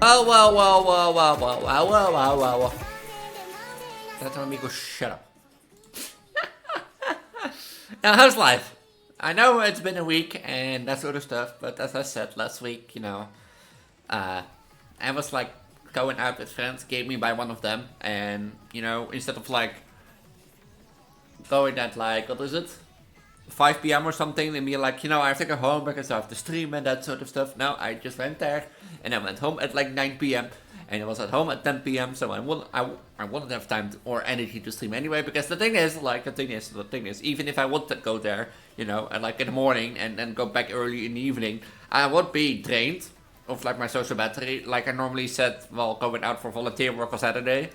Whoa, whoa, whoa, whoa, whoa, whoa, whoa, whoa, whoa, whoa, whoa. That time go shut up. Now, how's life? I know it's been a week and that sort of stuff, but as I said last week, you know, I was like going out with friends, gave me by one of them, and you know, instead of like going at like, what is it, 5 p.m. or something, and be like, you know, I have to go home because I have to stream and that sort of stuff. No, I just went there, and I went home at like 9 p.m. and I was at home at 10 p.m. So I wouldn't have time or energy to stream anyway. Because the thing is, even if I would to go there, you know, at like in the morning and then go back early in the evening, I would be drained of like my social battery, like I normally said while going out for volunteer work on Saturday,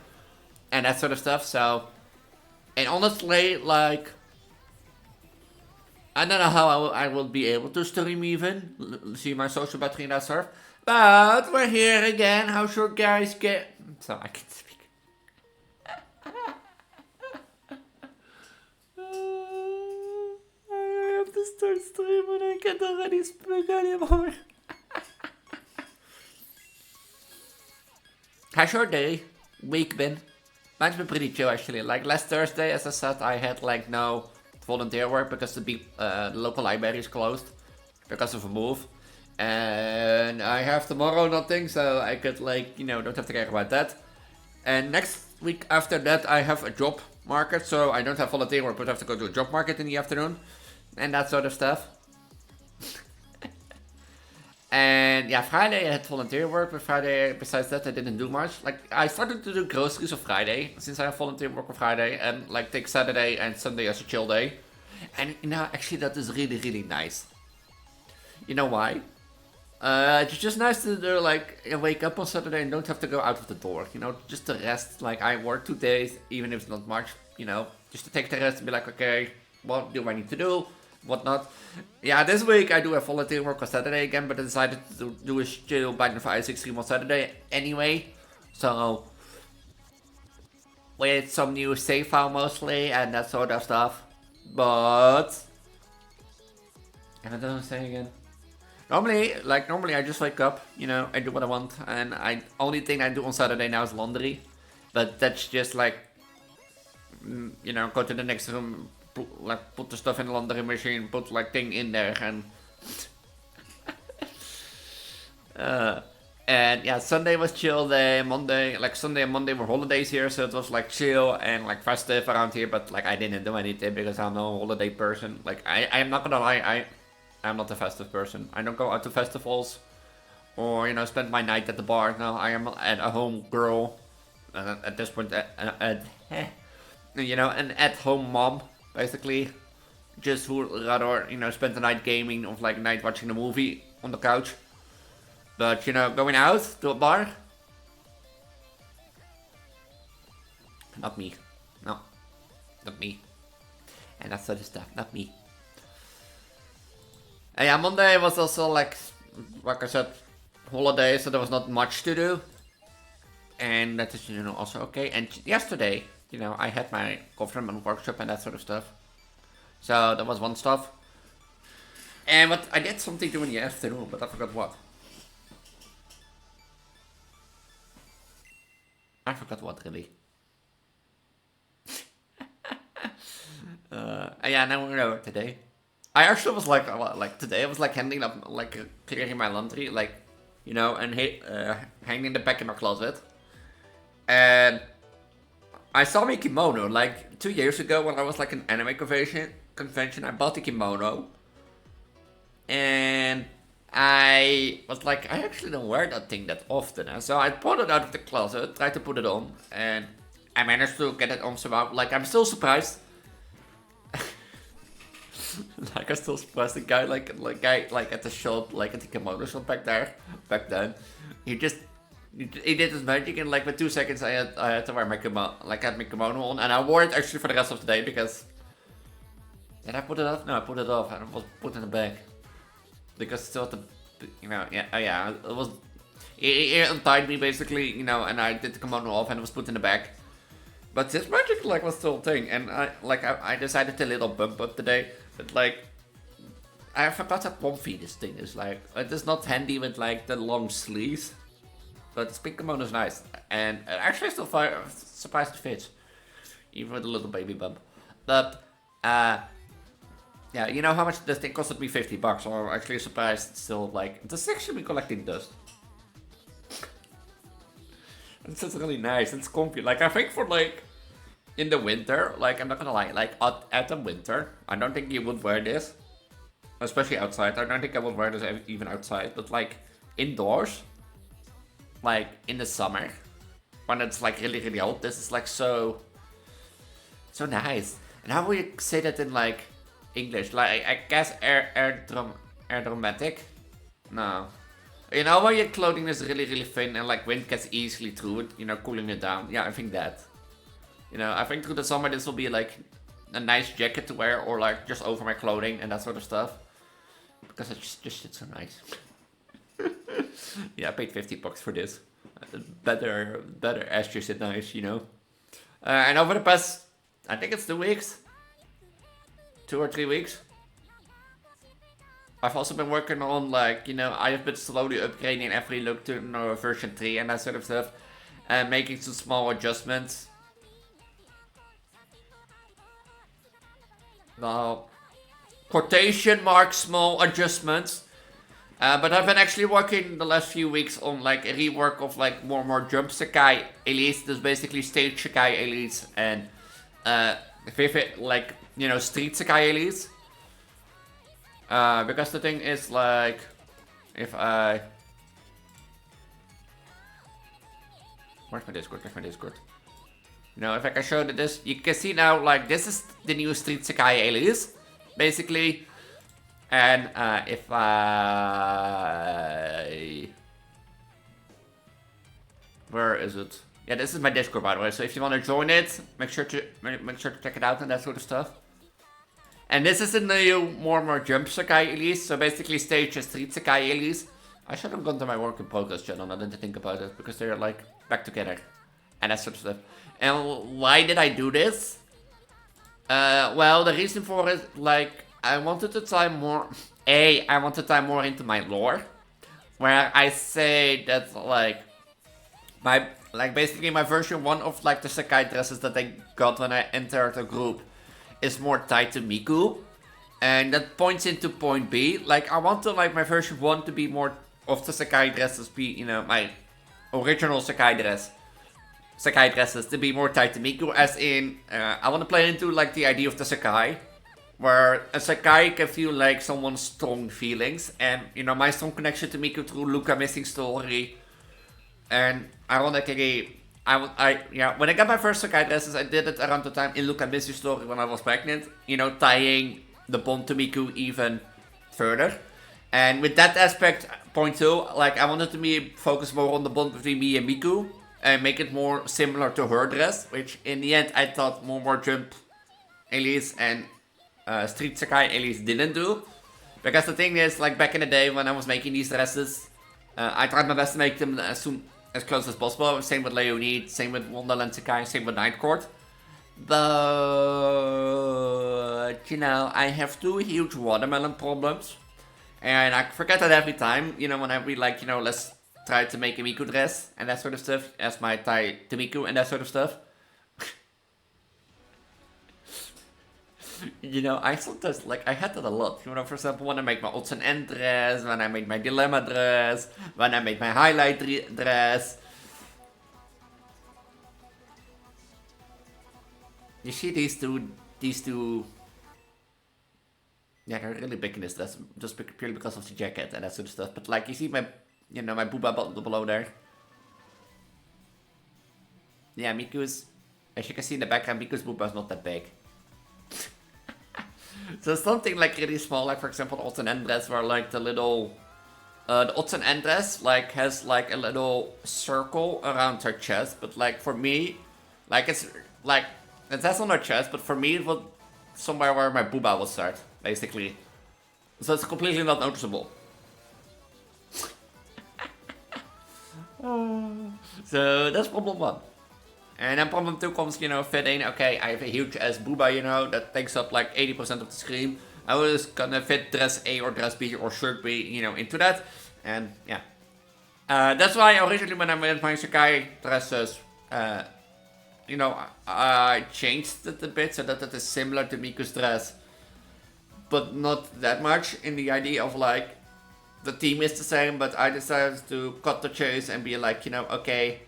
and that sort of stuff. So, and honestly, like, I don't know how I will be able to stream even, see my social battery and that stuff. But we're here again. How's your guys get? So I can speak. I have to start streaming. I can't already speak anymore. how's your week been? Mine's been pretty chill actually. Like last Thursday, as I said, I had like no volunteer work because the local library is closed because of a move. And I have tomorrow nothing, so I could like, don't have to care about that. And next week after that, I have a job market, so I don't have volunteer work, but I have to go to a job market in the afternoon. And that sort of stuff. And yeah, Friday I had volunteer work, but Friday, besides that, I didn't do much. Like, I started to do groceries on Friday, since I have volunteer work on Friday, and like take Saturday and Sunday as a chill day. And actually that is really, really nice. You know why? It's just nice to do, like, wake up on Saturday and don't have to go out of the door, just to rest. Like, I work 2 days, even if it's not much, just to take the rest and be like, okay, what do I need to do? Whatnot. Yeah, this week I do have volunteer work on Saturday again, but I decided to do a chill Binding for Isaac stream on Saturday anyway. So, with some new save file mostly and that sort of stuff. But, and I don't know what I'm saying again. Normally I just wake up, I do what I want, and only thing I do on Saturday now is laundry. But that's just like, go to the next room, put the stuff in the laundry machine, put like thing in there, and and yeah, Sunday was chill day. Sunday and Monday were holidays here, so it was like chill and like festive around here. But like I didn't do anything because I'm no holiday person. Like I'm not gonna lie, I'm not a festive person. I don't go out to festivals or spend my night at the bar. No, I am a home girl. At this point, an at-home mom. Basically, just who rather, spend the night gaming or like night watching a movie on the couch. But, going out to a bar? Not me. No. Not me. And that sort of stuff. Not me. And yeah, Monday was also like I said, holiday, so there was not much to do. And that is, also okay. And yesterday, I had my government workshop and that sort of stuff. So that was one stuff. And but I did something during the afternoon, but I forgot what. I forgot what really. Yeah, now we know today. I actually was like today I was like handing up, like clearing my laundry, like, and hanging the back in my closet. And I saw my kimono like 2 years ago when I was like an anime convention. I bought the kimono, and I was like, I actually don't wear that thing that often. And so I pulled it out of the closet, tried to put it on, and I managed to get it on somehow. Like, I'm still surprised. Like, I'm still surprised the guy, like at the shop, like at the kimono shop back then, he did his magic, and like with 2 seconds I had to wear my kimono, like I had my kimono on, and I wore it actually for the rest of the day because. Did I put it off? No, I put it off and it was put in the bag. Because it still had to, it was. He untied me basically, and I did the kimono off and it was put in the bag. But this magic like was still a thing, and I decided to little bump up today, but like I forgot how comfy this thing is. Like, it is not handy with like the long sleeves, but this pink kimono is nice, and it actually still surprised it fits, even with a little baby bump. But yeah, you know how much this thing costed me? $50. So I'm actually surprised it's still like this actually collecting dust. It's just really nice. It's comfy. Like, I think for like in the winter, like I'm not gonna lie, like at the winter, I don't think you would wear this, especially outside. I don't think I would wear this even outside, but like indoors, like in the summer, when it's like really really hot, this is like so nice. And how would you say that in like English? Like, I guess aerodromatic? No. You know, when your clothing is really, really thin and like wind gets easily through it, cooling it down. Yeah, I think that. I think through the summer this will be like a nice jacket to wear, or like just over my clothing and that sort of stuff. Because it just sits so nice. Yeah, I paid $50 for this. Better as just sit nice, And over the past, I think it's 2 weeks. 2 or 3 weeks. I've also been working on like, I have been slowly upgrading every look to version 3 and that sort of stuff. and making some small adjustments. Now, quotation mark small adjustments. But I've been actually working the last few weeks on like a rework of like more jump Sakai Elise. There's basically stage Sakai Elise and vivid like, you know, street Sakai Elise. Because the thing is like, if I... Where's my Discord? Where's my Discord? You know, if I can show this, you can see now, like, this is the new Street Sakai Elise, basically. And if I... Where is it? Yeah, this is my Discord, by the way. So if you want to join it, make sure to check it out and that sort of stuff. And this is the new more jump Sakai Elise. So basically stage a Street Sakai Elise. I should have gone to my work in progress channel. I didn't think about it because they're like back together and that sort of stuff. And why did I do this? Well, the reason for it, like, I wanted to tie more. I want to tie more into my lore, where I say that like basically my version 1 of like the Sakai dresses that I got when I entered the group is more tied to Miku, and that points into point B. Like, I want to like my version 1 to be more of the Sakai dresses, be, you know, my original Sakai dresses to be more tied to Miku, as in I want to play into like the idea of the Sakai, where a Sakai can feel like someone's strong feelings, and you know, my strong connection to Miku through Luca missing story. And ironically, when I got my first Sakai dresses, I did it around the time in Luca missing story when I was pregnant, you know, tying the bond to Miku even further. And with that aspect, point 2, like, I wanted to be focus more on the bond between me and Miku and make it more similar to her dress, which in the end I thought more jump Elise and Street Sakai Elise didn't do. Because the thing is, like, back in the day when I was making these dresses, I tried my best to make them as close as possible. Same with Leonid, same with Wonderland Sakai, same with Night Court. But, you know, I have 2 huge watermelon problems. And I forget that every time, you know, when I be like, you know, let's try to make a Miku dress and that sort of stuff, as my tie to Miku and that sort of stuff. You know, I sometimes, like, I had that a lot. You know, for example, when I make my odds and end dress, when I made my dilemma dress, when I made my highlight dress. You see these two, yeah, they're really big in this dress, just purely because of the jacket and that sort of stuff. But like, you see my, you know, my booba below there. Yeah, Miku's, as you can see in the background, Miku's booba is not that big. So something like really small, like for example the odds and end dress, where like the little, the odds and end dress like has like a little circle around her chest, but like for me, like it's like, it has on her chest, but for me it was somewhere where my booba will start, basically. So it's completely not noticeable. So that's problem 1. And then problem 2 comes, you know, fitting. Okay, I have a huge ass booba, you know, that takes up like 80% of the screen. I was gonna fit dress A or dress B or shirt B, you know, into that. And yeah. That's why originally when I made my Sakai dresses, you know, I changed it a bit so that it is similar to Miku's dress. But not that much in the idea of like, the theme is the same, but I decided to cut the chase and be like, you know, okay,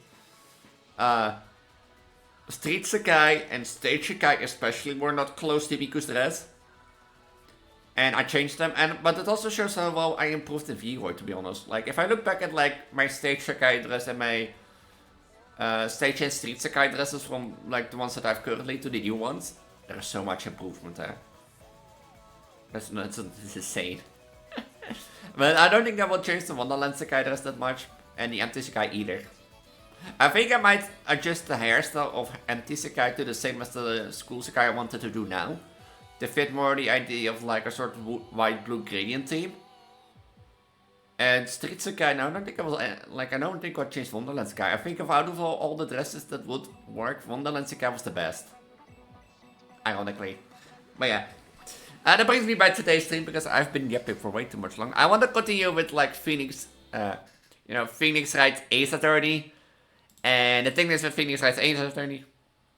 Street Sakai and Stage Sakai especially were not close to Miku's dress. And I changed them, but it also shows how well I improved the V-Roy, to be honest. Like, if I look back at like my Stage Sakai dress and my Stage and Street Sakai dresses from like the ones that I have currently to the new ones, there's so much improvement there. That's insane. But I don't think I will change the Wonderland Sakai dress that much, and the Empty Sakai either. I think I might adjust the hairstyle of Empty Sakai to the same as the school Sakai I wanted to do now, to fit more the idea of like a sort of white-blue gradient theme. And Street Sakai, now I don't think I will, like, I don't think I'll change Wonderland Sakai. I think out of all the dresses that would work, Wonderland Sakai was the best. Ironically. But yeah. That brings me back to today's stream because I've been yapping for way too much long. I want to continue with like Phoenix, you know, Phoenix Wright Ace Attorney. And the thing is with Phoenix Lights 8 out of 30.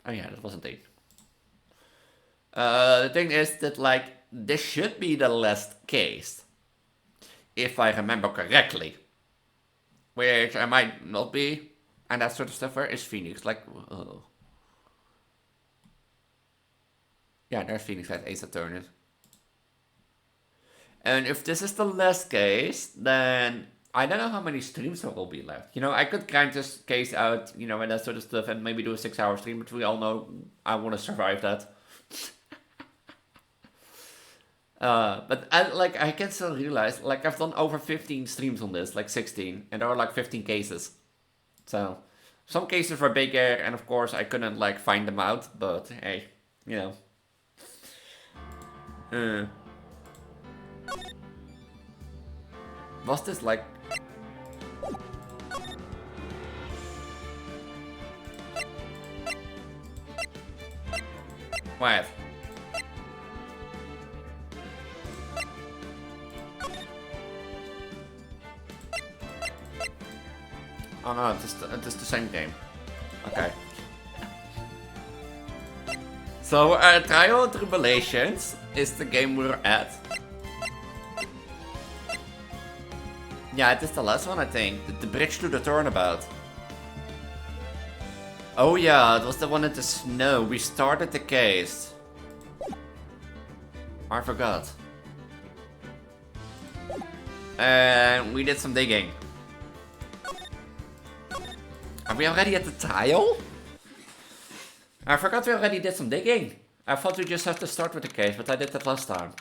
Oh yeah, that wasn't 8. The thing is that, like, this should be the last case. If I remember correctly. Which I might not be. And that sort of stuff. Where is Phoenix? Like, oh. Yeah, there's Phoenix Lights 8 Saturnus. And if this is the last case, then I don't know how many streams there will be left. You know, I could grind this case out, you know, and that sort of stuff, and maybe do a 6-hour stream, but we all know I want to survive that. But I can still realize, like, I've done over 15 streams on this, like 16, and there are like 15 cases. So, some cases were bigger, and of course I couldn't, like, find them out, but hey, you know. Was this like... What? Oh no, it's the same game. Okay. So, Trial and Tribulations is the game we're at. Yeah, it is the last one, I think. The bridge to the turnabout. Oh yeah, it was the one in the snow. We started the case. I forgot. And we did some digging. Are we already at the tile? I forgot we already did some digging. I thought we just have to start with the case, but I did that last time.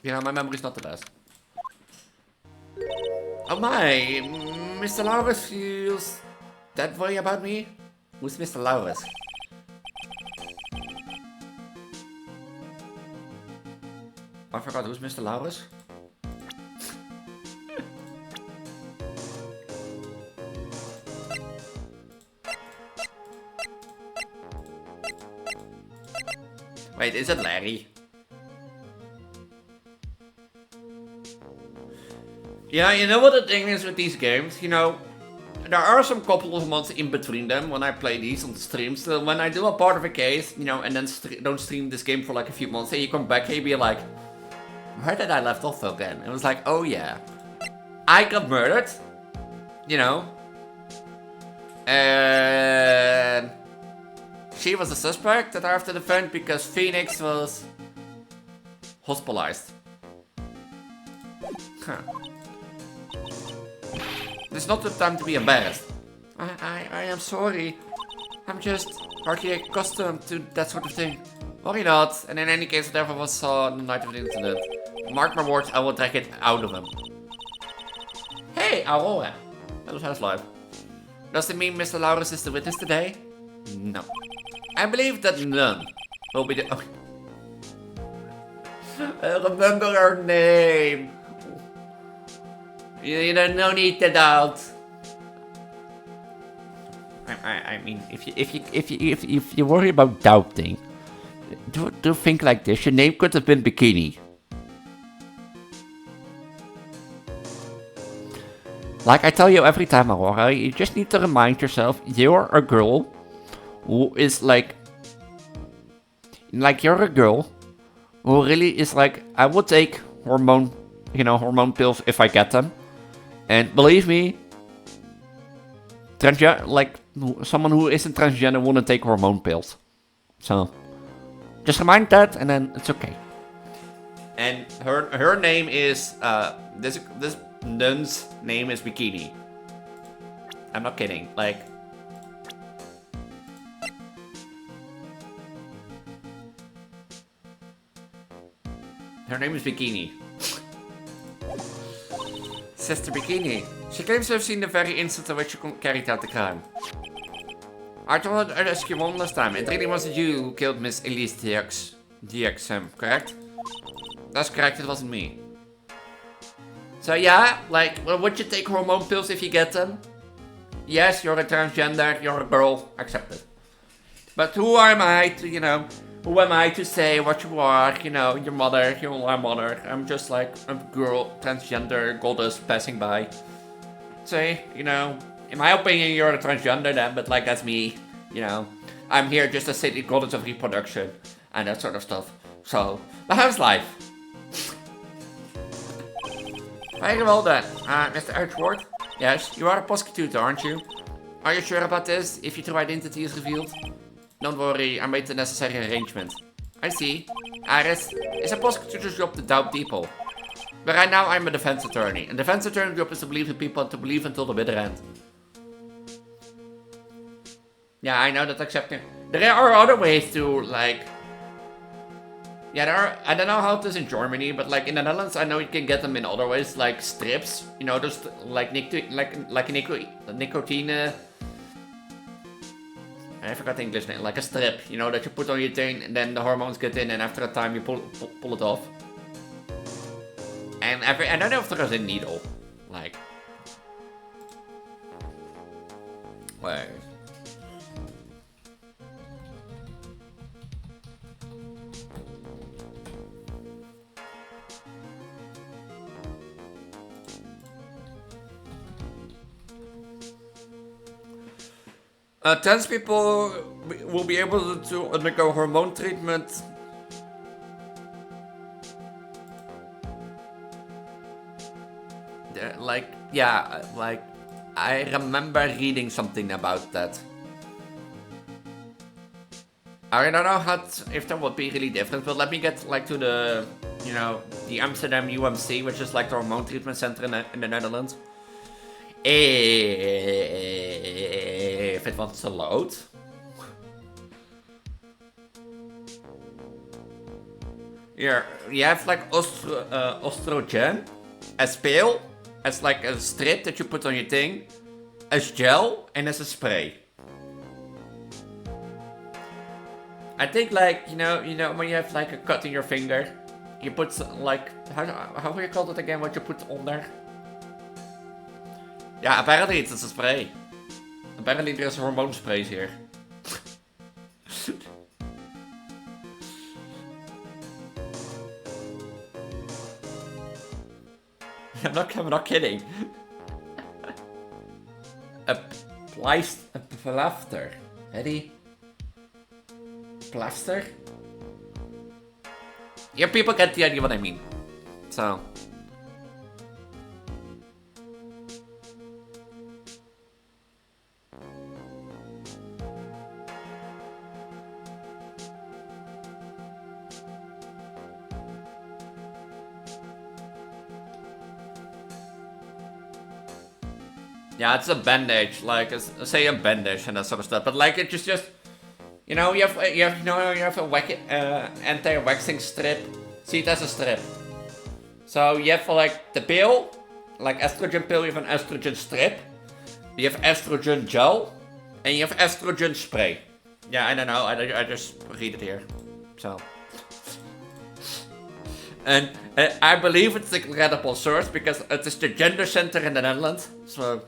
You know, my memory's not the best. Oh my, Mr. Laurus feels that way about me? Who's Mr. Laurus? I forgot, who's Mr. Laurus? Wait, is it Larry? Yeah, you know what the thing is with these games? You know, there are some couple of months in between them when I play these on the streams. So when I do a part of a case, you know, and then don't stream this game for like a few months, and you come back and you be like, where did I left off again? And it was like, oh yeah, I got murdered, you know, and she was a suspect that I have to defend because Phoenix was hospitalized. Huh. It's not the time to be embarrassed. I am sorry. I'm just hardly accustomed to that sort of thing. Worry not. And in any case, whatever was saw on the night of the incident, mark my words, I will take it out of him. Hey, Aurora. That was live. Does it mean Mr. Laurus is the witness today? No. I believe that none will be the... Oh. I remember her name. You know, no need to doubt. I mean, if you worry about doubting, do think like this. Your name could have been Bikini. Like I tell you every time, Aurora, you just need to remind yourself you're a girl who is like you're a girl who really is like, I would take hormone pills if I get them. And believe me, someone who isn't transgender wouldn't take hormone pills. So, just remind that, and then it's okay. And her name is this nun's name is Bikini. I'm not kidding. Like, her name is Bikini. Sister Bikini. She claims to have seen the very instant in which you carried out the crime. I told her to rescue one last time. It really wasn't you who killed Miss Elise DXM, correct? That's correct, it wasn't me. So yeah, like, well, would you take hormone pills if you get them? Yes, you're a transgender, you're a girl, accept it. But who am I to, you know, who am I to say what you are, you know, your mother, my mother. I'm just like a girl, transgender, goddess passing by. Say, you know, in my opinion, you're a transgender then, but like that's me, you know. I'm here just to sit in goddess of reproduction and that sort of stuff. So, but how's life? Very well then, Mr. Edgeworth. Yes, you are a prosecutor, aren't you? Are you sure about this, if your true identity is revealed? Don't worry, I made the necessary arrangement. I see. Iris, it's a prosecutor's job to doubt people. But right now I'm a defense attorney. And defense attorney's job is to believe in people and to believe until the bitter end. Yeah, I know that accepting. There are other ways to, like... Yeah, there are... I don't know how it is in Germany, but like in the Netherlands, I know you can get them in other ways, like strips. You know, those like nicotine... I forgot the English name. Like a strip, you know, that you put on your thing and then the hormones get in and after a time you pull it off. And I don't know if there is a needle. Like... Where? Trans people will be able to undergo hormone treatment. Like, yeah, like, I remember reading something about that. I don't know if that would be really different, but let me get like to the, you know, the Amsterdam UMC, which is like the hormone treatment center in the Netherlands. If it wants to load. Here, you have like estrogen as pill, as like a strip that you put on your thing, as gel, and as a spray. I think like, you know when you have like a cut in your finger, you put like, how do you call it again, what you put on there? Yeah, apparently it's a spray. Apparently there's hormone sprays here. I'm not kidding. a plaster. Ready? Plaster? Yeah, people get the idea what I mean. So. Yeah, it's a bandage, like say a bandage and that sort of stuff. But like it's just, you know, you have a anti-waxing strip. See it as a strip. So you have like the pill, like estrogen pill. You have an estrogen strip. You have estrogen gel, and you have estrogen spray. Yeah, I don't know. I just read it here. So. And I believe it's a credible source because it is the gender center in the Netherlands. So.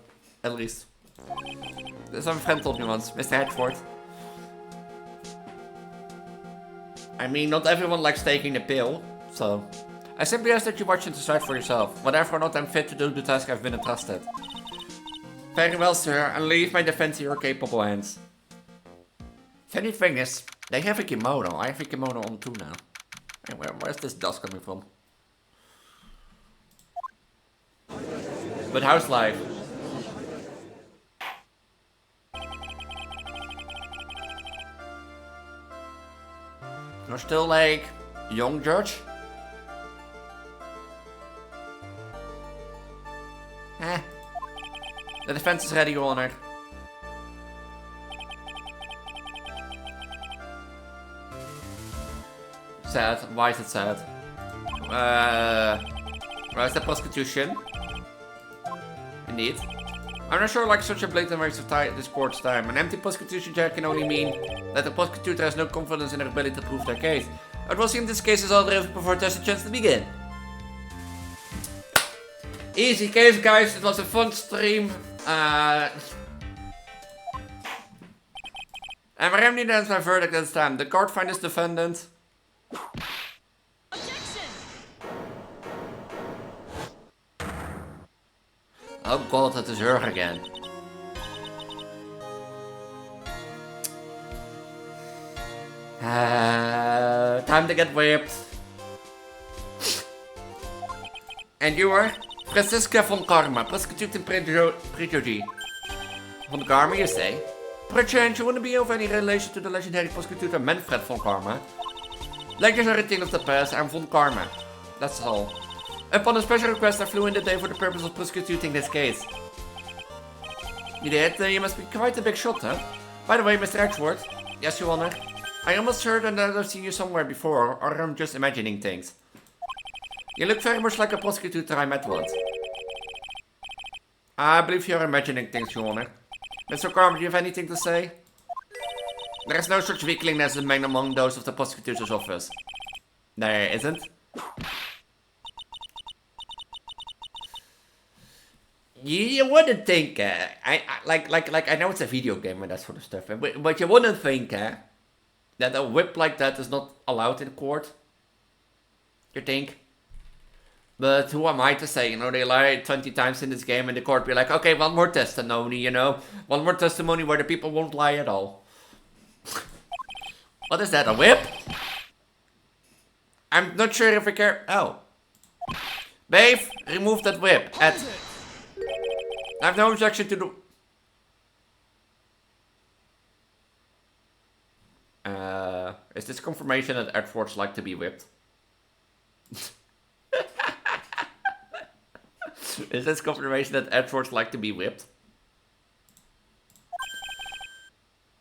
At least. Some friend told me once, Mr. Hedgeworth. I mean, not everyone likes taking the pill, so... I simply ask that you watch and decide for yourself, whether or not I'm fit to do the task I've been entrusted. Very well, sir, I'll leave my defense in your capable hands. Funny thing is, they have a kimono. I have a kimono on too now. Hey, where's this dust coming from? But how's life? You're still like young judge? The defense is ready, Your Honor. Sad. Why is it sad? Where's the prosecution? Indeed. I'm not sure like such a blatant waste of this court's time. An empty prosecution chair can only mean that the prosecutor has no confidence in their ability to prove their case. It will seem this case is all over before there's a chance to begin. Easy case, guys. It was a fun stream. And my remedy that's my verdict this time. The court finds this defendant. Oh god, that is her again. Time to get whipped. And you are? Franziska von Karma, prostitute in Pretoria. Von Karma, you say? Perchance you wouldn't be of any relation to the legendary prostitute Manfred von Karma. Legends are a thing of the past, I'm von Karma. That's all. Upon a special request, I flew in the day for the purpose of prosecuting this case. You did? You must be quite a big shot, huh? By the way, Mr. Edgeworth. Yes, Your Honor. I almost heard that I've seen you somewhere before, or I'm just imagining things. You look very much like a prosecutor I met once. I believe you're imagining things, Your Honor. Mr. Carver, do you have anything to say? There is no such weakliness among those of the prosecutor's office. There isn't. You wouldn't think, I know it's a video game and that sort of stuff, but you wouldn't think, that a whip like that is not allowed in court. You think? But who am I to say, you know, they lie 20 times in this game and the court be like, okay, one more testimony, you know, one more testimony where the people won't lie at all. What is that, a whip? I'm not sure if I care. Oh. Babe, remove that whip. I have no objection to the... Is this confirmation that Edwards like to be whipped? Is this confirmation that Edwards like to be whipped?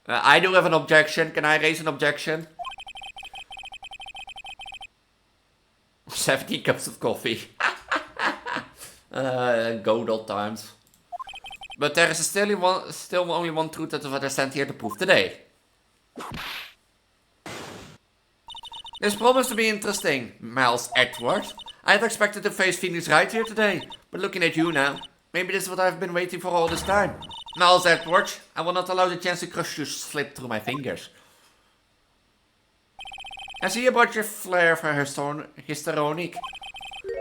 I do have an objection. Can I raise an objection? 17 cups of coffee. Good old times. But there is still only one truth that I stand here to prove today. This promised to be interesting, Miles Edwards. I had expected to face Phoenix right here today, but looking at you now, maybe this is what I've been waiting for all this time. Miles Edwards, I will not allow the chance to crush you slip through my fingers. I see about your flair for histrionic.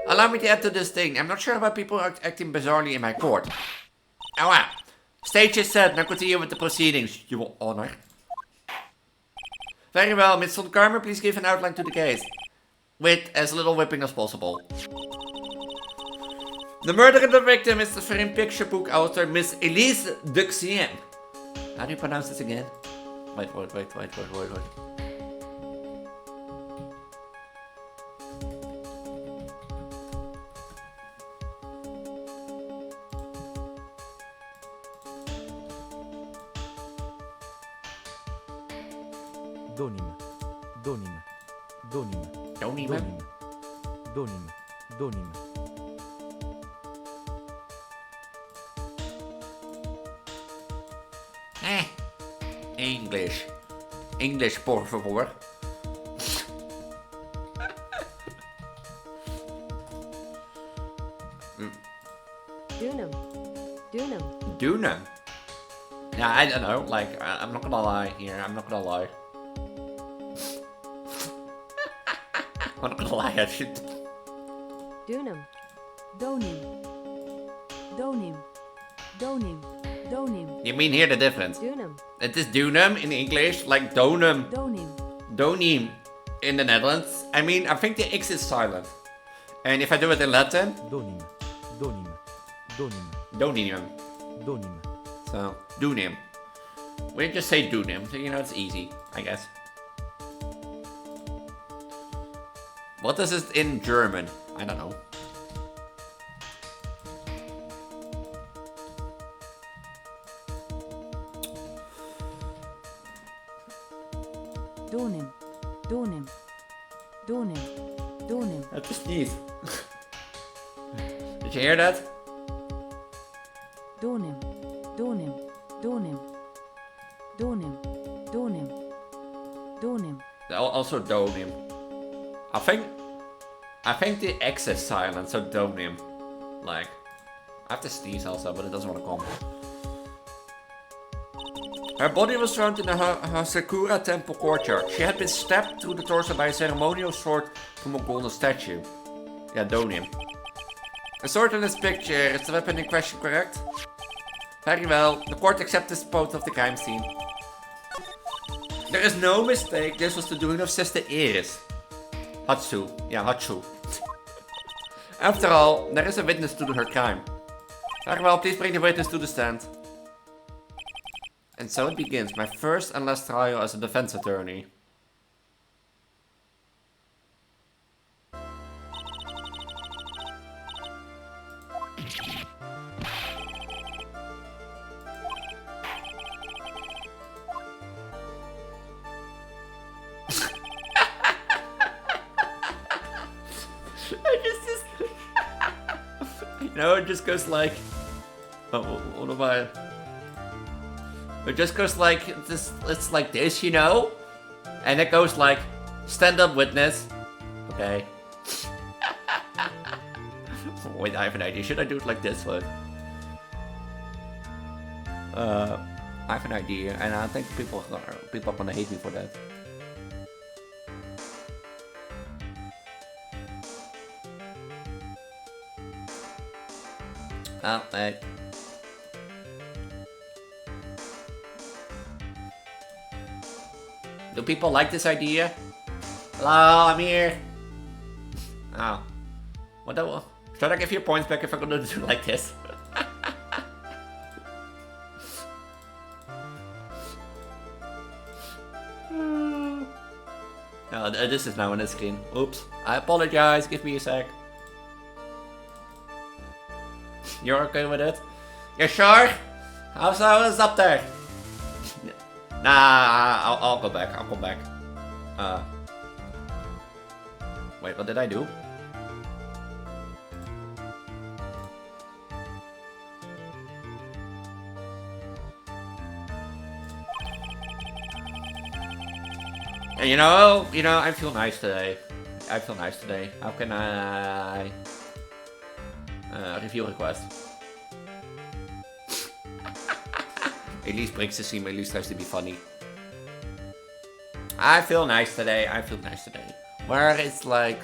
Allow me to add to this thing. I'm not sure about people acting bizarrely in my court. Oh wow. Stage is set. Now continue with the proceedings, Your Honor. Very well, Miss von Karma, please give an outline to the case. With as little whipping as possible. The murder of the victim is the framed picture book author Miss Elise Duxien. How do you pronounce this again? Wait. Donim. English, por favor. Dunham. Yeah, I don't know. Like, I'm not gonna lie here. I'm not gonna lie. I'm not gonna lie. I should. Donim. You mean hear the difference? Dunham. It is Dunham in English, like Donum. Donim in the Netherlands. I mean, I think the X is silent. And if I do it in Latin? Donim. Donium. So, Dunim. We just say Dunim, so you know it's easy, I guess. What is it in German? I don't know. Donim. I just sneeze. Did you hear that? Donim. Also Donim. I think the X is silent, so Donim. Like, I have to sneeze also, but it doesn't want to come. Her body was found in the Hasakura temple courtyard. She had been stabbed through the torso by a ceremonial sword from a golden statue. Yeah, Donim. The sword in this picture is the weapon in question, correct? Very well. The court accepts this spot of the crime scene. There is no mistake, this was the doing of Sister Iris. Hatsu. Yeah, Hatsu. After all, there is a witness to her crime. Very well, please bring the witness to the stand. And so it begins, my first and last trial as a defense attorney. No, it just goes like... Oh, what am I... It just goes like... This, it's like this, you know? And it goes like... Stand up, witness. Okay. Wait, I have an idea. Should I do it like this one? I have an idea, and I think people are gonna hate me for that. Oh, wait. Do people like this idea? Hello, I'm here. Oh. What the... Should I give you points back if I'm gonna do like this? No, this is now on the screen. Oops. I apologize, give me a sec. You're okay with it? You sure? How's up there? Nah, I'll go back. I'll go back. Wait, what did I do? And you know, I feel nice today. I feel nice today. How can I... review request. Elise breaks the scene, Elise tries to be funny. I feel nice today, I feel nice today. Where it's like...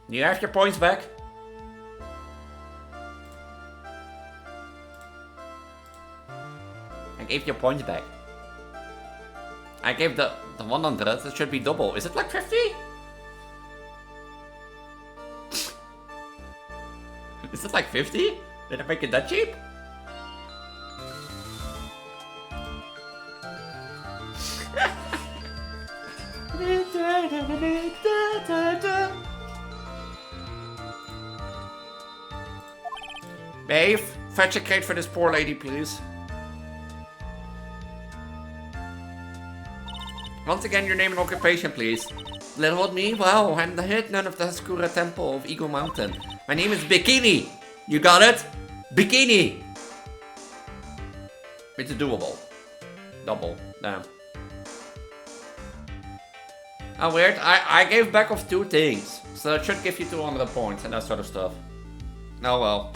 You have your points back? I gave your points back. I gave the 100, it should be double. Is it like 50? Is it like 50? Did I make it that cheap? Babe, fetch a cake for this poor lady, please. Once again, your name and occupation, please. Little old me? Wow, I'm the head nun of the Haskura Temple of Eagle Mountain. My name is Bikini. You got it? Bikini. It's doable. Double. Damn. Oh, weird. I gave back off 2 things. So it should give you 200 points and that sort of stuff. Oh well.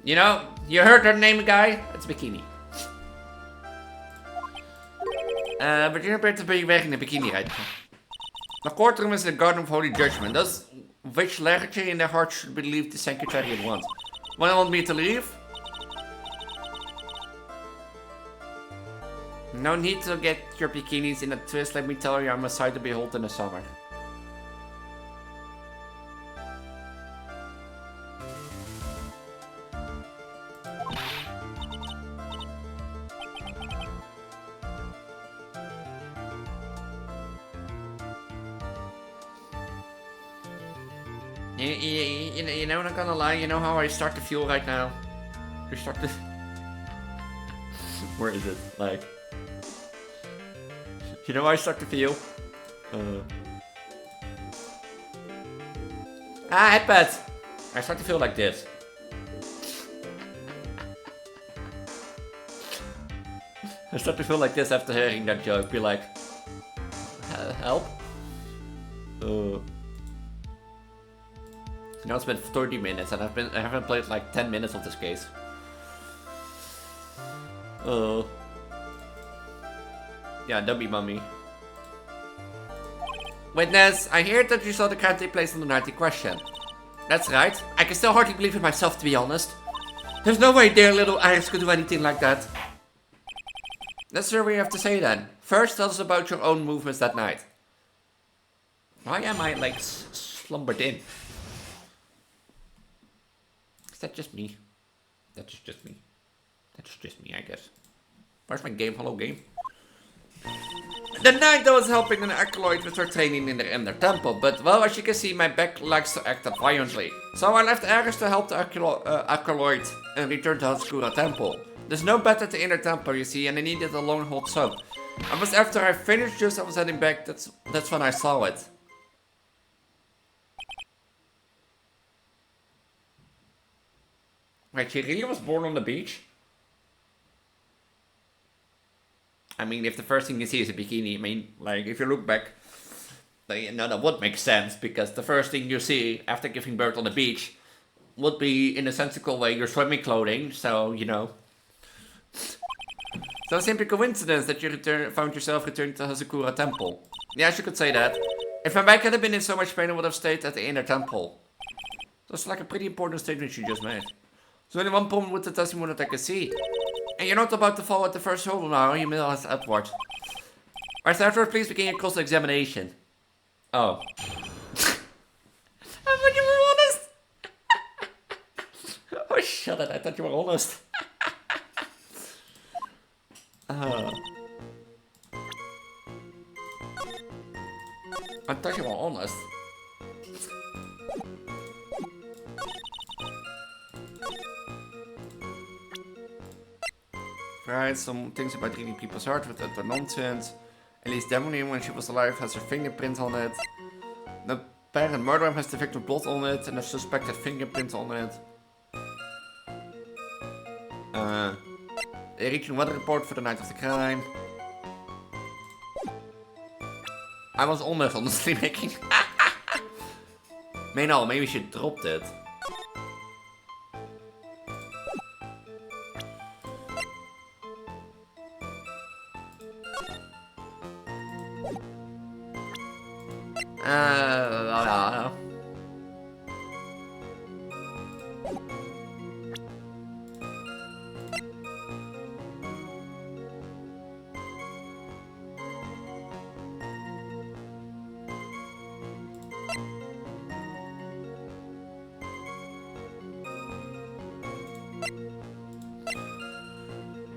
You know, you heard her name, guy? It's Bikini. But you appear to be wearing a bikini right now. The courtroom is the garden of holy judgment. Thus, which legacy in their heart should believe the sanctuary at once? Want me to leave? No need to get your bikinis in a twist. Let me tell you, I'm a sight to behold in the summer. You know, I'm not gonna lie, you know how I start to feel right now? I start to... Where is it? Like... You know how I start to feel? iPad! I start to feel like this. I start to feel like this after hearing that joke. Be like... Help? Now it's been 30 minutes and I haven't played like 10 minutes of this case. Yeah, don't be mummy. Witness, I hear that you saw the card take place on the night in question. That's right. I can still hardly believe it myself, to be honest. There's no way their little eyes could do anything like that. That's what we have to say then. First, tell us about your own movements that night. Why am I like slumbered in? Is that just me? That's just me. That's just me, I guess. Where's my game? Hello, game. The night I was helping an acolyte with her training in their temple, but well, as you can see, my back likes to act up violently. So I left Ares to help the acolyte and returned to Hatsukura temple. There's no bed at the inner temple, you see, and I needed a long hot soap. And was after I finished just I was heading back, that's when I saw it. Wait, she really was born on the beach? I mean, if the first thing you see is a bikini, I mean, like, if you look back, you know, that would make sense, because the first thing you see after giving birth on the beach would be, in a sensical way, your swimming clothing, so, you know. So it's simply coincidence that you found yourself returning to Hazakura Temple. Yes, you could say that. If my back hadn't been in so much pain, I would have stayed at the inner temple. That's like a pretty important statement you just made. So only one problem with the testimony that I can see. And you're not about to fall at the first hurdle now, you may ask upward. Alright, afterward, please begin your close examination. Oh. I thought you were honest! Oh, shut it, I thought you were honest. I thought you were honest. Right, some things about reading people's heart with that nonsense. Elise definitely, when she was alive, has her fingerprint on it. The parent murderer has the victim's blood on it and the suspected fingerprint on it. They reached a weather report for the night of the crime. I was honest, honestly making. Maybe she dropped it.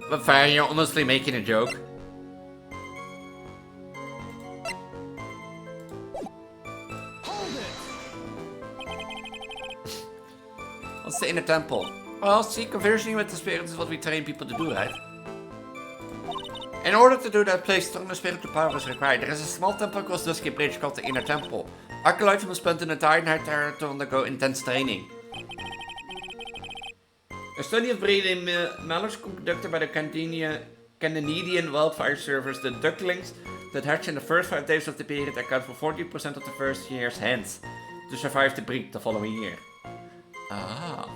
But fair, you're honestly making a joke. What's the inner temple? Well, see, conversing with the spirits is what we train people to do, right? In order to do that, place stronger spiritual power is required. There is a small temple across Dusky Bridge called the Inner Temple. Acolytes must spend an entire night there to undergo intense training. A study of breeding males conducted by the Canadian Wildfire Service, the ducklings that hatch in the first 5 days of the period account for 40% of the first year's hens to survive the breed the following year. Ah.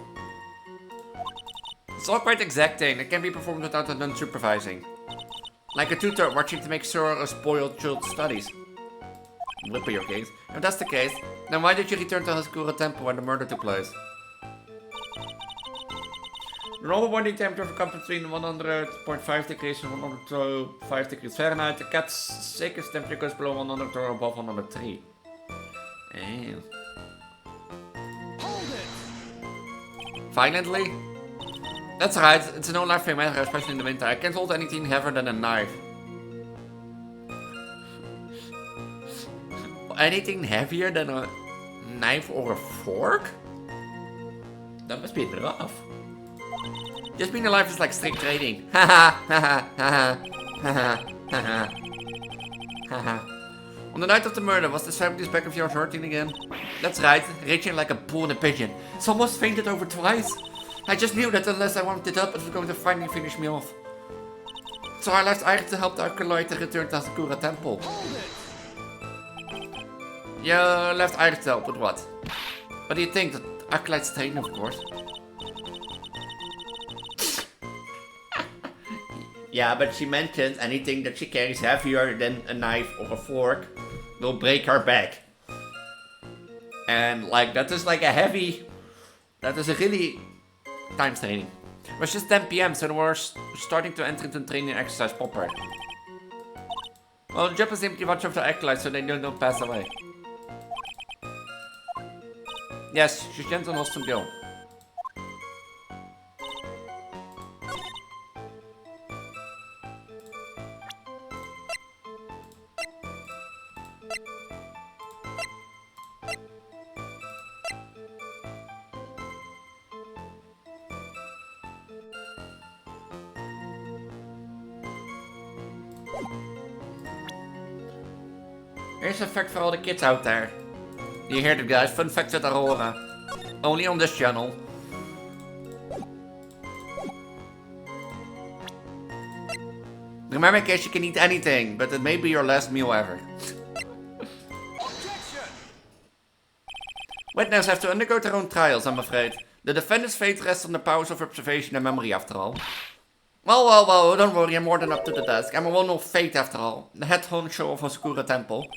It's all quite exacting. It can be performed without unsupervising. Like a tutor watching to make sure a spoiled child studies. Would be your case. If that's the case, then why did you return to Haskura Temple when the murder took place? The normal body temperature comes between 100.5 degrees and 105 degrees Fahrenheit. The cat's sickest temperature goes below 100 or above 103. Ew. Violently? That's right, it's an all-life matter, especially in the winter. I can't hold anything heavier than a knife. Anything heavier than a knife or a fork? That must be rough. Just being alive is like strict training. Haha, haha, haha, haha, haha, haha. On the night of the murder, was the 70s back of yours hurting again? That's right, raging like a bull in a pigeon. It's almost fainted over twice. I just knew that unless I warmed it up, it was going to finally finish me off. So I left Eirik to help the acolyte to return to Asakura Temple. You left Eirik to help with what? What do you think? The acolyte's training, of course. Yeah, but she mentioned anything that she carries heavier than a knife or a fork will break her back. And like, that is like a heavy... That is a really... times training. It was just 10 p.m. so we're starting to enter into training and exercise proper. Well, the job is simply watch over the acolytes so they don't pass away. Yes, she's gentle and wholesome girl. Here's a fact for all the kids out there. You heard it, guys. Fun facts with Aurora. Only on this channel. Remember, kids, you can eat anything, but it may be your last meal ever. Witnesses have to undergo their own trials, I'm afraid. The defendant's fate rests on the powers of observation and memory, after all. Well, don't worry, I'm more than up to the task. I'm a one of fate, after all. The head honcho of Oscura Temple.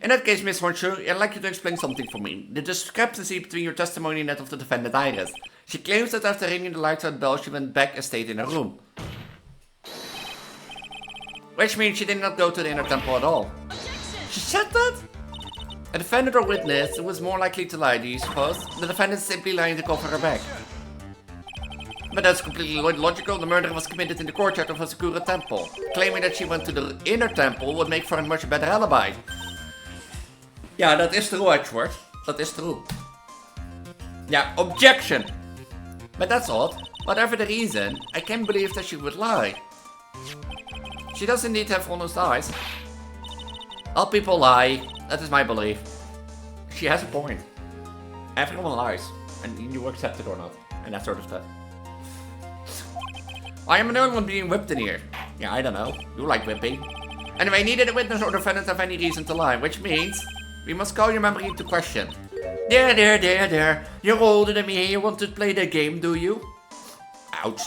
In that case, Miss Honcho, I'd like you to explain something for me. The discrepancy between your testimony and that of the defendant Iris. She claims that after ringing the lights out bell, she went back and stayed in her room. Which means she did not go to the inner temple at all. She said that? A defendant or witness who was more likely to lie, do you suppose? The defendant is simply lying to cover her back. But that's completely illogical. The murder was committed in the courtyard of Oscura Temple. Claiming that she went to the inner temple would make for a much better alibi. Ja, dat is true, Edward. Dat is true. Yeah, objection! But that's odd. Whatever the reason, I can't believe that she would lie. She does indeed have honest eyes. All people lie. That is my belief. She has a point. Everyone lies. And you accept it or not. And that sort of stuff. I am the only one being whipped in here. Yeah, I don't know. You like whipping. Anyway, neither the witness or defendant have any reason to lie, which means we must call your memory into question. There. You're older than me. You want to play the game, do you? Ouch.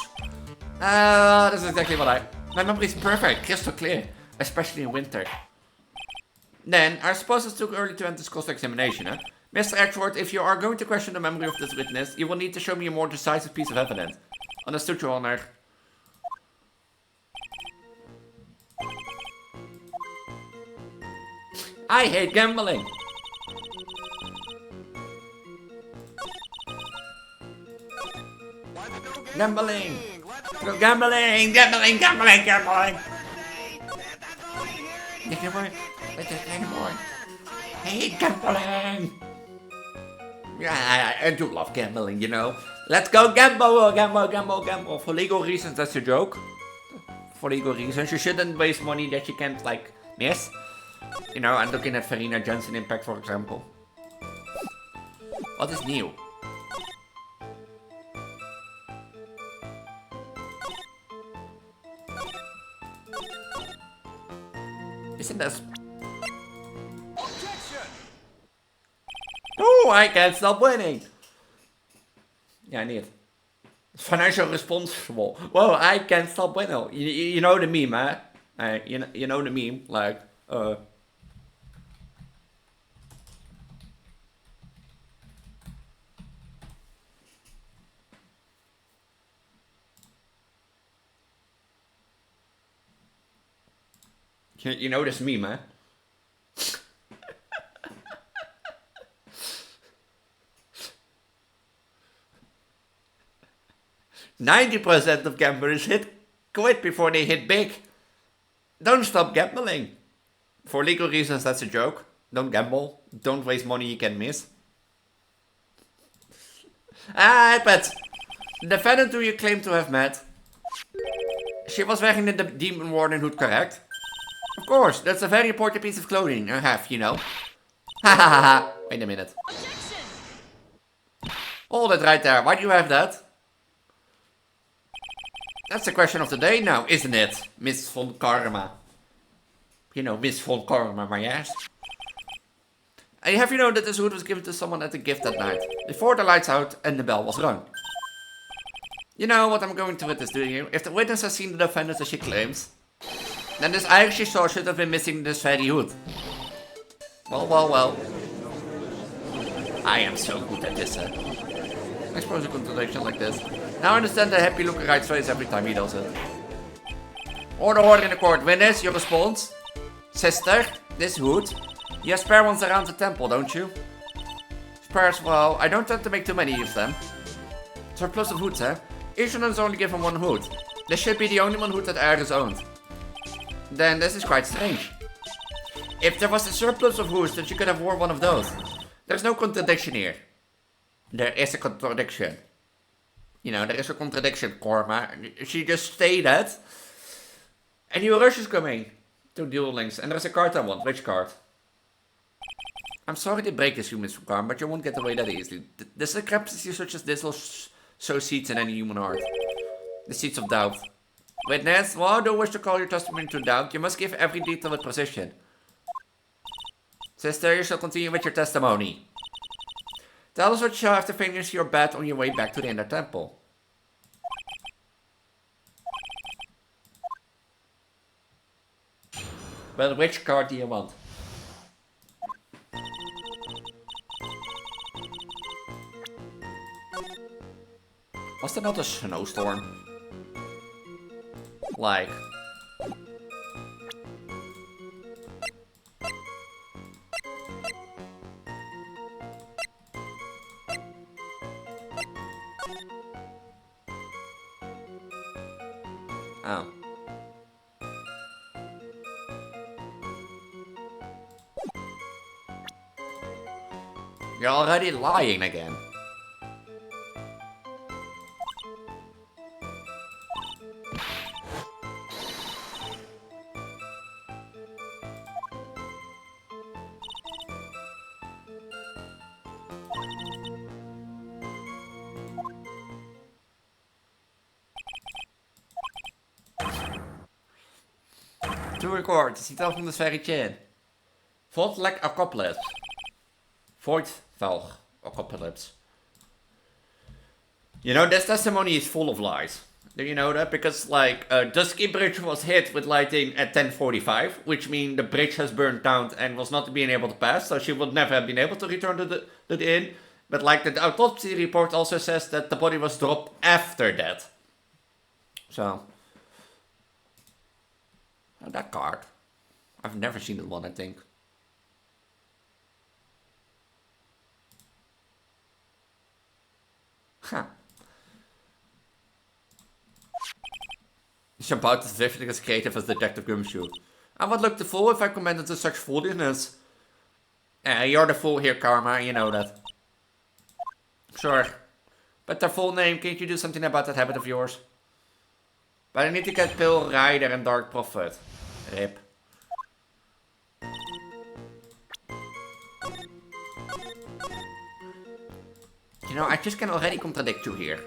That's exactly what my memory is perfect, crystal clear. Especially in winter. Then, I suppose it's too early to end this cross-examination, huh? Mr. Edward, if you are going to question the memory of this witness, you will need to show me a more decisive piece of evidence. Understood, Your Honor. I hate gambling. Gambling. Go gambling. I hate gambling. Yeah, I do love gambling, you know. Let's go gamble. For legal reasons, that's a joke. For legal reasons, you shouldn't waste money that you can't, like, miss. You know, I'm looking at Farina Johnson Impact, for example. What is new? Isn't this? Oh, I can't stop winning. Yeah, I need it. Financial responsible. Whoa, I can't stop winning. You know the meme, huh? You know the meme, like, You know this meme, huh? 90% of gamblers quit before they hit big. Don't stop gambling. For legal reasons, that's a joke. Don't gamble. Don't waste money you can miss. But the defendant who you claim to have met, she was wearing the Demon Warden hood, correct? Of course, that's a very important piece of clothing I have, you know. Ha. Wait a minute. Hold it right there. Why do you have that? That's the question of the day now, isn't it, Miss Von Karma? You know, Miss Von Karma, my ass. And have you known that this hood was given to someone at a gift that night, before the lights out and the bell was rung? You know what I'm going to witness, do you? If the witness has seen the defendant as she claims, then this Irish she saw should have been missing this very hood. Well. I am so good at this, I suppose a contradiction like this. Now I understand the happy look on Ryan's face every time he does it. Order in the court. Witness, your response? Sister, this hood. You have spare ones around the temple, don't you? Spares, well, I don't tend to make too many of them. Surplus of hoods, eh? Each one is only given one hood. This should be the only one hood that Ares owned. Then this is quite strange. If there was a surplus of hoods, then she could have worn one of those. There's no contradiction here. There is a contradiction. You know, there is a contradiction, Korma. She just stated. A new rush is coming to Duel Links, and there's a card I want. Which card? I'm sorry to break this, human Karma, but you won't get away that easily. The discrepancies such as this will sow seeds in any human heart. The seeds of doubt. Witness, well, I don't wish to call your testimony to doubt. You must give every detail with precision. Sister, you shall continue with your testimony. Tell us what you shall have to finish your bet on your way back to the inner temple. Well, which card do you want? Was there not a snowstorm? Like... Oh. You're already lying again. To record, citaat van de sferretje. Void like apocalypse. Void Valg apocalypse. You know, this testimony is full of lies. Do you know that? Because, like, Dusky Bridge was hit with lighting at 10:45, which means the bridge has burned down and was not being able to pass, so she would never have been able to return to the inn. But, like, the autopsy report also says that the body was dropped after that. So... Oh, that card. I've never seen that one, I think. Huh. Is about as vivid as creative as Detective Gumshoe. I would look the fool if I commented to such foolishness. You're the fool here, Karma, you know that. Sure. But their full name, can't you do something about that habit of yours? But I need to get Pale Rider and Dark Prophet. Rip. You know, I just can already contradict you here.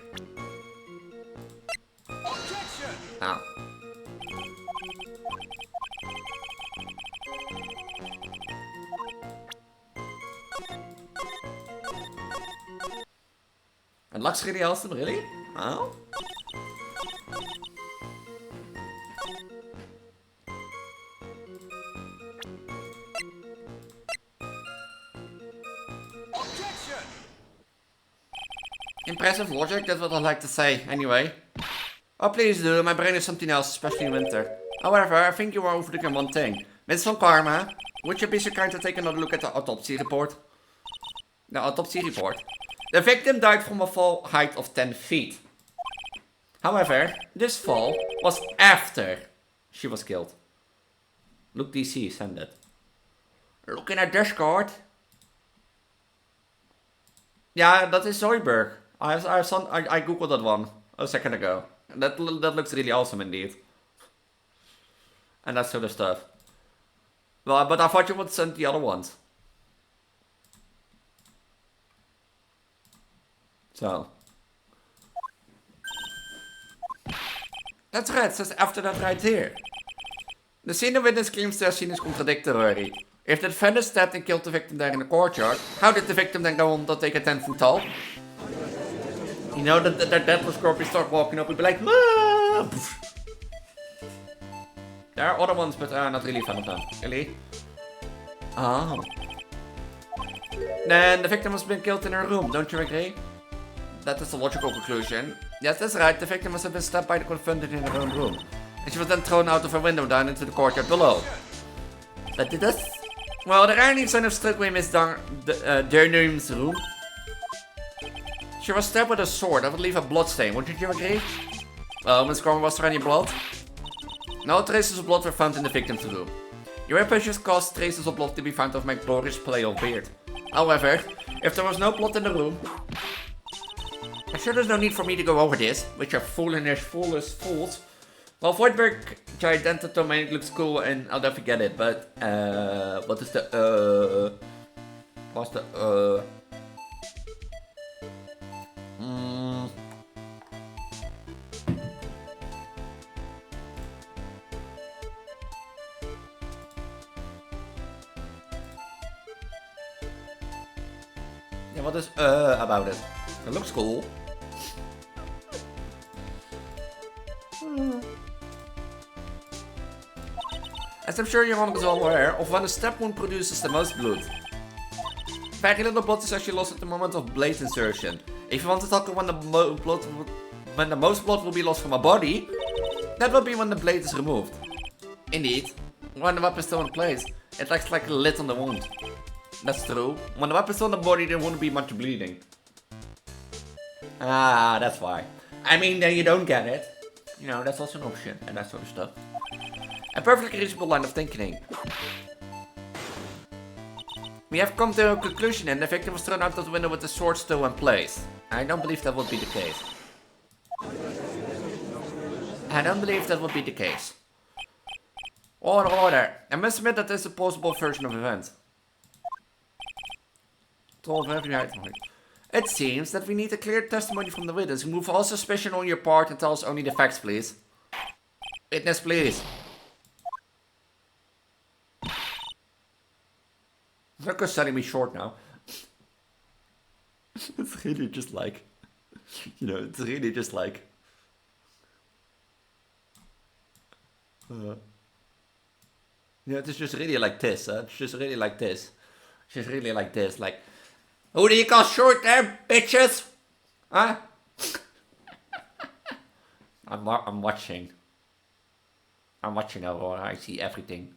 Oh. And Lux really awesome, really? Oh? Impressive logic, that's what I like to say, anyway. Oh, please do, my brain is something else, especially in winter. However, I think you are overlooking one thing. Miss von Karma, would you be so kind to take another look at the autopsy report? The autopsy report. The victim died from a fall height of 10 feet. However, this fall was after she was killed. Look DC, send it. Looking at Discord. Yeah, that is Zoidberg. I googled that one a second ago. That looks really awesome indeed. And that sort of stuff. Well, but I thought you would send the other ones. So. That's right, it says after that right here. The scene witness claims to have seen is contradictory. If the defendant stabbed and killed the victim there in the courtyard, how did the victim then go on to take a 10-foot fall? You know that deadly scorpion start walking up and be like, "Mah!" There are other ones, but I'm not really a fan of them. Really? Oh. Then the victim has been killed in her room, don't you agree? That is the logical conclusion. Yes, that's right. The victim must have been stabbed by the confronted in her own room. And she was then thrown out of her window down into the courtyard below. But did this? Well, the irony son of struck with Miss Dernum's room. She was stabbed with a sword that would leave a bloodstain, wouldn't you agree? Well, Miss Corman, was there any blood? No traces of blood were found in the victim's room. Your weapon just caused traces of blood to be found of my glorious pale beard. However, if there was no blood in the room, I'm sure there's no need for me to go over this, with your foolish fools. Well, Voidberg Gigantic Domain looks cool and I'll never get it, but, what is the, what's the, yeah, what is, about it? It looks cool. As I'm sure you're all aware of when a step wound produces the most blood. Very little blood is actually lost at the moment of blade insertion. If you want to talk when the most blood will be lost from a body, that will be when the blade is removed. Indeed, when the weapon is still in place, it acts like a lid on the wound. That's true. When the weapon is still in the body, there won't be much bleeding. Ah, that's why. I mean, then you don't get it. You know, that's also an option and that sort of stuff. A perfectly reasonable line of thinking. We have come to a conclusion and the victim was thrown out of the window with the sword still in place. I don't believe that would be the case. I don't believe that would be the case. Order. I must admit that this is a plausible version of events. It seems that we need a clear testimony from the witness. Remove all suspicion on your part and tell us only the facts, please. Witness, please. They're selling me short now. It's really just like, you know, it's really just like. Yeah, it's just really like this. It's just really like this. It's just really like this. Like, who do you call short there, bitches? Huh? I'm watching. I'm watching Aurora. I see everything.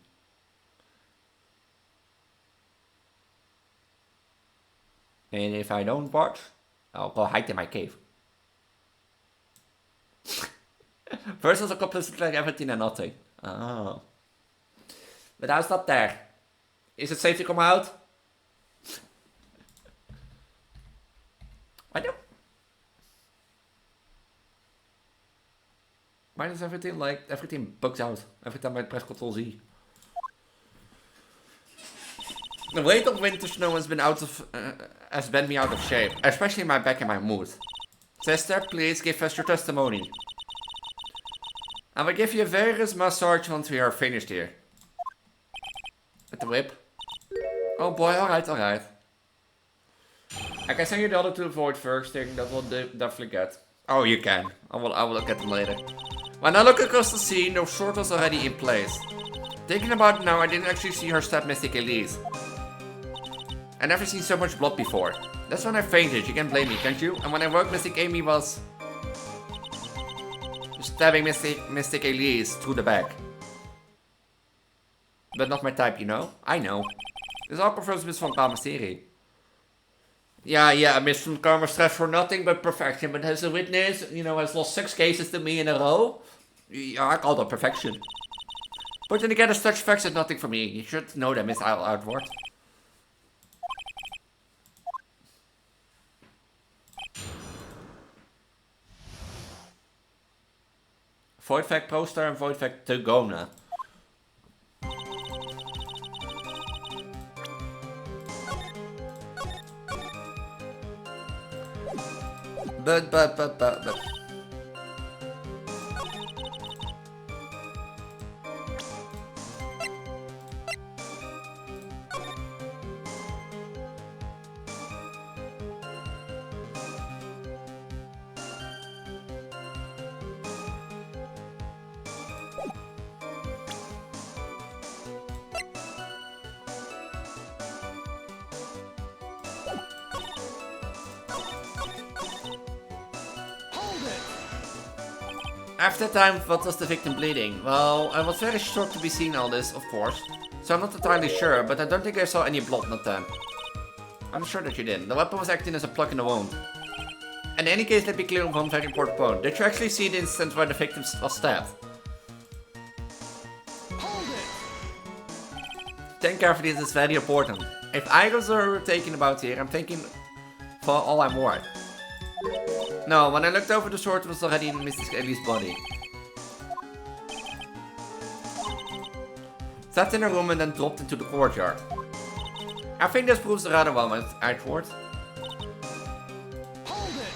And if I don't watch, I'll go hide in my cave. Versus a complicit like everything and nothing. Oh. But I'll stop there. Is it safe to come out? I don't. Why does everything bugs out every time I press Ctrl Z? The weight of winter snow has been me out of shape, especially my back and my mood. Sister, please give us your testimony. I will give you a vigorous massage once we are finished here. With the whip. Oh boy, alright. I can send you the other two Void first thing that we'll definitely get. Oh, you can. I will get them later. When I look across the scene, the sword was already in place. Thinking about it now, I didn't actually see her stab Mystic Elise. I've never seen so much blood before. That's when I fainted, you can blame me, can't you? And when I woke, Mystic Amy was stabbing Mystic Elise through the back. But not my type, you know? I know. This all confirms Miss Van Kamer's theory. Yeah, Miss Van Kamer stressed for nothing but perfection. But as a witness, you know, has lost 6 cases to me in a row. Yeah, I call that perfection. But then again, such facts is nothing for me. You should know that, Miss Outward. Void Fact Poster and Void Fact Togona. But. After time, what was the victim bleeding? Well, I was very shocked to be seeing all this, of course. So I'm not entirely sure, but I don't think I saw any blood that time. I'm sure that you didn't. The weapon was acting as a plug in the wound. In any case, let me clear on one very important point. Did you actually see the instance where the victim was stabbed? Hold it! Think carefully, this is very important. If items are taken about here, I'm thinking for all I'm worth. No, when I looked over the sword, it was already in Mrs. Elise's body. Sat in a room and then dropped into the courtyard. I think this proves the rather well, my Edward. Hold it!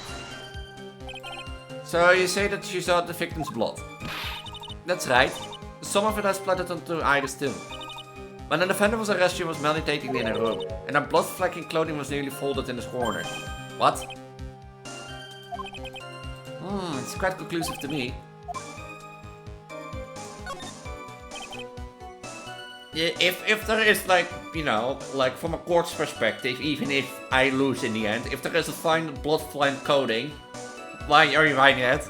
So you say that you saw the victim's blood. That's right. Some of it has splattered onto Iris too. When the defender was arrested, she was meditating in her room, and her blood-flecking clothing was nearly folded in his corner. What? It's quite conclusive to me. Yeah, if there is like, you know, like from a court's perspective, even if I lose in the end, if there is a fine blood-flying coding, why are you hiding it?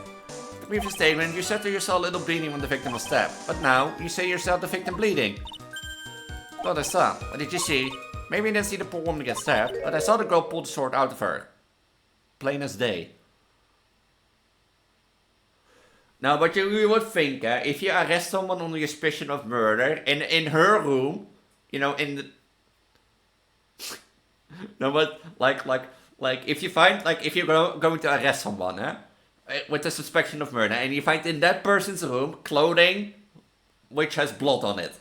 The previous statement, you said that you saw a little bleeding when the victim was stabbed, but now you say you saw the victim bleeding. What I saw. What did you see? Maybe I didn't see the poor woman get stabbed, but I saw the girl pull the sword out of her. Plain as day. Now, but you would think, if you arrest someone on the suspicion of murder in her room, you know, in the... No, but like if you find, like if you're going to arrest someone, with the suspicion of murder, and you find in that person's room clothing which has blood on it,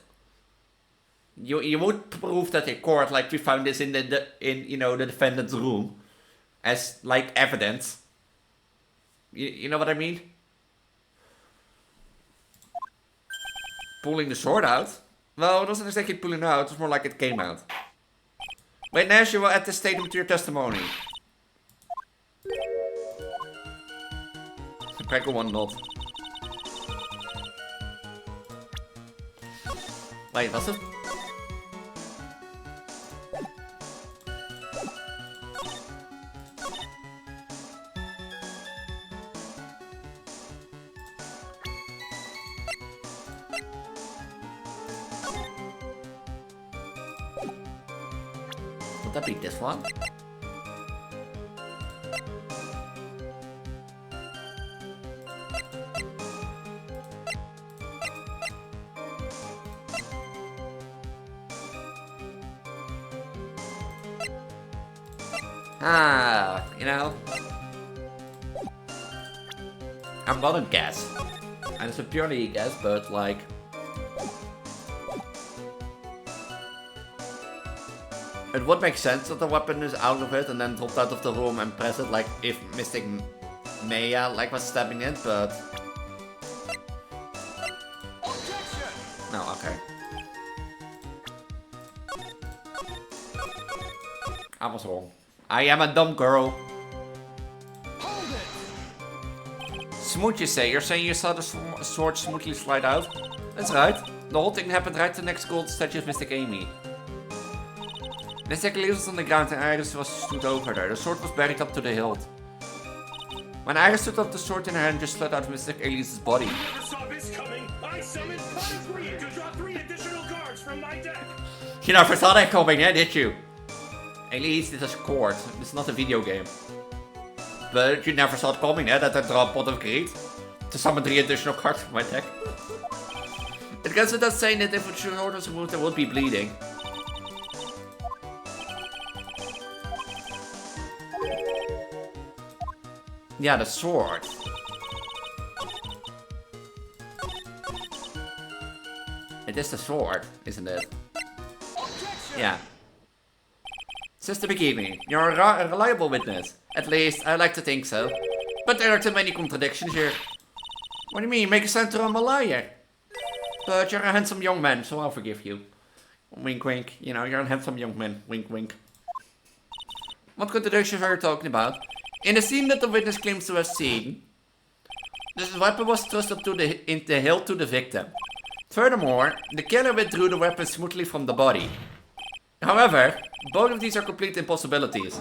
you would prove that in court, like we found this in the defendant's room, as like evidence. You know what I mean? Pulling the sword out? Well, it wasn't exactly pulling it out, it was more like it came out. Wait, Nash, you will add this statement to your testimony. Crackle one not. Wait, was het? Would that be this one? You know, I'm gonna guess, and it's a purely guess, but like, it would make sense that the weapon is out of it and then dropped out of the room and press it, like if Mystic Maya like was stabbing it, but no, okay. I was wrong. I am a dumb girl. Hold it! Smooth, you say? You're saying you saw the sword smoothly slide out? That's right. The whole thing happened right to the next gold statue of Mystic Amy. Mystic Elise was on the ground and Iris was stood over there. The sword was buried up to the hilt. When Iris stood up, the sword in her hand just slid out of Mystic Elise's body. I never saw this coming! I summoned partly to draw 3 additional cards from my deck! You never saw that coming, did you? Elise, this is court. This is not a video game. But you never saw it coming, that I draw a pot of greed to summon 3 additional cards from my deck. It goes without saying that if a sword was removed, there would be bleeding. Yeah, the sword. It is the sword, isn't it? Yeah. Since the beginning, you're a reliable witness. At least, I like to think so. But there are too many contradictions here. What do you mean? Make a sound to I'm a liar. But you're a handsome young man, so I'll forgive you. Wink wink. You know, you're a handsome young man. Wink wink. What contradictions are you talking about? In the scene that the witness claims to have seen, this weapon was thrust up in the hilt to the victim. Furthermore, the killer withdrew the weapon smoothly from the body. However, both of these are complete impossibilities.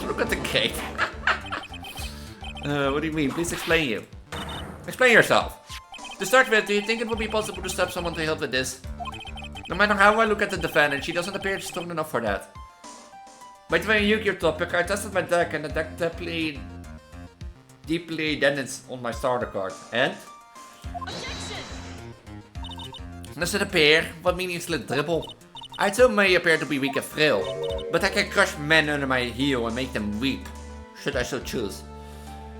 Look at the cake. What do you mean? Please explain you. Explain yourself. To start with, do you think it would be possible to stab someone to help with this? No matter how I look at the defendant, she doesn't appear strong enough for that. By the way, Yu-Gi-Oh topic, I tested my deck and the deck deeply dented on my starter card. And? Does it appear? What meaningless dribble? I too may appear to be weak and frail, but I can crush men under my heel and make them weep, should I so choose.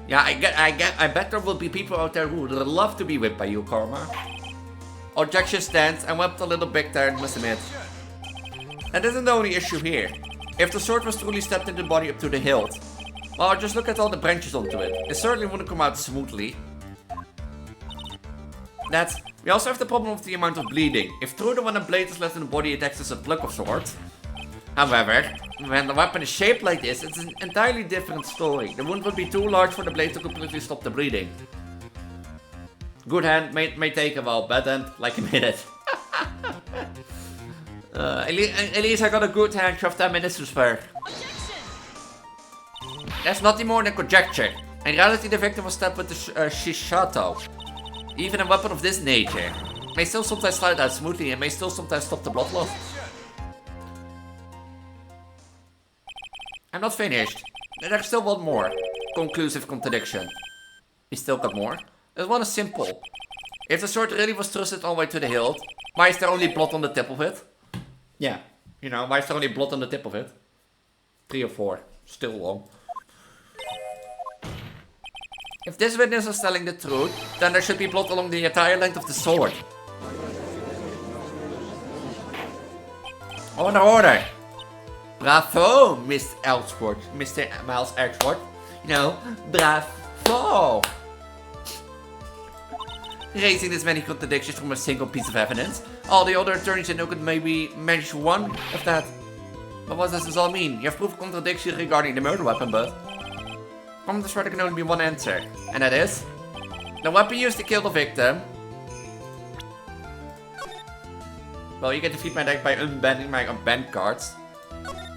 Yeah, I bet there will be people out there who would love to be whipped by you, Karma. Objection stands, I wept a little bit there, must admit. And this isn't the only issue here. If the sword was truly stabbed in the body up to the hilt, well, just look at all the branches onto it. It certainly wouldn't come out smoothly. We also have the problem of the amount of bleeding. If true that when a blade is left in the body, it acts as a plug of sorts. However, when the weapon is shaped like this, it's an entirely different story. The wound would be too large for the blade to completely stop the bleeding. Good hand may take a while, bad hand, like a minute. Elise, I got a good hand, you have 10 minutes to spare. That's nothing more than conjecture. In reality, the victim was stabbed with the Shishato. Even a weapon of this nature may still sometimes slide out smoothly and may still sometimes stop the blood loss. I'm not finished. There's still one more. Conclusive contradiction. You still got more? This one is simple. If the sword really was thrusted all the way to the hilt, why is there only blood on the tip of it? Yeah, you know, why is there only blood on the tip of it? 3 or 4. Still long. If this witness is telling the truth, then there should be blood along the entire length of the sword. Order! Bravo, Mr. Ellsworth. Mr. Miles Ellsworth. You know, bravo! Raising this many contradictions from a single piece of evidence. All the other attorneys I know could maybe manage one of that. But what does this all mean? You have proof of contradiction regarding the murder weapon, but... From this there can only be one answer. And that is... the weapon used to kill the victim. Well, you can defeat my deck by unbanning my unbanned cards.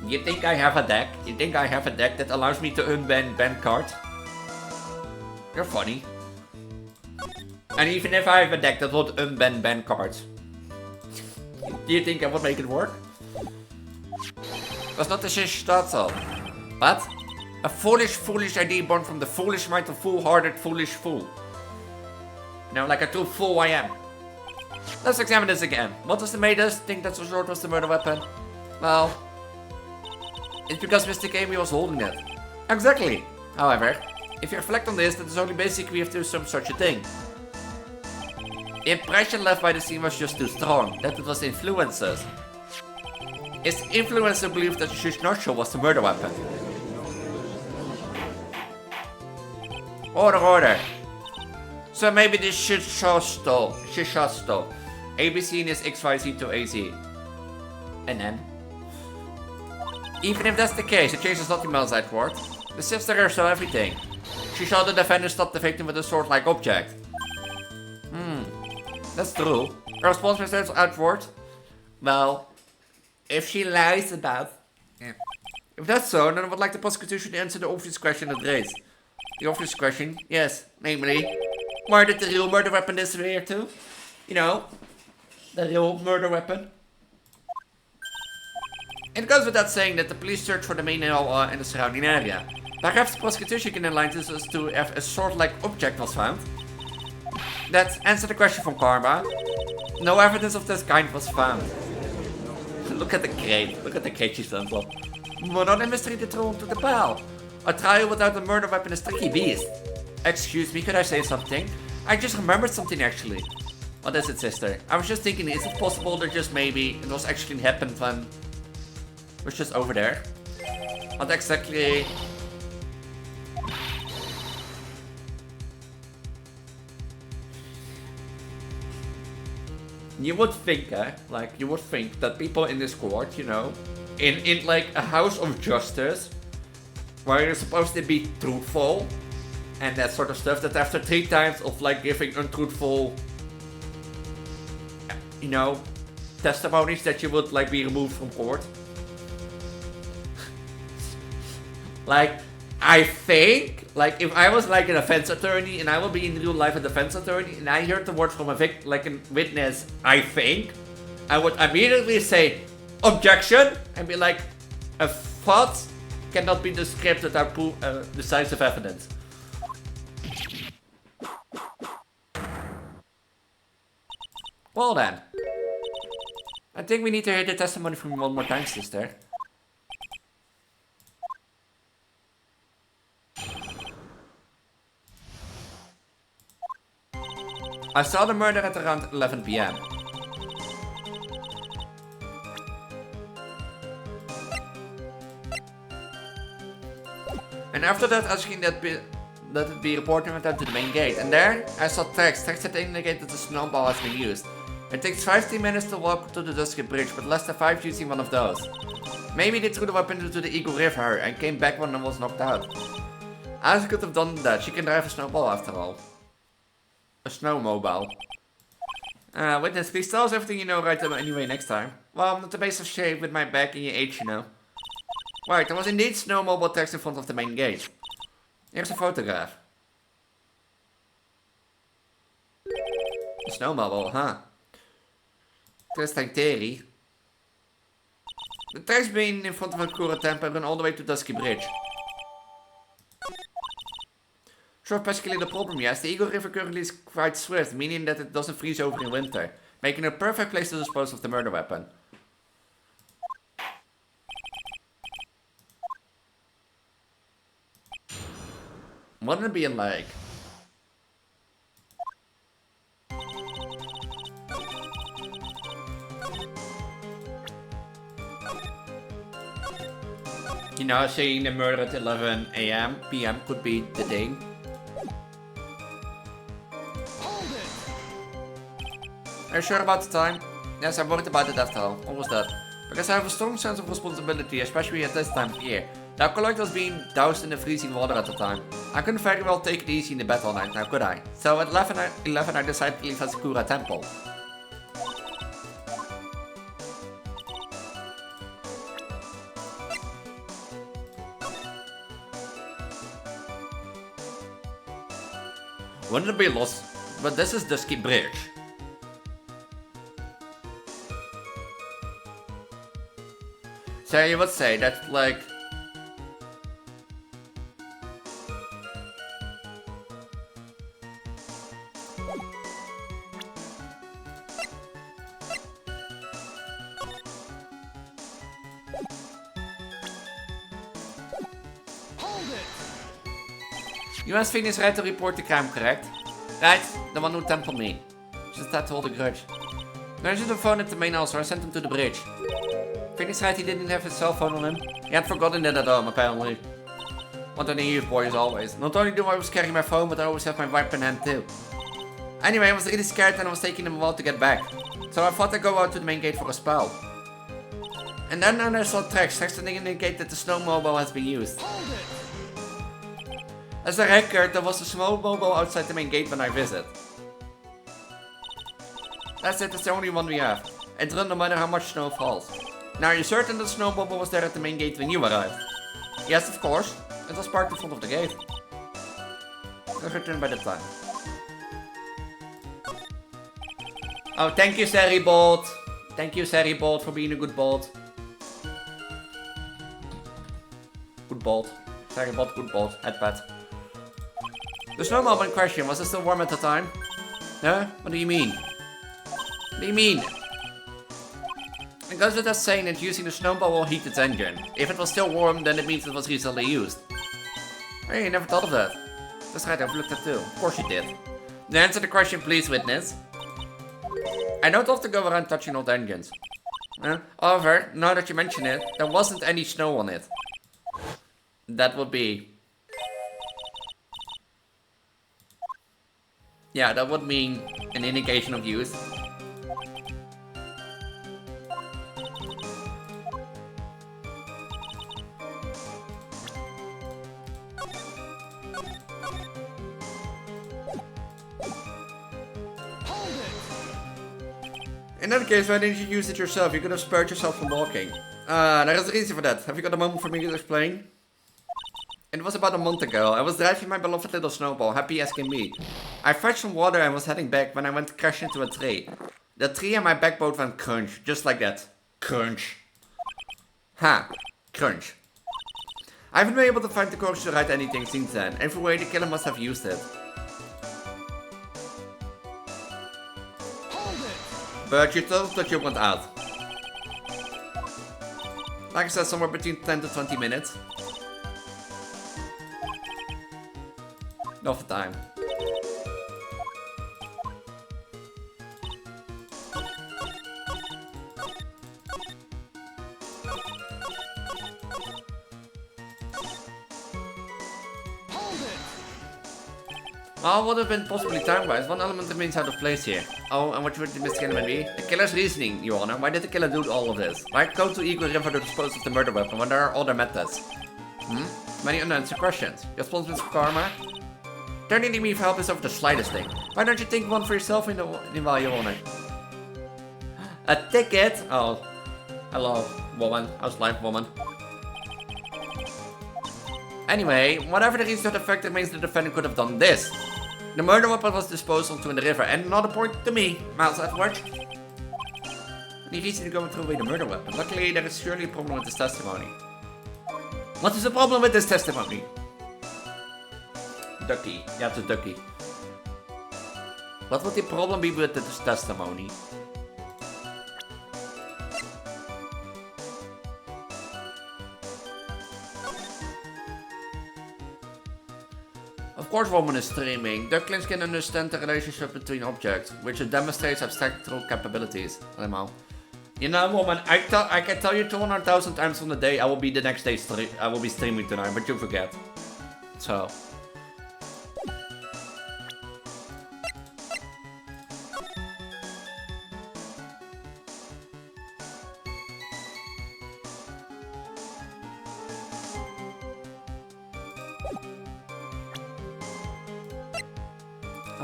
You think I have a deck? You think I have a deck that allows me to unban banned cards? You're funny. And even if I have a deck that would unban banned cards, do you think I would make it work? That's not a shishtatzel, but a foolish idea born from the foolish mind of fool-hearted foolish fool. You know, like a true fool I am. Let's examine this again. What does the Maidus think that the sword was the murder weapon? Well, it's because Mr. Amy was holding it. Exactly. However, if you reflect on this, that is only basically we have to do some such a thing. The impression left by the scene was just too strong, that it was influences. His influencer believed that the Shishnasho was the murder weapon. Order. So maybe this Shishasto, ABC is XYZ to AZ. And then? Even if that's the case, it changes nothing else outward. The sister saw everything. She saw the defender stop the victim with a sword-like object. That's true. Her response was outward. Well, if she lies about... Yeah. If that's so, then I would like the prosecution to answer the obvious question it raised. The obvious question, yes, namely, where did the real murder weapon disappear to? You know, the real murder weapon. It goes without saying that the police searched for the main hall and the surrounding area. Perhaps the prosecution can enlighten us as to if a sword-like object was found. That answered the question from Karma. No evidence of this kind was found. Look at the crate. Look at the crate she stands up. But not a mystery to throw to the pile. A trial without a murder weapon is a tricky beast. Excuse me, could I say something? I just remembered something actually. What is it, sister? I was just thinking, is it possible that just maybe it was actually happened when it was just over there? What exactly... You would think, you would think that people in this court, you know, in like a house of justice, where you're supposed to be truthful and that sort of stuff, that after 3 times of like giving untruthful, you know, testimonies, that you would like be removed from court. Like, I think Like, if I was like a defense attorney and I would be in real life a defense attorney and I heard the word from a witness, I think, I would immediately say, objection, and be like, a thought cannot be described without decisive evidence. Well then. I think we need to hear the testimony from you one more time, sister. I saw the murder at around 11 PM. And after that, asking that it be reported went out to the main gate. And there, I saw text that indicated that the snowball has been used. It takes 15 minutes to walk to the Dusky Bridge, but less than 5 using one of those. Maybe they threw the weapon into the Eagle River and came back when it was knocked out. Alice could have done that. She can drive a snowball after all. A snowmobile. Witness, please tell us everything you know right anyway next time. Well, I'm not the base of shape with my back and your age, you know. Right, there was indeed snowmobile text in front of the main gate. Here's a photograph. A snowmobile, huh? Transgender. The text being in front of a Kura temple and run all the way to Dusky Bridge. Sure, basically the problem, yes. The Eagle River currently is quite swift, meaning that it doesn't freeze over in winter, making it a perfect place to dispose of the murder weapon. Wouldn't it be a lake? You know, saying the murder at 11 AM, PM could be the thing. Are you sure about the time? Yes, I'm worried about it after all. Almost that. Because I have a strong sense of responsibility, especially at this time of year. The alcoholic was being doused in the freezing water at the time. I couldn't very well take it easy in the bed all night, now could I? So at 11 I decided to leave Sakura Temple. Wouldn't it be lost? But this is Dusky Bridge. So you would say that, like... You asked Phoenix right to report the crime, correct? Right, the one who templed me. Just had to hold a grudge. There's a phone at the main house, so I sent him to the bridge. Phoenix right, he didn't have his cell phone on him. He had forgotten it at home, apparently. What a naive boy as always. Not only do I always carry my phone, but I always have my weapon in hand too. Anyway, I was really scared and I was taking him a while to get back. So I thought I'd go out to the main gate for a spell. And then I saw tracks that indicate that the snowmobile has been used. As a record, there was a snowmobile outside the main gate when I visit. That's it, that's the only one we have. It runs no matter how much snow falls. Now, are you certain the snowmobile was there at the main gate when you arrived? Yes, of course. It was parked in front of the gate. Let's return by the time. Oh, thank you, Seribolt. Thank you, Seribolt, for being a good bolt. Good bolt. Seribolt, good bolt. Headpad. The snowmobile in question, was it still warm at the time? Huh? What do you mean? What do you mean? It goes without saying that using the snowball will heat its engine. If it was still warm, then it means it was recently used. Hey, you never thought of that. That's right, I've looked at too. Of course you did. Now answer the question, please, witness. I don't often go around touching old engines. However, now that you mention it, there wasn't any snow on it. That would be... Yeah, that would mean an indication of use. In that case, why didn't you use it yourself? You could have spared yourself from walking. There is a reason for that. Have you got a moment for me to explain? It was about a month ago. I was driving my beloved little snowball, happy as can be. I fetched some water and was heading back when I went to crash into a tree. The tree and my back both went crunch, just like that. Crunch. Ha. Crunch. I haven't been able to find the courage to write anything since then. Every way the killer must have used it. But you told that you want out. Like I said, somewhere between 10 to 20 minutes. Not the time. Well, would have been possibly time-wise. One element remains out of place here. Oh, and what would the missing element be? The killer's reasoning, Your Honor. Why did the killer do all of this? Why go to Eagle River to dispose of the murder weapon when there are other methods? Many unanswered questions. Your responsibility for karma? Turning to me for help is over the slightest thing. Why don't you think one for yourself in while, Your Honor? A ticket? Oh. Hello, woman. How's life, woman? Anyway, whatever the reason or the fact, it means the defendant could have done this. The murder weapon was disposed of in the river, and not important to me, Miles Edwards. Any reason to go and throw away the murder weapon? Luckily, there is surely a problem with this testimony. What is the problem with this testimony? Ducky. Yeah, it's a ducky. What would the problem be with this testimony? Of course, woman is streaming. Ducklings can understand the relationship between objects, which demonstrates abstractal capabilities. You know, woman, I can tell you 200,000 times on the day I will be the next day I will be streaming tonight, but you forget. So.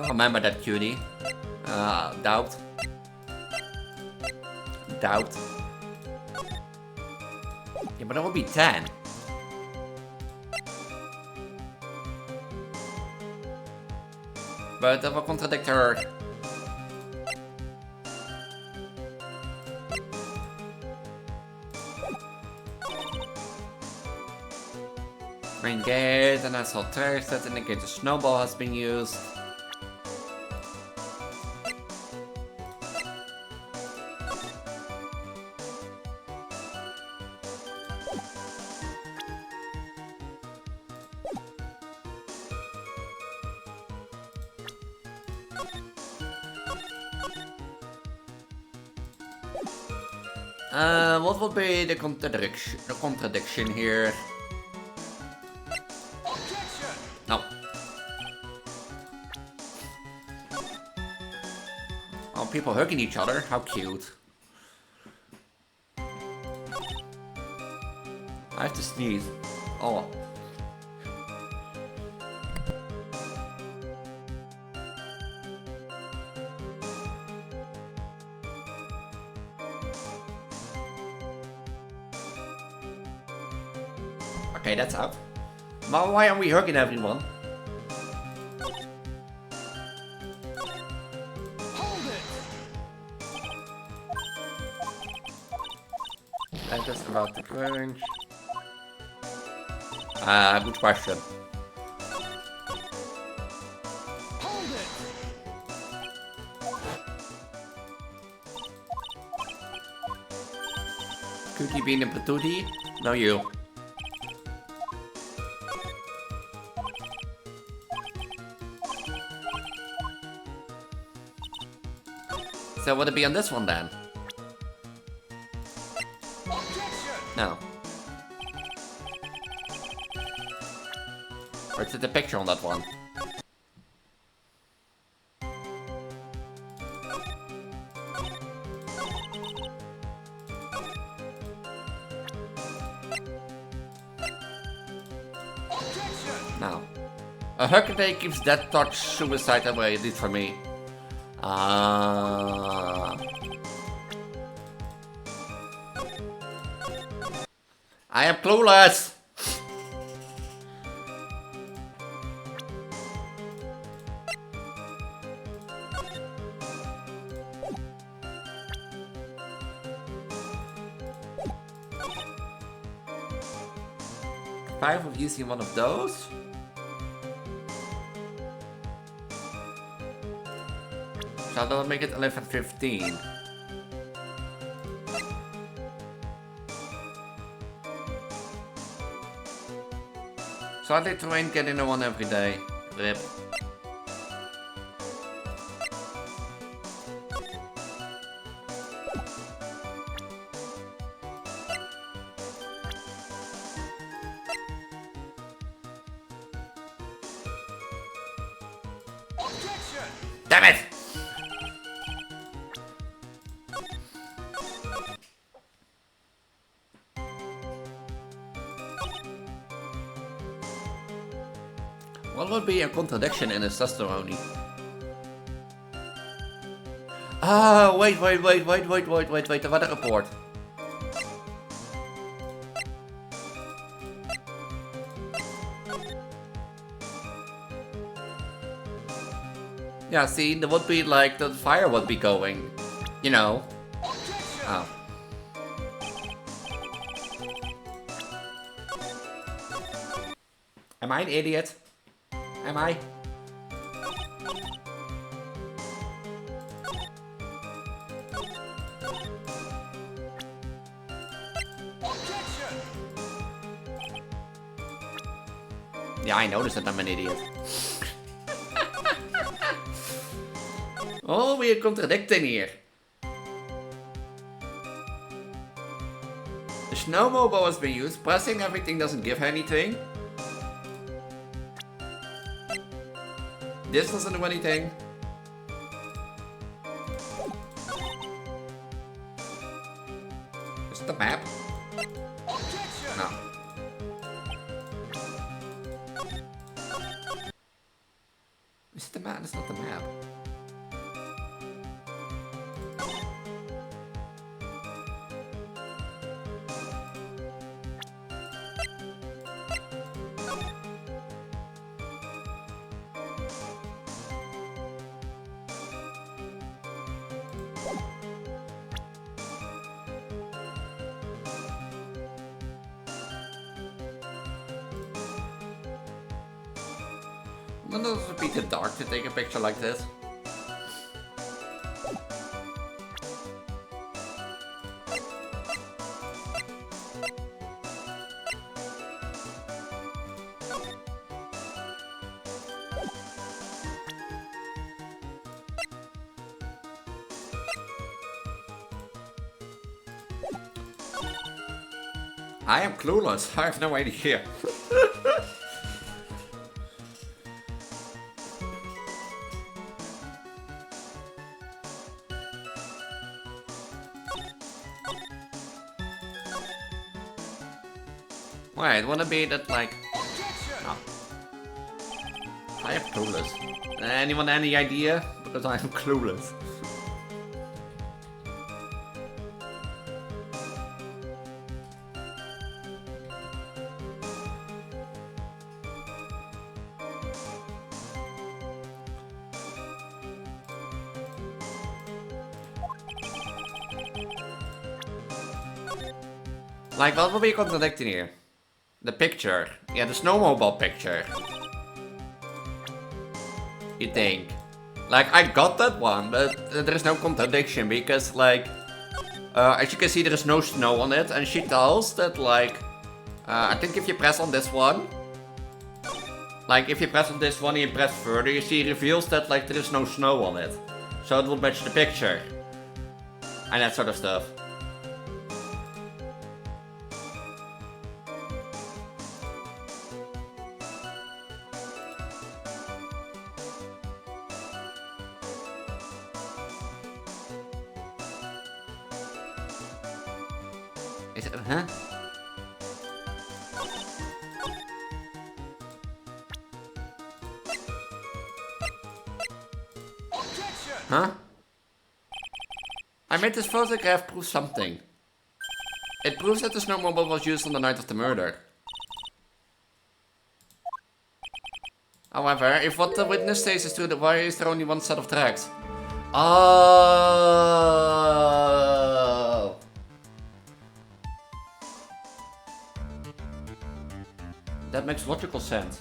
Oh, remember that cutie. Doubt. Doubt. Yeah, but that would be 10. But that will contradict her. Main gate, and I saw tracks that indicate the snowball has been used. What would be the contradiction here? No. Oh, people hugging each other? How cute. I have to sneeze. Oh. Okay, that's out. But why are we hugging everyone? That's just about the crunch. Good question. Cookie bean and patootie? No, you. So would it be on this one then? No. Or is it the picture on that one? No. A hug a day keeps that touch suicide away, at least for me. I am clueless. 5 of using one of those. So that will make it 11:15. So I did ain't getting a one every day. Rip. Damn it! What would be a contradiction in his testimony? Ah, wait, the weather report. Yeah, see, there would be like, the fire would be going, you know. Oh. Am I an idiot? Am I? Yeah, I noticed that I'm an idiot. Oh, we're contradicting here. The snowmobile has been used. Pressing everything doesn't give anything. This doesn't do anything. Is it the map? No. Is it the map? It's not the map. Wouldn't it be too dark to take a picture like this? I am clueless. I have no idea. Wait, wanna be that like... Oh. I am clueless. Anyone any idea? Because I am clueless. Like, what will be contradicting here? The picture. Yeah, the snowmobile picture. You think? Like, I got that one, but there is no contradiction because, like, as you can see, there is no snow on it, and she tells that, like, I think if you press on this one, like, if you press on this one and you press further, you see it reveals that, like, there is no snow on it. So it will match the picture. And that sort of stuff. Is it, huh? Huh? I made this photograph prove something. It proves that the snowmobile was used on the night of the murder. However, if what the witness says is true, then why is there only one set of tracks? Oh. That makes logical sense.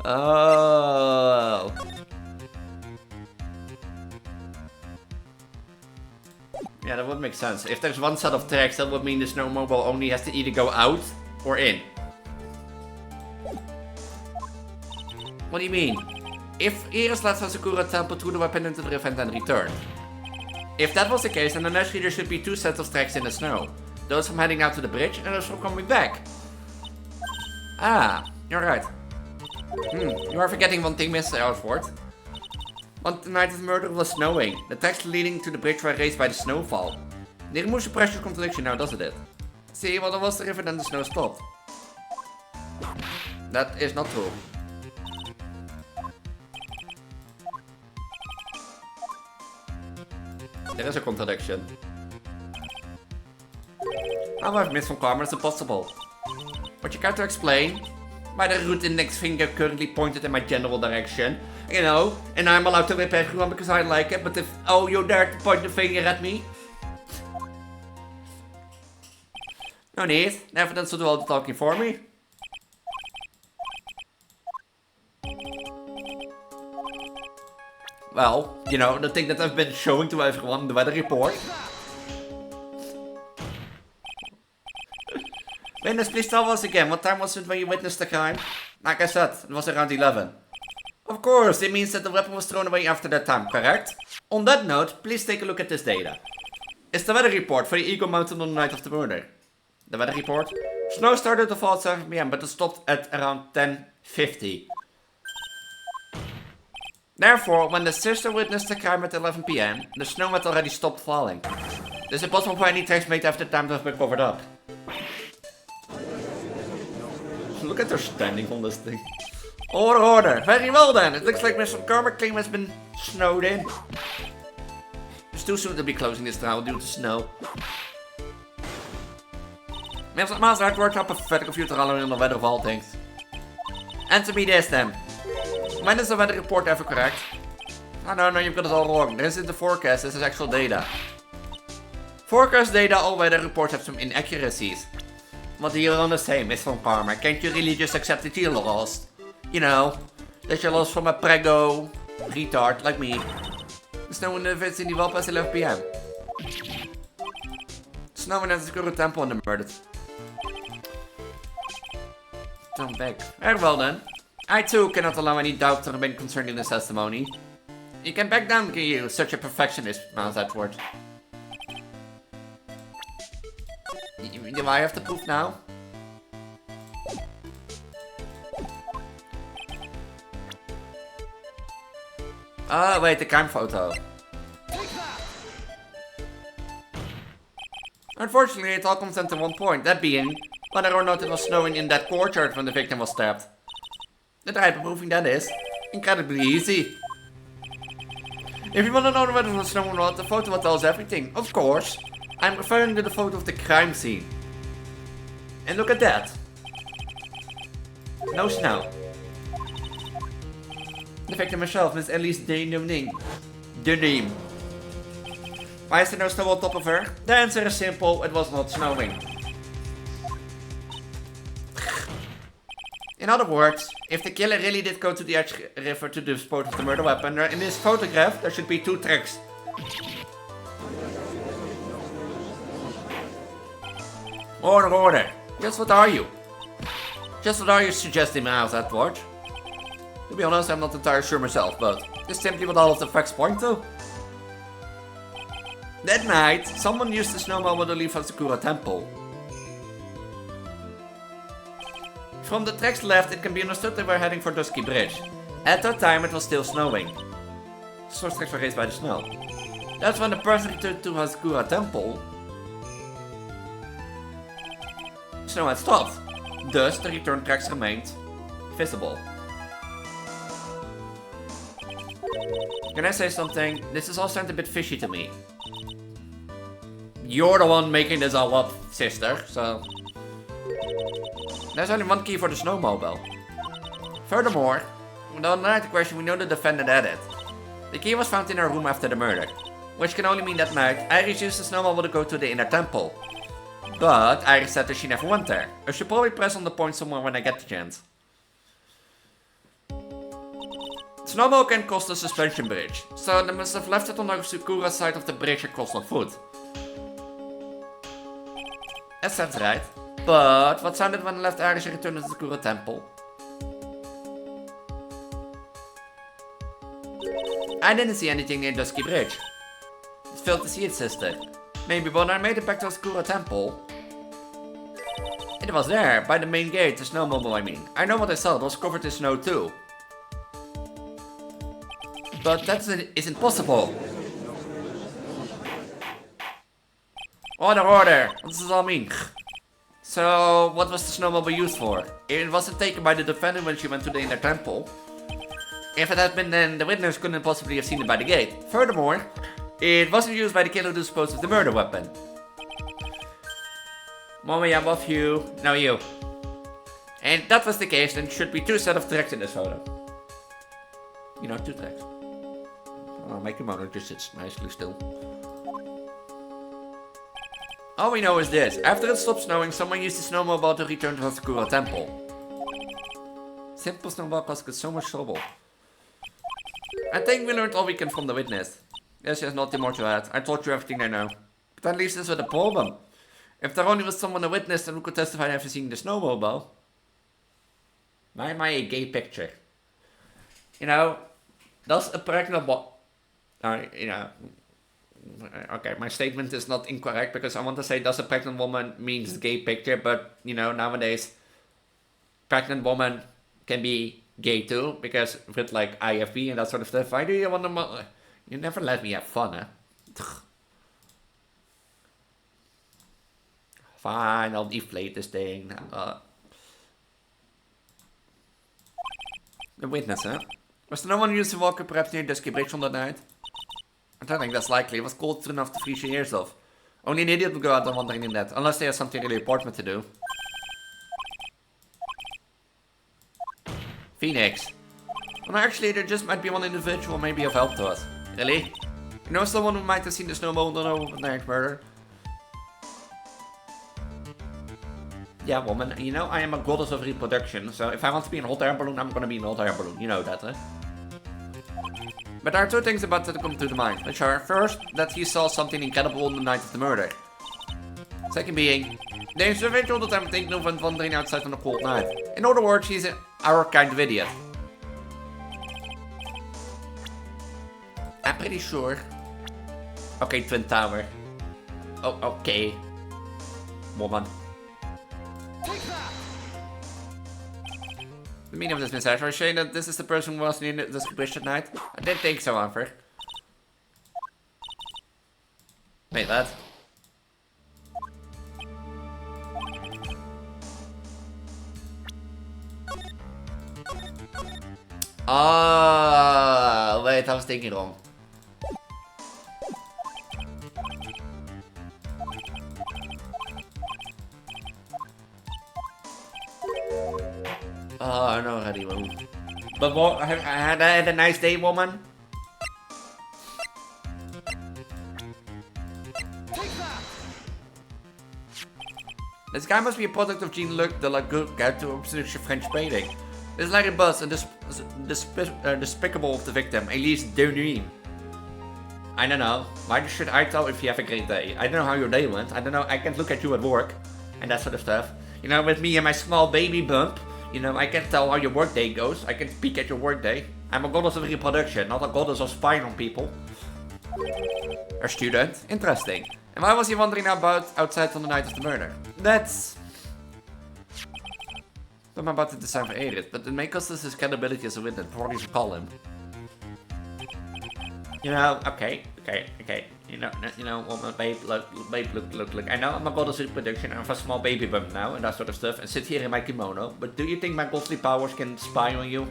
Oh. Yeah, that would make sense. If there's one set of tracks, that would mean the snowmobile only has to either go out or in. What do you mean? If Iris lets Sakura temple through the weapon into the river and then return. If that was the case, then naturally there should be two sets of tracks in the snow. Those from heading out to the bridge and those from coming back. Ah, you're right. You are forgetting one thing, Mr. Elsworth. On the night of the murder it was snowing. The tracks leading to the bridge were raised by the snowfall. They removed the pressure contradiction now, doesn't it? See, well, there was the river, then the snow stopped. That is not true. There is a contradiction. How have Miss von Karma is impossible? Would you care to explain? Why the root index finger currently pointed in my general direction? You know, and I'm allowed to rip everyone because I like it, but if you dare to point the finger at me? No need, the evidence will do all the talking for me. Well, you know, the thing that I've been showing to everyone, the weather report. Witness, please tell us again, what time was it when you witnessed the crime? Like I said, it was around 11. Of course, it means that the weapon was thrown away after that time, correct? On that note, please take a look at this data. It's the weather report for the Eagle Mountain on the night of the murder. The weather report? Snow started to fall at 7 PM, but it stopped at around 10:50. Therefore, when the sister witnessed the crime at 11 PM, the snow had already stopped falling. It is impossible for any tracks made after the time to have been covered up. Look at her standing on this thing. Order, order. Very well then. It looks like Miss von Karma claim has been snowed in. It's too soon to be closing this trial due to snow. Master Edward, how pathetic of you to rally on the weather of all things. Answer me this then. When is the weather report ever correct? Oh no, you've got it all wrong. This isn't the forecast, this is actual data. Forecast data, all weather reports have some inaccuracies. What do you want to say, Miss von Karma? Can't you really just accept that you're lost? You know, that you're lost from a prego retard like me. The snow in the vits in the wel past 11 PM. Snowing at the Sakura temple and the murdered. Turn back. Very well then. I too cannot allow any doubt to remain concerning this testimony. You can back down, can you? Such a perfectionist, Miles Edward. Do I have the proof now? Oh, wait, the crime photo. Unfortunately, it all comes down to one point, that being whether or not it was snowing in that courtyard when the victim was stabbed. The type of proving that is incredibly easy. If you want to know whether it was snowing or not, the photo tells everything. Of course, I'm referring to the photo of the crime scene. And look at that. No snow. The victim herself, Miss Elise de name. Why is there no snow on top of her? The answer is simple, it was not snowing. In other words, if the killer really did go to the Edge River to dispose of the murder weapon, in this photograph there should be two tracks. Order, order. Just what are you? Just what are you suggesting, Miles Edward? To be honest, I'm not entirely sure myself, but this is simply what all of the facts point to. That night, someone used the snowmobile to leave from Sakura Temple. From the tracks left, it can be understood they were heading for Dusky Bridge. At that time, it was still snowing. The source tracks were raised by the snow. That's when the person returned to Sakura Temple. Snow had stopped. Thus, the return tracks remained visible. Can I say something? This is all sounding a bit fishy to me. You're the one making this all up, sister, so... There's only one key for the snowmobile. Furthermore, on the night in question, we know the defendant had it. The key was found in her room after the murder. which can only mean that night, Iris used the snowball to go to the inner temple. But Iris said that she never went there. I should probably press on the point somewhere when I get the chance. Snowball can cross the suspension bridge, so they must have left it on the Sakura side of the bridge and crossed on foot. That sounds right. But what sounded when I left Iris and returned to the Sakura temple? I didn't see anything near Dusky Bridge. It failed to see its sister. Maybe when I made it back to the Sakura temple. It was there, by the main gate, the snowmobile I mean. I know what I saw, it was covered in snow too. But that isn't possible. Order! What does this all mean? So, what was the snowmobile used for? It wasn't taken by the defendant when she went to the inner temple. If it had been, then the witness couldn't possibly have seen it by the gate. Furthermore, it wasn't used by the killer who disposed of the murder weapon. Mommy, I'm off you. Now you. And if that was the case, then should be 2 sets of tracks in this photo. You know, 2 tracks. Oh, my kimono just sits nicely still. All we know is this. After it stopped snowing, someone used the snowmobile to return to the Sakura temple. Simple snowball caused so much trouble. I think we learned all we can from the witness. Yes, there's nothing more to add. I told you everything I know. But that leaves us with a problem. If there only was someone a witness, then we could testify after seeing the snowmobile. Why am I a gay picture? You know, does a pregnant okay, my statement is not incorrect because I want to say does a pregnant woman means gay picture, but you know, nowadays pregnant woman can be gay too, because with like IFB and that sort of stuff. Why do you want to... You never let me have fun, huh? Fine, I'll deflate this thing. The witness, huh? Was there no one who used to walk perhaps near Dusky Bridge on that night? I don't think that's likely. It was cold enough to freeze your ears off. Only an idiot would go out on wandering in that, unless they have something really important to do. Phoenix. Well, actually, there just might be one individual maybe of help to us. Really? You know someone who might have seen the snowball overnight murder? Yeah, woman. You know, I am a goddess of reproduction, so if I want to be an hot air balloon, I'm gonna be an hot air balloon. You know that, huh? But there are 2 things about that come to the mind, which are, first, that he saw something incredible on the night of the murder. Second being, the individual that I'm thinking of when wandering outside on a cold night. In other words, he's our kind of idiot. I'm pretty sure. Okay, Twin Tower. Oh, okay. Woman. The meaning of this message, are you saying that this is the person who was near the bridge at night? I didn't think so, Amber. Wait, what? Ah, wait, I was thinking wrong. Oh, I know already, well. But what, I had a nice day, woman. This guy must be a product of Jean-Luc de la Guerre to obstruct French painting. This is Larry Buzz and despicable of the victim, Elise de Nuit. I don't know. Why should I tell if you have a great day? I don't know how your day went. I don't know. I can't look at you at work and that sort of stuff. You know, with me and my small baby bump, you know, I can't tell how your work day goes. I can peek at your work day. I'm a goddess of reproduction, not a goddess of spying on people. A student? Interesting. And why was he wandering about outside on the night of the murder? That's... I'm about to decipher it, but it may cost us his credibility as a witness before we call him. You know, okay. You know, well, babe, look. I know I'm a goddess of reproduction, I have a small baby bump now, and that sort of stuff, and sit here in my kimono, but do you think my godly powers can spy on you?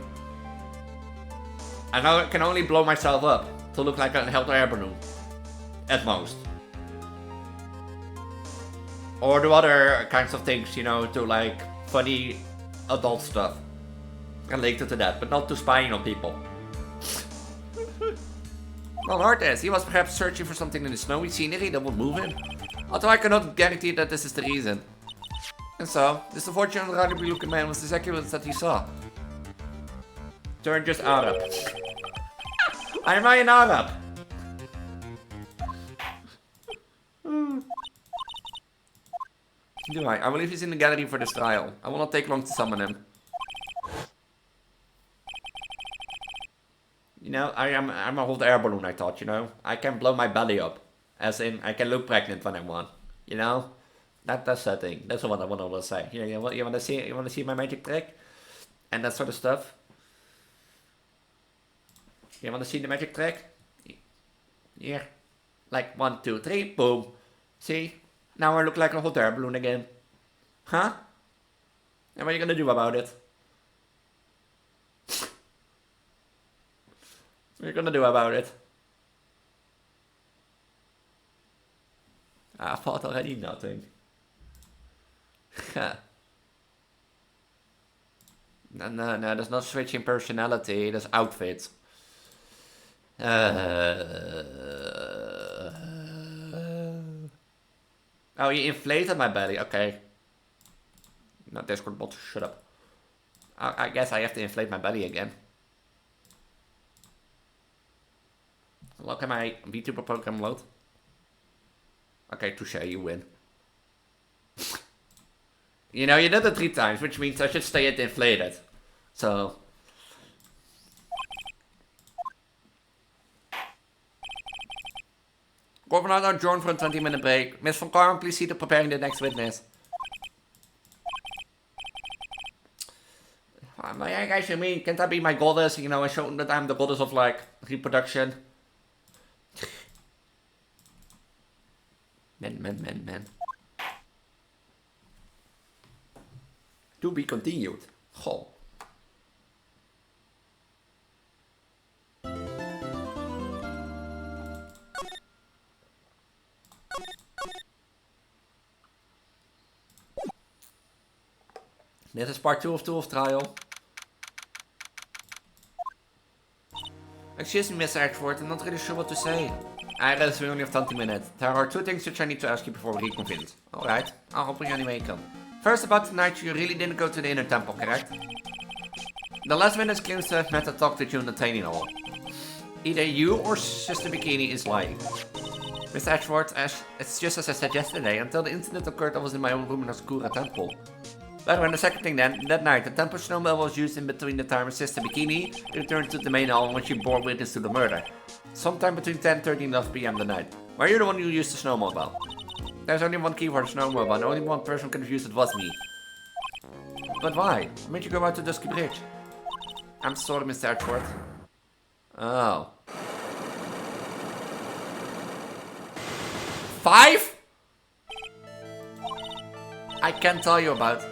I know I can only blow myself up to look like a hot air balloon. At most. Or do other kinds of things, you know, to like funny adult stuff related to that, but not to spying on people. Well, artist, he was perhaps searching for something in the snowy scenery that would move him. Although I cannot guarantee that this is the reason. And so, this unfortunate rather looking man was exactly what that he saw. Turn just Arab. Am I an Arab? Do I? I believe he's in the gallery for this trial. I will not take long to summon him. You know, I'm a hot air balloon, I thought, you know. I can blow my belly up. As in, I can look pregnant when I want. You know? That's the thing. That's what I want to say. You want to see my magic trick? And that sort of stuff? You want to see the magic trick? Here. Like 1, 2, 3, boom. See? Now I look like a hot air balloon again. Huh? And what are you gonna do about it? What are you gonna do about it? I thought already nothing. No, there's not switching personality, there's outfits. Oh, you inflated my belly, okay. No, Discord bot, shut up. I guess I have to inflate my belly again. Look at my Vtuber program load. Okay, touche, you win. You know, you did it 3 times, which means I should stay at inflated. So... Governor now join for a 20-minute break. Miss Von Carmen, please see to preparing the next witness. Yeah, guys, I mean, can't I be my goddess, you know, and show that I'm the goddess of, like, reproduction? Man. To be continued. Goh. Dit is part 2 of 2 of trial. Excuse me, Mr. Ashford, I'm not really sure what to say. I realize we only have 20 minutes. There are 2 things which I need to ask you before we reconvene. Alright, I'll help you anyway come. First, about tonight, you really didn't go to the inner temple, correct? The last witness claims to have met and talked with you in the training hall. Either you or Sister Bikini is lying. Mr. Ashford, it's just as I said yesterday, until the incident occurred I was in my own room in Oscura Temple. But when the second thing then, that night, the temple snowmobile was used in between the time of Sister Bikini returned to the main hall when she bore witness to the murder. Sometime between 10:30 and 12 PM the night. Were you the one who used the snowmobile? There's only one key for the snowmobile, and only one person could have used it was me. But why? Why made you go out to Dusky Bridge? I'm sorry, Mr. Ashford. Oh. 5? I can't tell you about.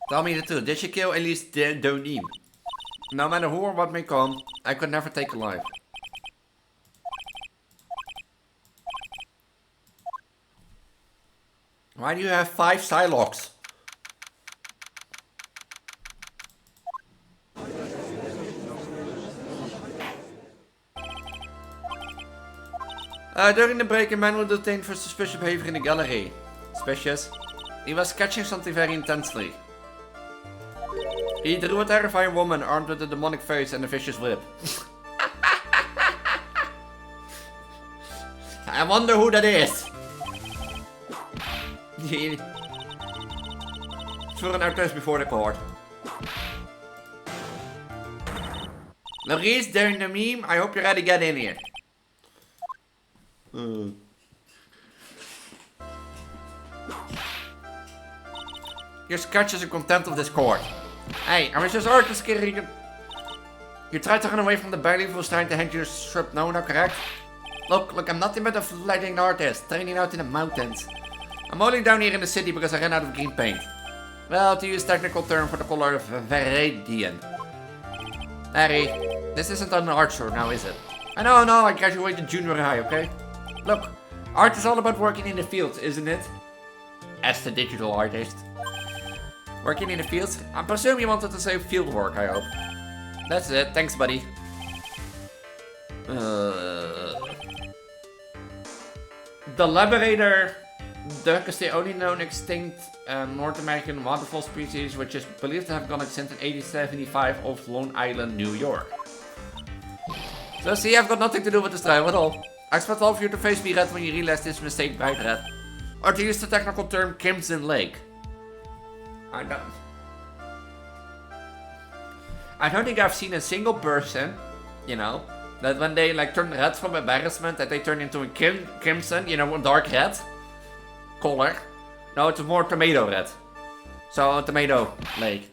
Tell me the truth, did she kill Elise Donim? No matter who or what may come, I could never take a life. Why do you have 5 Psylocks? During the break, a man was detained for suspicious behavior in the gallery. Suspicious? He was sketching something very intensely. He drew a terrifying woman armed with a demonic face and a vicious whip. I wonder who that is. For an outburst before the court. Maurice, during the meme, I hope you're ready to get in here. Your sketch is in contempt of this court. Hey, I was just artist kid. You tried to run away from the belly who was trying to hand you a strip. No, correct? Look, I'm nothing but a fledgling artist, training out in the mountains. I'm only down here in the city because I ran out of green paint. Well, to use technical term for the color of Viridian. Larry, this isn't an art store now, is it? I know, I graduated junior high, okay? Look, art is all about working in the fields, isn't it? As the digital artist. Working in the fields? I presume you wanted to say field work, I hope. That's it, thanks buddy. The Liberator duck is the only known extinct North American waterfowl species which is believed to have gone extinct in 1875 off Long Island, New York. So see, I've got nothing to do with this trial at all. I expect all of you to face me red when you realize this mistake bright red. Or to use the technical term Crimson Lake. I don't think I've seen a single person, you know, that when they like turn red from embarrassment that they turn into a crimson, you know, a dark red color. No, it's more tomato red. So, tomato lake.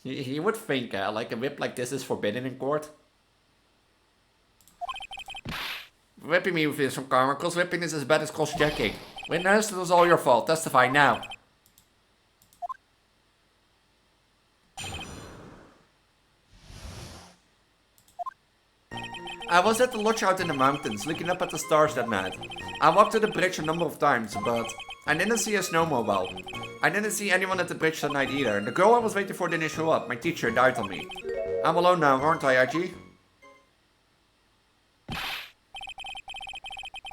You would think like a whip like this is forbidden in court. Whipping me with some karma, cause whipping is as bad as cross-checking. Witness, it was all your fault. Testify now. I was at the lodge out in the mountains, looking up at the stars that night. I walked to the bridge a number of times, but I didn't see a snowmobile. I didn't see anyone at the bridge that night either. The girl I was waiting for didn't show up. My teacher died on me. I'm alone now, aren't I, Archie?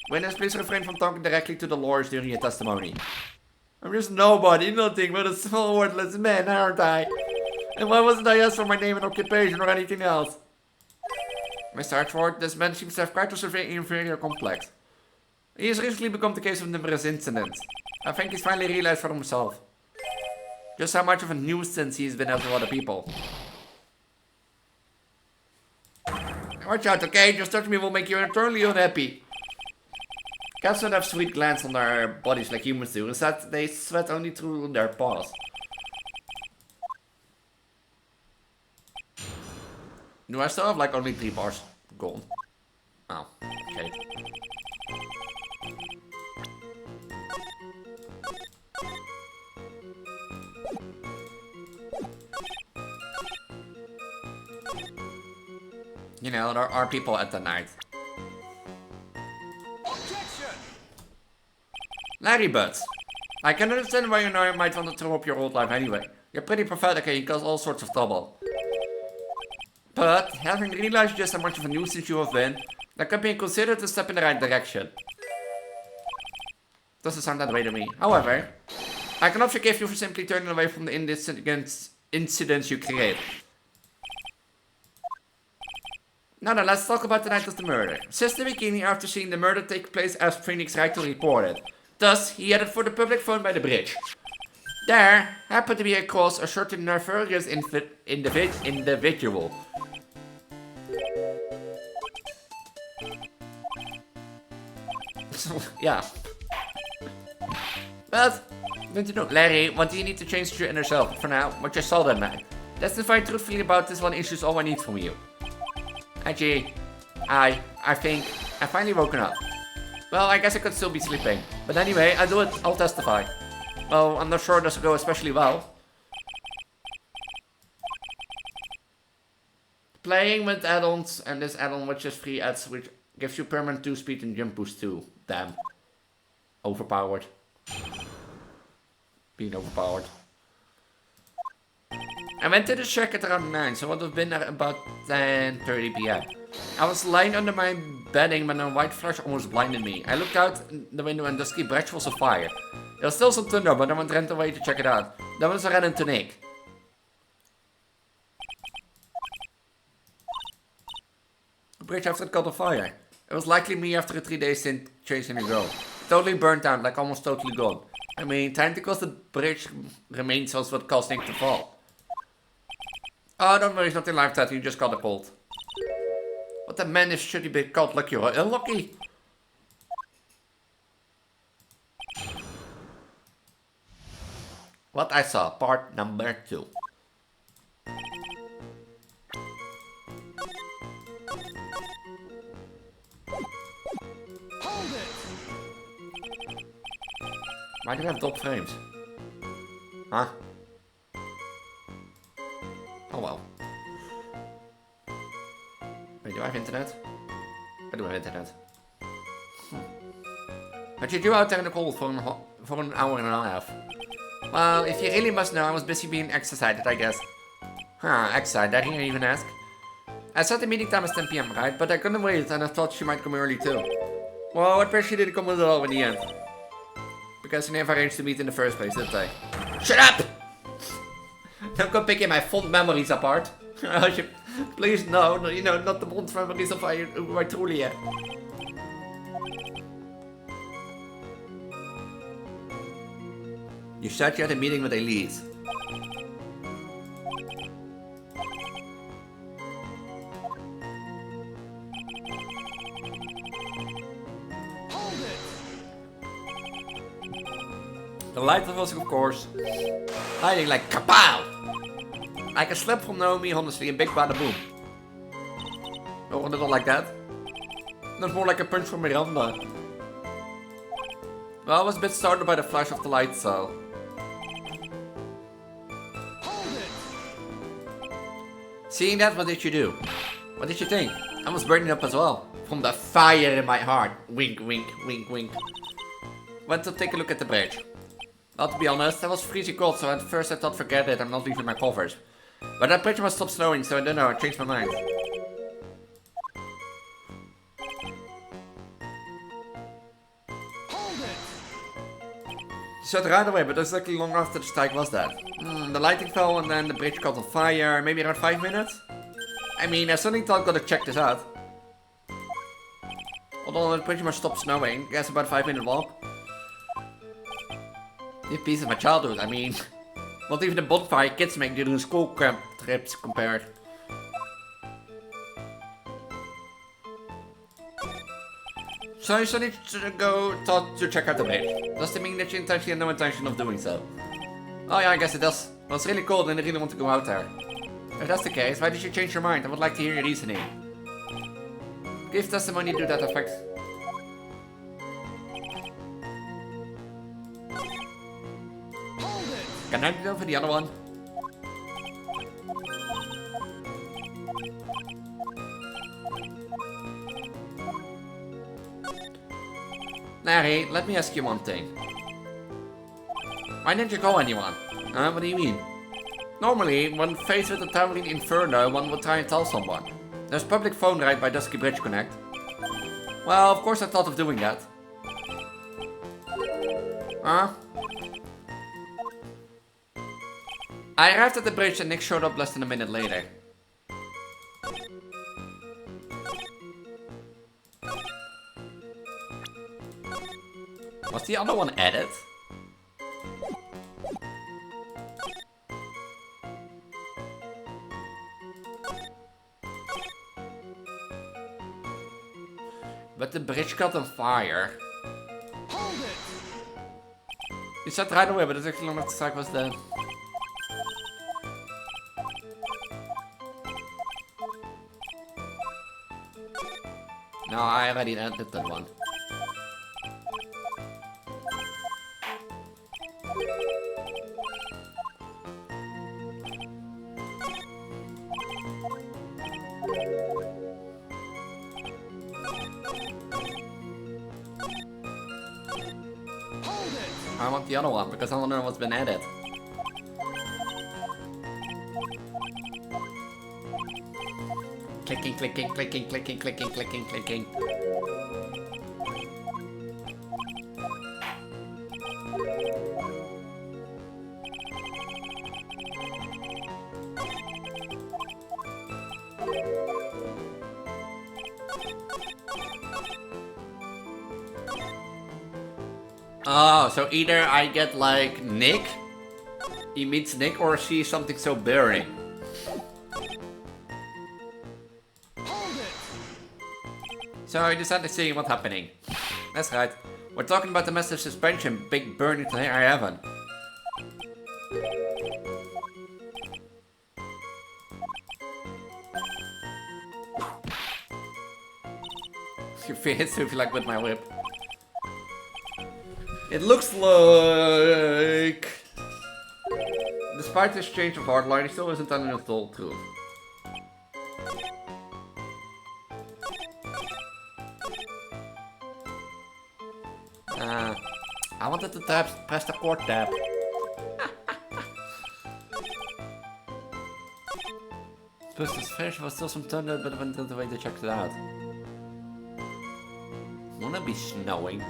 Witness, please refrain from talking directly to the lawyers during your testimony. I'm just nobody, nothing but a small worthless man, aren't I? And why wasn't I asked for my name and occupation or anything else? Mr. Archford, this man seems to have quite a severe inferior complex. He has recently become the case of numerous incidents. I think he's finally realized for himself just how much of a nuisance he's been out to other people. Watch out, okay? Just touch me will make you eternally unhappy. Cats don't have sweet glands on their bodies like humans do. Instead, they sweat only through their paws. Do I still have like only 3 bars gone? Oh, okay. You know, there are people at the night. Objection! Larry Butts. I can understand why you know you might want to throw up your old life anyway. You're pretty pathetic and you cause all sorts of trouble. But, having realized just how much of a nuisance you have been, that can be considered a step in the right direction. Doesn't sound that way to me. However, I cannot forgive you for simply turning away from the incidents you create. Now then, let's talk about the night of the murder. Sister Bikini, after seeing the murder take place, asked Phoenix Wright to report it. Thus, he headed for the public phone by the bridge. There happened to be across a certain nefarious individual. Yeah. But, don't you know, Larry, what do you need to change your inner self? For now, what you saw that night. Testify truthfully about this one issue is all I need from you. Actually, I think I finally woken up. Well, I guess I could still be sleeping. But anyway, I'll do it. I'll testify. Well, I'm not sure this will go especially well. Playing with add-ons, and this add-on which is free adds, which gives you permanent 2-speed and jump boost too. Damn. Overpowered. Being overpowered. I went to the check at around 9, so it would have been at about 10:30 PM. I was lying under my bedding when a white flash almost blinded me. I looked out the window and dusky bridge was afire. There was still some thunder, but I went away to check it out. Then I ran into Nick. The bridge after it caught on fire. It was likely me after a 3 days stint chasing a girl. Totally burnt out, like almost totally gone. I mean, tentacles the bridge remains was what caused Nick to fall. Oh, don't worry, it's not in live tattoo, you just got a cold. What a man is should he be called lucky or unlucky? What I saw, part number 2. Hold it! Why do you have top frames? Huh? Oh well. Wait, do I have internet? I do have internet. What you do out there in the cold for an hour and a half? Well, if you really must know, I was busy being exercised, I guess. Huh, exercised, I didn't even ask. I said the meeting time was 10 PM, right? But I couldn't wait, and I thought she might come early too. Well, I bet she didn't come at all in the end. Because they never arranged to meet in the first place, did they? Shut up! Don't go picking my fond memories apart. Please, no, you know, not the fond memories of who I truly am. You said you had a meeting with Elise. Hold it! The light was, of course, hiding like kapow! Like a slap from Naomi, honestly, a big bada boom. Oh, a little like that. That's more like a punch from Miranda. Well, I was a bit startled by the flash of the light, so... Hold it! Seeing that, what did you do? What did you think? I was burning up as well. From the fire in my heart. Wink, wink, wink, wink. Went to take a look at the bridge. Well, to be honest, I was freezing cold, so at first I thought forget it, I'm not leaving my covers. But that bridge must stop snowing, so I don't know, I changed my mind. Hold it! You said right away, but exactly long after the strike was that. The lighting fell and then the bridge caught on fire, maybe around 5 minutes? I mean, I suddenly thought I gotta check this out. Although it pretty much stopped snowing, guess about a 5-minute walk. This piece of my childhood, I mean. Not even the bonfire kids make during school camp trips compared. So you suddenly thought to check out the bridge. Does that mean that you intentionally had no intention of doing so? Oh yeah, I guess it does. Well, it's really cold and I really want to go out there. If that's the case, why did you change your mind? I would like to hear your reasoning. Give testimony to that effect. Hold it! Can I do for the other one? Larry, let me ask you one thing. Why didn't you call anyone? What do you mean? Normally, when faced with a towering inferno, one would try and tell someone. There's public phone right by Dusky Bridge Connect. Well, of course I thought of doing that. Huh? I arrived at the bridge and Nick showed up less than a minute later. Was the other one added? But the bridge caught on fire. Hold it! You said right away, but it's actually long after the strike was dead. No, I already ended that one. Hold it! I want the other one because I don't know what's been added. Clicking, clicking, clicking, clicking, clicking, clicking, clicking. Oh, so either I get like Nick, he meets Nick, or she something so boring. Hold it! So I decided to see what's happening. That's right. We're talking about the massive suspension, big burning to high heaven. hits if you like with my whip. It looks like... Despite this change of hardline, he still isn't telling us the whole truth. I wanted to press the court tab. Plus this fish was still some thunder, but I went on the way to check it out. Wanna be snowing?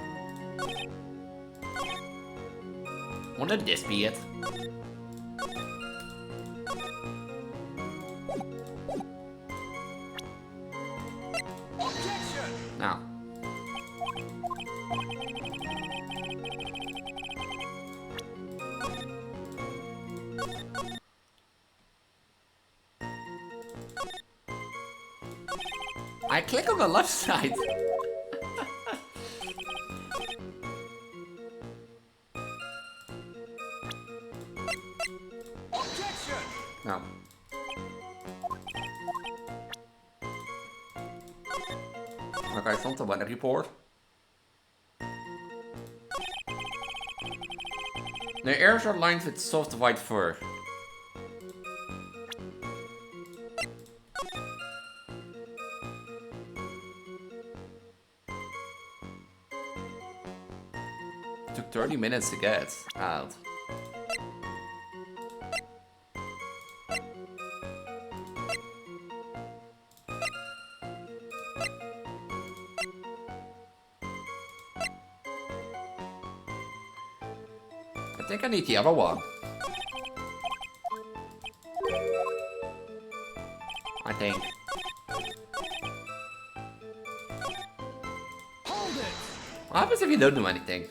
Wanna this be it? Now. I click on the left side. No. Okay, stond er bij de report. The ears are lined with soft white fur. Took 30 minutes to get out. I think I need the other one. I think. What happens if you don't do anything?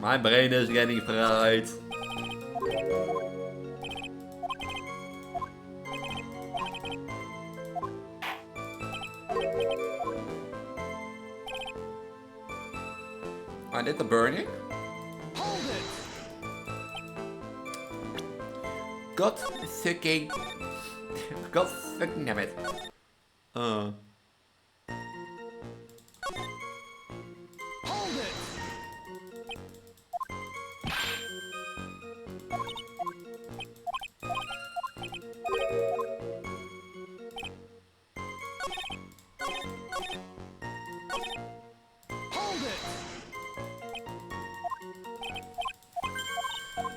My brain is getting fried. I did the burning. God fucking damn it.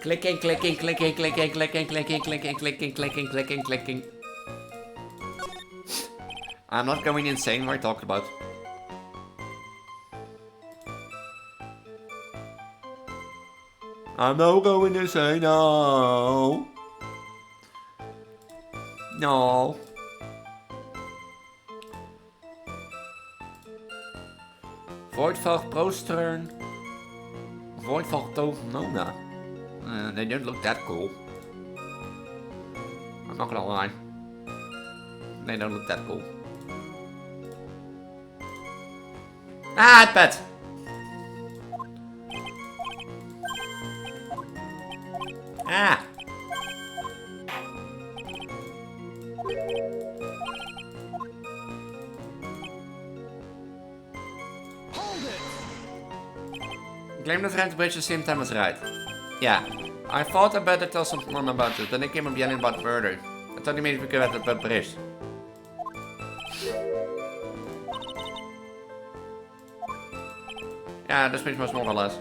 Clicking, clicking, clicking, clicking, clicking, clicking, clicking, clicking, clicking, clicking, clicking. I'm not going insane, what I talked about. I'm not going insane, no. No. Voidfall Prostern. Voidfall Tonona. They don't look that cool. I'm not gonna lie. They don't look that cool. Ah, pet! Ah! Claim the friend bridge the same time as right. Yeah. I thought I better tell someone about it, then they came up yelling about murder. I thought he made me forget about the bridge. Yeah, that's pretty much more or less.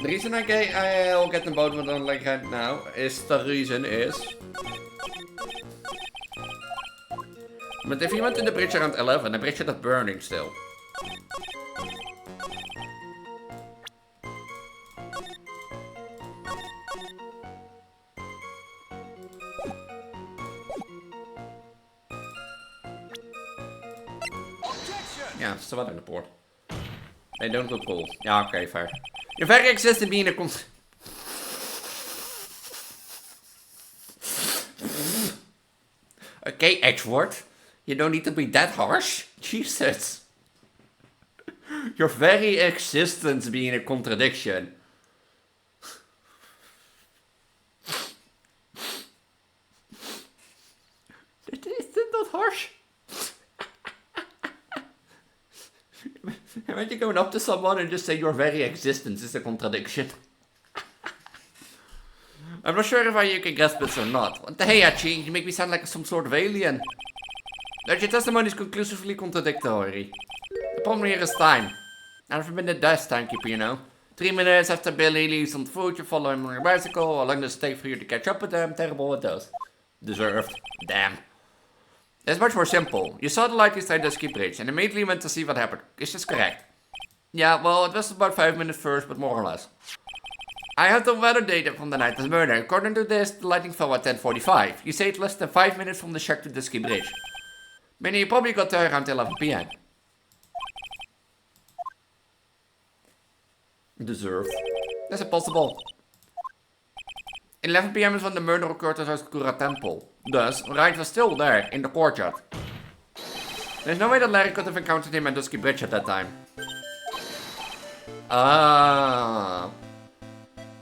The reason I'll get the boat on like right now is but if you went to the bridge around 11, the bridge is burning still. Ja, het is te wat in de poort. They don't look cool. Yeah, okay, fair. Your very existence being a Okay, Edward. You don't need to be that harsh. Jesus. Your very existence being a contradiction. Is that not harsh? Imagine going up to someone and just say your very existence is a contradiction. I'm not sure if you can grasp this or not. Hey, Archie, you make me sound like some sort of alien. That your testimony is conclusively contradictory. The problem here is time. I've been the desk timekeeper, you know. 3 minutes after Billy leaves on foot, you follow him on your bicycle. How long does it take for you to catch up with them? Terrible it does. Deserved. Damn. It's much more simple. You saw the light inside the ski bridge and immediately went to see what happened. Is this correct? Yeah, well, it was about 5 minutes first, but more or less. I have the weather data from the night of the murder. According to this, the lightning fell at 10:45. You say it's less than 5 minutes from the shack to the ski bridge. Meaning you probably got there around 11 p.m. Deserved. That's impossible. 11 p.m. is when the murder occurred at Osakura Temple. Thus, Wright was still there, in the courtyard. There's no way that Larry could have encountered him at Dusky Bridge at that time.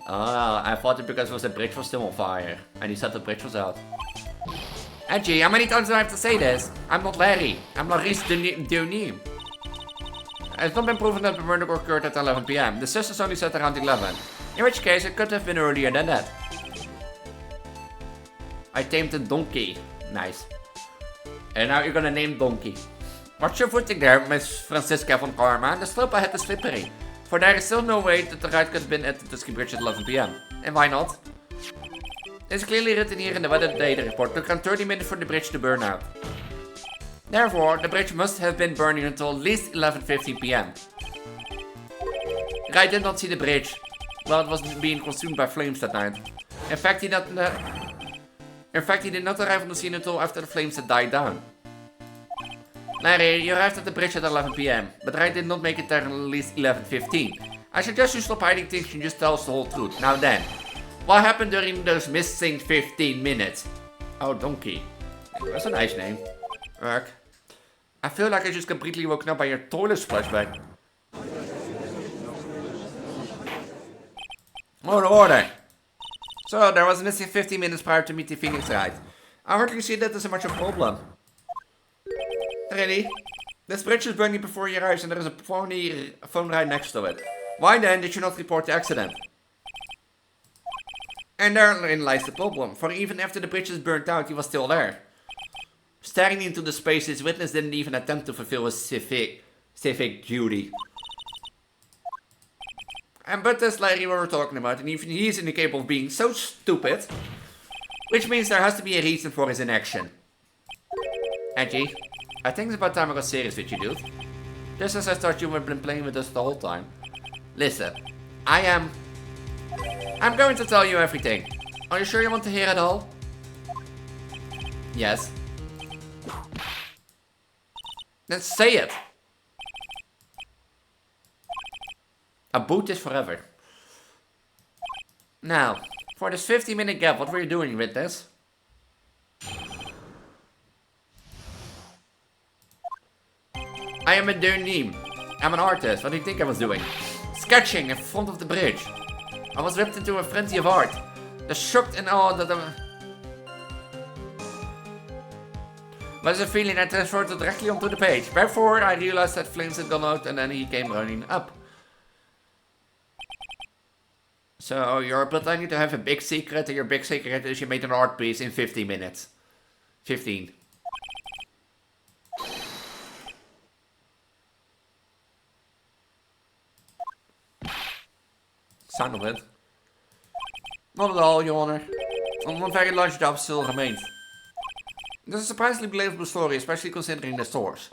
I thought it because the bridge was still on fire. And he said the bridge was out. Edgy, how many times do I have to say this? I'm not Larry. I'm Laurice Denis. It's not been proven that the murder occurred at 11 p.m. The sisters only said around 11. In which case, it could have been earlier than that. I tamed a donkey. Nice. And now you're gonna name Donkey. What's your footing there, Miss Francisca von Karma? The slope ahead is slippery. For there is still no way that the ride could have been at the ski bridge at 11 p.m. And why not? It's clearly written here in the weather data report. It took around 30 minutes for the bridge to burn out. Therefore, the bridge must have been burning until at least 11:15 p.m. Wright did not see the bridge while it was being consumed by flames that night. In fact, he did not arrive on the scene until after the flames had died down. Larry, you arrived at the bridge at 11 p.m., but Wright did not make it there until at least 11:15. I suggest you stop hiding things and just tell us the whole truth. Now then, what happened during those missing 15 minutes? Oh, Donkey. That's a nice name. Work. I feel like I just completely woken up by your toilet flashback. Order. So, there was missing 15 minutes prior to meet the Phoenix ride. I hardly see that as a much of a problem. Really? This bridge is burning before your eyes and there is a phone right next to it. Why then did you not report the accident? And therein lies the problem, for even after the bridge is burnt out, he was still there. Staring into the space, his witness didn't even attempt to fulfill his civic duty. But that's Larry we were talking about, and even he is incapable of being so stupid. Which means there has to be a reason for his inaction. Edgy, I think it's about time I got serious with you, dude. Just as I thought you had been playing with us the whole time. Listen, I'm going to tell you everything. Are you sure you want to hear it all? Yes. Then say it. A boot is forever. Now, for this 15-minute gap, what were you doing with this? I am a Denim. I'm an artist. What do you think I was doing? Sketching in front of the bridge. I was ripped into a frenzy of art. The shocked and awe that was a feeling I transferred directly onto the page. Therefore, I realized that flames had gone out and then he came running up. So, you're pretending to have a big secret, and your big secret is you made an art piece in 50 minutes. 15. Sound of it. Not at all, Your Honor. One very large job still remains. This is a surprisingly believable story, especially considering the source.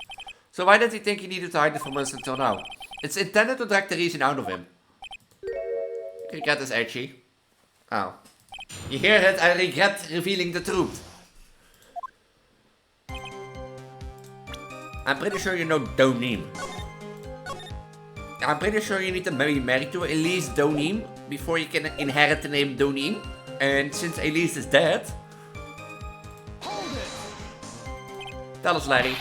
So why did he think he needed to hide it from us until now? It's intended to drag the reason out of him. Regret is edgy. Oh. You hear it? I regret revealing the truth. I'm pretty sure you know Donim. I'm pretty sure you need to be married to Elise Donim before you can inherit the name Donim. And since Elise is dead... Tell us, Larry.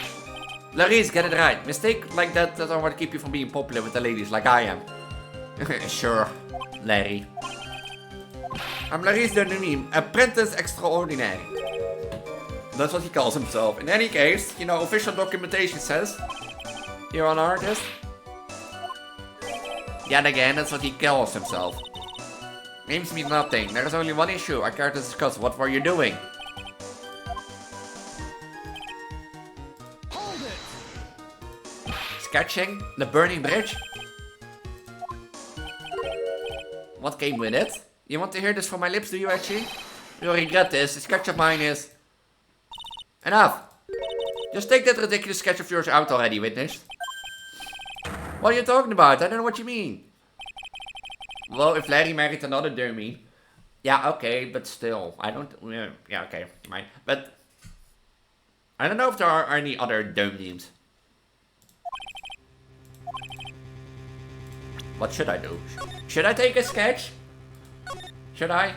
Larry's get it right. Mistake like that doesn't want to keep you from being popular with the ladies like I am. Sure, Larry. I'm Larry's Donim, apprentice extraordinary. That's what he calls himself. In any case, you know, official documentation says... You're an artist? Yet again, that's what he calls himself. Names mean nothing. There is only one issue I care to discuss. What were you doing? Hold it! Sketching? The burning bridge? What came with it? You want to hear this from my lips, do you actually? You'll regret this. The sketch of mine is... Enough! Just take that ridiculous sketch of yours out already, witness. What are you talking about? I don't know what you mean. Well, if Larry married another dummy... Yeah, okay, but still. I don't... Yeah, okay, fine. But... I don't know if there are any other dummies. What should I do? Should I take a sketch? Should I?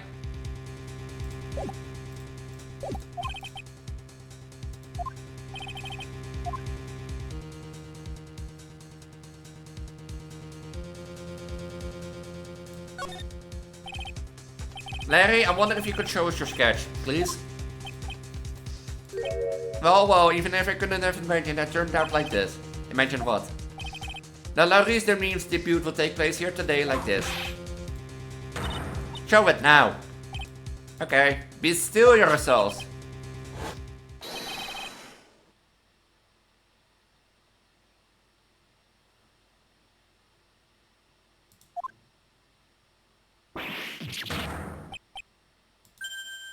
Larry, I wonder if you could show us your sketch, please? Well, even if I couldn't have imagined that turned out like this. Imagine what? The Larry's the memes debut will take place here today like this. Show it now. Okay, be still yourselves.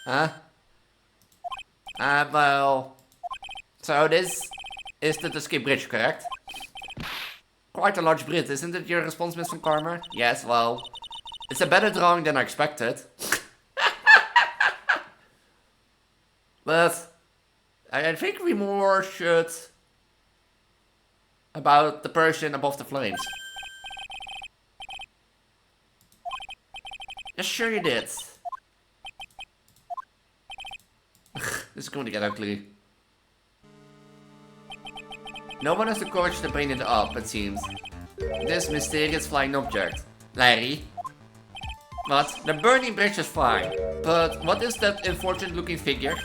Huh? Well... So this is the Skip Bridge, correct? Quite a large bridge, isn't it your response, Mr. Karma? Yes, well... It's a better drawing than I expected. But... I think we more should... About the person above the flames. Yes, sure you did. This is going to get ugly. No one has the courage to bring it up, it seems. This mysterious flying object. Larry? What? The burning bridge is fine. But what is that unfortunate looking figure?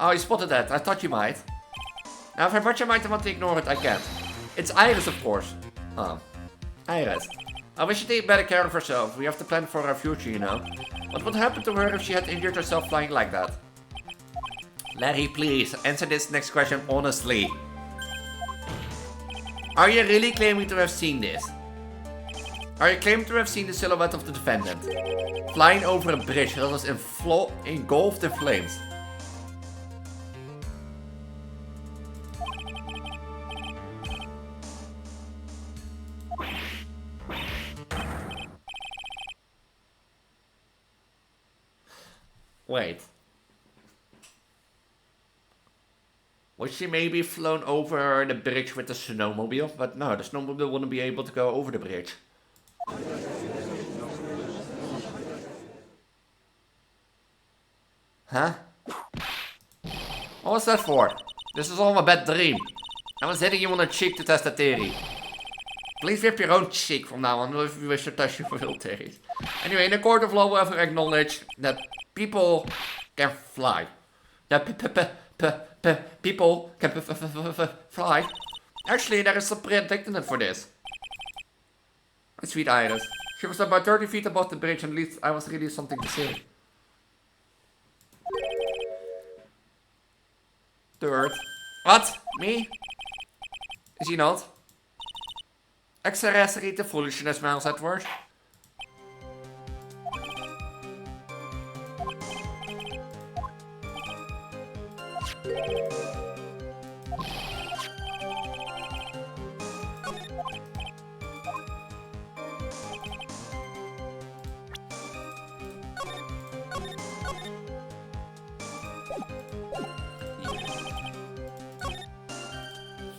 Oh, you spotted that. I thought you might. Now, if I much I might want to ignore it, I can't. It's Iris, of course. Oh. Iris. I wish she'd take better care of herself. We have to plan for our future, you know. What would happen to her if she had injured herself flying like that? Larry, please, answer this next question honestly. Are you really claiming to have seen this? Are you claiming to have seen the silhouette of the defendant? Flying over a bridge that was engulfed in flames. Wait. Was she maybe flown over the bridge with the snowmobile? But no, the snowmobile wouldn't be able to go over the bridge. Huh? What was that for? This is all a bad dream. I was hitting you on the cheek to test the theory. Please whip your own cheek from now on if you wish to test your real theories. Anyway, in the court of law we have to acknowledge that people can fly. That people can fly. Actually, there is a predicament for this. Sweet Iris. She was about 30 feet above the bridge and at least I was really something to say. Third. What? Me? Is he not? Exaggerate the foolishness, Miles Edward.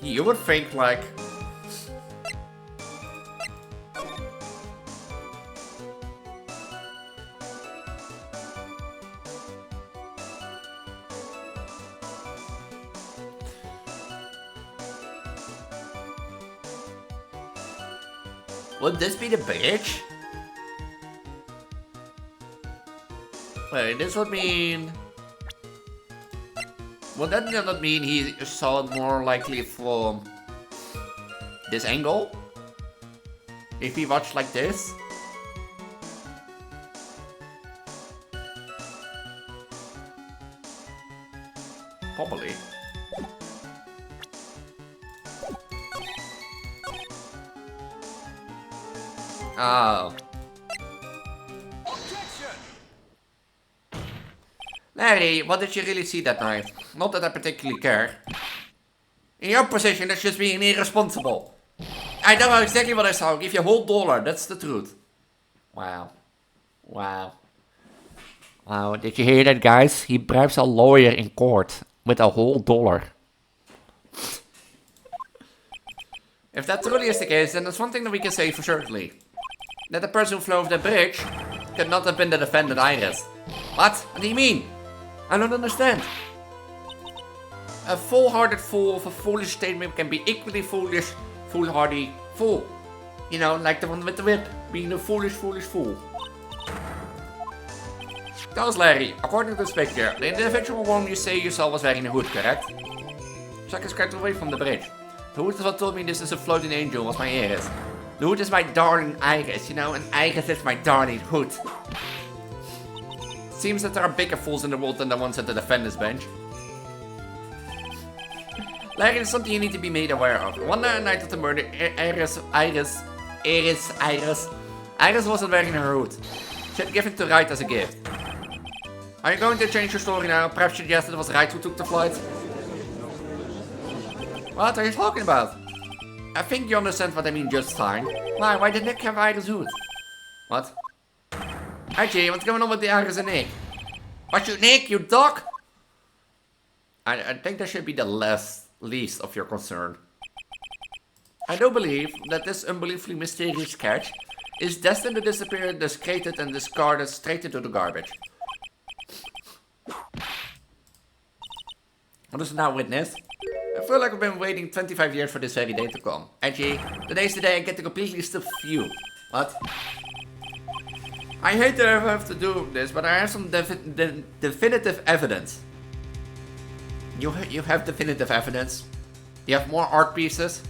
You would think like... Would this be the bridge? Wait, this would mean... Would that not mean he saw it more likely from this angle? If he watched like this? Probably. Oh. Larry, what did you really see that night? Not that I particularly care. In your position, that's just being irresponsible. I know exactly what I saw. I'll give you a whole dollar. That's the truth. Wow. Wow. Wow, did you hear that, guys? He bribes a lawyer in court with a whole dollar. If that truly is the case, then there's one thing that we can say for certainly. That the person who flew over the bridge could not have been the defendant Iris. What? What do you mean? I don't understand. A full-hearted fool of a foolish statement can be equally foolish, foolhardy fool. You know, like the one with the whip, being a foolish, foolish fool. Tell us, Larry, according to this picture, the individual one you say you saw was wearing a hood, correct? Chuck is quite away from the bridge. The hood is what told me this is a floating angel, was my Iris. The hood is my darling Iris, you know, and Iris is my darling hood. Seems that there are bigger fools in the world than the ones at the defender's bench. Larry, there's something you need to be made aware of. One night of the murder, Iris wasn't wearing her hood. She had given it to Wright as a gift. Are you going to change your story now? Perhaps suggest it was Wright who took the flight? What are you talking about? I think you understand what I mean just fine. Why did Nick have Iris' hood? What? Hi Jay, what's going on with the Iris and Nick? What you, Nick, you dog? I think that should be the least of your concern. I do believe that this unbelievably mysterious catch is destined to disappear, discarded and discarded straight into the garbage. What is now witness? I feel like I've been waiting 25 years for this very day to come. Edgy, today's the day I get to completely stuff you. What? I hate to ever have to do this, but I have some definitive evidence. You have definitive evidence? You have more art pieces?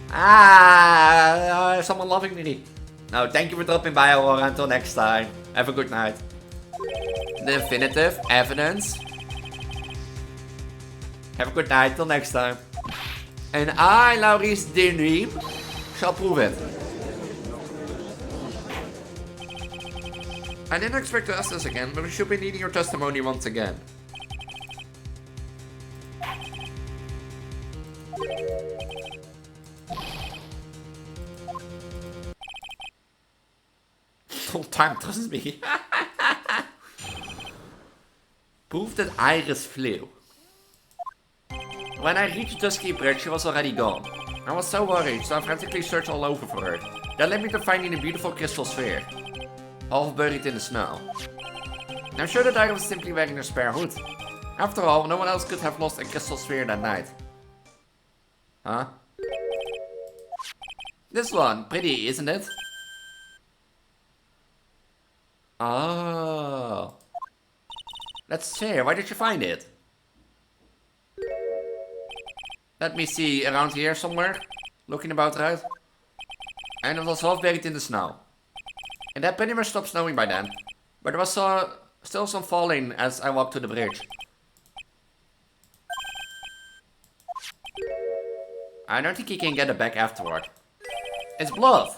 Someone loving me. No, thank you for dropping by, Aurora. Until next time. Have a good night. Definitive evidence. Have a good night. Till next time. And I, Laurice Denis, shall prove it. I didn't expect to ask this again, but we should be needing your testimony once again. Full time, trust me. Proof that Iris flew. When I reached Dusky Bridge, she was already gone. I was so worried, so I frantically searched all over for her. That led me to finding a beautiful crystal sphere, half buried in the snow. I'm sure that Iris was simply wearing a spare hood. After all, no one else could have lost a crystal sphere that night. Huh? This one, pretty, isn't it? Oh. That's fair. Why did you find it? Let me see, around here somewhere. Looking about right. And it was half buried in the snow. And that pretty much stopped snowing by then. But there was still some falling as I walked to the bridge. I don't think he can get it back afterward. It's blood!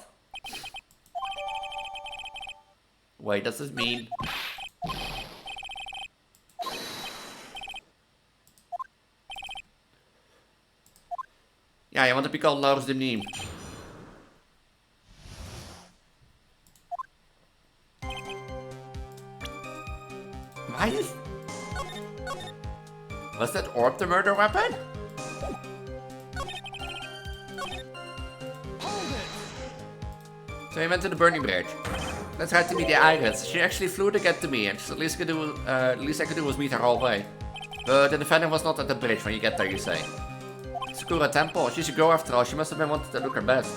Wait, does this mean... Yeah, I want to be called Laurens de Niem. Why is... Was that orb the murder weapon? So he went to the burning bridge. Let's try to meet the Iris. She actually flew to get to me, and the least I could do was meet her halfway. The defendant was not at the bridge when you get there, you say. Sakura Temple. She's a girl after all. She must have been wanting to look her best.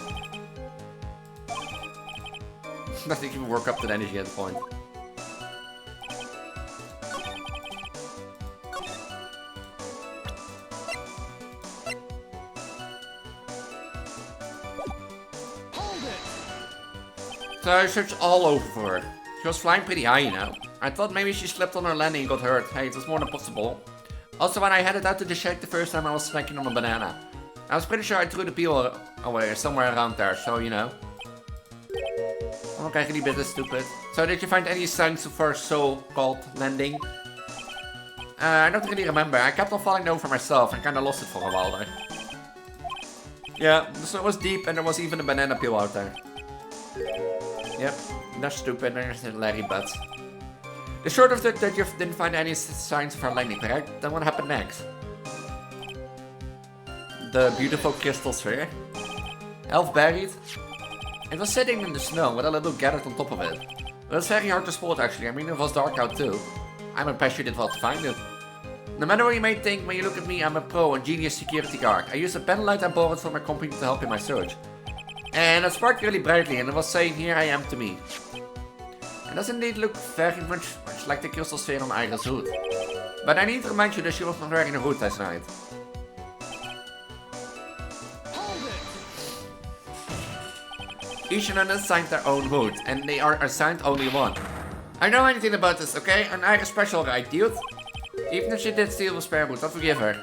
Nothing can work up to the energy at the point. So I searched all over for her. She was flying pretty high, you know. I thought maybe she slipped on her landing and got hurt. Hey, it was more than possible. Also, when I headed out to the shack the first time, I was snacking on a banana. I was pretty sure I threw the peel away somewhere around there, so you know. I'm krijgen die bit is stupid. So did you find any signs of her so-called landing? I don't really remember. I kept on falling down for myself and kinda lost it for a while there. Yeah, the snow was deep and there was even a banana peel out there. Yep, that's stupid. There's the Larry butts. The short of it that you didn't find any signs of her landing, correct? Then what happened next? The beautiful crystal sphere. Half buried. It was sitting in the snow with a little gathered on top of it. It was very hard to spot actually. I mean, it was dark out too. I'm impressed you did well to find it. No matter what you may think, when you look at me, I'm a pro and genius security guard. I used a pen light I borrowed from my company to help in my search. And it sparked really brightly and it was saying, here I am to me. It does indeed look very much like the crystal sphere on Iris' hood. But I need to remind you that she was not wearing a hood last night. Each one assigned their own hood, and they are assigned only one. I know anything about this, okay? An Irish special guy, dude. Even if she did steal a spare hood, I'll forgive her.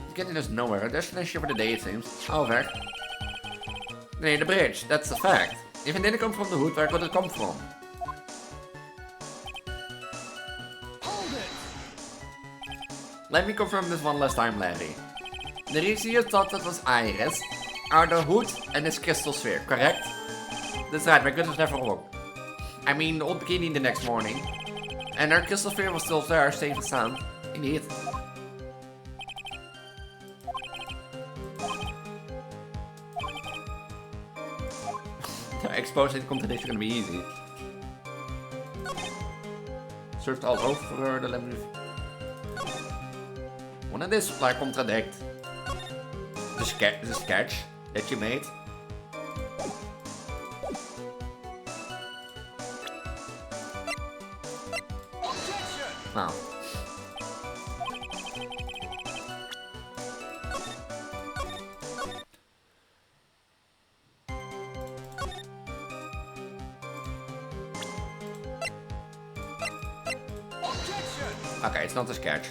It's getting us nowhere, a destination for the day it seems. Over. Nee, the bridge, that's a fact. If it didn't come from the hood, where could it come from? Let me confirm this one last time, Larry. The reason you thought that was Iris are the hood and this crystal sphere, correct? That's right, my gut was never wrong. I mean, the old bikini the next morning. And our crystal sphere was still there, safe and sound. Indeed. Exposing the contradiction gonna be easy. Searched all over the lemon. One of this like contradict. The sketch that you made. Nou. Okay, it's not a sketch.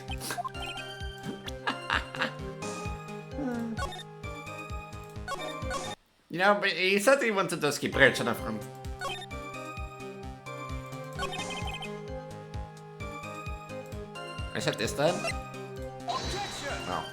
You know, but he said he wanted to skip bridge on the front. Is that this then? No.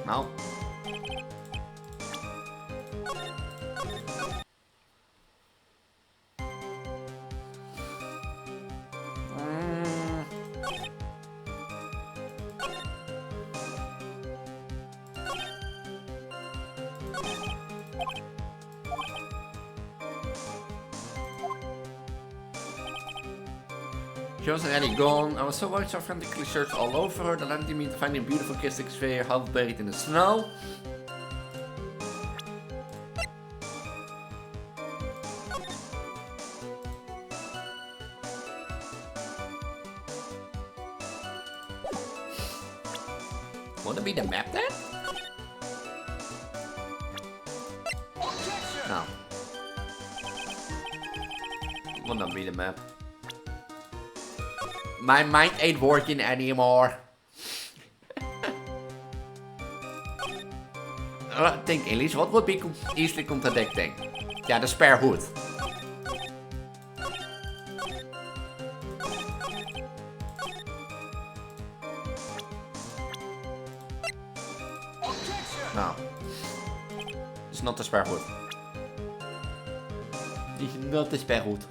No. She was already gone. I was so worried, so frantically searched all over her. The landed me to find a beautiful crystal sphere half buried in the snow. Would it be the map then? No. Would not be the map. My mind ain't working anymore. Think, Elise, what would be easily contradicting? Yeah, the spare hood. No. It's not the spare hood. It's not the spare hood.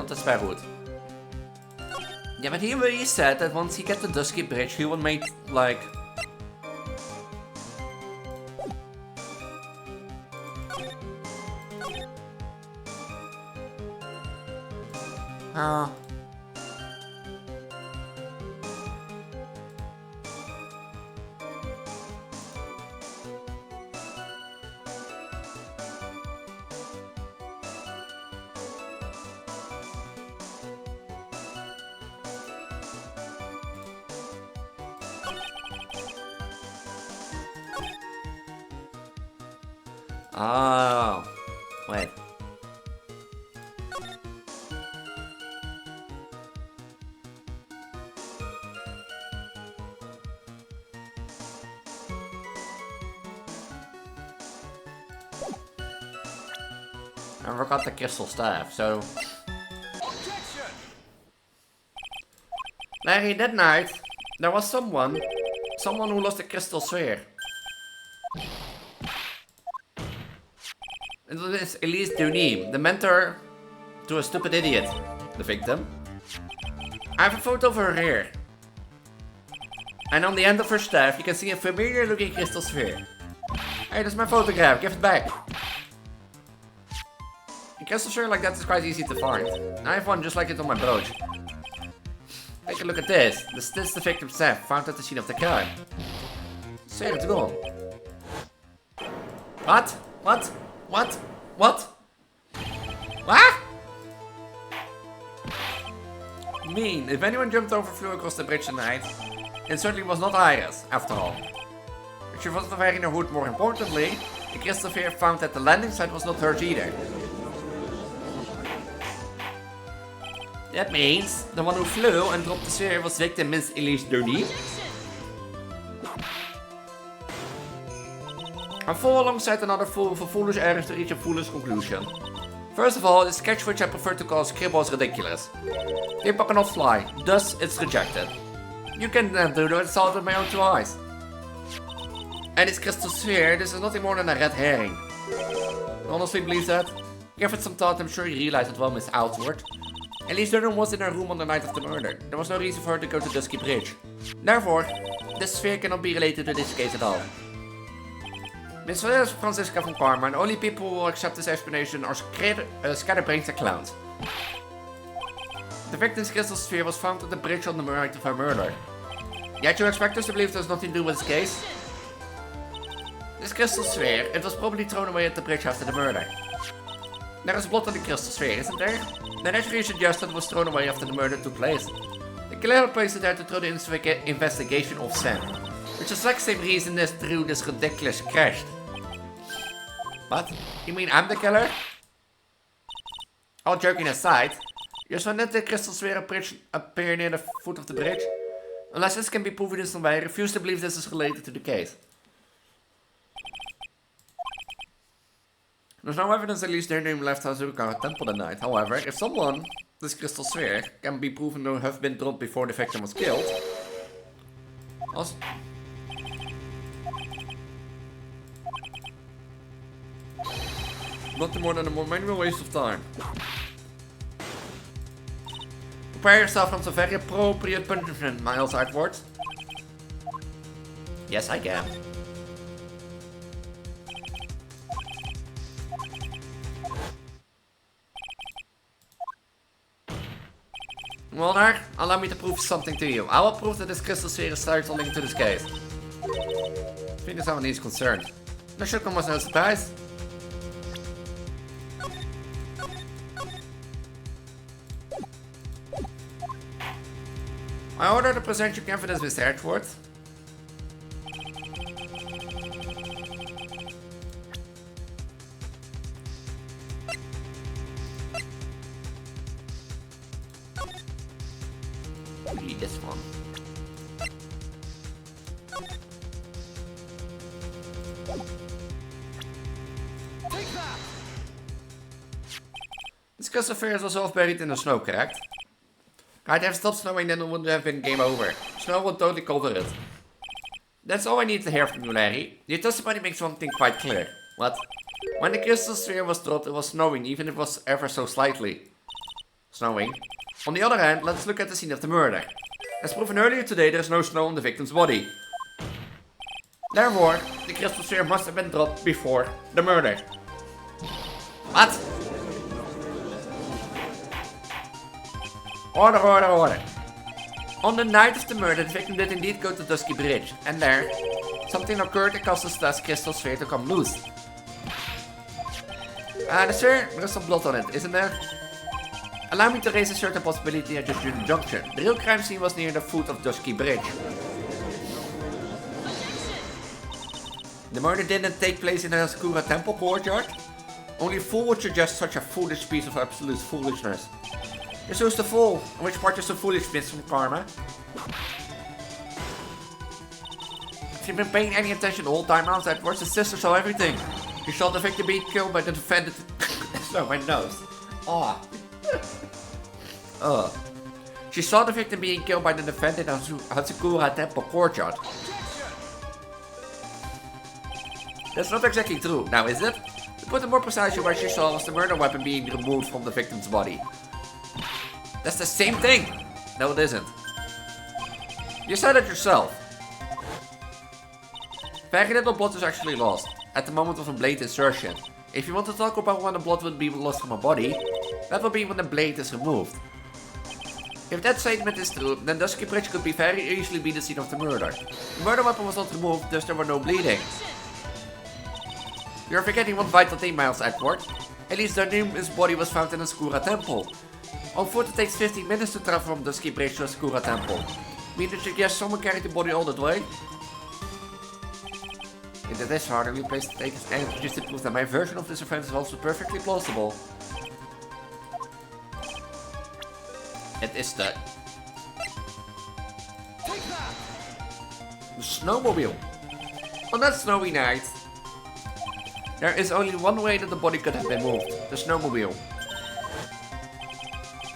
want dat is wel goed. Yeah, but he said that once he gets the Dusky Bridge, he will make, like... Oh, wait. I forgot the crystal staff, so... Larry, that night, there was someone who lost a crystal sphere. It was Elise, the mentor to a stupid idiot, the victim. I have a photo of her here. And on the end of her staff, you can see a familiar looking crystal sphere. Hey, that's my photograph, give it back. A crystal sphere like that is quite easy to find. I have one just like it on my brooch. Take a look at this. This is the victim's staff, found at the scene of the crime. Sphere, it's gone. What? What? What? What? What? Mean, if anyone jumped over flew across the bridge tonight, it certainly was not Iris, after all. She wasn't wearing her hood, more importantly, the crystal sphere found at the landing site was not hers either. That means the one who flew and dropped the sphere was victim Miss Elise Dooney. I fall alongside another fool with a foolish error to reach a foolish conclusion. First of all, the sketch which I prefer to call scribble is ridiculous. The impact cannot fly, thus it's rejected. You can do that, saw it with my own two eyes. And this crystal sphere, this is nothing more than a red herring. You honestly believe that? Give it some thought, I'm sure you realize it will miss outward. Elise Durham was in her room on the night of the murder. There was no reason for her to go to Dusky Bridge. Therefore, this sphere cannot be related to this case at all. Miss Francisca from Parma, and only people who will accept this explanation are scatterbrains and clowns. The victim's crystal sphere was found at the bridge on the night of her murder. Yet you expect us to believe there's nothing to do with this case? This crystal sphere, it was probably thrown away at the bridge after the murder. There is blood on the crystal sphere, isn't there? The referee suggests that it was thrown away after the murder took place. The killer placed it there to throw the investigation off scent. Which is the exact same reason as through this ridiculous crash. What? You mean I'm the killer? All joking aside, you saw net the crystal sphere appear near the foot of the bridge. Unless this can be proven in some way, I refuse to believe this is related to the case. There's no evidence at least their name left Hazuka Temple that night. However, if someone, this crystal sphere, can be proven to have been dropped before the victim was killed. Also, nothing more than a monumental waste of time. Prepare yourself for some very appropriate punishment, Miles Edwards. Yes, I can. Well, there, allow me to prove something to you. I will prove that this crystal sphere is directly linked to this case. I think someone needs concerned. That should come as no surprise. I order to present your evidence, Mr. Edgeworth. Read this one. Take that! This crystal sphere was all buried in the snow, correct? I'd have stopped snowing, then it would have been game over. Snow would totally cover it. That's all I need to hear from you, Larry. Your testimony makes one thing quite clear. What? When the crystal sphere was dropped, it was snowing, even if it was ever so slightly. snowing. On the other hand, let's look at the scene of the murder. As proven earlier today, there is no snow on the victim's body. Therefore, the crystal sphere must have been dropped before the murder. What? Order, order, order. On the night of the murder, the victim did indeed go to Dusky Bridge, and there, something occurred that caused the dust crystal sphere to come loose. The sphere, there's some blood on it, isn't there? Allow me to raise a certain possibility at this junction. The real crime scene was near the foot of Dusky Bridge. The murder didn't take place in the Asakura temple courtyard. Only a fool would suggest such a foolish piece of absolute foolishness. This was the fool. And which part is so foolish, Miss from Karma? Have you been paying any attention the whole time, Mouse Edwards? The sister saw everything. She saw the victim being killed by the defendant. So my nose. Ah. She saw the victim being killed by the defendant in Hatsukura Temple courtyard. That's not exactly true, now is it? To put it more precisely, what she saw was the murder weapon being removed from the victim's body. That's the same thing! No, it isn't. You said it yourself. Very little blood is actually lost at the moment of a blade insertion. If you want to talk about when the blood would be lost from a body, that will be when the blade is removed. If that statement is true, then Dusky Bridge could be very easily be the scene of the murder. The murder weapon was not removed, thus there were no bleeding. You're forgetting one vital thing, Miles Edward. Elise Darnim's body was found in the Asakura Temple. On foot, it takes 15 minutes to travel from Dusky Bridge to Asakura Temple. Mean to suggest someone carried the body all that way? If it is harder, we place the takers and just to prove that my version of this event is also perfectly plausible. It is the snowmobile. On that snowy night, there is only one way that the body could have been moved, the snowmobile.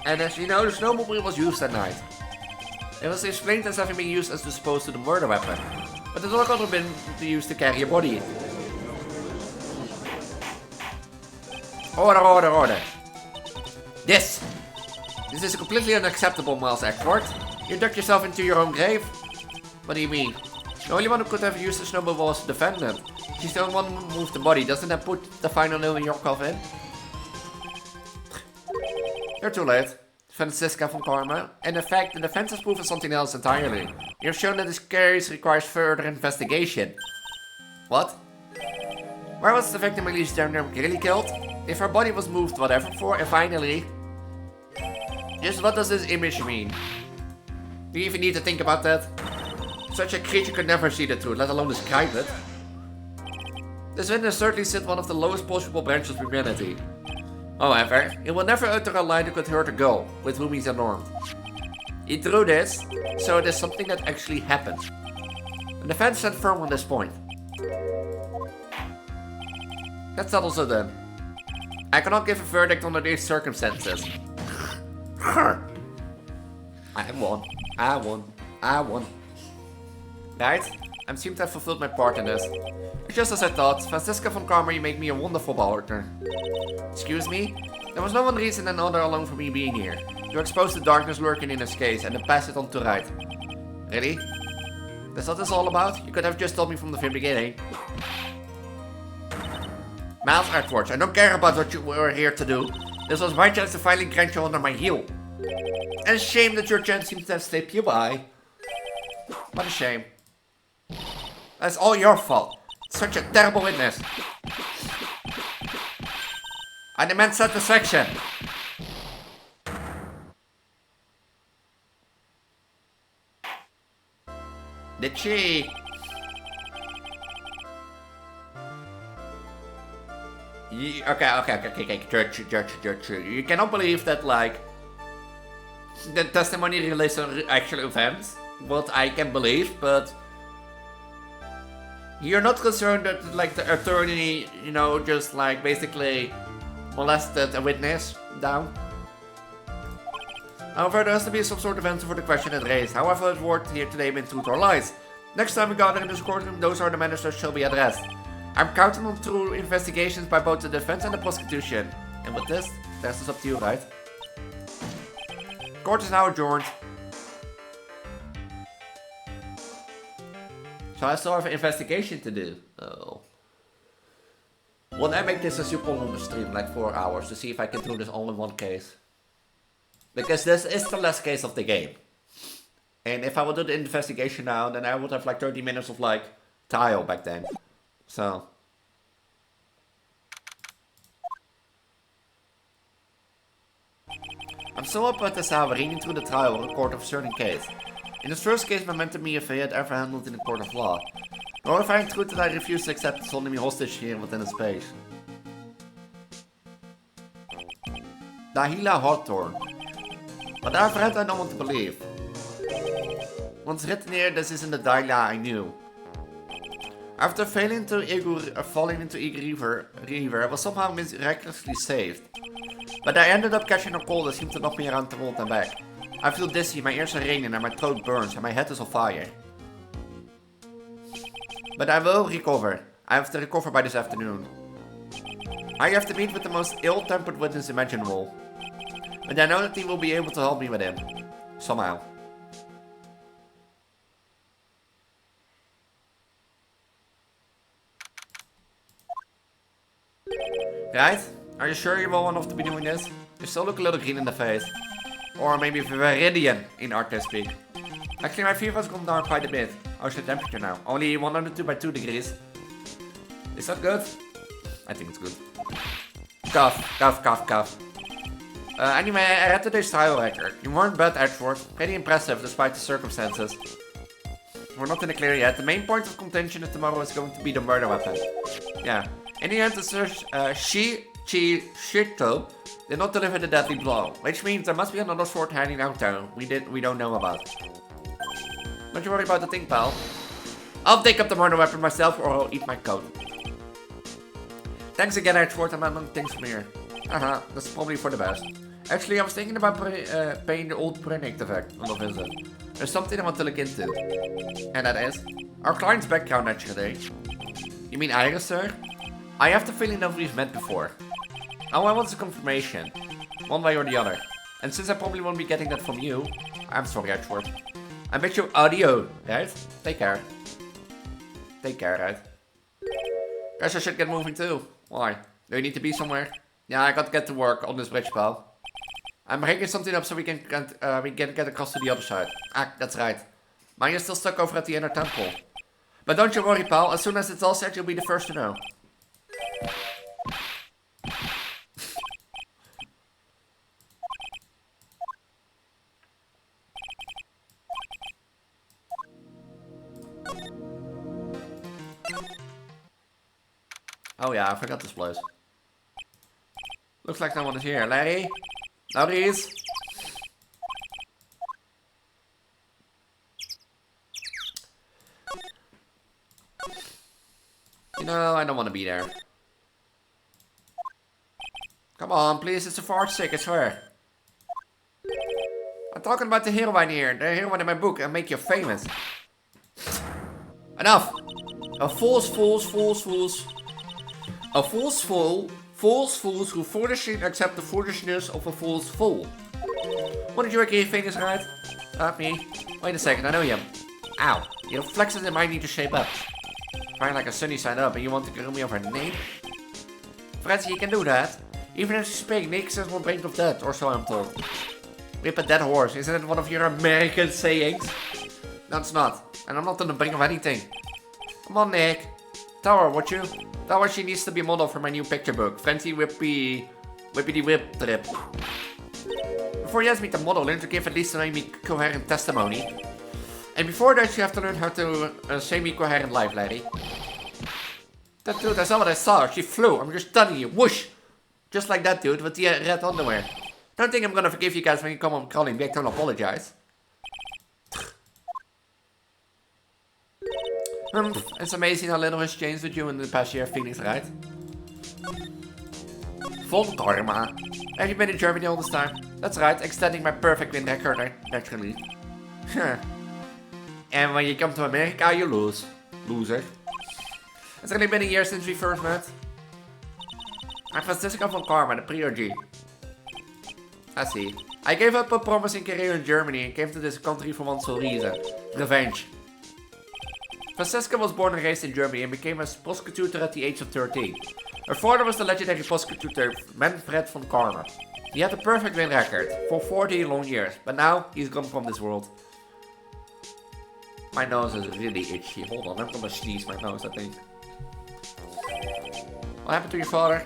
And as you know, the snowmobile was used that night. It was explained as having been used as opposed to the murder weapon, but it could also have been used to carry a body. Order, order, order. This is completely unacceptable, Miles Edward. You dug yourself into your own grave. What do you mean? The only one who could have used the snowmobile was the defendant. She's the only one who moved the body. Doesn't that put the final nail in your coffin? You're too late, Francisca von Karma. And in fact, the defense has proven something else entirely. You have shown that this case requires further investigation. What? Where was the victim Elise Darnum really killed? If her body was moved, whatever for, and finally... Just what does this image mean? Do you even need to think about that? Such a creature could never see the truth, let alone describe it. This witness certainly sit one of the lowest possible branches of humanity. However, he will never utter a lie that could hurt a girl with whom he's unarmed. He drew this, so it is something that actually happened. The defense stand firm on this point. That settles it then. I cannot give a verdict under these circumstances. I won. I won. I won. Right? I seem to have fulfilled my part in this. Just as I thought, Francisca von Karma, you make me a wonderful partner. Excuse me? There was no one reason another alone for me being here. You exposed the darkness lurking in this case and then pass it on to right. Really? That's what it's all about? You could have just told me from the very beginning. Miles Edwards, I don't care about what you were here to do. This was my chance to finally grant you under my heel. And a shame that your chance seems to have slipped you by. What a shame. That's all your fault. Such a terrible witness. I demand satisfaction. Did she? Okay. Judge. You cannot believe that, like, the testimony relates to actual events. What I can believe, but you're not concerned that, like, the attorney, you know, just, like, basically molested a witness down? However, there has to be some sort of answer for the question it raised. However, it worked here today been truth or lies. Next time we gather in this courtroom, those are the matters that shall be addressed. I'm counting on true investigations by both the defense and the prosecution. And with this, that's up to you, right? Court is now adjourned. So I still have an investigation to do. Oh. Will I make this a super long stream, like 4 hours, to see if I can do this all in one case? Because this is the last case of the game. And if I would do the investigation now, then I would have like 30 minutes of like trial back then. So. I'm still up at the Sava reading through the trial in court of a certain case. In this first case, momentum me affair had ever handled in a court of law. Nor if I truth that I refuse to accept holding me hostage here within a space. Dahila Hawthorne. What I've read, I don't want to believe. Once written here, this isn't the Dahila I knew. After falling into Eager River, I was somehow miraculously saved. But I ended up catching a cold that seemed to knock me around the world and back. I feel dizzy, my ears are ringing and my throat burns and my head is on fire. But I will recover. I have to recover by this afternoon. I have to meet with the most ill-tempered witness imaginable. But I know that he will be able to help me with him. Somehow. Right? Are you sure you're well enough to be doing this? You still look a little green in the face. Or maybe Viridian in art speak. Actually, my fever has gone down quite a bit. How's your temperature now? Only 102 by 2 degrees. Is that good? I think it's good. Cough, cough, cough, cough. Anyway, I read today's trial record. You weren't bad, Edgeworth. Pretty impressive despite the circumstances. We're not in the clear yet. The main point of contention tomorrow is going to be the murder weapon. Yeah. In the end, the Shito did not deliver the deadly blow, which means there must be another sword hiding out there we don't know about. Don't you worry about the thing, pal. I'll take up the murder weapon myself or I'll eat my coat. Thanks again, Edgeworth, and among things from here. Haha, that's probably for the best. Actually, I was thinking about paying the old Prenict effect on a visit. There's something I want to look into. And that is our client's background, actually. You mean Iris, sir? I have the feeling that we've met before. All I want is a confirmation. One way or the other. And since I probably won't be getting that from you, I'm sorry, Edgeworth. I bet you audio, right? Take care. Take care, right? Guess I should get moving too. Why? Do you need to be somewhere? Yeah, I gotta get to work on this bridge, pal. I'm breaking something up so we can get across to the other side. Ah, that's right. Mine is still stuck over at the inner temple. But don't you worry, pal. As soon as it's all set, you'll be the first to know. Oh yeah, I forgot this place. Looks like no one is here. Larry? Larry's? You know, I don't want to be there. Come on, please, it's a fart's sake, I swear. I'm talking about the heroine here, the heroine in my book, and make you famous. Enough! A fools who foolishly accept the foolishness of a fool's fool. What did you get your fingers right? Not me. Wait a second, I know you. Ow. Your flexes in might need to shape up. Trying like a sunny side up and you want to grill me over a name? Francie, you can do that. Even if you speak, Nick says one brink of death, or so I'm told. Whip a dead horse, isn't it one of your American sayings? No, it's not. And I'm not on the brink of anything. Come on, Nick. Tell her, would you? Tell her she needs to be a model for my new picture book, Fancy Whippy Whip Trip. Before you ask me to model, learn to give at least a semi-coherent testimony. And before that, you have to learn how to semi-coherent life, Larry. That dude, that's not what I saw. She flew. I'm just telling you. Whoosh! Just like that dude with the red underwear. Don't think I'm gonna forgive you guys when you come on calling back. Don't apologize. It's amazing how little has changed with you in the past year, Phoenix, right? Von karma. Have you been in Germany all this time? That's right, extending my perfect win record, naturally. And when you come to America, you lose. Loser. It's only been a year since we first met. I'm Francisco von Karma, the Prior G. I see. I gave up a promising career in Germany and came to this country for one sole reason. Revenge. Francesca was born and raised in Germany and became a prosecutor at the age of 13. Her father was the legendary prosecutor Manfred von Karmer. He had a perfect win record for 40 long years, but now he's gone from this world. My nose is really itchy. Hold on, I'm gonna sneeze my nose, I think. What happened to your father?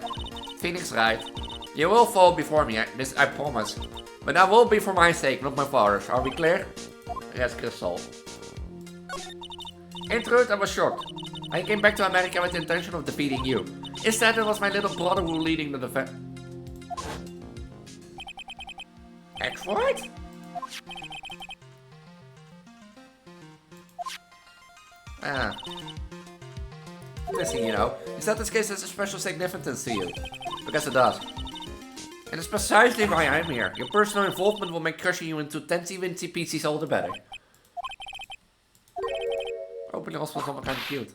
Phoenix right. You will fall before me, I promise. But that will be for my sake, not my father's. Are we clear? Yes, Crystal. In truth, I was shocked. I came back to America with the intention of defeating you. Instead, it was my little brother who leading the defense. Ex-Void? Ah. Listen, you know, is that this case has a special significance to you? Because it does. And it's precisely why I'm here. Your personal involvement will make crushing you into teensy-wincy pieces all the better. Hopefully also something kind of cute.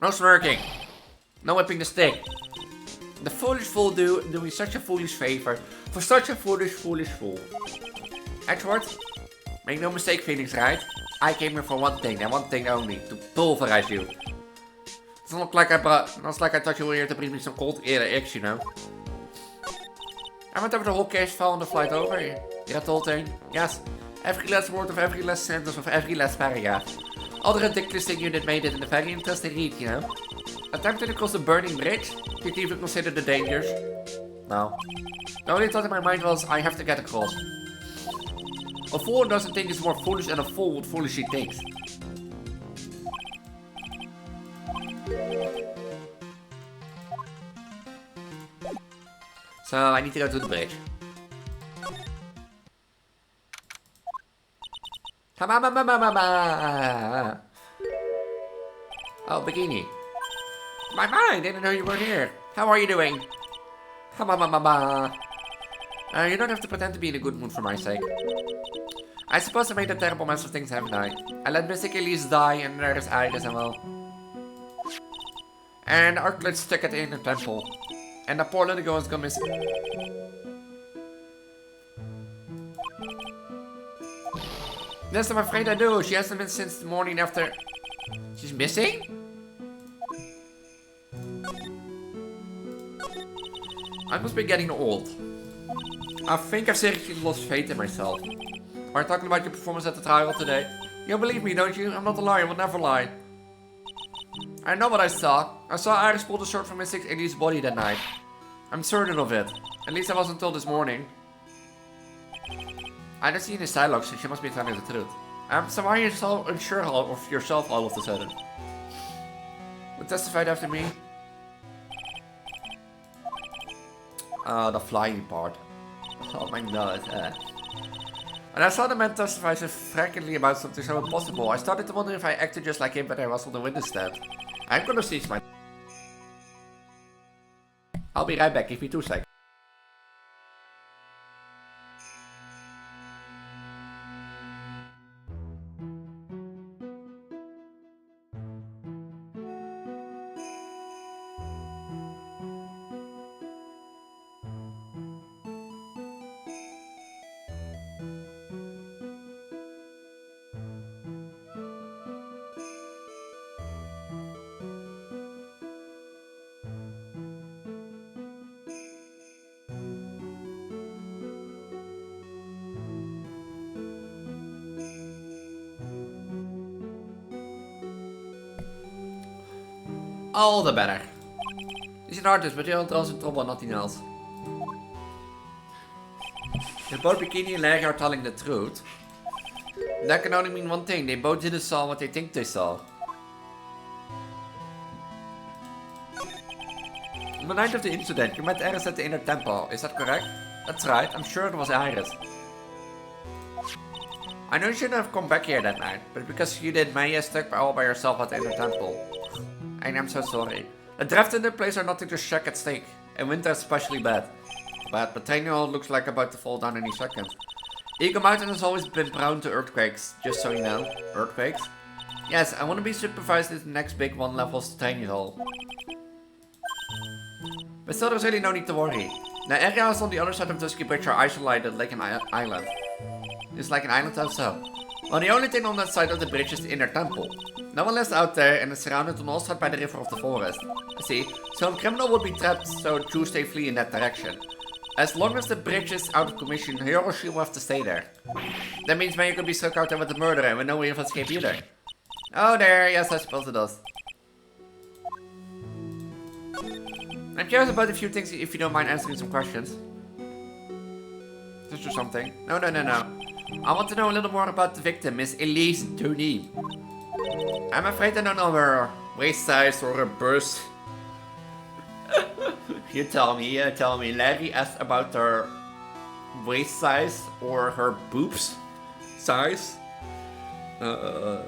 No smirking. No whipping the stick. The foolish fool doing such a foolish favor for such a foolish fool. Edward, make no mistake, Phoenix, right? I came here for one thing and one thing only, to pulverize you. It's not like I thought you were here to bring me some cold eggs, you know. I went over the whole case file on the flight over. You read the whole thing? Yes. Every last word of every last sentence of every last paragraph. All the ridiculous thing you did made it in a very interesting read, you know. Attempting to cross the burning bridge? Did you even consider the dangers? No. The only thought in my mind was, I have to get across. A fool doesn't think it's more foolish than a fool would foolishly thinks. So, I need to go to the bridge. Oh, Bikini. My mind, didn't know you were here. How are you doing? You don't have to pretend to be in a good mood for my sake. I suppose I made a terrible mess of things, haven't I? I let Mystic Elise die, and there is Iris as well. And Arclet stuck it in the temple. And the poor little girl is gone missing. Yes, I'm afraid I do. She hasn't been since the morning after. She's missing? I must be getting old. I think I've seriously lost faith in myself. Are you talking about your performance at the trial today? You believe me, don't you? I'm not a liar, I will never lie. I know what I saw. I saw Iris pull the sword from Mystic Elise's body that night. I'm certain of it. At least I was until this morning. I don't see any dialogue, so she must be telling the truth. So why are you so unsure of yourself all of a sudden? Who testified after me? The flying part. Oh my god. When I saw the man testify so frankly about something so impossible, I started to wonder if I acted just like him when I was on the witness stand. I'm gonna cease my... I'll be right back, give me 2 seconds. All the better. He's an artist, but he'll also trouble nothing else. If both Bikini and Larry are telling the truth, that can only mean one thing. They both didn't saw what they think they saw. On the night of the incident, you met Iris at the inner temple. Is that correct? That's right. I'm sure it was Iris. I know you shouldn't have come back here that night, but because you did, Maya stuck all by yourself at the inner temple. And I'm so sorry. The draft in the place are nothing to shake at stake, and winter is especially bad. But Botanical looks like about to fall down any second. Eagle Mountain has always been prone to earthquakes, just so you know. Earthquakes? Yes, I want to be supervised in the next big one levels Tiny Hall. But still there's really no need to worry. The areas on the other side of Dusky Bridge are isolated like an island. It's like an island also. Well, the only thing on that side of the bridge is the inner temple. No one lives out there and is surrounded on all sides by the river of the forest. See, some criminal would be trapped, so choose they flee in that direction. As long as the bridge is out of commission, he or she will have to stay there. That means man, you could be stuck out there with the murderer and with no way of escape either. Oh there, yes I suppose it does. I'm curious about a few things if you don't mind answering some questions. Just do something. No. I want to know a little more about the victim, Miss Elise Tony. I'm afraid I don't know her waist size or her burst. You tell me. Larry asked about her waist size or her boobs size. No,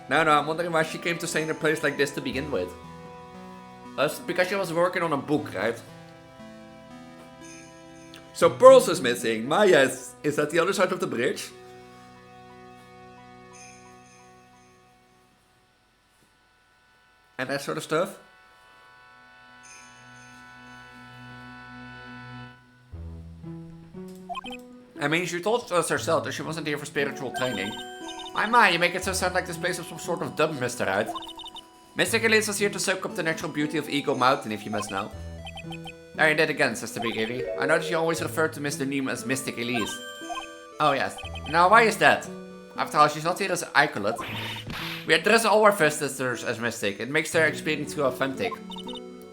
I'm wondering why she came to stay in a place like this to begin with. That's because she was working on a book, right? So Pearls is missing. Maya is at the other side of the bridge. And that sort of stuff. I mean, she told us herself that she wasn't here for spiritual training. My, you make it so sound like this place is some sort of dumb mister, right? Mystic Elise was here to soak up the natural beauty of Eagle Mountain, if you must know. There you did again, Sister Big Evie. I noticed you always refer to Mr. Neem as Mystic Elise. Oh yes. Now why is that? After all, she's not here as an icolate. We address all our visitors as Mystic. It makes their experience too authentic.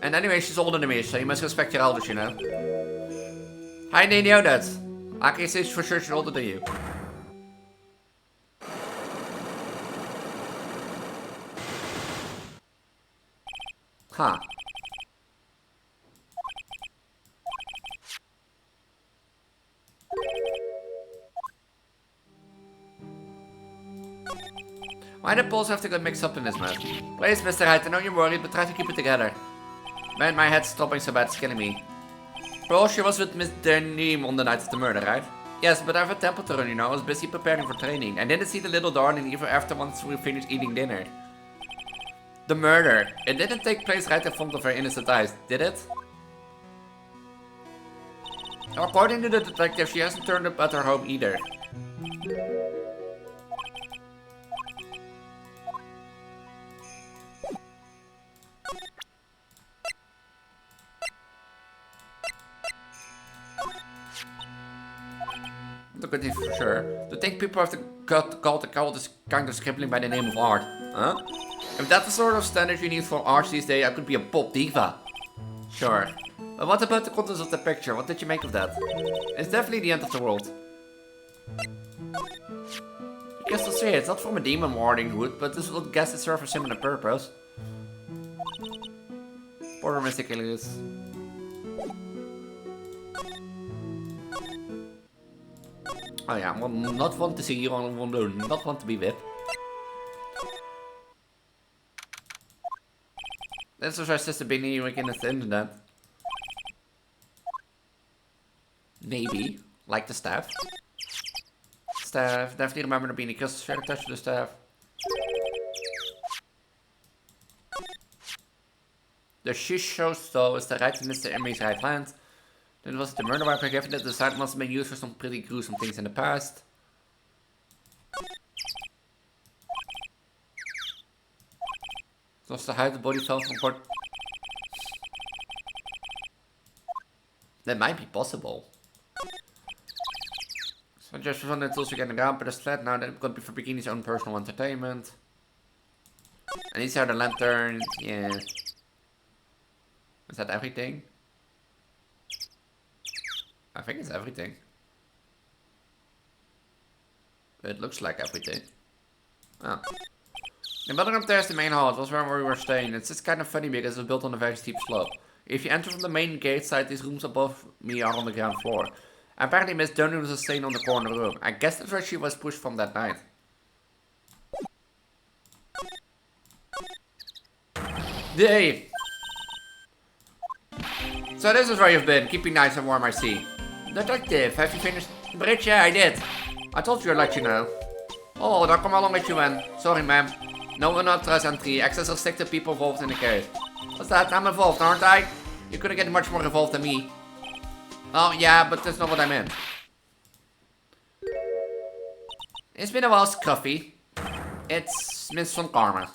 And anyway, she's older than me, so you must respect your elders, you know. I didn't know that. I can say for sure she's older than you. Huh. Why do balls have to get mixed up in this mess? Please, Mr. Hyde, I know you're worried, but try to keep it together. Man, my head's stopping so bad, it's killing me. Well, she was with Mr. Neem on the night of the murder, right? Yes, but I have a temple to run, you know. I was busy preparing for training. I didn't see the little darling even after once we finished eating dinner. The murder. It didn't take place right in front of her innocent eyes, did it? According to the detective, she hasn't turned up at her home either. Look at this for sure. To think people have to call this kind of scribbling by the name of art. Huh? If that's the sort of standard you need for art these days, I could be a pop diva. Sure. But what about the contents of the picture? What did you make of that? It's definitely the end of the world. I guess to say it's not from a demon warning hood, but this will guess it serves a similar purpose. Poor Mystic Elise. Oh yeah, well, not want to see you on one balloon, not want to be whipped. This was our sister being here against the internet. Maybe. Like the staff. Staff. Definitely remember there being a crystal sphere attached to the staff. The shish shows though is the right in Mr. Emmy's right hand. Then was the murder weapon given that the site must have been used for some pretty gruesome things in the past. Zoals the huid, the body fell from court. That might be possible. So just for the tools again around, but it's flat now that it could be for Bikini's own personal entertainment. And these are the lanterns, yeah. Is that everything? I think it's everything. It looks like everything. Oh. The building up there is the main hall. It was where we were staying. It's just kind of funny because it's built on a very steep slope. If you enter from the main gate side, these rooms above me are on the ground floor. Apparently Miss Dunham was staying on the corner room. I guess that's where she was pushed from that night. Yay! So this is where you've been, keeping nice and warm I see. Detective, have you finished the bridge? Yeah, I did. I told you I'd let you know. Oh, daar kom along met you in. Sorry ma'am. No unauthorized entry. Access restricted people involved in the case. What's that? I'm involved, aren't I? You couldn't get much more involved than me. Oh, yeah, but that's not what I meant. It's been a while, Scuffy. It's Miss from Karma.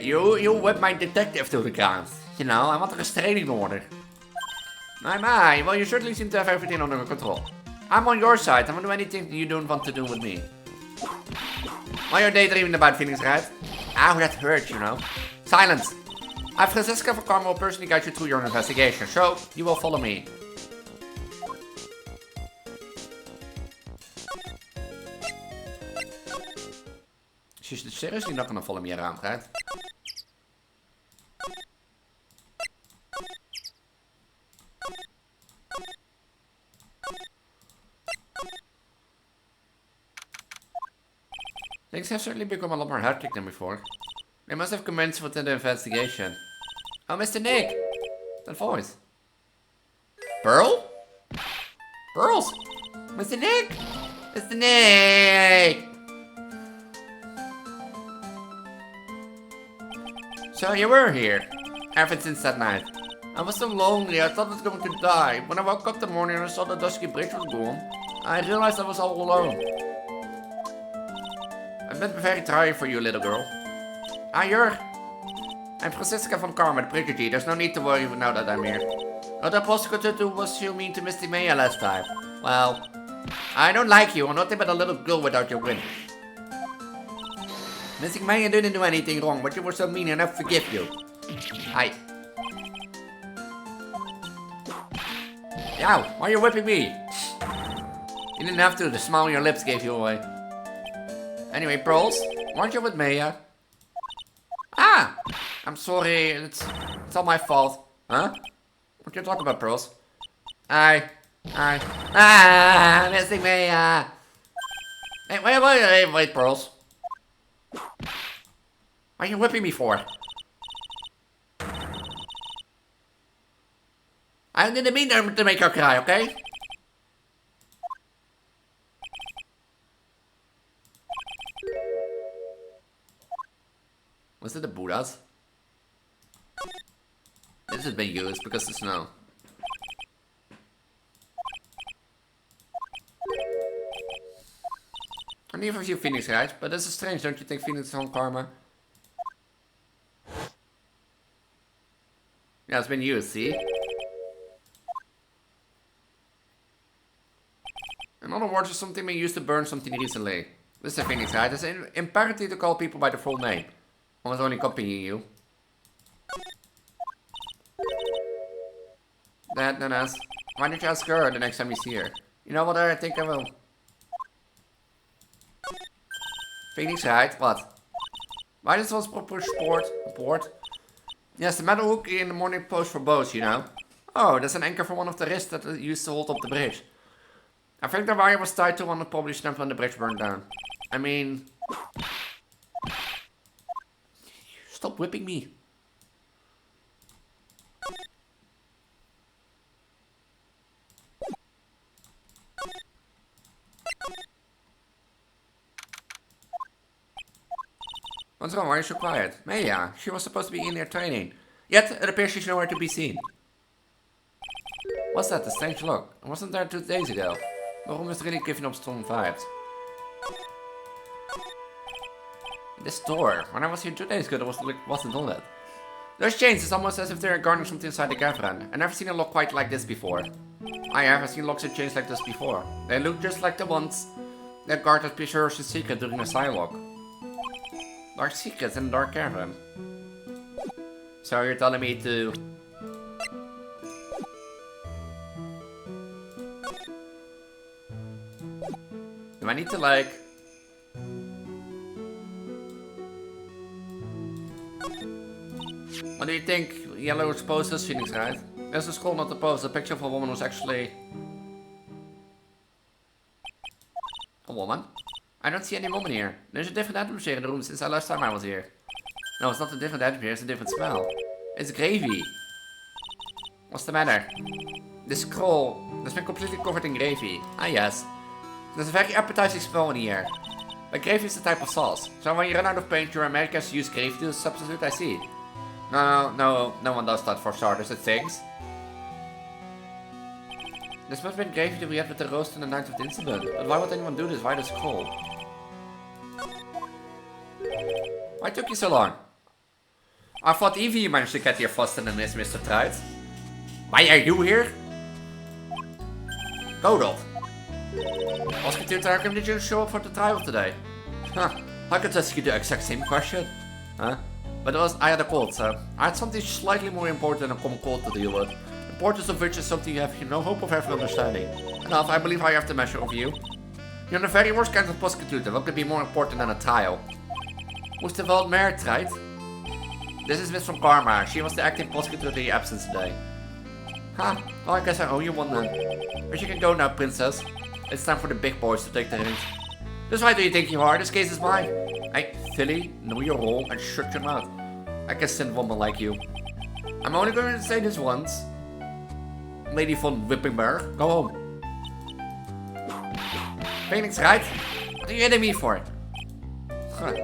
You whip my detective to the ground. You know, I want a restraining order. My, well, you certainly seem to have everything under control. I'm on your side. I will do anything you don't want to do with me. Why are you daydreaming about feelings, right? Ow, that hurts, you know. Silence. I've Francisca for Karma will personally guide you through your investigation, so you will follow me. She's seriously not gonna follow me around, right? Things have certainly become a lot more hectic than before. They must have commenced within the investigation. Oh, Mr. Nick! That voice. Pearl? Pearls? Mr. Nick? Mr. Nick! So you were here. Ever since that night. I was so lonely, I thought I was going to die. When I woke up the morning and I saw the dusky bridge was gone, I realized I was all alone. I've been very tired for you, little girl. I'm Francisca from Karma, the Brigadier. There's no need to worry now that I'm here. What I was going to do was you mean to Misty Maya last time. Well, I don't like you. I'm nothing but a little girl without your win. Misty Maya didn't do anything wrong, but you were so mean and I forgive you. Hi. Ow, why are you whipping me? You didn't have to, the smile on your lips gave you away. Anyway, Pearls, weren't you with Maya? Ah! I'm sorry, it's all my fault. Huh? What you talking about, Pearls? Missing Maya! Hey, wait, Pearls. What are you whipping me for? I didn't mean to make her cry, okay? Was it the Buddhas? This has been used because of the snow. I need a few Phoenix guys, but this is strange, don't you think Phoenix is on Karma? Yeah, it's been used, see? In other words, it's something being used to burn something recently. This is a Phoenix guy, it's imperative to call people by their full name. I was only copying you. That, Nanas. Why don't you ask her the next time you see her? You know what, I think I will. Phoenix, right? What? Why does this push board? Yes, the metal hook in the morning post for boats, you know. Oh, that's an anchor for one of the wrists that used to hold up the bridge. I think the wire was tied to one that probably snapped when the bridge burned down. I mean... Stop whipping me. What's wrong? Why are you so quiet? Maya, she was supposed to be in there training. Yet, it appears she's nowhere to be seen. What's that? A strange look. I wasn't there 2 days ago. The room is really giving up strong vibes. This door. When I was here 2 days ago, there wasn't on it. Those chains, it's almost as if they're guarding something inside the cavern. I've never seen a lock quite like this before. I have seen locks and chains like this before. They look just like the ones that guard the preserves secret during a Psylocke. Dark secrets in the dark cavern. So you're telling me to... Do I need to like... What do you think? Yellow exposed this Phoenix, right? There's a scroll, not the post. A picture of a woman was actually... A woman? I don't see any woman here. There's a different atmosphere in the room since the last time I was here. No, it's not a different atmosphere, it's a different smell. It's gravy. What's the matter? This scroll has been completely covered in gravy. Ah yes. There's a very appetizing smell in the air. But gravy is the type of sauce. So when you run out of paint, your Americans use gravy to substitute, I see. No one does that for starters, it thinks. This must have been gravy that we had with the roast on the night of the incident. But why would anyone do this? Why this cold? Why took you so long? I thought even you managed to get here faster than this, Mr. Truit. Why are you here? Godot. Prosecutor Tarkin, did you show up for the trial today? Huh, I could ask you the exact same question. Huh? But I had a cold, so I had something slightly more important than a common cold to deal with. The importance of which is something you have no hope of ever understanding. Enough, I believe I have the measure of you. You're the very worst kind of prosecutor. What could be more important than a trial? Who's the Veld Mayor, right? This is Miss from Karma. She was the acting prosecutor in the absence today. Huh, well I guess I owe you one then. But you can go now, princess. It's time for the big boys to take the hint. Just why do you think you are? This case is mine. Hey, Philly, know your role and shut your mouth. I can stand a woman like you. I'm only going to say this once. Lady von Whippingberg, go home. Phoenix, right? What are you hitting me for? Huh.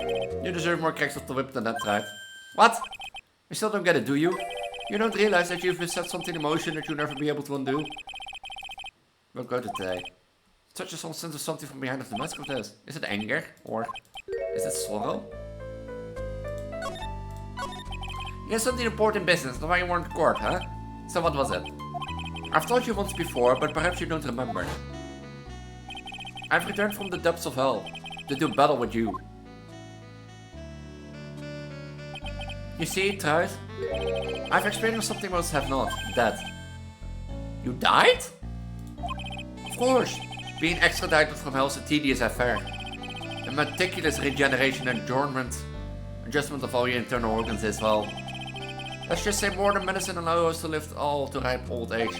You deserve more cracks off the whip than that, right? What? You still don't get it, do you? You don't realize that you've set something in motion that you'll never be able to undo? We'll go to today. Such a some sense of something from behind of the mask of this. Is it anger? Or is it sorrow? You had something important in business, that's why you weren't in court, huh? So what was it? I've told you once before, but perhaps you don't remember. I've returned from the depths of hell to do battle with you. You see, Truit? I've experienced something most have not. Death. You died? Of course. Being extradited from hell is a tedious affair. A meticulous regeneration and adjustment of all your internal organs as well. Let's just say modern medicine allows us to live all to ripe old age.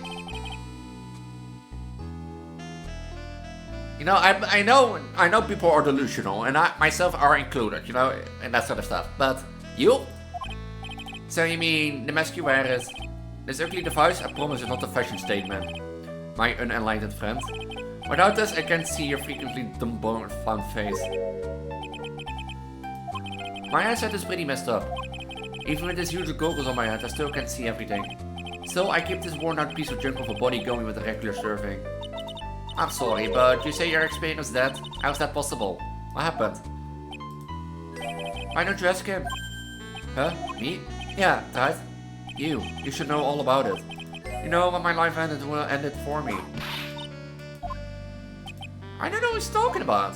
You know, I know people are delusional, and I myself are included, you know, and that sort of stuff. But you? So you mean the mask you wear is this ugly device? I promise it's not a fashion statement, my unenlightened friend. Without this, I can't see your frequently dumbfound face. My eyesight is pretty messed up. Even with these huge goggles on my head, I still can't see everything. Still, I keep this worn out piece of junk of a body going with a regular serving. I'm sorry, but you say your experience is dead? How's that possible? What happened? Why don't you ask him? Huh? Me? Yeah, right. You should know all about it. You know, when my life ended, will end it for me. I don't know what he's talking about.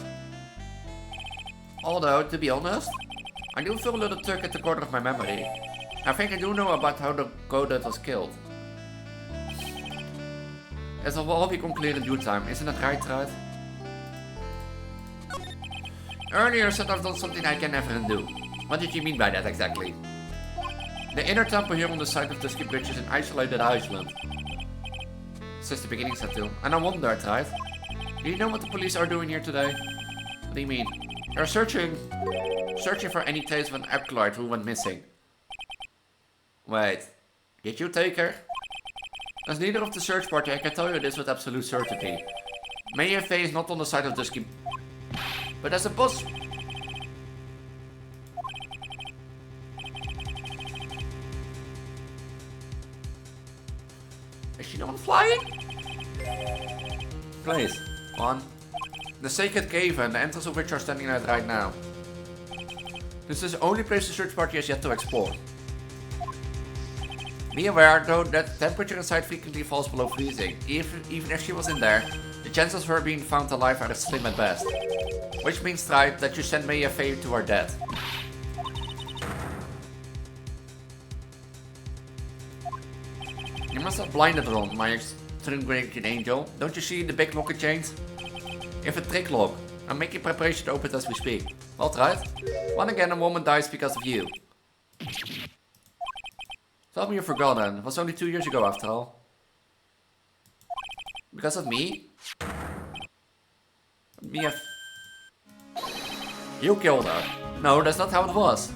Although, to be honest, I do feel a little tug at the corner of my memory. I think I do know about how the Godot was killed. It will all become clear in due time, isn't it right, Truit? Earlier said I've done something I can never undo. What did you mean by that exactly? The inner temple here on the side of Dusky Bridge is an isolated island. Since the beginning, said too. And I wonder, Truit. Do you know what the police are doing here today? What do you mean? They're searching for any trace of an acolyte who went missing. Wait, did you take her? As leader of the search party, I can tell you this with absolute certainty. Mayor Faye is not on the side of Dusky, but as a boss. Is she the one flying? Please. On. The sacred cave and the entrance of which are standing at right now. This is the only place the search party has yet to explore. Be aware though that temperature inside frequently falls below freezing. Even if she was in there, the chances of her being found alive are slim at best. Which means, Truit, that you send Maya Faye to her death. You must have blinded her on, my extrinsic angel. Don't you see the big locket chains? You have a trick lock. I'm making preparation to open it as we speak. Well, Truit. Once again, a woman dies because of you. Tell me you've forgotten. It was only 2 years ago after all. Because of me? You killed her. No, that's not how it was.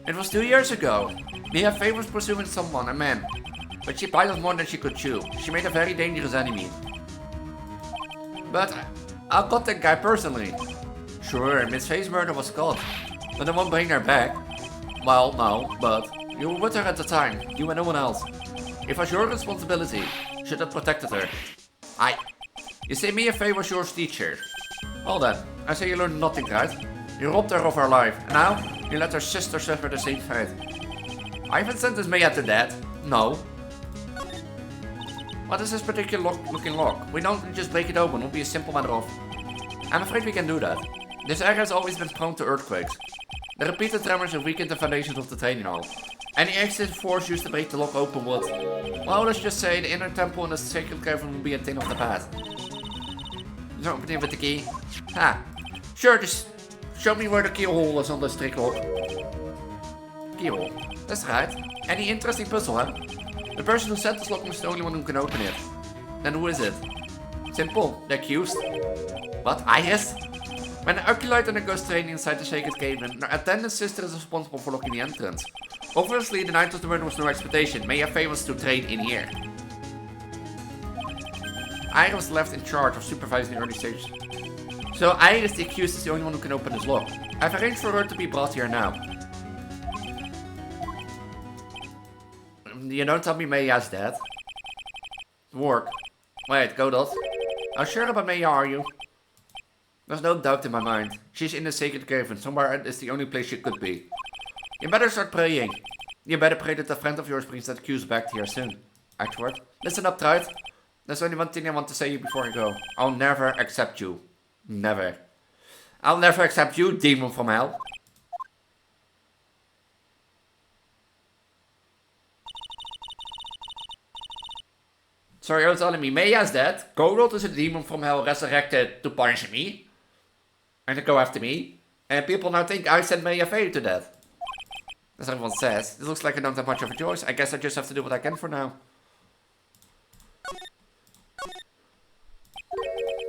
It was 2 years ago. Mia Faye was pursuing someone, a man. But she bit off more than she could chew. She made a very dangerous enemy. But I'll cut that guy personally. Sure, Miss Faye's murder was caught, but I won't bring her back. Well, no, but you were with her at the time, you and no one else. It was your responsibility. Should have protected her. You say Mia Faye was your teacher. Well then, I say you learned nothing, right? You robbed her of her life, and now you let her sister suffer the same fate. I haven't sentenced Mia to death. No. What is this particular looking lock? We don't just break it open, it will be a simple matter of... I'm afraid we can do that. This area has always been prone to earthquakes. The repeated tremors have weakened the foundations of the training hall. Any excessive force used to break the lock open would... Well, let's just say the inner temple and the sacred cavern will be a thing of the past. Just open it with the key. Ha! Sure, just show me where the keyhole is on this trick lock. Keyhole. That's right. Any interesting puzzle, huh? The person who set this lock is the only one who can open it. Then who is it? Simple. The accused. What? I guess? When the acolyte undergoes training inside the sacred cavern, the attendant sister is responsible for locking the entrance. Obviously, the night of the murder was no expectation. Maya Faye was to train in here. Ira was left in charge of supervising the early stages. So Iris, the accused, is the only one who can open this lock. I've arranged for her to be brought here now. You don't tell me Maya's dead. Work. Wait, Godot. How sure about Maya are you? There's no doubt in my mind. She's in the sacred cavern. Somewhere is the only place she could be. You better start praying. You better pray that a friend of yours brings that accused back here soon. Edward, listen up, Trout. There's only one thing I want to say before I go. I'll never accept you. Never. I'll never accept you, demon from hell. So you're telling me Maya's dead, Godot is a demon from hell resurrected to punish me? And to go after me? And people now think I sent Maya Faye to death. As everyone says, it looks like I don't have much of a choice. I guess I just have to do what I can for now.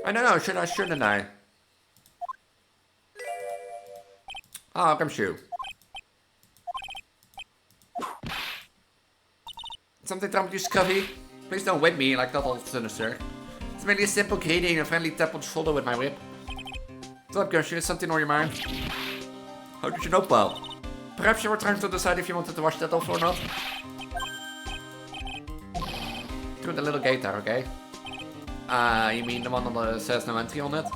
I don't know, shouldn't I? Oh, come shoe. Something troubled you, Scubby? Please don't whip me like that all sinister. It's merely a simple greeting and a friendly tap on the shoulder with my whip. What's up, Gershon? Is something on your mind? How did you know, pal? Perhaps you were trying to decide if you wanted to wash that off or not? Through the little gate there, okay? You mean the one that says no entry on it?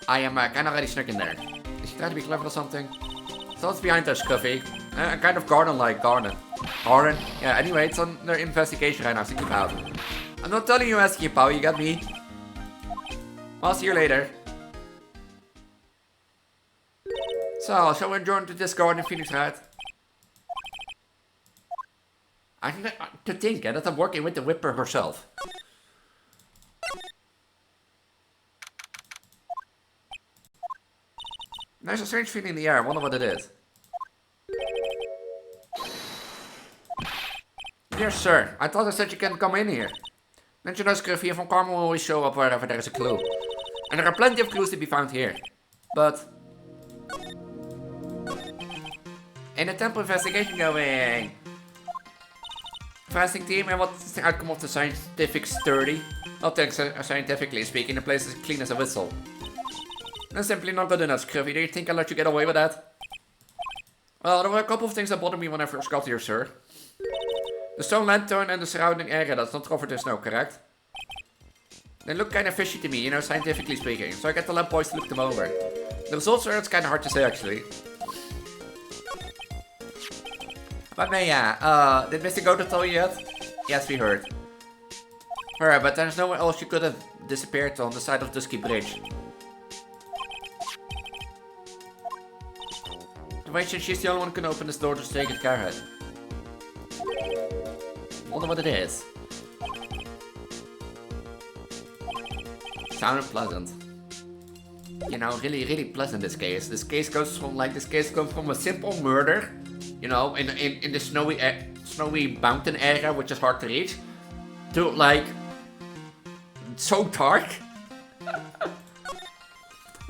I am kinda already snuck in there. Is she trying to be clever or something? So what's behind there, Scuffy? Kind of garden-like garden. Garden? Yeah, anyway, it's on their investigation right now, so keep out. I'm not telling you asking you, pal, you got me. I'll see you later. So, shall we adjourn to this garden in Phoenix, right? To think that I'm working with the Whipper herself. There's a strange feeling in the air, I wonder what it is. Dear sir, I thought I said you can't come in here. Don't you know Scruffy and Von Karma will always show up wherever there is a clue. And there are plenty of clues to be found here. But... in a temple investigation going... Fasting team, and what's the outcome of the scientific study? Not scientifically speaking, the place is clean as a whistle. That's simply not good enough, Scruffy. Do you think I'll let you get away with that? Well, there were a couple of things that bothered me when I first got here, sir. The stone lantern and the surrounding area that's not covered in snow, correct? They look kind of fishy to me, you know, scientifically speaking. So I get the lab boys to look them over. The results are, it's kind of hard to say, actually. But Maya, did Mr. Godot tell you yet? Yes, we heard. Alright, but there's nowhere else you could have disappeared on the side of Dusky Bridge. Wait, since she's the only one who can open this door to take it, Carhead. Wonder what it is. Sounded pleasant. You know, really pleasant, this case. This case goes from a simple murder, you know, in the snowy mountain area, which is hard to reach, to like so dark.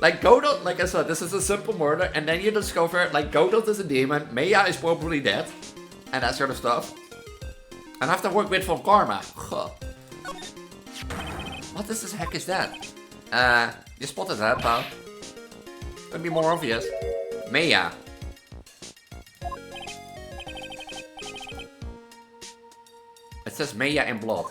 Like Godot, like I said, this is a simple murder, and then you discover like Godot is a demon, Maya is probably dead, and that sort of stuff. And I have to work with Von Karma. Huh. What the heck is that? You spotted that, pal. Could be more obvious. Maya. It says Maya in blood.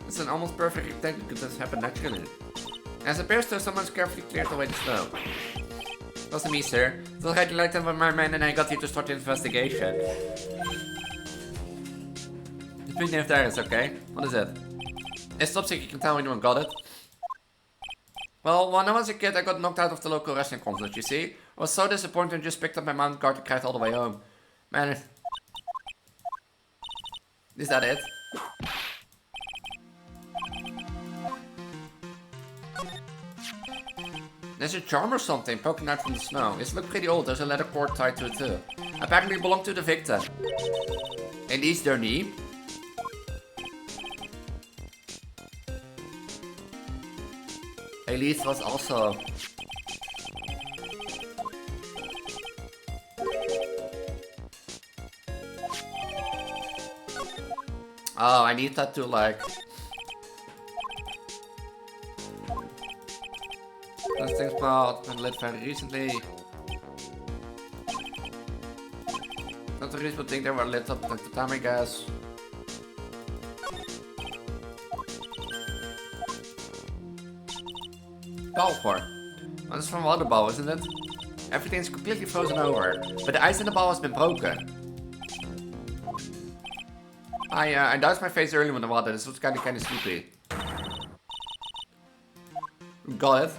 It's an almost perfect rectangle because this happened naturally. As it appears though someone's carefully cleared away the snow. Wasn't me, sir. It's already like that when my man and I got here to start the investigation. The big name there is okay. What is it? It's top secret, you can tell anyone got it. Well, when I was a kid, I got knocked out of the local wrestling concert, you see? I was so disappointed and just picked up my mountain cart and cried all the way home. Man, is that it? There's a charm or something poking out from the snow. It looks pretty old, there's a leather cord tied to it too. Apparently it belonged to the victim. Elise, their knee. Elise was also... Oh, I need that to like... Those things been lit very recently. Not the reason think they were lit up at the time, I guess. Ball for. Well, this is from water ball, isn't it? Everything's completely frozen over, but the ice in the ball has been broken. I doused my face earlier in the water. This was kind of sleepy. Got it.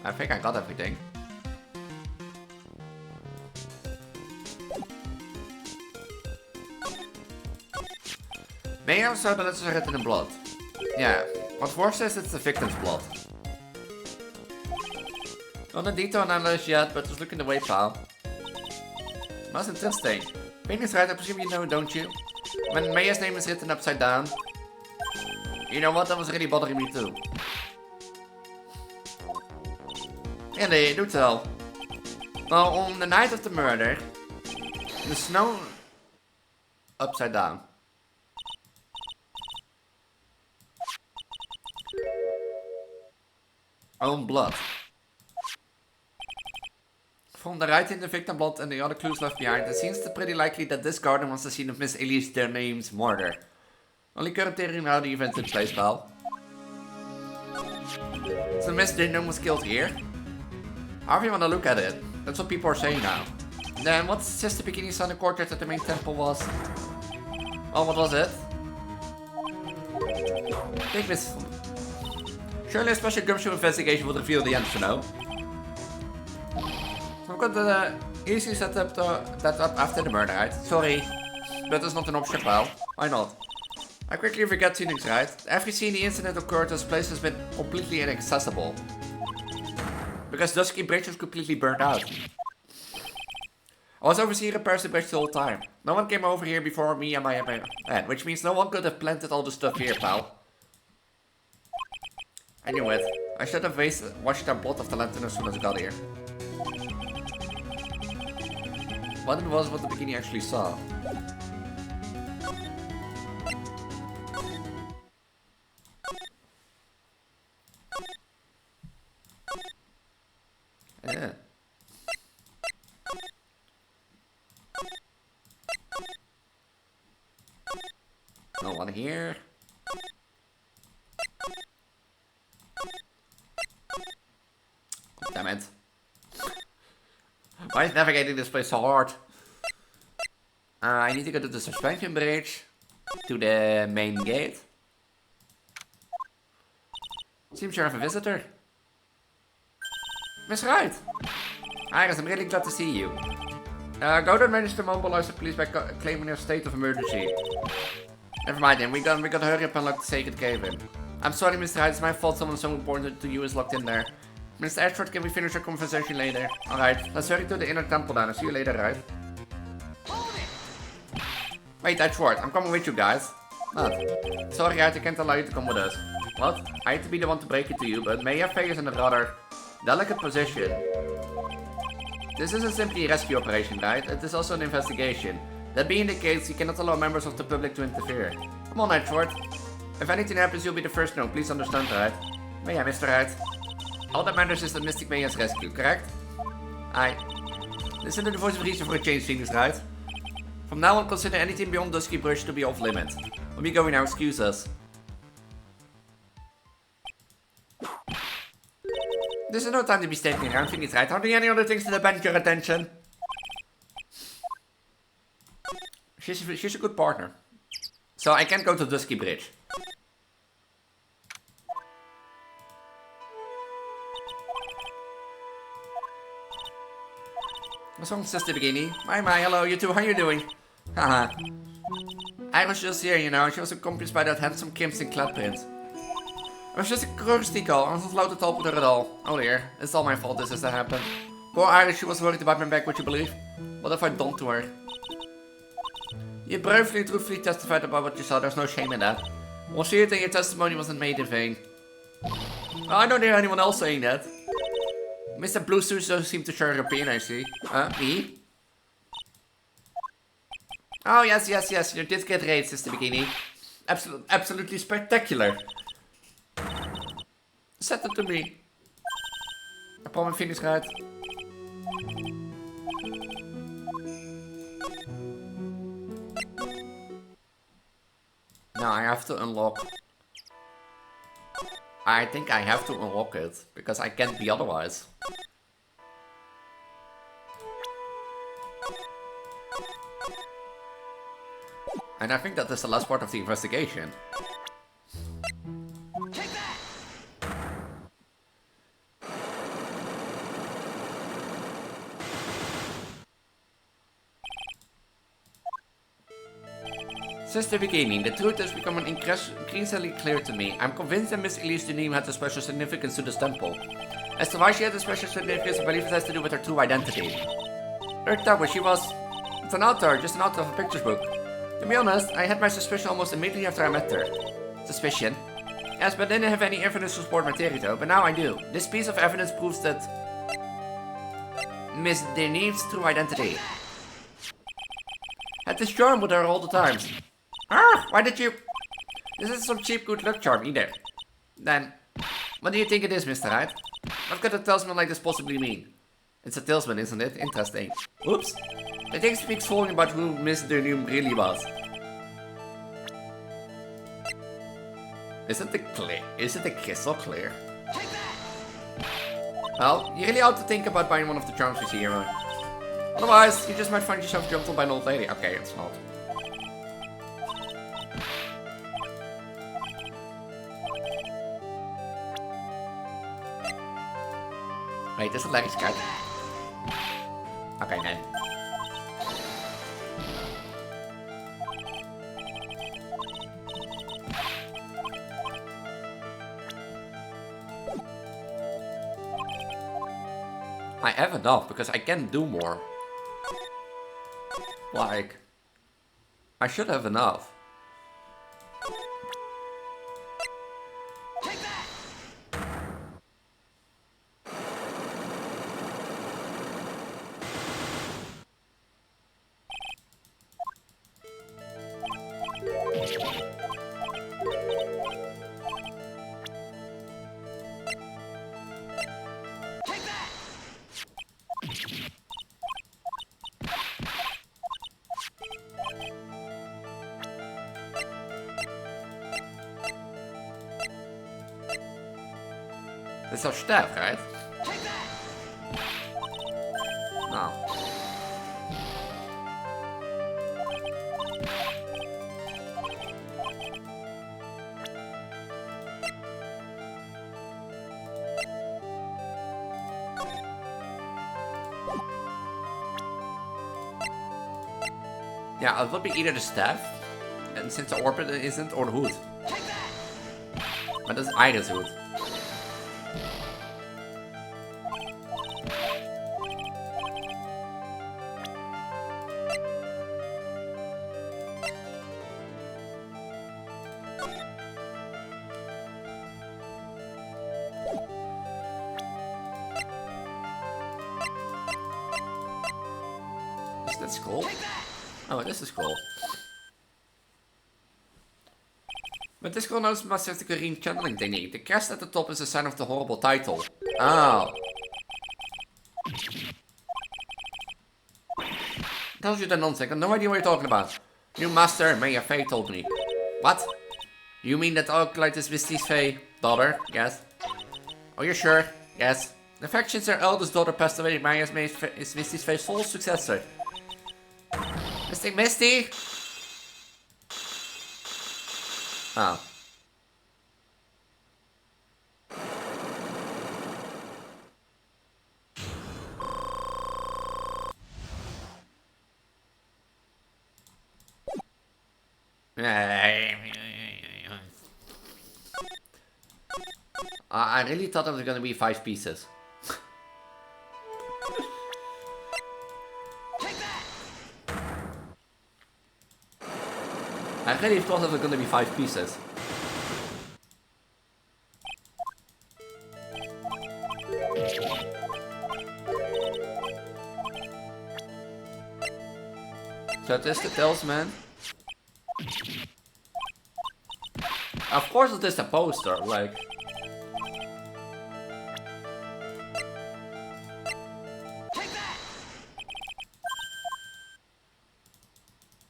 I think I got everything. May I also that it's written in blood? Yeah, what Vor says it's the victim's blood. Not a detailed analysis yet, but just look in the way, pal. Most interesting. Ping is right, I presume you know, don't you? When Maya's name is written upside down. You know what, that was really bothering me too. Really, do tell. Well, on the night of the murder, the snow upside down. Own blood. From the writing, the victim blood and the other clues left behind, it seems pretty likely that this garden was the scene of Miss Elise their name's murder. Only current theory how the event took place, pal. So Miss Dindon was killed here? However you wanna look at it, that's what people are saying now. Then what says the bikini sun courtyard at the main temple was? Well, what was it? Big miss. Surely a special gumshoe investigation would reveal the answer, no? I've got the easy set up that up after the murder, right? Sorry, but that's not an option, pal. Why not? I quickly forget things, right? Every scene the incident occurred, this place has been completely inaccessible. Because Dusky Bridge was completely burnt out. I was overseeing repairs to the bridge the whole time. No one came over here before me and my man, which means no one could have planted all the stuff here, pal. I knew it. I should have washed that blood off the lantern as soon as I got here. What it was what the bikini actually saw. Yeah. No one here. Damn it. Why is navigating this place so hard? I need to go to the suspension bridge. To the main gate. Seems you have a visitor. Miss Wright! Iris, I'm really glad to see you. Godot managed to mobilize the police by claiming a state of emergency. Never mind then, we gotta hurry up and lock the sacred cave in. I'm sorry, Mr. Wright, it's my fault someone so important to you is locked in there. Mr. Ashford, can we finish our conversation later? Alright, let's hurry to the inner temple then. I'll see you later, right? Wait, Ashford, I'm coming with you guys. What? Sorry, Wright, I can't allow you to come with us. What? I hate to be the one to break it to you, but Maya Faye is in a rather Delicate position. This isn't simply a rescue operation, right? It is also an investigation. That being the case, you cannot allow members of the public to interfere. Come on, Edgeworth. If anything happens, you'll be the first to know. Please understand, right? But yeah, Mr. Right. All that matters is that Mystic May has rescued, correct? Aye. Listen to the voice of reason for a change, Phoenix, right? From now on, consider anything beyond Dusky Bridge to be off limits. We'll be going now, excuse us. This is no time to be standing around, Phoenix, right? Are there any other things that have bent your attention? She's a good partner. So I can't go to Dusky Bridge. What's wrong, Sister Bikini? My, hello, you two, how you doing? Haha. I was just here, you know, she was accompanied by that handsome Kimson clad prince. It was just a courtesy call, I wasn't allowed to talk with her at all. Oh dear, it's all my fault this has happened. Poor Iris, she was worried about my back, would you believe? What have I done to her? You bravely and truthfully testified about what you saw, there's no shame in that. We'll see it and your testimony wasn't made in vain. Oh, I don't hear anyone else saying that. Mr. Blue Suits doesn't seem to share your opinion, I see. Me? Oh, yes, you did get raid, Sister Bikini. Absolutely spectacular. Set it to me. I pull my fingers right. Now I have to unlock. I think I have to unlock it, because I can't be otherwise. And I think that is the last part of the investigation. Sister Bikini, the truth has become increasingly clear to me. I'm convinced that Miss Elise name had a special significance to this temple. As to why she had a special significance, I believe it has to do with her true identity. Vtuber, she was... It's an author, just an author of a pictures book. To be honest, I had my suspicion almost immediately after I met her. Suspicion? Yes, but I didn't have any evidence to support my theory though, but now I do. This piece of evidence proves that... Miss Denise's true identity. Had this charm with her all the time. Ah, why did you... This isn't some cheap good luck charm either. Then, what do you think it is, Mr. Hyde? What could a talisman like this possibly mean? It's a talisman, isn't it? Interesting. Oops. I think it speaks volumes about who Miss Denum really was. Isn't the crystal clear? Well, you really ought to think about buying one of the charms we see here. Otherwise, you just might find yourself jumped on by an old lady. Okay, it's not. Wait, this is a Larry's card. Okay, then. I have enough because I can do more. Like, I should have enough. It's our staff, right? No. Yeah, it would be either the staff, and since the orbit isn't, or the hood. But that's Ida's hood. That's cool. Oh, this is cool. But this girl knows must the Korean channeling technique. The crest at the top is a sign of the horrible title. Oh. Tells you the nonsense. I have no idea what you're talking about. New master, Maya Faye told me. What? You mean that Alkalite is Misty's Faye daughter? Yes. Oh, you're sure? Yes. The fact since her eldest daughter passed away, Maya is Misty's Faye's sole successor. Misty? Oh. I really thought it was gonna be 5 pieces. I really thought it was gonna be 5 pieces. So it is the talisman. Of course it is a poster, like...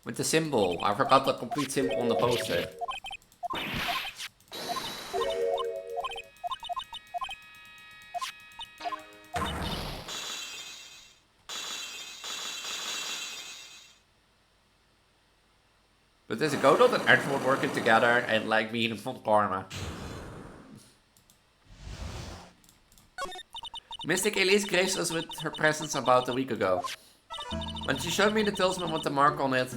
With the symbol. I forgot the complete symbol on the poster. But there's a Godot and Edward working together and like being from karma. Mystic Elise graced us with her presence about a week ago. When she showed me the talisman with the mark on it,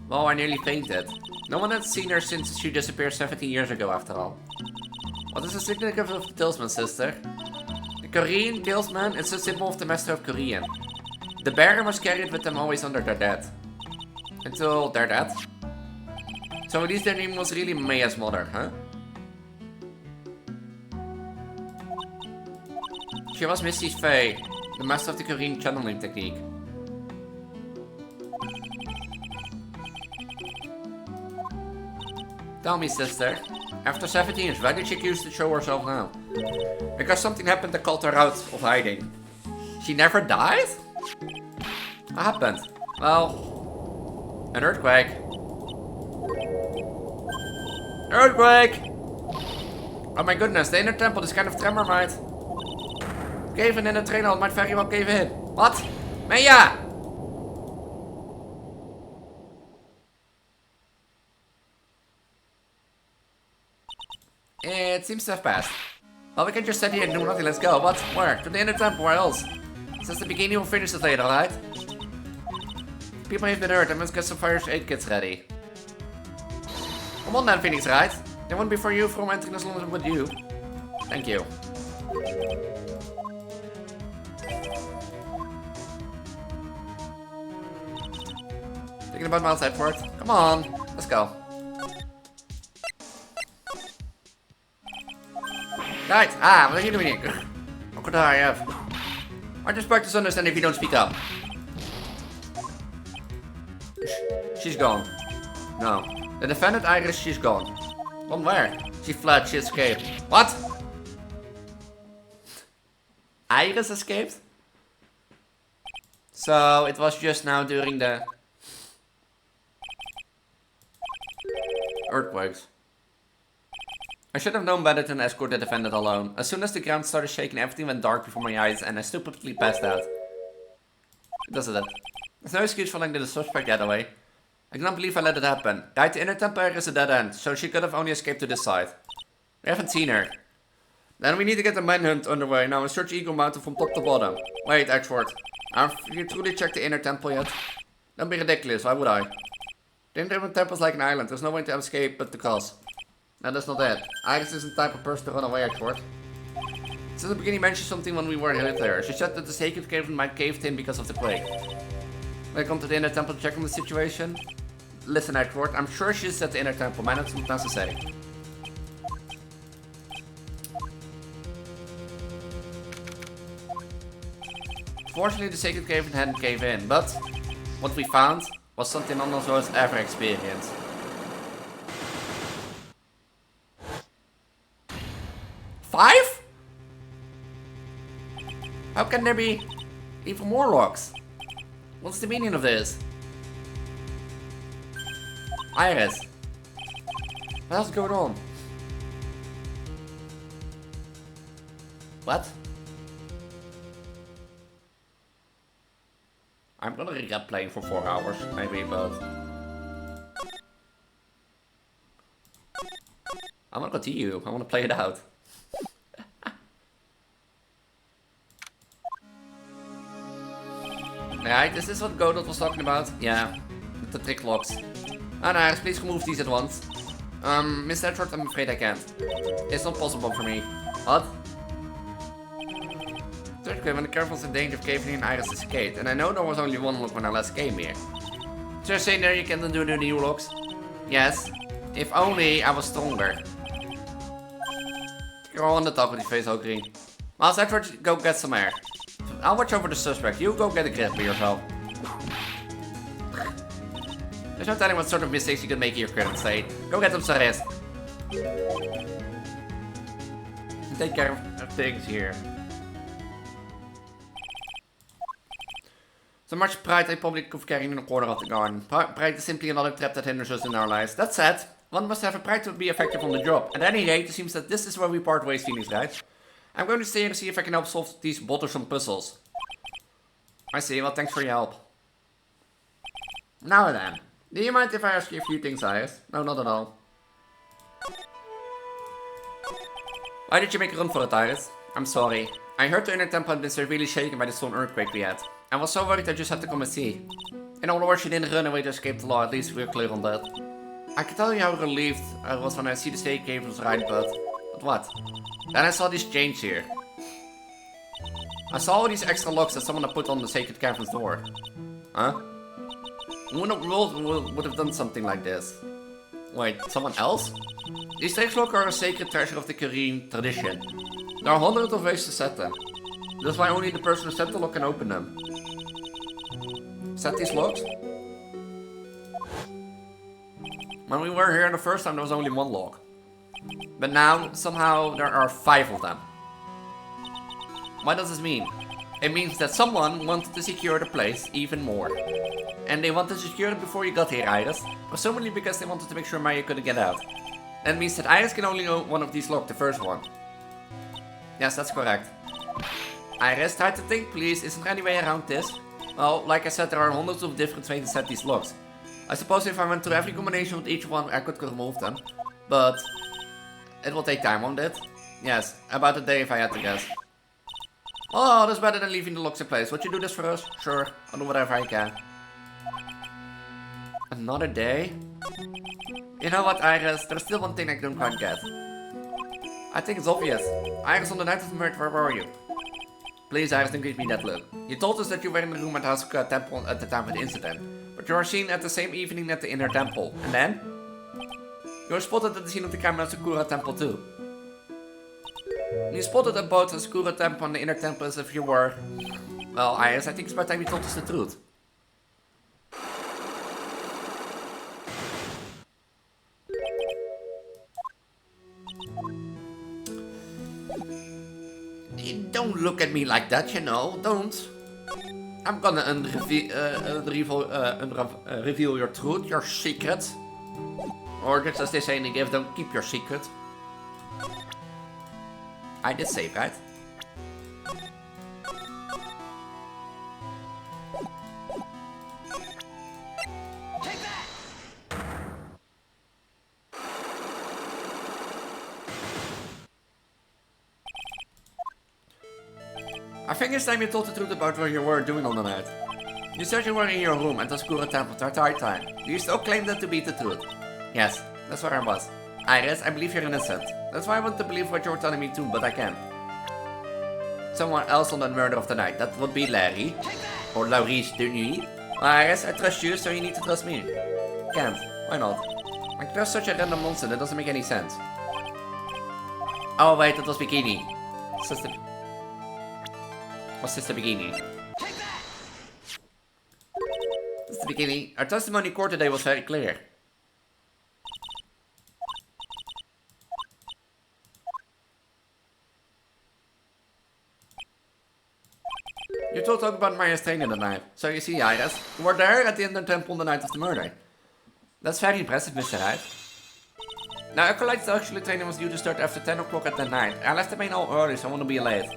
well, I nearly fainted. No one had seen her since she disappeared 17 years ago, after all. What is the significance of the talisman, sister? The Korean talisman is a symbol of the master of Korean. The bearer must carry it with them always under their death. Until they're dead. So at least their name was really Maya's mother, huh? She was Misty's Faye, the master of the Korean channeling technique. Tell me, sister, after 17 years, why did she choose to show herself now? Because something happened that called her out of hiding. She never died? What happened? Well, an earthquake. Earthquake! Oh my goodness, the inner temple, this kind of tremor might... Cave-in in the train hall might very well cave in. What? Maya! It seems to have passed. Well, we can just sit here and do nothing, let's go. What? Where? To the inner temple, where else? Since the beginning, we'll finish it later, right? People have been hurt, I must get some fire aid kits ready. Come on then, Phoenix, right? They won't be for you from entering this London with you. Thank you. Thinking about Miles Edward? Come on, let's go. Right, what are you doing here? What could I have? I just practice understand if you don't speak up. She's gone. No. The defendant Iris, she's gone. Gone where? She fled, she escaped. What? Iris escaped? So, it was just now during the... earthquakes. I should have known better than escort the defendant alone. As soon as the ground started shaking, everything went dark before my eyes and I stupidly passed out. Doesn't it? There's no excuse for letting the suspect get away. I cannot believe I let it happen. Guide to inner temple is a dead end, so she could have only escaped to this side. We haven't seen her. Then we need to get the manhunt underway now and search Eagle Mountain from top to bottom. Wait, Edward. Have you truly checked the inner temple yet? Don't be ridiculous, why would I? The inner temple is like an island, there's no way to escape but to cross. No, that's not it. Iris isn't the type of person to run away, Edward. Since the beginning, mentioned something when we were here there. She said that the sacred cave might caved in because of the quake. When I come to the inner temple to check on the situation. Listen, Edward, I'm sure she's at the inner temple. Might not something else to say. Fortunately, the sacred cave hadn't caved in, but what we found was something none of us ever experienced. Five? How can there be even more locks? What's the meaning of this? Iris. What else is going on? What? I'm gonna regret playing for 4 hours, maybe, but... I wanna continue, I wanna play it out. Right, is this what Godot was talking about? Yeah, the trick locks. Ah, nice, please remove these at once. Miss Edward, I'm afraid I can't. It's not possible for me. What? Third when the curve was in danger of caving in, Iris escaped, and I know there was only one lock when I last came here. So you're saying there you can do the new locks? Yes. If only I was stronger. You're all on the top with your face all green. Well, Edward, go get some air. I'll watch over the suspect. You go get a grip for yourself. There's no telling what sort of mistakes you could make in your current state. Go get some rest. Take care of things here. So much pride I probably could carry in a corner of the garden. Pride is simply another trap that hinders us in our lives. That said, one must have a pride to be effective on the job. At any rate, it seems that this is where we part ways, Phoenix, right? I'm going to stay here and see if I can help solve these bothersome puzzles. I see, well thanks for your help. Now then, do you mind if I ask you a few things, Iris? No, not at all. Why did you make a run for it, Iris? I'm sorry. I heard the inner temple had been severely shaken by the stone earthquake we had. I was so worried I just had to come and see. In other words, you didn't run away to escape the law, at least we're clear on that. I can tell you how relieved I was when I see the state cave was right, but what? Then I saw this change here. I saw all these extra locks that someone had put on the sacred cavern's door. Huh? Who in the world would have done something like this? Wait, someone else? These trick locks are a sacred treasure of the Korean tradition. There are hundreds of ways to set them. That's why only the person who set the lock can open them. Set these locks? When we were here the first time there was only one lock. But now, somehow, there are 5 of them. What does this mean? It means that someone wanted to secure the place even more. And they wanted to secure it before you got here, Iris. Presumably because they wanted to make sure Maya couldn't get out. That means that Iris can only own one of these locks, the first one. Yes, that's correct. Iris, try to think please, isn't there any way around this? Well, like I said, there are hundreds of different ways to set these locks. I suppose if I went through every combination with each one, I could remove them. But it will take time, won't it? Yes, about a day if I had to guess. Oh, that's better than leaving the locks in place. Would you do this for us? Sure, I'll do whatever I can. Another day? You know what, Iris? There's still one thing I don't quite get. I think it's obvious. Iris, on the night of the murder, where were you? Please, Iris, don't give me that look. You told us that you were in the room at the Hasuka temple at the time of the incident. But you were seen at the same evening at the inner temple. And then? You were spotted at the scene of the camera at Sakura temple too. You spotted at both the Sakura temple and the inner temple as if you were... Well, Iris, I think it's about time you told us the truth. Don't look at me like that, you know. Don't. I'm gonna reveal your truth, your secret. Or just as they say in the gift, don't keep your secret. I did say, right? Take that! I think it's time you told the truth about what you were doing on the night. You said you were in your room at the Sakura temple the entire time. Do you still claim that to be the truth? Yes, that's where I was. Iris, I believe you're innocent. That's why I want to believe what you're telling me too, but I can't. Someone else on the murder of the night. That would be Larry. Or Laurice de Nuit. Iris, I trust you, so you need to trust me. Can't. Why not? I trust such a random monster, that doesn't make any sense. Oh wait, that was Bikini. Sister... What's Sister Bikini? Bikini. Our testimony in court today was very clear. You told talk about Maya's training the night. So you see, Iris, you were there at the Ender Temple on the night of the murder. That's very impressive, Mr. Hyde. Now, Acolyte's actually training was due to start after 10 o'clock at the night. I left the main hall early, so I want to be late.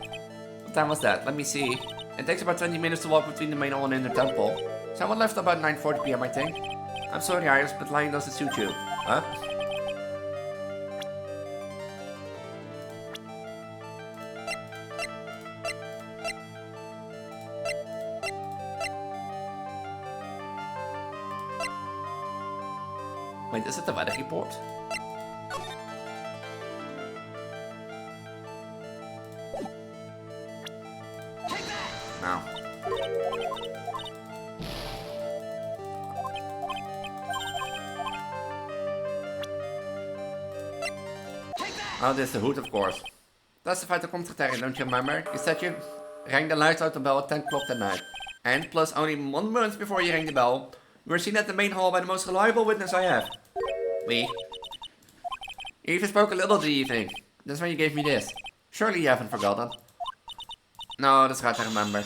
What time was that? Let me see. It takes about 20 minutes to walk between the main hall and Ender Temple. Someone left about 9:40 PM, I think. I'm sorry, Iris, but lying doesn't suit you. Huh? Wait, is it the weather report? No. Oh, this is the hood, of course. Testify to contrary, don't you remember? You said you rang the lights out the bell at 10 o'clock that night. And plus, only 1 month before you rang the bell, you were seen at the main hall by the most reliable witness I have. Me. You even spoke a little the evening. That's when you gave me this. Surely you haven't forgotten. No, that's right, I remember.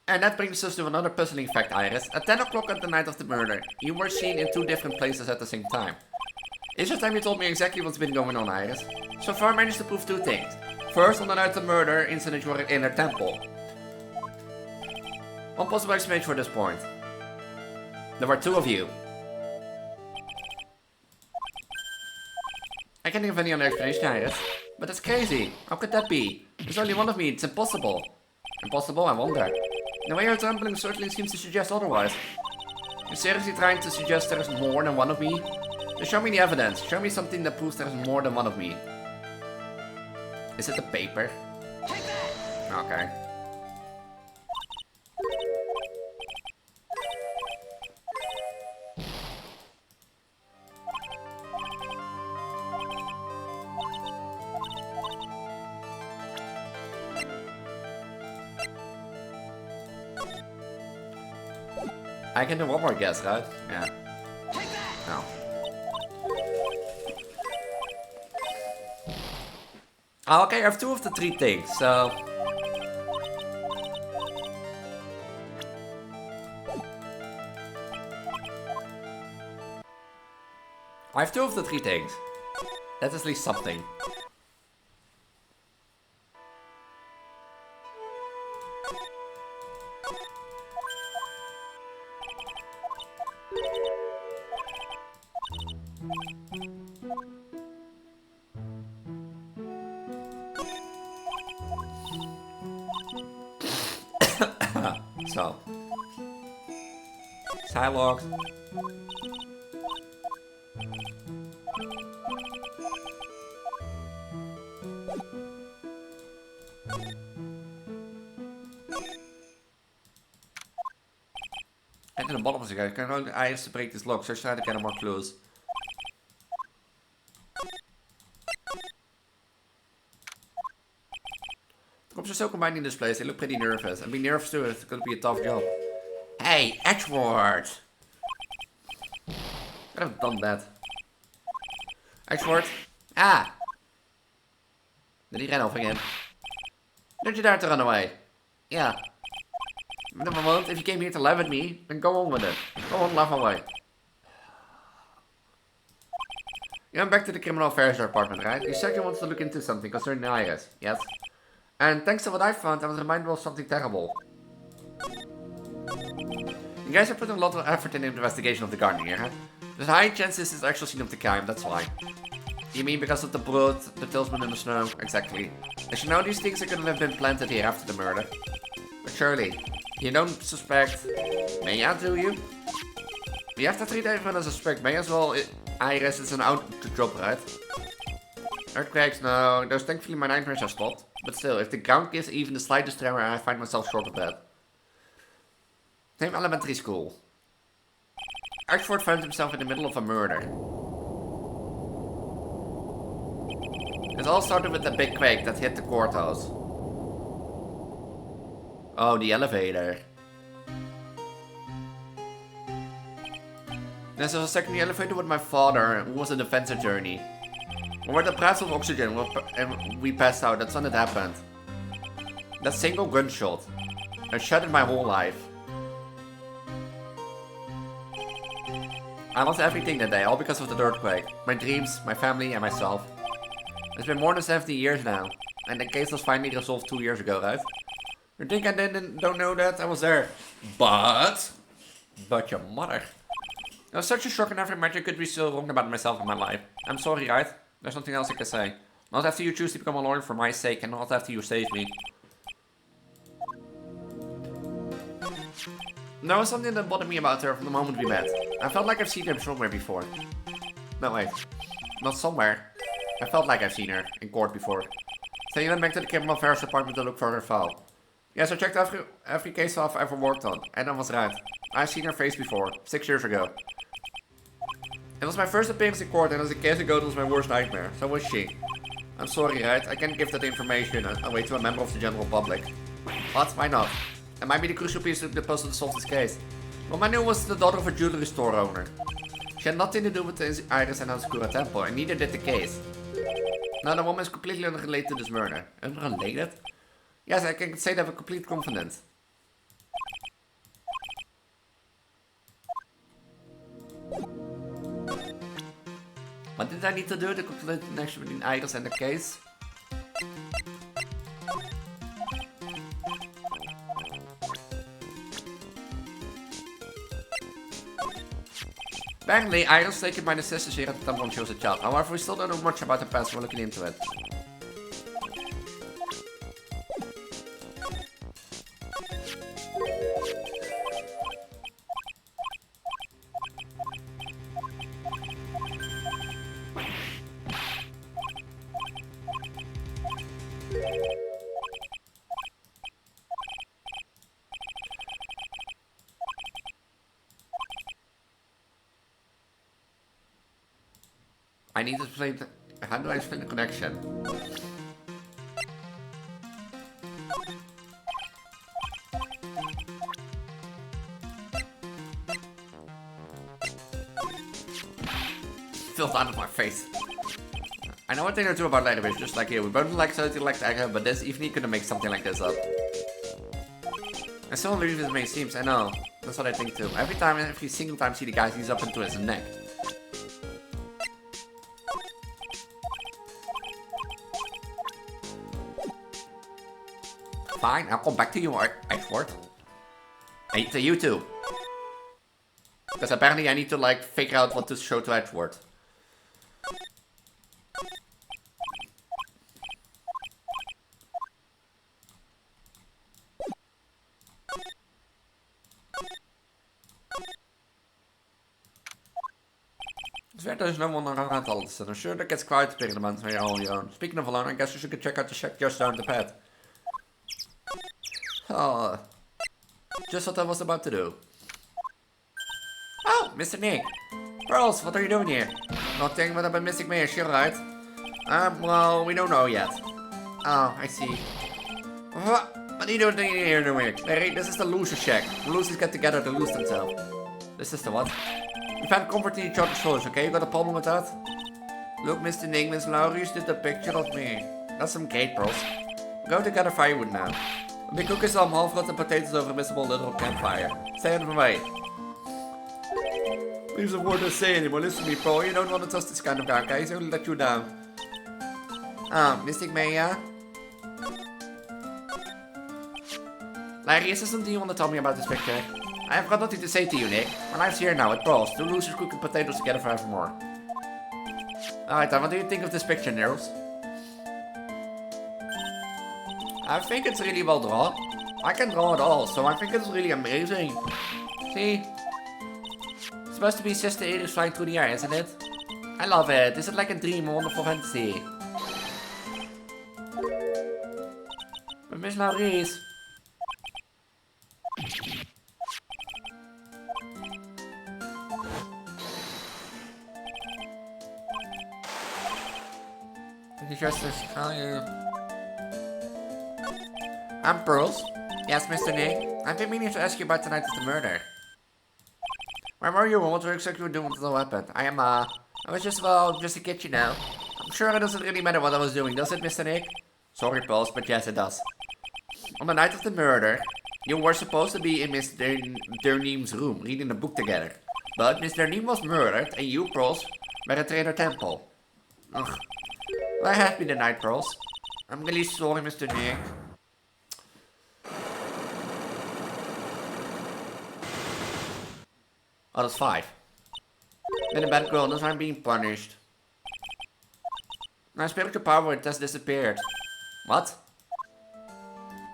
And that brings us to another puzzling fact, Iris. At 10 o'clock at the night of the murder, you were seen in 2 different places at the same time. It's just time you told me exactly what's been going on, Iris. So far I managed to prove 2 things. First, on the night of the murder incident you were in a temple. One possible explanation for this point. There were 2 of you. I can't think of any other explanation, Iris. But that's crazy. How could that be? There's only 1 of me, it's impossible. Impossible, I wonder. The way you're trembling certainly seems to suggest otherwise. You're seriously trying to suggest there's more than 1 of me? Just show me the evidence. Show me something that proves there's more than 1 of me. Is it the paper? Okay. I can do one more guess, right? Yeah. No. Oh, okay, I have 2 of the 3 things, so... I have 2 of the 3 things. That's at least something. So, dialogue. En in de bottom of the guy, kan ook Iris break this lock, so try to get more clues. The cops are so combined in this place, they look pretty nervous. And being nervous too, it's gonna be a tough job. Hey, Edward! I have done that. Edward? Ah! Did he run off again? Don't you dare to run away? Yeah. Never mind, if you came here to laugh at me, then go on with it. Go on, laugh away. You went back to the criminal affairs department, right? You said you wanted to look into something concerning Iris, yes? And thanks to what I found, I was reminded of something terrible. You guys are putting a lot of effort in the investigation of the garden here, huh? There's high chances it's the actual scene of the crime, that's why. You mean because of the blood, the talisman in the snow? Exactly. As you know, these things are gonna have been planted here after the murder. But surely, you don't suspect Maya, do you? You have to treat everyone as a suspect. May as well. Iris is an out job, right? Earthquakes, no. Those thankfully my nightmares are stopped. But still, if the ground gives even the slightest tremor, I find myself short of that. Same elementary school. Ashford found himself in the middle of a murder. It all started with a big quake that hit the courthouse. Oh, the elevator. Yes, I was stuck in the elevator with my father, who was in the fencer journey. We were deprived of oxygen and we passed out. That's when it happened. That single gunshot. It shattered my whole life. I lost everything that day, all because of the earthquake. My dreams, my family, and myself. It's been more than 70 years now, and the case was finally resolved 2 years ago, right? You think I don't know that? I was there. But your mother. It was such a shock, and never imagined I could be so wrong about myself and my life. I'm sorry, right? There's nothing else I can say. Not after you choose to become a lawyer for my sake, and not after you save me. There was something that bothered me about her from the moment we met. I felt like I've seen her somewhere before. No, wait. Not somewhere. I felt like I've seen her in court before. So you went back to the criminal affairs department to look for her file. Yes, I checked every case I've ever worked on, and I was right. I've seen her face before, 6 years ago. It was my first appearance in court, and as a case ago, it was my worst nightmare. So was she. I'm sorry, right? I can't give that information away to a member of the general public. What? Why not? It might be the crucial piece of the puzzle to solve this case. Well, my name was the daughter of a jewelry store owner. She had nothing to do with the Iris and Obscura Temple, and neither did the case. Now, the woman is completely unrelated to this murder. Unrelated? Yes, I can say that with complete confidence. What did I need to do to complete the connection between Iris and the case? Apparently, Iris was taken by the sisters here at the temple when she was a child. However, we still don't know much about her past, so we're looking into it. I need to explain. How do I explain the connection? Filled out of my face. I know a thing or two about language, just like you. We both like something like that, but this evening couldn't make something like this up. I still believe it may seems, I know. That's what I think too. Every single time I see the guy, he's up into his neck. Fine, I'll come back to you, Edward. And to you too. Because apparently I need to like figure out what to show to Edward. There's no one around all of a sudden. I'm sure that gets quiet to pick them on your own. Speaking of alone, I guess you should check out the shack just down the path. Oh, just what I was about to do. Oh, Mr. Nick. Pearls, what are you doing here? Nothing, but I've been missing me, is she alright? Well, we don't know yet. Oh, I see. What are you doing here, Larry? This is the loser shack. The losers get together to lose themselves. This is the what? We found comfort in each other's souls, okay? You got a problem with that? Look, Mr. Nick, Miss Laurius did a picture of me. That's some great pearls. Go to gather firewood now. We cook some half-rotten potatoes over a miserable little campfire. Stay out of my way. Leave some word to say anymore. Listen to me, Paul. You don't want to trust this kind of guy, okay? He's only let you down. Mystic Maya? Larry, is there something you want to tell me about this picture? I have got nothing to say to you, Nick. My life's here now, at Paul's. Two losers cooking potatoes together forevermore. Alright then, what do you think of this picture, Nils? I think it's really well drawn. I can draw it all, so I think it's really amazing. See? It's supposed to be Sister Iris flying through the air, isn't it? I love it. Is it like a dream, a wonderful fantasy? But Miss Laurice... I'm Pearls. Yes, Mr. Nick. I've been meaning to ask you about tonight's murder. Where were you? What were you exactly doing with the weapon? I was just a kid, you know. I'm sure it doesn't really matter what I was doing, does it, Mr. Nick? Sorry, Pulse, but yes, it does. On the night of the murder, you were supposed to be in Miss Derneem's room, reading a book together. But Miss Derneem was murdered, and you, Pearls, were at Trader Temple. Ugh. Where have been the night, Pearls? I'm really sorry, Mr. Nick. Oh, that's 5. Been a bad girl, thus I'm being punished. My spiritual power has disappeared. What?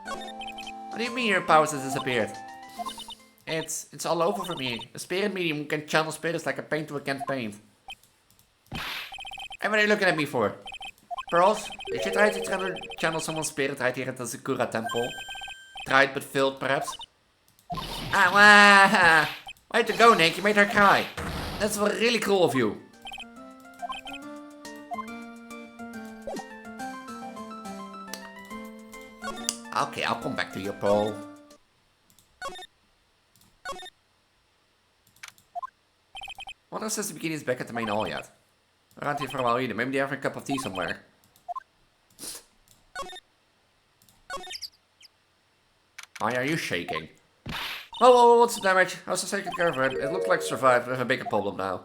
What do you mean your powers has disappeared? It's all over for me. A spirit medium can channel spirits like a painter can paint. And what are you looking at me for? Pearls, did you try to channel someone's spirit right here at the Sakura temple? Tried but failed, perhaps? Ah, way to go, Nick, you made her cry. That's really cool of you. Okay, I'll come back to you, Pearl. Wonder if Sister Bikini is back at the main hall yet. Around here for a while either. Maybe they have a cup of tea somewhere. Why are you shaking? Oh, what's the damage? How's the sacred caravan? It looks like it survived. We have a bigger problem now.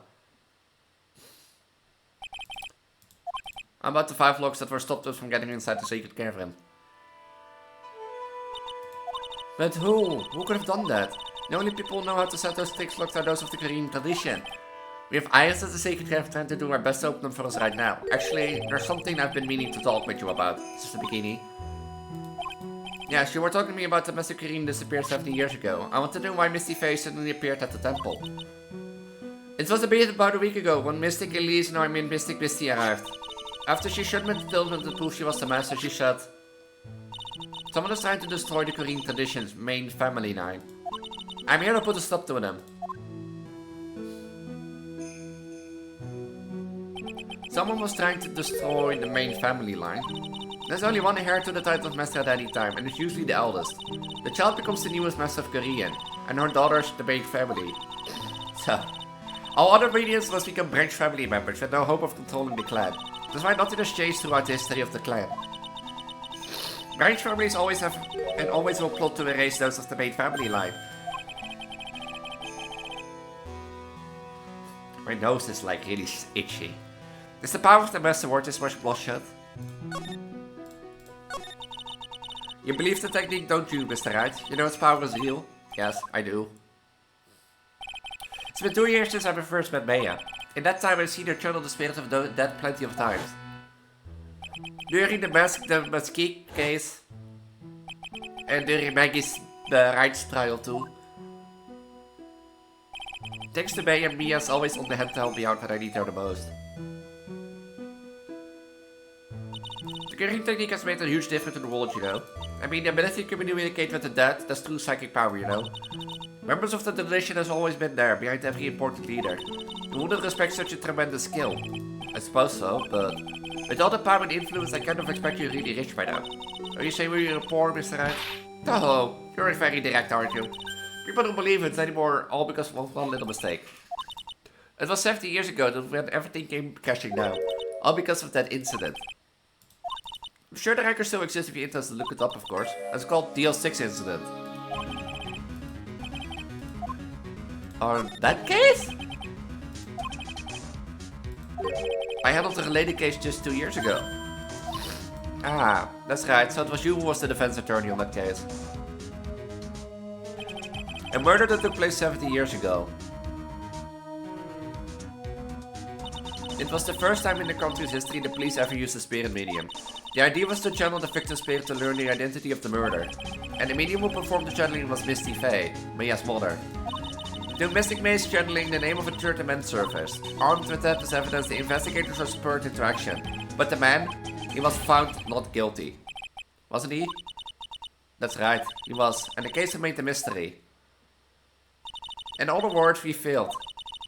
How about the 5 locks that were stopped us from getting inside the sacred caravan? But who? Who could have done that? The only people who know how to set those 6 locks are those of the Korean tradition. We have eyes at the sacred caravan trying to do our best to open them for us right now. Actually, there's something I've been meaning to talk with you about, Sister Bikini. Yes, you were talking to me about the Master Korean disappeared 70 years ago. I want to know why Misty Face suddenly appeared at the temple. It was about a week ago when Mystic Elise and Mystic Misty arrived. After she showed me the children to prove she was the master, she said, someone is trying to destroy the Korean tradition's main family line. I'm here to put a stop to them. Someone was trying to destroy the main family line. There's only one heir to the title of master at any time, and it's usually the eldest. The child becomes the newest master of Korean, and her daughter's the main family. So, all other radiants must become branch family members with no hope of controlling the clan. That's why nothing has changed throughout the history of the clan. Branch families always have, and always will plot to erase those of the main family line. My nose is like really itchy. Is the power of the master worth this much bloodshed? You believe the technique, don't you, Mr. Wright? You know its power is real? Yes, I do. It's been 2 years since I first met Maya. In that time I've seen her channel the spirit of the dead plenty of times. During the Masqué case, and during Maggie's Wright's trial too. Thanks to Maya, Mia's always on the hand to help me out when I need her the most. The Korean technique has made a huge difference in the world, you know. I mean, the ability to communicate with the dead, that's true psychic power, you know. Members of the tradition has always been there, behind every important leader. You wouldn't respect such a tremendous skill. I suppose so, but with all the power and influence, I kind of expect you really rich by now. Are you saying you're poor, Mr. Wright? Oh, you're very direct, aren't you? People don't believe it anymore, all because of one little mistake. It was 70 years ago that when everything came crashing down, all because of that incident. I'm sure the record still exists if you're interested to look it up, of course. It's called DL6 incident. On that case? I handled a related case just 2 years ago. Ah, that's right, so it was you who was the defense attorney on that case. A murder that took place 70 years ago. It was the first time in the country's history the police ever used a spirit medium. The idea was to channel the victim's spirit to learn the identity of the murder. And the medium who performed the channeling was Misty Faye, Maya's mother. The Mystic Maze channeling the name of a church and men surfaced. Armed with that as evidence, the investigators were spurred into action. But the man, he was found not guilty. Wasn't he? That's right, he was. And the case remained a mystery. In other words, we failed.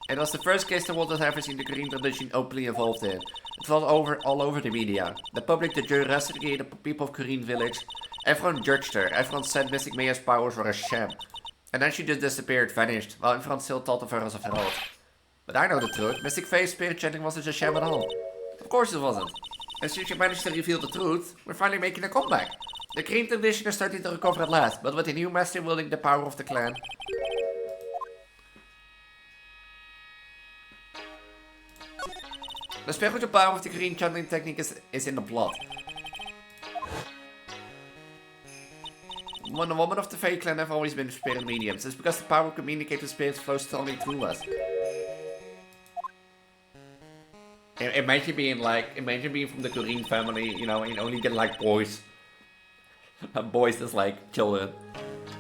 It was the first case the world has ever seen the Korean tradition openly involved in. It was all over the media. The public, the jury, the people of Korean village. Everyone judged her. Everyone said Mystic Maya's powers were a sham. And then she just disappeared, vanished, while everyone still thought of her as a fraud. But I know the truth. Mystic Fae's spirit chanting wasn't a sham at all. Of course it wasn't. And since you managed to reveal the truth, we're finally making a comeback. The green tradition is starting to recover at last, but with a new master wielding the power of the clan. The spiritual power of the green channeling technique is in the blood. When the women of the Fae clan have always been spirit mediums, it's because the power to communicate with spirits flows strongly through us. Imagine being from the Green family, you know, and only get like boys. Boys as like children.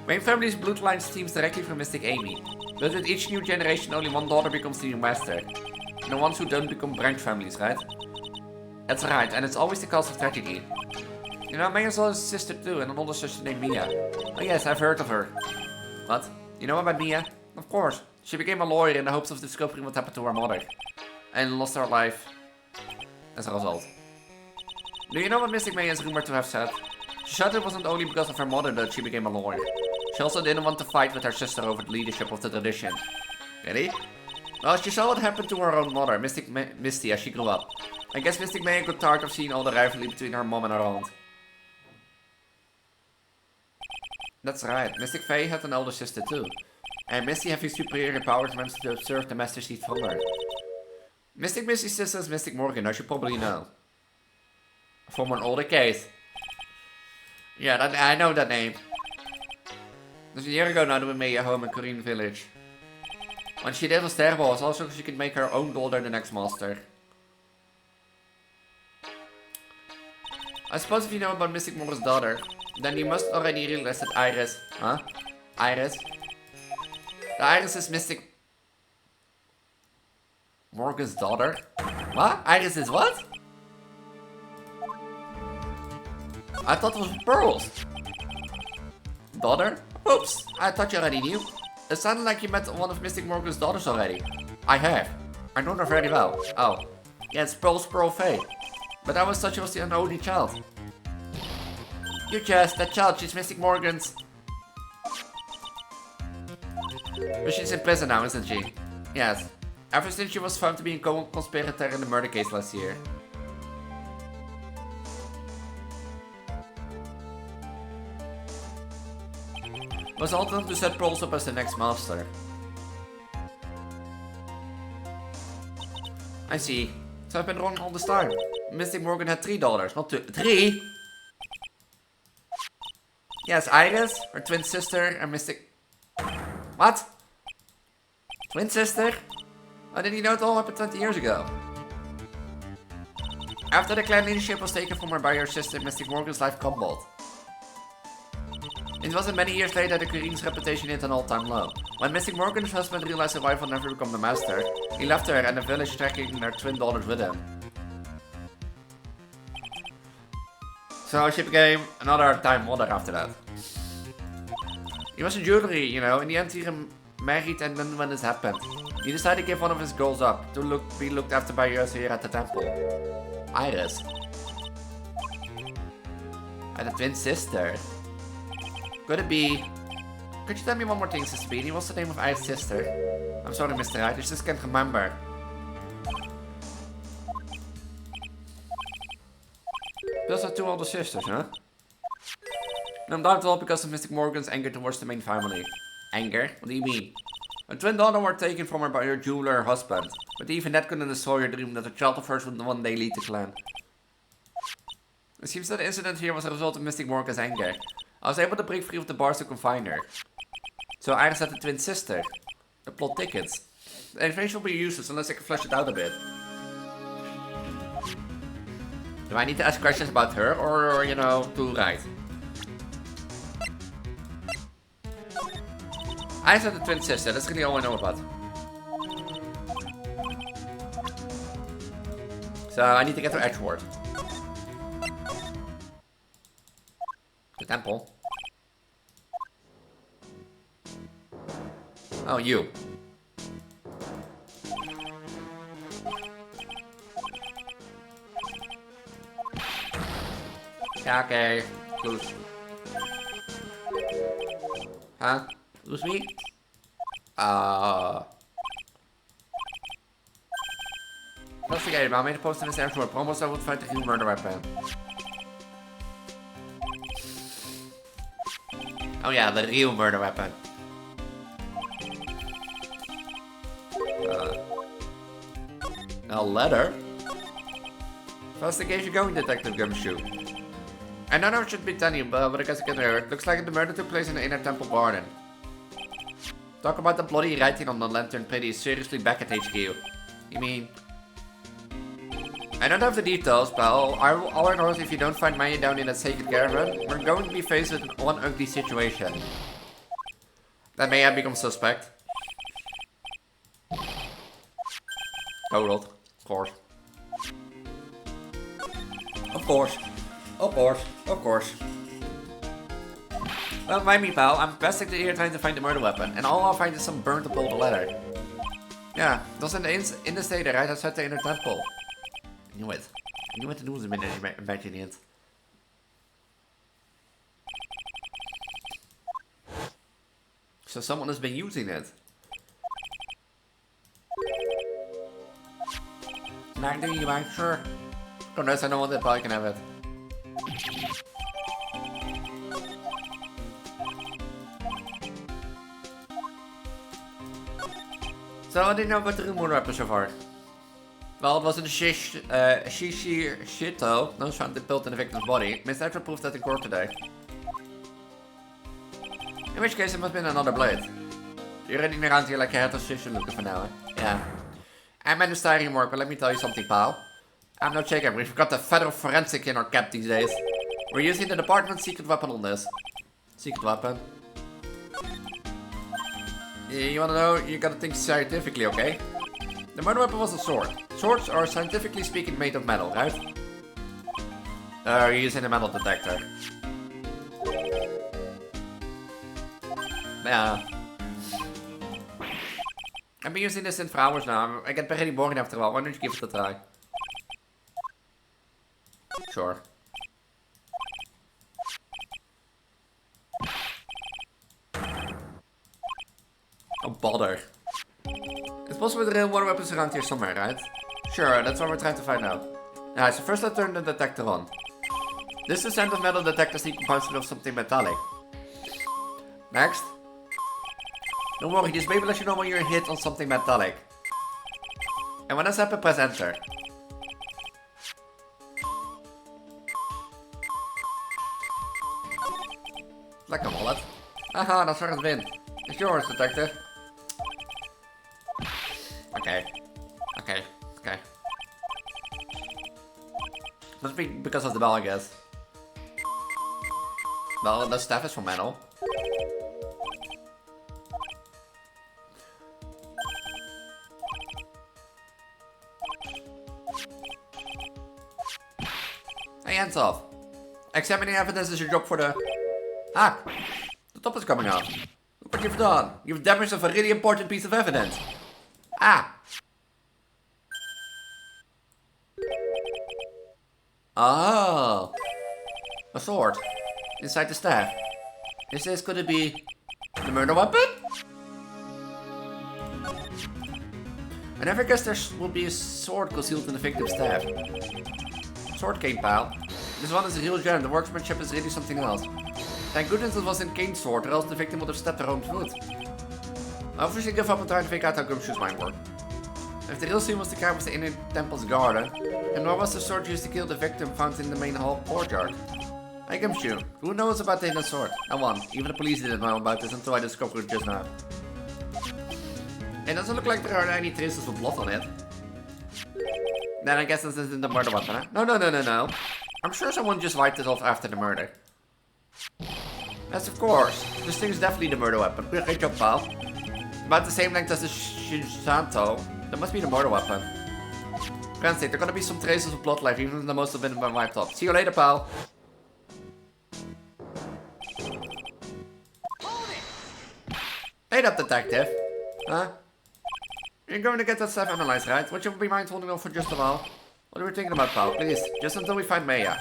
Main family's bloodline stems directly from Mystic Amy. But with each new generation, only one daughter becomes the new master. And the ones who don't become branch families, right? That's right, and it's always the cause of tragedy. You know, May has a sister too, and an older sister named Mia. Oh yes, I've heard of her. What? You know about Mia? Of course. She became a lawyer in the hopes of discovering what happened to her mother. And lost her life as a result. Do you know what Mystic May is rumored to have said? She said it wasn't only because of her mother that she became a lawyer. She also didn't want to fight with her sister over the leadership of the tradition. Really? Well, she saw what happened to her own mother, Misty, as she grew up. I guess Mystic May got tired of seeing all the rivalry between her mom and her aunt. That's right, Mystic Fae had an older sister too. And Misty having superior powers meant to observe the Master Seed from her. Mystic Misty's sister is Mystic Morgan, as you probably know. From an older case. Yeah, I know that name. It was a year ago now that we made a home in Korean village. What she did was terrible, it was also she could make her own daughter the next master. I suppose if you know about Mystic Morgan's daughter, then you must already realize that Iris... Huh? Iris? The Iris is Mystic... Morgan's daughter? What? Iris is what? I thought it was Pearls. Daughter? Oops, I thought you already knew. It sounded like you met one of Mystic Morgan's daughters already. I have. I know her very well. Oh. Yeah, it's Pearl's Pearl Fae. But I was thought she was the only child. You just, that child, she's Mystic Morgan's. But she's in prison now, isn't she? Yes. Ever since she was found to be a co-conspirator in the murder case last year. Was also to set Pearls up as the next master. I see. So I've been wrong all this time. Mystic Morgan had 3 daughters, not 2. 3? Yes, Iris, her twin sister, and Mystic... What? Twin sister? I didn't know it all happened 20 years ago. After the clan leadership was taken from her by her sister, Mystic Morgan's life crumbled. It wasn't many years later that Karin's reputation hit an all-time low. When Mystic Morgan's husband realized his wife would never become the master, he left her and the village, taking their twin daughters with him. So she became another time mother after that. He was a jewelry, you know. In the end he married, and then when this happened, he decided to give one of his girls up to be looked after by us here at the temple. Iris. And a twin sister. Could it be... Could you tell me one more thing, Sister Beanie? What's the name of Iris' sister? I'm sorry, Mr. Wright, I just can't remember. Those are 2 older sisters, huh? No doubt at all because of Mystic Morgan's anger towards the main family. Anger? What do you mean? Her twin daughter were taken from her by her jeweler husband. But even that couldn't destroy her dream that a child of hers would one day lead the clan. It seems that the incident here was a result of Mystic Morgan's anger. I was able to break free of the bars to confine her. So Iris had a twin sister. The plot thickens. The information will be useless unless I can flesh it out a bit. Do I need to ask questions about her or, you know, to write? Iris had a twin sister, that's really all I know about. So I need to get to Edgeworth. The temple. Oh, you. Yeah, okay. Clues. Huh? Lose me? Investigated, I made a post in this airport. Almost I would find the real murder weapon. Oh yeah, the real murder weapon. A letter? Investigation going, Detective Gumshoe. I don't know what should be telling you, but I guess I can hear it. Looks like the murder took place in the inner temple garden. Talk about the bloody writing on the lantern pity is seriously back at HQ. You mean... I don't have the details, but all I know is if you don't find Maya down in that sacred caravan, we're going to be faced with one ugly situation. That may have become suspect. Totaled. Of course. Of course. Of course. Of course. Well, mind me, pal. I'm investing here trying to find the murder weapon, and all I'll find is some burnt up old letter. Yeah, it was in the state right outside the inner temple. I knew it. I knew what to do with the minute you mentioned it. So someone has been using it. You mind? Sure. Unless I know what I can have it. So I didn't know about the rumor weapon so far. Well, it was in the Shishito. Those found the built in the victim's body. Miss Natural proved that in court today. In which case it must have been another blade. You're running around here like a head of Shishi looking for now, eh? Yeah. I'm in the styling work, but let me tell you something, pal. I'm no chicken. We've got the federal forensic in our cap these days. We're using the department's secret weapon on this. Secret weapon. You wanna know? You gotta think scientifically, okay? The murder weapon was a sword. Swords are scientifically speaking made of metal, right? You're using a metal detector. Yeah. I've been using this in for hours now. I get pretty boring after a while. Why don't you give it a try? Sure. Oh, bother. It's possible there are more weapons around here somewhere, right? Sure, that's what we're trying to find out. Alright, so first I turn the detector on. This is the scent of metal detectors decomposed of something metallic. Next. Don't worry, this baby lets you know when you're hit on something metallic. And when that's happened, press enter. Like a wallet. Aha, that's where it's been. It's yours, detective. Okay. Okay. Okay. Must be because of the bell, I guess. Well, the staff is from metal. Hey, hands off. Examining evidence is your job for the... Ah! The top is coming off. Look what you've done. You've damaged a really important piece of evidence. Ah! Oh! A sword. Inside the staff. Is this gonna be... the murder weapon? I never guessed there would be a sword concealed in the victim's staff. Sword cane, pal. This one is a real gem. The workmanship is really something else. Thank goodness it wasn't Kane's sword, or else the victim would have stepped her own foot. I obviously give up and try to figure out how Gumshoe's mind worked. If the real scene was the car was the inner temple's garden, then why was the sword used to kill the victim found in the main hall courtyard? Hey Gumshoe, who knows about the hidden sword? No one. Even the police didn't know about this until I discovered it just now. It doesn't look like there are any traces of blood on it. Then I guess this isn't the murder weapon, huh? No. I'm sure someone just wiped it off after the murder. Yes, of course. This thing is definitely the murder weapon. Great job, pal. About the same length as the Shinsanto. That must be the murder weapon. Can't say, there are gonna be some traces of blood left, even though most of it have been wiped off. See you later, pal. Hey up, detective. Huh? You're going to get that stuff analyzed, right? Would you be mind holding off for just a while? What are we thinking about, pal? Please, just until we find Maya.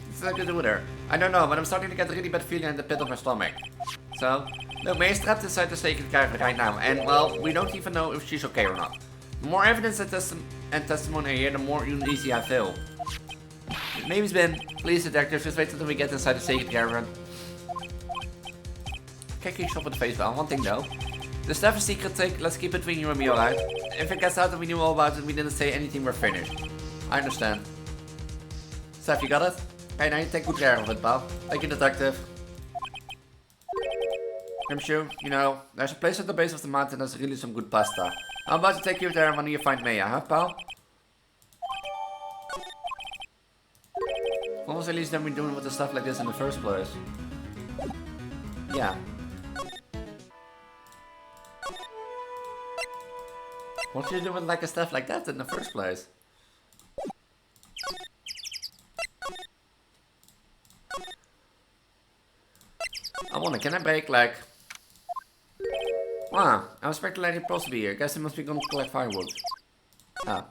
What's that to do with her? I don't know, but I'm starting to get a really bad feeling in the pit of my stomach. So, No, May is trapped inside the sacred cavern right now, and well, we don't even know if she's okay or not. The more evidence and testimony I hear, the more uneasy I feel. Maybe's been. Please, detective, just wait until we get inside the sacred cavern. Kijk je shot in the face, well, one thing though. The stuff is secret trick, let's keep it between you and me, alright? If it gets out that we knew all about it, we didn't say anything, we're finished. I understand. Steph, you got it? Okay, now you take good care of it, pal. Thank you, detective. Grimshoe, you know, there's a place at the base of the mountain that's really some good pasta. I'm about to take you there when you find Maya, huh, pal? What was Elise then doing with the stuff like this in the first place? Yeah. What did you do with like a stuff like that in the first place? I wonder, can I break like... Wow, I was expecting Lady Pulse to be here. Guess he must be going to collect firewood. Ah.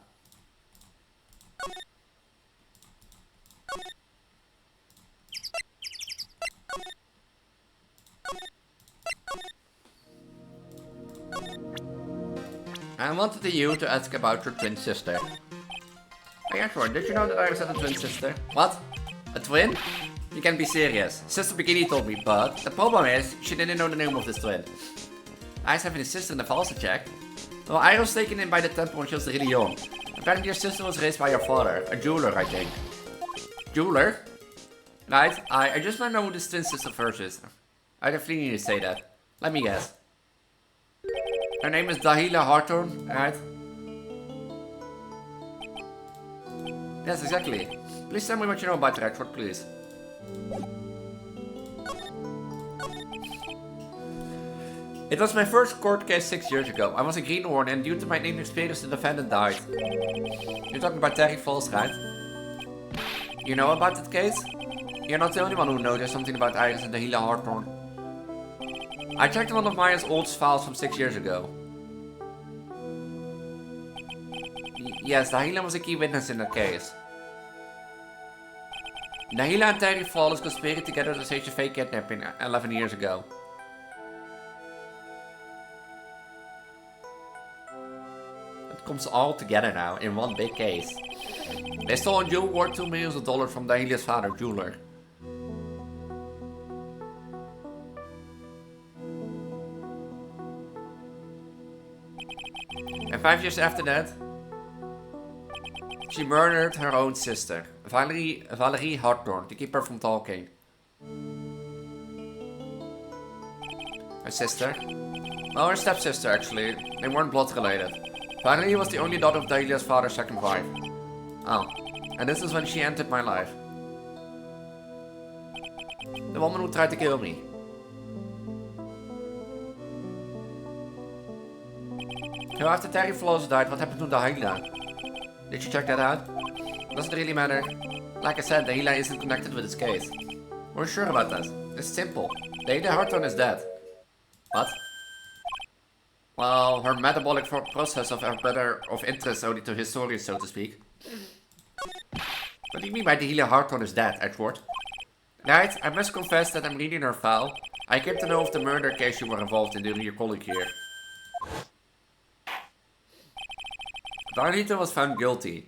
I wanted you to ask about your twin sister. Oh yeah, sure. Did you know that Iris had a twin sister? What? A twin? You can't be serious. Sister Bikini told me, but the problem is, she didn't know the name of this twin. Iris having a sister in the false check. Well, Iris was taken in by the temple when she was really young. Apparently your sister was raised by her father, a jeweler, I think. Jeweler? Right, I just don't know who this twin sister first is. I definitely need to say that. Let me guess. Her name is Dahila Hawthorne, right? Yes, exactly. Please tell me what you know about Redford, please. It was my first court case 6 years ago. I was a greenhorn and due to my named experience the defendant died. You're talking about Terry Falls, right? You know about that case? You're not the only one who knows something about Iris and Dahila Hawthorne. I checked one of Maya's old files from 6 years ago. Yes, Dahila was a key witness in that case. Dahila and Terry Falls conspired together to stage a fake kidnapping 11 years ago. It comes all together now in one big case. They stole a jewel worth $2 million from Dahila's father, jeweler. And 5 years after that, she murdered her own sister, Valerie Hawthorne, to keep her from talking. Her sister? Well, her stepsister actually. They weren't blood related. Valerie was the only daughter of Dahlia's father's second wife. Oh, and this is when she entered my life. The woman who tried to kill me. So after Terry Floss died, what happened to Dahlia? Did you check that out? Doesn't really matter. Like I said, Dahlia isn't connected with this case. We're sure about that. It's simple. Dahlia Hawthorne is dead. What? Well, her metabolic process of her brother of interest only to his story, so to speak. What do you mean by Dahlia Hawthorne is dead, Edward? Right, I must confess that I'm reading her file. I came to know of the murder case you were involved in during your colleague here. Darlington was found guilty,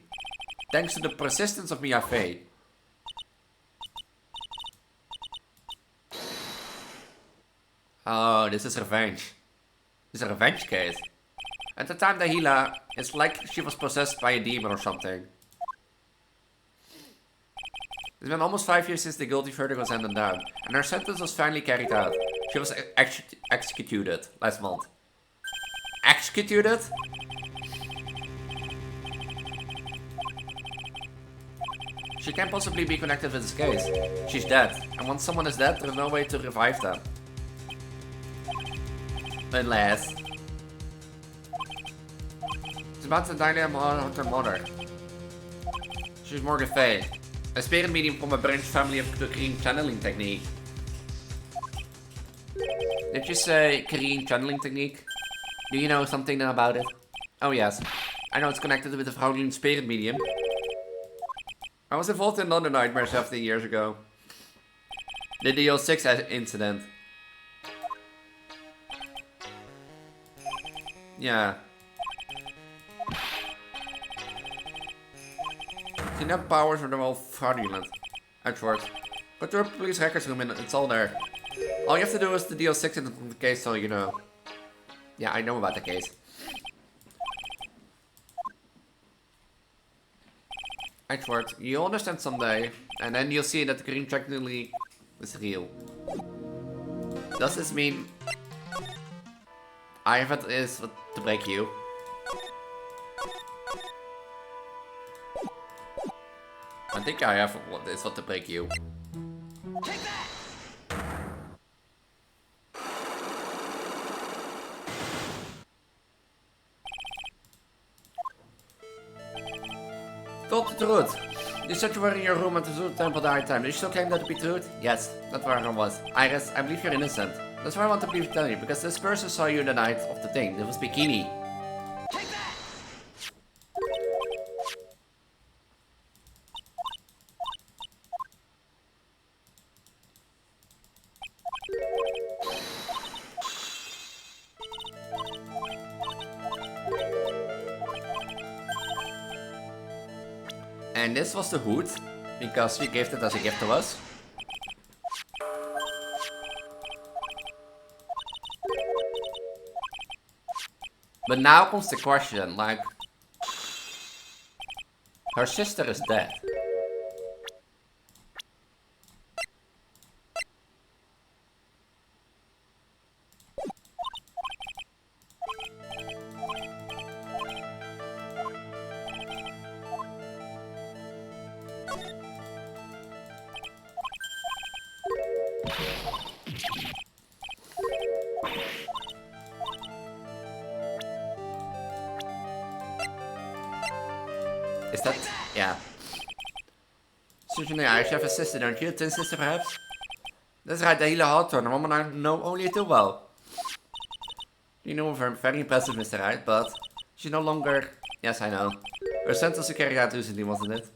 thanks to the persistence of Mia Fey. Oh, this is revenge. This is a revenge case. At the time, Dahlia, it's like she was possessed by a demon or something. It's been almost 5 years since the guilty verdict was handed down, and her sentence was finally carried out. She was executed last month. Executed? She can't possibly be connected with this case. She's dead, and once someone is dead, there's no way to revive them. Unless... It's about the dilemma of her mother. She's Morgan Fay, a spirit medium from a branch family of the Korean channeling technique. Did you say Korean channeling technique? Do you know something about it? Oh yes, I know it's connected with the Vrouwelijke spirit medium. I was involved in another nightmare 17 years ago. The DO6 incident. Yeah. The net powers are well fraudulent. Edgeworth. Go to a police records room and it's all there. All you have to do is the DO6 in the case so you know. Yeah, I know about the case. Edgeworth, you'll understand someday, and then you'll see that the green technically is real. Does this mean I have it is what to break you? I think I have what is what to break you. Take that! Told the truth. You said you were in your room at the zoo temple the night time. Do you still claim that to be truth? Yes, that's where I was. Iris, I believe you're innocent. That's why I want to believe tell you, because this person saw you the night of the thing. It was bikini. Take that! And this was the hood, because she gave it as a gift to us. But now comes the question, like... Her sister is dead. Is that... yeah. Susan, I have a sister, don't you? A twin sister, perhaps? That's right, the hele hot turn. A woman I know only too well. You know her very impressive, Mr. Right, but... she's no longer... Yes, I know. Her sentence to carry out recently, wasn't it?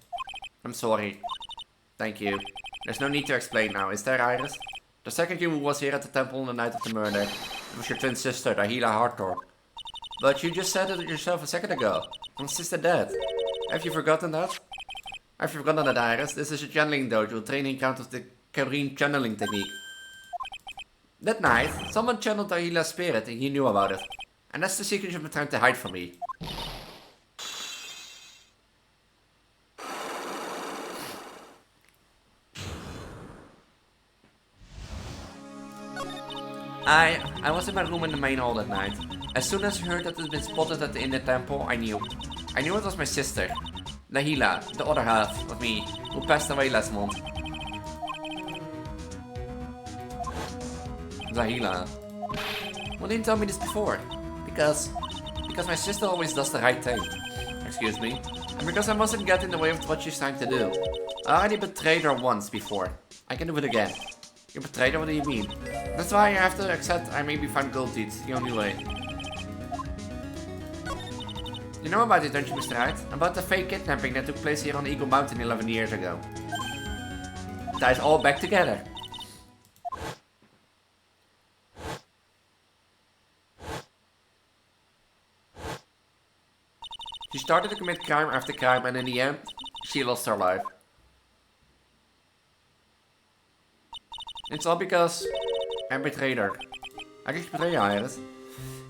I'm sorry. Thank you. There's no need to explain now, is there, Iris? The second you who was here at the temple on the night of the murder. It was your twin sister, Dahila Hartor. But you just said it yourself a second ago. Your sister dead. Have you forgotten that? Have you forgotten that, Iris? This is a channeling dojo, training count of the Kareem channeling technique. That night, someone channeled Dahila's spirit and you knew about it. And that's the secret you've been trying to hide from me. I was in my room in the main hall that night. As soon as I heard that it had been spotted in the temple, I knew. I knew it was my sister. Dahila, the other half of me, who passed away last month. Dahila. Why didn't you tell me this before? Because my sister always does the right thing. Excuse me. And because I mustn't get in the way of what she's trying to do. I already betrayed her once before. I can do it again. You betrayed her? What do you mean? That's why you have to accept I may be found guilty. It's the only way. You know about it, don't you, Mr. Hyde? About the fake kidnapping that took place here on Eagle Mountain 11 years ago. It ties all back together. She started to commit crime after crime and in the end, she lost her life. It's all because I betrayed her. I did betray you, Iris.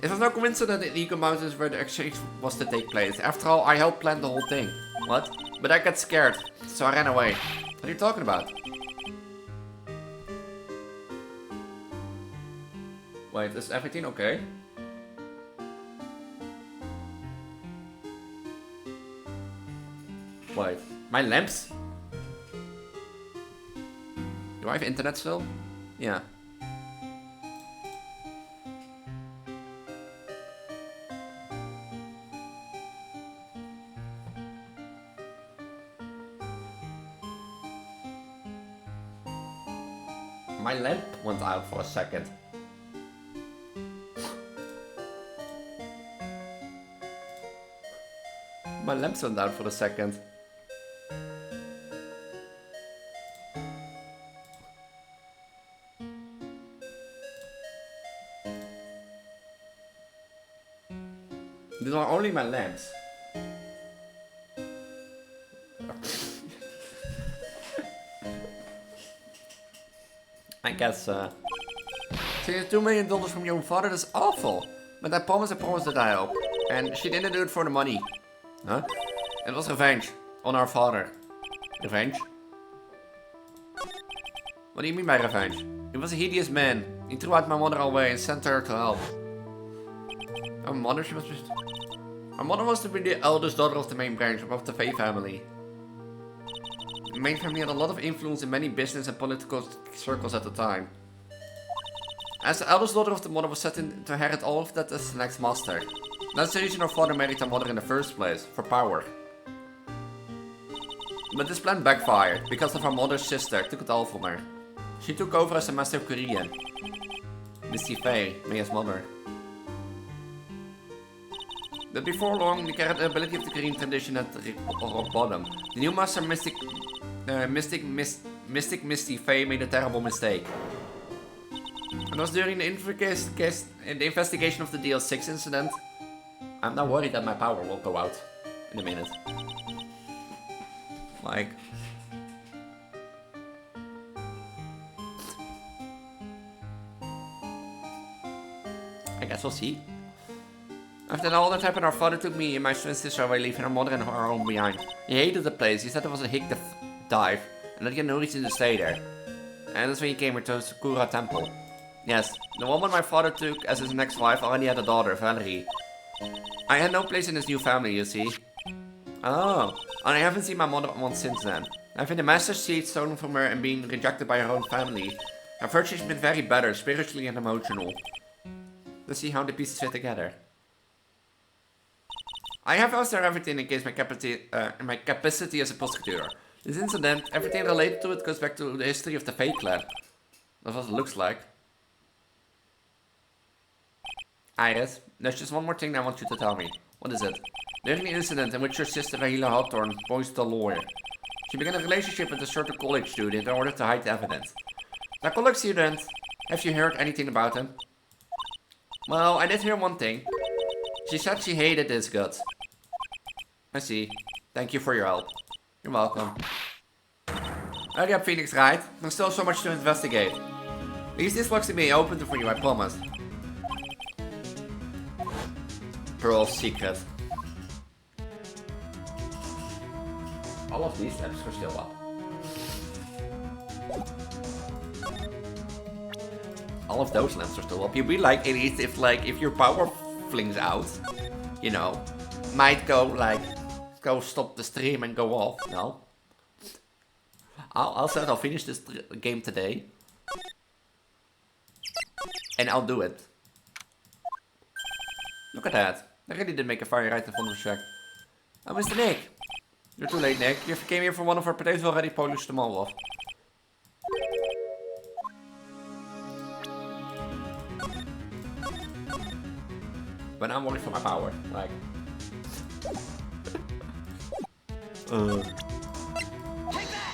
It was no coincidence that Eagle Mountains where the exchange was to take place. After all, I helped plan the whole thing. What? But I got scared, so I ran away. What are you talking about? Wait, is everything okay? Wait, my lamps? Do I have internet still? Yeah. My lamp went out for a second. My lamps went out for a second. my lamps? I guess, So you have $2 million from your own father? That's awful. But I promised that I hope. And she didn't do it for the money. Huh? It was revenge. On our father. Revenge? What do you mean by revenge? He was a hideous man. He threw out my mother away and sent her to hell. Our mother, Our mother was to be the eldest daughter of the main branch of the Faye family. The main family had a lot of influence in many business and political circles at the time. As the eldest daughter of the mother was set to inherit all of that as the next master. That's the reason our father married our mother in the first place, for power. But this plan backfired, because of our mother's sister took it all from her. She took over as the master of Korean. Misty Faye, Mia's mother. But before long, the credibility of the Korean tradition had rock bottom. The new master Mystic Misty Faye made a terrible mistake. It was during the investigation of the DL6 incident. I'm not worried that my power will go out in a minute. Like... I guess we'll see. After all that happened, our father took me and my twin sister away, leaving our mother and her home behind. He hated the place. He said it was a hick dive, and that he had no reason to stay there. And that's when he came here to Sakura Temple. Yes, the woman my father took as his next wife already had a daughter, Valerie. I had no place in his new family, you see. Oh, and I haven't seen my mother once since then. Having the master seat stolen from her and being rejected by her own family, I've heard she's been very better, spiritually and emotional. Let's see how the pieces fit together. I have asked her everything in case my capacity as a prosecutor. This incident, everything related to it goes back to the history of the Fae clan. That's what it looks like. Iris, there's just one more thing I want you to tell me. What is it? During the incident in which your sister Rahila Hawthorne voiced a lawyer, she began a relationship with a certain college student in order to hide the evidence. That college student, have you heard anything about him? Well, I did hear one thing. She said she hated his guts. I see. Thank you for your help. You're welcome. Hurry up, Phoenix, right? There's still so much to investigate. At least this looks to be open for you, I promise. Pearl's secret. All of these lamps are still up. All of those lamps are still up. You'd be like, Elise, if your power flings out, you know, might go stop the stream and go off. No. I'll finish this game today. And I'll do it. Look at that. I really did make a fire right in front of the shack. Oh, Mr. Nick. You're too late, Nick. You came here for one of our potatoes already, polished them all off. But I'm worried for my power. Like... Take that!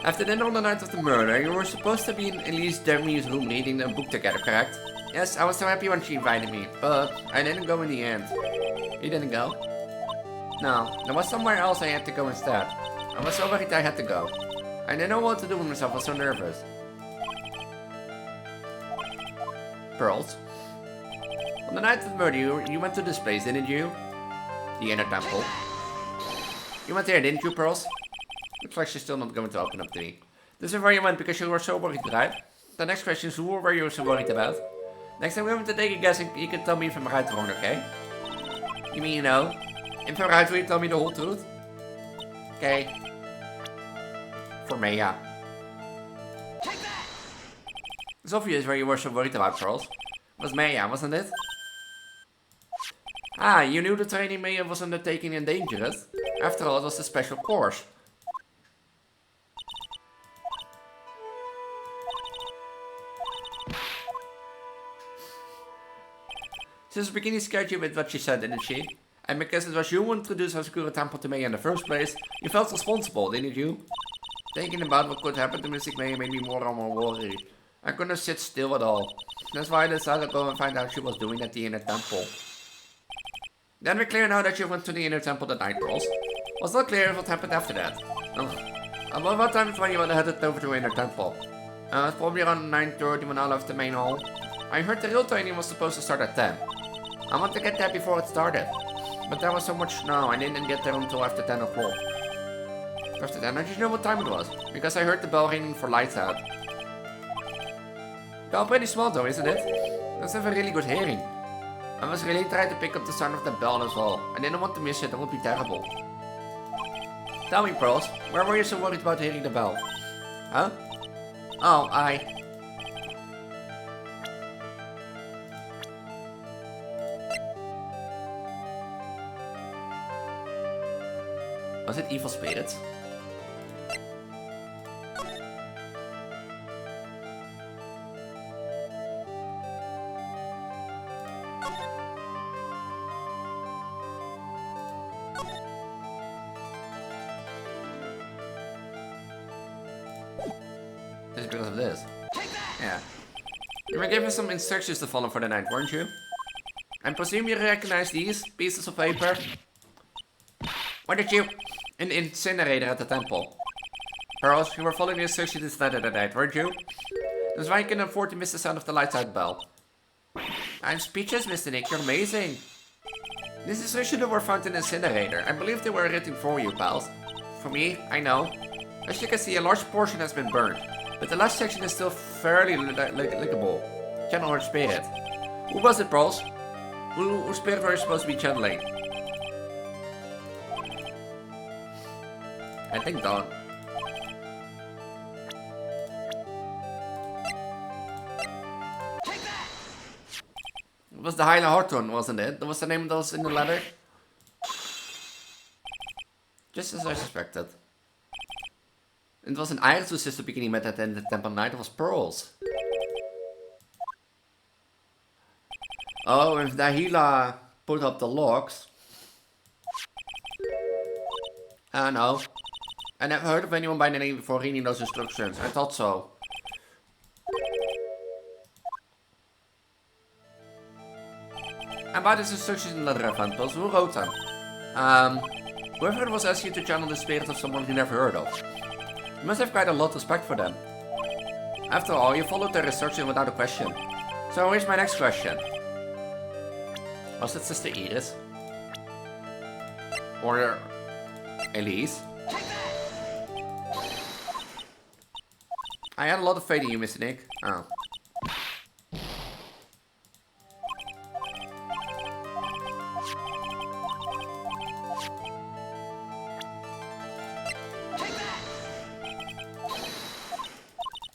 After dinner on the night of the murder, you were supposed to be in Elise Demi's room reading a book together, correct? Yes, I was so happy when she invited me, but I didn't go in the end. You didn't go? No, there was somewhere else I had to go instead. I was so worried I had to go. I didn't know what to do with myself, I was so nervous. Pearls? On the night of the murder, you went to this place, didn't you? The inner temple. You went there, didn't you, Pearls? Looks like she's still not going to open up to me. This is where you went because you were so worried, right? The next question is who were you so worried about? Next time we're going to take a guess and you can tell me if I'm right or wrong, okay? You mean you know? If I'm right, will you tell me the whole truth? Okay. For me, yeah. It's obvious where you were so worried about, Charles. It was Maya, wasn't it? Ah, you knew the training Maya was undertaking and dangerous? After all, it was a special course. Since the beginning scared you with what she said, didn't she? And because it was you who introduced our Sakura Temple to Maya in the first place, you felt responsible, didn't you? Thinking about what could happen to Mystic May made me more and more worried. I couldn't sit still at all. That's why I decided to go and find out what she was doing at the inner temple. Then we're clear now that she went to the inner temple that night, Bros. Was not clear what happened after that. About what time is when you headed over to the inner temple? It's probably around 9:30 when I left the main hall. I heard the real training was supposed to start at 10. I want to get there before it started. But there was so much snow, I didn't get there until after 10 o'clock. After 10, I just know what time it was, because I heard the bell ringing for lights out. Bell pretty small though, isn't it? Let's have a really good hearing. I was really trying to pick up the sound of the bell as well. I didn't want to miss it, that would be terrible. Tell me, Pearls, where were you so worried about hearing the bell? Huh? Oh, Was it evil spirits? Just because of this. Yeah. You were given some instructions to follow for the night, weren't you? I presume you recognize these pieces of paper? Or did you? An incinerator at the temple. Pearls, you were following the instructions instead of the night, weren't you? That's why you can afford to miss the sound of the lights out bell. I'm speechless, Mr. Nick, you're amazing. These instructions were found in the incinerator. I believe they were written for you, pals. For me, I know. As you can see, a large portion has been burned, but the last section is still fairly lickable. Channel her spirit. Who was it, Pearls? Whose spirit were you supposed to be channeling? I think Dawn. It was the Hyla Horton, wasn't it? That was the name that was in the letter? Just as I suspected. It was an Iris whose sister beginning met at the end of the temple night. It was Pearls. Oh, if Dahila put up the logs. I don't know. I never heard of anyone by the name before reading those instructions. I thought so. About these instructions in the letter I found, Pearls, who wrote them? Whoever it was asked you to channel the spirit of someone you never heard of. You must have quite a lot of respect for them. After all, you followed their instruction without a question. So here's my next question. Was it Sister Iris? Or Elise? I had a lot of faith in you, Mr. Nick. Oh.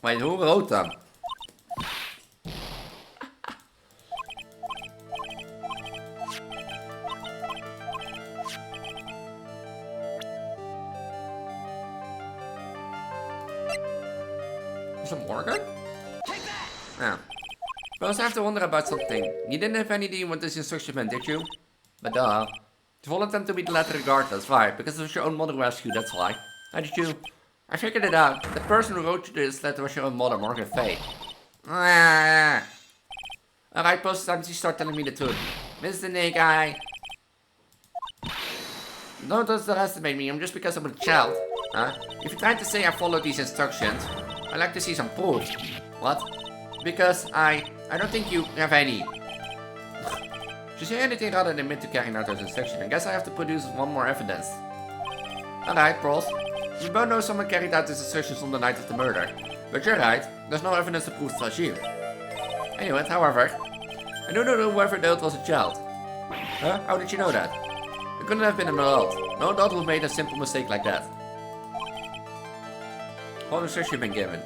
Wait, who wrote them? Is it Morgan? Yeah. But I also have to wonder about something. You didn't have any idea what this instruction meant, did you? But duh. You followed them to be the letter regardless. Why? Because it was your own mother who asked you, that's why. How did you? I figured it out. The person who wrote you this letter was your own mother, Morgan Faye. Alright, post time to start telling me the truth. Mr. Nick, don't underestimate me, I'm just because I'm a child. Huh? If you're trying to say I followed these instructions, I'd like to see some proof. What? Because I don't think you have any. To say anything rather than admit to carrying out those instructions, I guess I have to produce one more evidence. Alright, Pearls. We both know someone carried out these instructions on the night of the murder. But you're right, there's no evidence to prove it was you. Anyway, however, I do know that whoever did it was a child. Huh? How did you know that? It couldn't have been an adult. No adult would have made a simple mistake like that. What instruction you've been given?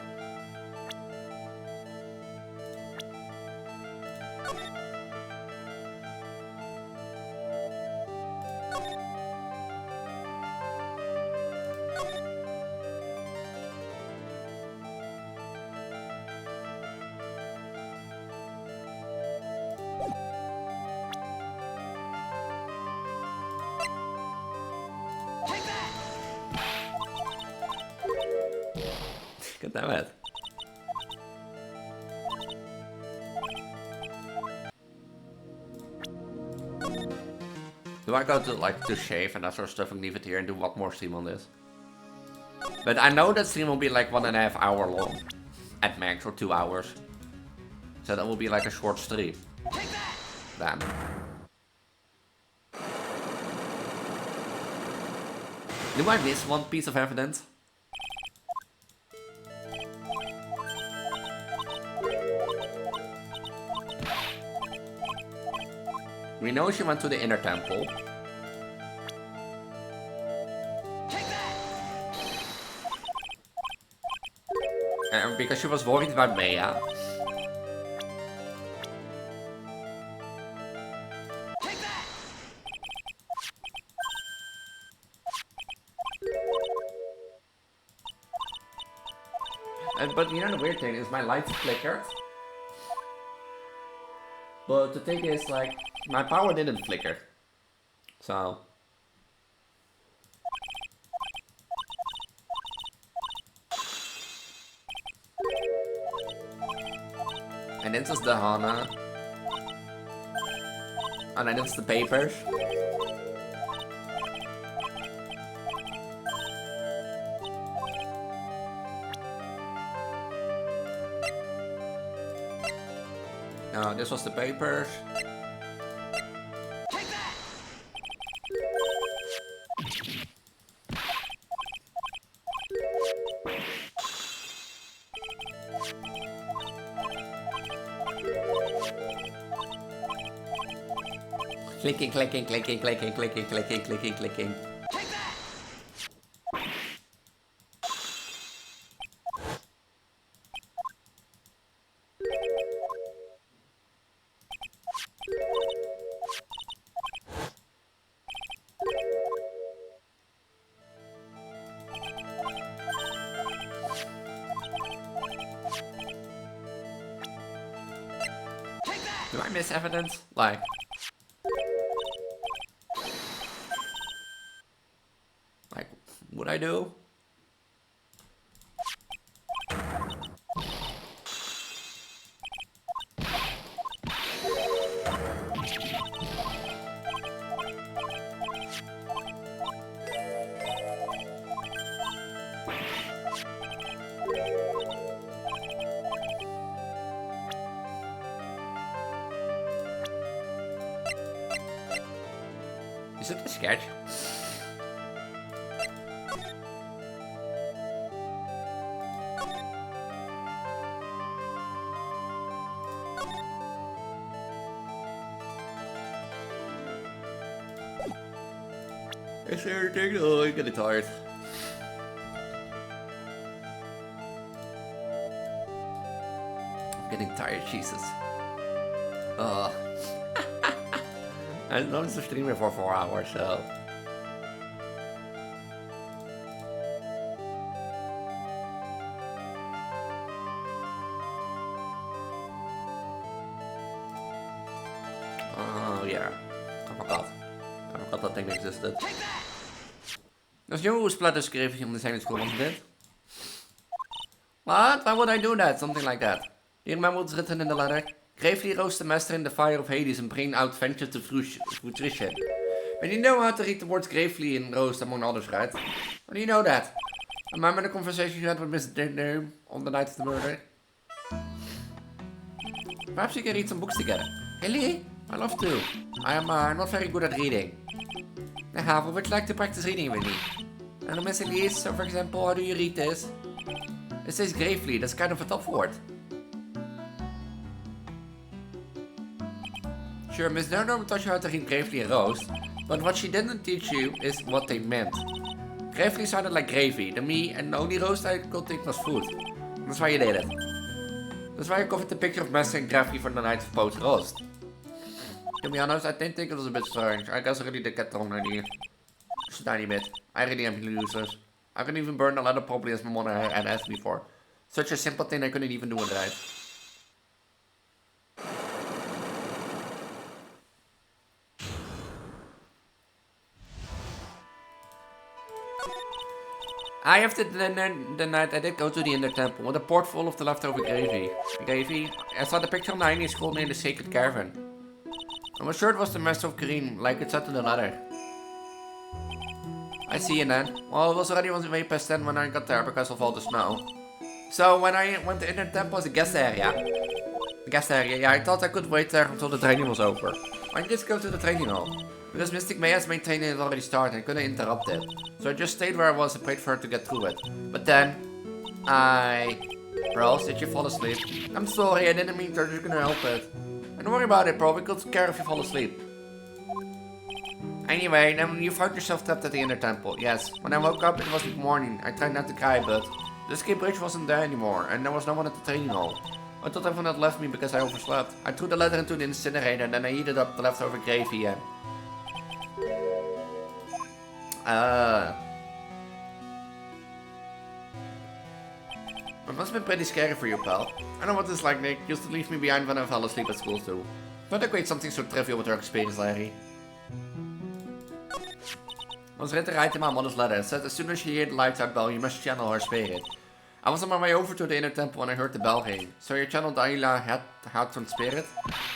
God damn it. Do I go to like to shave and that sort of stuff and leave it here and do one more stream on this? But I know that stream will be like 1.5 hours long. At max, or 2 hours. So that will be like a short stream. Damn. Do I miss one piece of evidence? We know she went to the inner temple. And because she was worried about Maya. But you know the weird thing is my lights flickered. But the thing is like, my power didn't flicker. So... And this is the Hana. And then it's the papers. No, this was the papers. Clicking, clicking, clicking, clicking, clicking, clicking, clicking, clicking. Do I miss evidence? Like... What I do? Is it a sketch? Is there anything? Oh, I'm getting tired. I'm getting tired, Jesus. I noticed the streamer for 4 hours, so... Oh, yeah. I forgot. I forgot that thing existed. Does you split the script on the same school as did? What? Why would I do that? Something like that. Do you remember what's written in the letter? Gravely roast the master in the fire of Hades and bring out venture to fruition. But you know how to read the words gravely and roast among others, right? How do you know that? Remember the conversation you had with Mr. Dinner on the night of the murder? Perhaps you can read some books together. Really? I love to. I am not very good at reading. However, would you like to practice reading with me? And Miss Elise, so for example, how do you read this? It says gravely, that's kind of a tough word. Sure, Miss Dono taught you how to read gravely and roast, but what she didn't teach you is what they meant. Gravely sounded like gravy, the me and the only roast I could think was food. That's why you did it. That's why I covered the picture of Master and Gravely for the night of post roast. To be honest, I didn't think it was a bit strange. I guess I really did get the wrong idea. Just a tiny bit. I really am useless. I couldn't even burn the letter properly as my mother had asked me for. Such a simple thing I couldn't even do it right. After the night, I did go to the inner temple with a pot full of the leftover gravy. I saw the picture on the Chinese school near the sacred cavern. I was sure it was the master of Kareem, like it said in the letter. I see you then. Well, it was already way past 10 when I got there because of all the snow. So when I went to the inner temple was a guest area. Yeah, I thought I could wait there until the training was over. I just go to the training hall. Because Mystic Maya's main training had already started and couldn't interrupt it. So I just stayed where I was and prayed for her to get through it. But then, Bros, did you fall asleep? I'm sorry, I didn't mean to, I'm just gonna help it. And don't worry about it, bro, we could take care if you fall asleep. Anyway, then you found yourself trapped at the inner temple. Yes, when I woke up it was morning. I tried not to cry, but the escape bridge wasn't there anymore and there was no one at the training hall. I thought everyone had left me because I overslept. I threw the letter into the incinerator and then I heated up the leftover gravy and... It must have been pretty scary for you, pal. I know what it's like, Nick. You used to leave me behind when I fell asleep at school too. Don't equate something so trivial with your experience, Larry. Was written right in my mother's letter. It said as soon as you hear the lights out bell, you must channel her spirit. I was on my way over to the inner temple when I heard the bell ring. So you channeled Ayla had some spirit?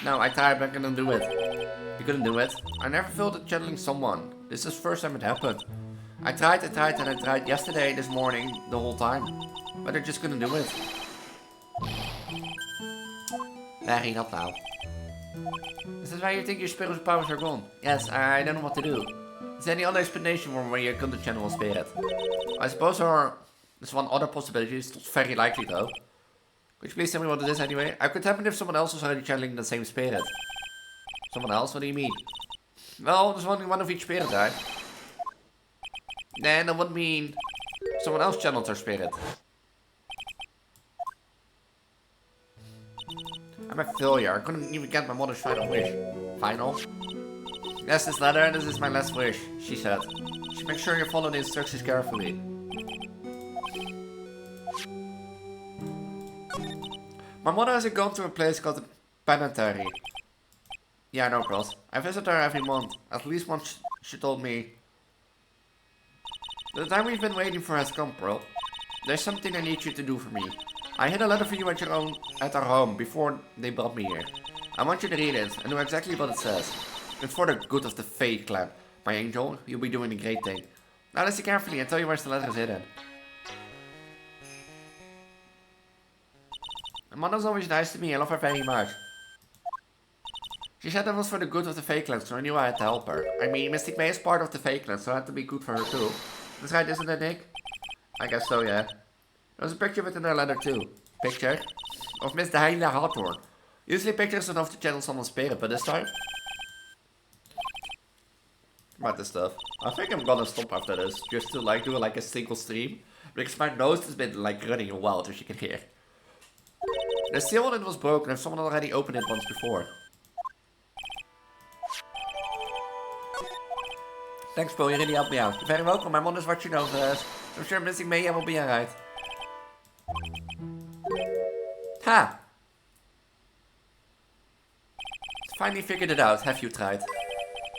No, I tried but I couldn't do it. You couldn't do it? I never felt it channeling someone. This is the first time it happened. I tried yesterday, this morning, the whole time. But I just couldn't do it. Larry, not now. Is this why you think your spiritual powers are gone? Yes, I don't know what to do. Is there any other explanation for why you couldn't channel a spirit? I suppose there's one other possibility, it's not very likely though. Could you please tell me what it is anyway? I could happen if someone else was already channeling the same spirit. Someone else? What do you mean? Well, there's only one of each spirit, right? Then that would mean someone else channeled her spirit. I'm a failure. I couldn't even get my mother's final wish. Final? Yes, this letter, this is my last wish, she said. Just make sure you follow the instructions carefully. My mother has gone to a place called the Penitentiary. Yeah, I know, bros. I visit her every month. At least once she told me. The time we've been waiting for has come, bro. There's something I need you to do for me. I hid a letter for you at our home before they brought me here. I want you to read it and know exactly what it says. It's for the good of the Fae clan. My angel, you'll be doing a great thing. Now listen carefully and tell you where the letter is hidden. My mother's always nice to me, I love her very much. She said that was for the good of the Fae clan, so I knew I had to help her. I mean, Mystic May is part of the Fae clan, so it had to be good for her too. That's right, isn't it, Nick? I guess so, yeah. There's a picture of it in her letter too. Picture? Of Miss Daila Hawthorne. Usually pictures enough to channel someone's spirit, but this time... About this stuff. I think I'm gonna stop after this, just to like do like a single stream. Because my nose has been like running wild, as you can hear. The seal on it was broken and someone already opened it once before. Thanks bro, you really helped me out. You're very welcome, my mom is watching over us. I'm sure Missing May will be alright. Ha! Finally figured it out, have you tried?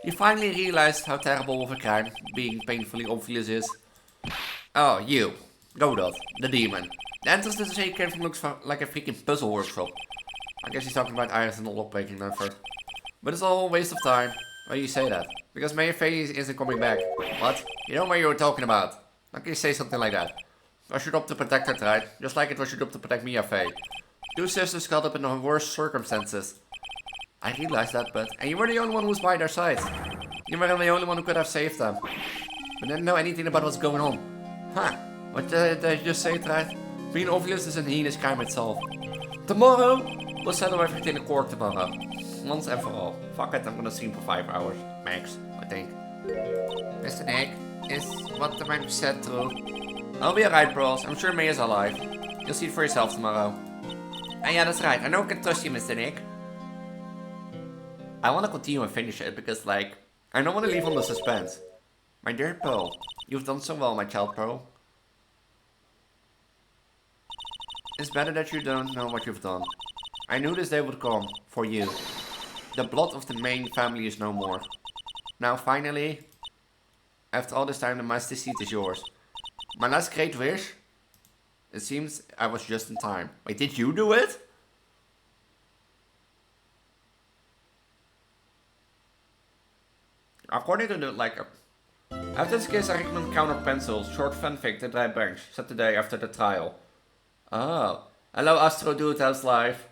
You finally realized how terrible of a crime being painfully obvious is. Oh, you. Godot, the demon. The entrance to the sacred cave looks like a freaking puzzle workshop. I guess he's talking about Iris and all breaking effort. But it's all a waste of time. Why do you say that? Because Mayor Faye isn't coming back. What? You know what you were talking about. How can you say something like that? I should opt to protect her, right? Just like it was your job to protect Mia Faye. Two sisters caught up in the worst circumstances. I realized that, and you were the only one who was by their side. You were the only one who could have saved them. But didn't know anything about what's going on. Huh. What did I just say it right? Being obvious is a heinous crime itself. Tomorrow, we'll settle everything in court tomorrow. Once and for all. Fuck it, I'm gonna stream for 5 hours. Max, I think. Mr. Nick, is what the man said true? I'll be alright, bros. I'm sure May is alive. You'll see it for yourself tomorrow. And yeah, that's right. I know I can trust you, Mr. Nick. I want to continue and finish it because, like, I don't want to leave on the suspense. My dear Pearl, you've done so well, my child Pearl. It's better that you don't know what you've done. I knew this day would come, for you. The blood of the main family is no more. Now finally, after all this time, the master seat is yours. My last great wish. It seems I was just in time. Wait, did you do it? According to the, like... After this case, I recommend counter pencils, short fanfic, the dry bench, set the day after the trial. Oh. Hello, Astro Dude, how's life?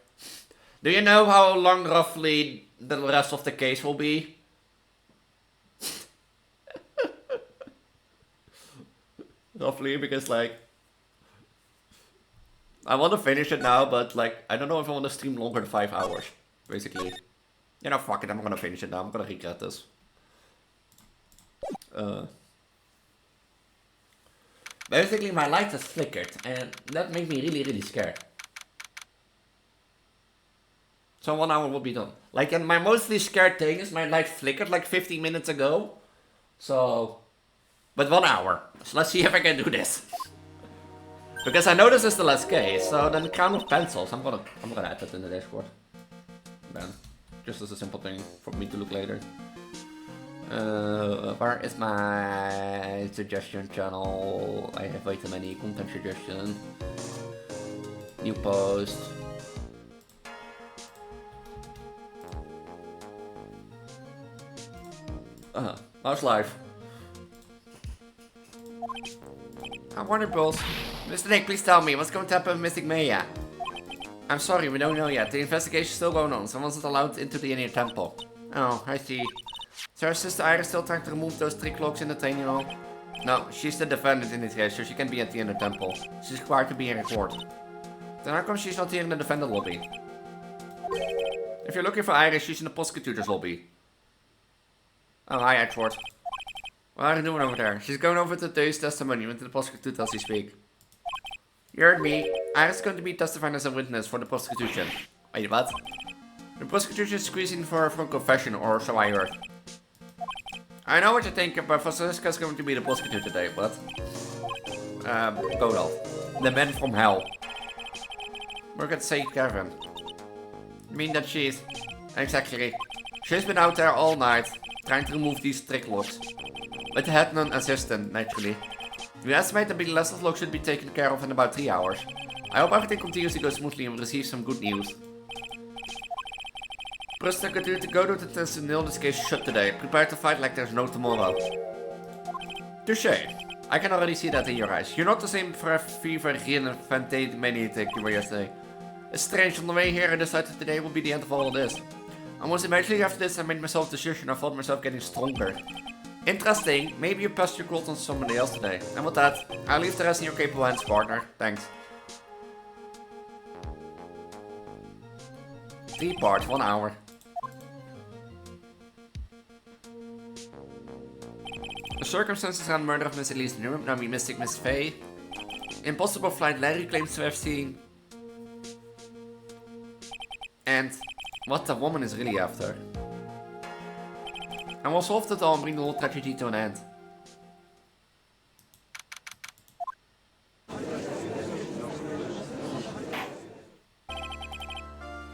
Do you know how long roughly the rest of the case will be? Roughly, because like... I want to finish it now, but like, I don't know if I want to stream longer than 5 hours, basically. You know, fuck it, I'm gonna finish it now, I'm gonna regret this. Basically, my light has flickered, and that made me really scared. So 1 hour will be done. Like, and my mostly scared thing is my light flickered like 15 minutes ago. So, but 1 hour. So let's see if I can do this. Because I know this is the last case, so then count of pencils. I'm gonna add that in the Discord. Then, just as a simple thing for me to look later. Where is my suggestion channel? I have way too many content suggestions. New post. How's life? I wonder, Bulls. Mr. Nick, please tell me, what's going to happen with Mystic Maya? I'm sorry, we don't know yet. The investigation is still going on. Someone's not allowed into the inner temple. Oh, I see. So our sister Iris still trying to remove those 3 clocks in the training hall? No, she's the defendant in this case, so she can be at the inner temple. She's required to be in court. Then how come she's not here in the defendant lobby? If you're looking for Iris, she's in the prosecutor's lobby. Oh, hi, Edward. What are you doing over there? She's going over to today's testimony with the prosecutor as we speak. You heard me. Iris is going to be testifying as a witness for the prosecution. Wait, what? The prosecution is squeezing for a confession, or so I heard. I know what you're thinking, but Francisca is going to be the prosecutor today, but... Godal. The man from hell. We're going to say Kevin. You mean that she's... Exactly. She's been out there all night, trying to remove these trick locks. With the headman assistant, naturally. We estimate that the last lock should be taken care of in about 3 hours. I hope everything continues to go smoothly and we receive some good news. Prosecutor to go to the test and nail this case shut today. Prepare to fight like there's no tomorrow. Touché. I can already see that in your eyes. You're not the same fever real and fantastic maniac you were yesterday. It's strange, on the way here I decided today will be the end of all of this. Almost immediately after this I made myself the decision. I felt myself getting stronger. Interesting, maybe you passed your growth on somebody else today. And with that, I'll leave the rest in your capable hands, partner. Thanks. 3 parts, 1 hour. The circumstances around the murder of Miss Elise now we mystic Miss Faye. Impossible flight Larry claims to have seen. And what the woman is really after. And we'll solve it all and bring the whole tragedy to an end.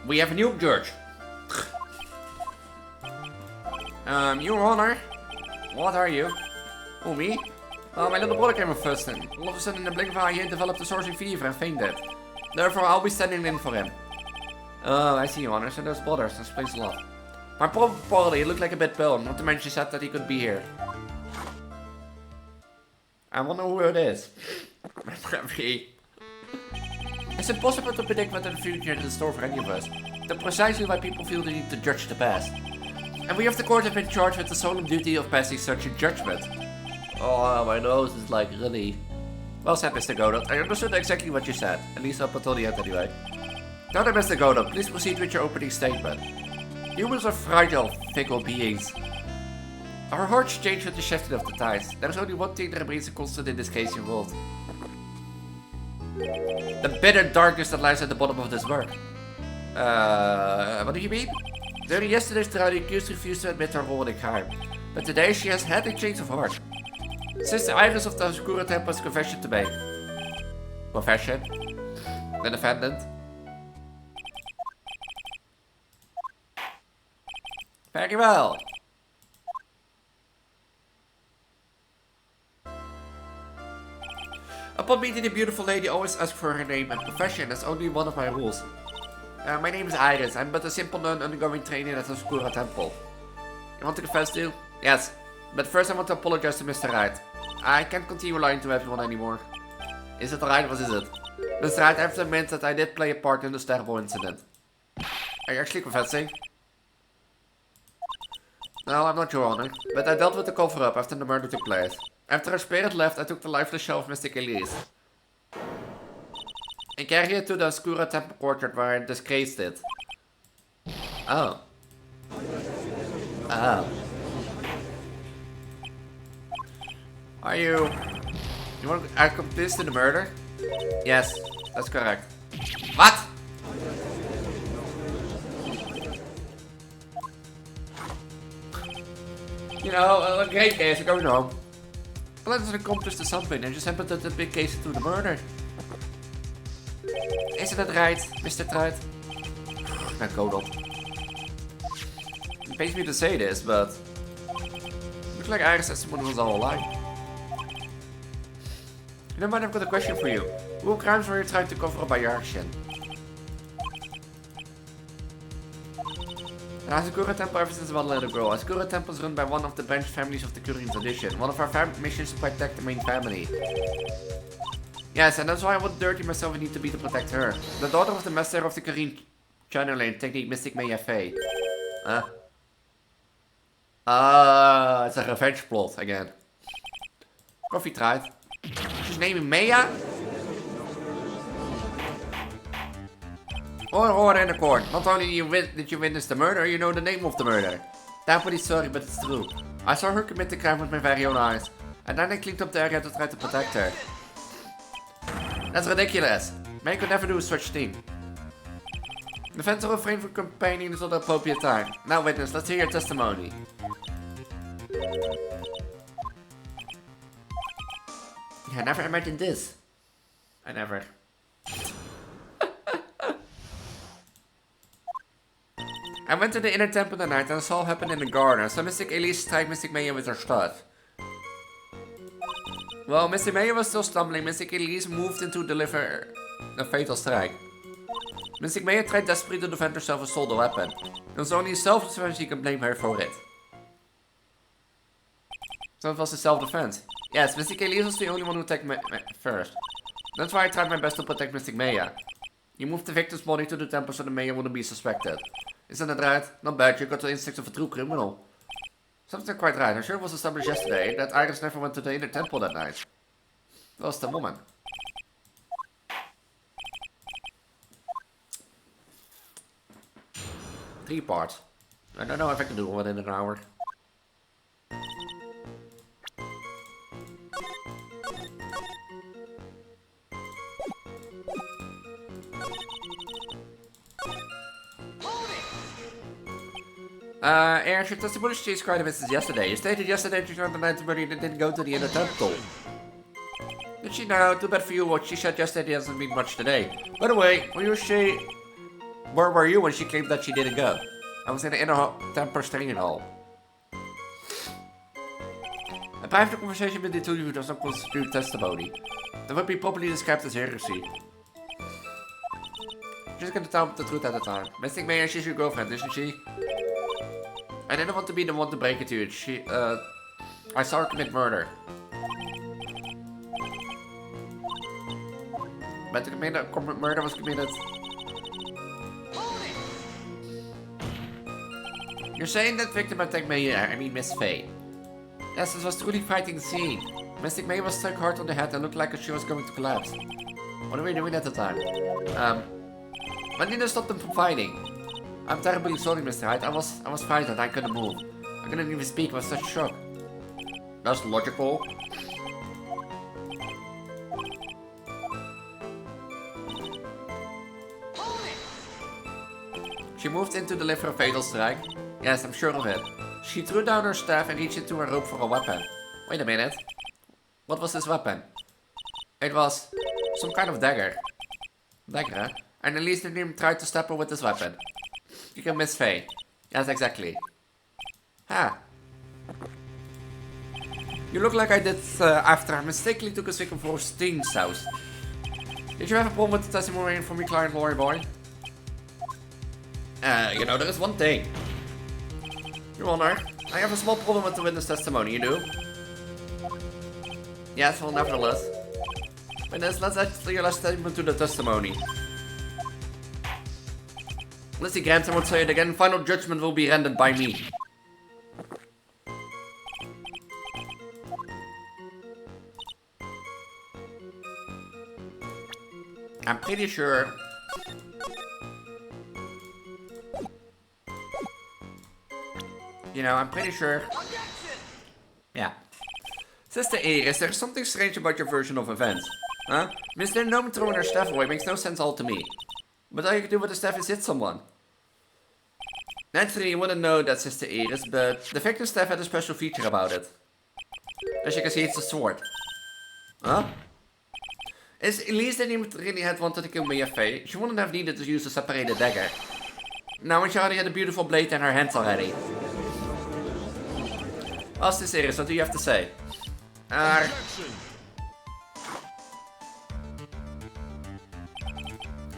We have a new judge. Your Honor. What are you? Oh, me? Well, my little brother came up first and all of a sudden in the blink of an eye he developed a sourcing fever and fainted. Therefore, I'll be standing in for him. Oh, I see, Your Honor. So there's brothers. This explains a lot. My poor partly, he looked like a bit pale, not to mention she said that he could be here. I wonder who it is. It's impossible to predict what the future is in store for any of us. That's precisely why people feel the need to judge the past. And we of the court have been charged with the solemn duty of passing such a judgment. Oh, my nose is like really... Well said, Mr. Godot. I understood exactly what you said, at least up until the end anyway. Now then, Mr. Godot, please proceed with your opening statement. Humans are fragile, fickle beings. Our hearts change with the shifting of the tides. There is only one thing that remains a constant in this case involved. The bitter darkness that lies at the bottom of this work. What do you mean? During yesterday's trial, the accused refused to admit her role in the crime. But today she has had a change of heart. Sister Iris of the Oscura Temple's confession to make. Confession? The defendant? Very well. Upon meeting the beautiful lady, always ask for her name and profession. That's only one of my rules. My name is Iris. I'm but a simple nun undergoing training at the Sakura Temple. You want to confess to? Yes. But first I want to apologize to Mr. Wright. I can't continue lying to everyone anymore. Is it alright? What is it? Mr. Wright, I have to admit that I did play a part in this terrible incident. Are you actually confessing? No, I'm not your honor. But I dealt with the cover-up after the murder took place. After her spirit left, I took the lifeless shell of Mystic Elise. I carried it to the Sakura Temple courtyard where I disgraced it. Oh. Oh. Are you... You want to accomplice to the murder? Yes, that's correct. What? You know, a great case, we're going home. Well, that's an accomplice to something, and just happened that the big case to the murder. Isn't that right, Mr. Truit? Nou, Godot. It pains me to say this, but... looks like Iris testimony was all a lie. You know what, I've got a question for you. What crimes were you trying to cover up by your action? Asakura Temple ever since about a little girl. Asakura Temple is run by one of the branch families of the Korean tradition. One of our missions is to protect the main family. Yes, and that's why I would dirty myself and need to be to protect her. The daughter of the master of the Korean channeling technique, Mystic Maya Faye. Huh? It's a revenge plot again. Coffee tried. She's naming Maya? Or in the court. Not only did you witness the murder, you know the name of the murder. Definitely sorry, but it's true. I saw her commit the crime with my very own eyes. And then I cleaned up the area to try to protect her. That's ridiculous. Man could never do such thing. Defense will refrain from complaining until the appropriate time. Now witness, let's hear your testimony. I never imagined this. I never. I went to the inner temple that night and I saw it happen in the garden. So Mystic Elise strike Mystic Maya with her staff. While Mystic Maya was still stumbling, Mystic Elise moved in to deliver a fatal strike. Mystic Maya tried desperately to defend herself and stole the weapon. It was only self-defense she can blame her for it. So it was a self-defense. Yes, Mystic Elise was the only one who attacked me first. That's why I tried my best to protect Mystic Maya. You moved the victim's body to the temple so the Maya wouldn't be suspected. Isn't that right? Not bad, you got the instincts of a true criminal. Something quite right. I'm sure it was established yesterday that Iris never went to the inner temple that night. That was the woman. Three parts. I don't know if I can do one in an hour. Your testimony changed quite a bit since yesterday. You stated yesterday that you were the night where you didn't go to the inner temple. Did she now? Too bad for you. What she said yesterday doesn't mean much today. By the way, where were you when she claimed that she didn't go? I was in the inner temple training hall. A private conversation with the two of you does not constitute testimony. That would be properly described as heresy. She's gonna tell the truth at the time. Mystic Maya, she's your girlfriend, isn't she? I didn't want to be the one to break it to you. I saw her commit murder. But the murder was committed. You're saying that victim attacked Maya, I mean Miss Faye. Yes, this was truly frightening scene. Mystic Maya was struck hard on the head and looked like she was going to collapse. What were we doing at the time? I didn't stop them from fighting. I'm terribly sorry, Mr. Hyde. I was frightened. I couldn't move. I couldn't even speak. I was such shock. That's logical. She moved in to deliver a fatal strike. Yes, I'm sure of it. She threw down her staff and reached into her rope for a weapon. Wait a minute. What was this weapon? It was some kind of dagger. Dagger, huh? And Elise didn't even try to stab her with this weapon. You can miss Faye. Yes, exactly. Ha! You look like I did after I mistakenly took a sick for Steen's house. Did you have a problem with the testimony from your client, Lori boy? You know, there is one thing. Your Honor, I have a small problem with the witness testimony, you do? Yes, well, nevertheless. Witness, let's add your last statement to the testimony. Lizzie Grantham would say it again, final judgment will be rendered by me. I'm pretty sure. You know, I'm pretty sure. Yeah. Sister Iris, there's something strange about your version of events. Huh? Mr. Gnome throwing her staff away makes no sense all to me. But all you can do with the staff is hit someone. Naturally, you wouldn't know that, Sister Iris, but the victim's staff had a special feature about it. As you can see, it's a sword. Huh? Is Elise didn't really had wanted to kill BFA, she wouldn't have needed to use a separated dagger. Now when she already had a beautiful blade in her hands already. Well, Sister Iris, what do you have to say? That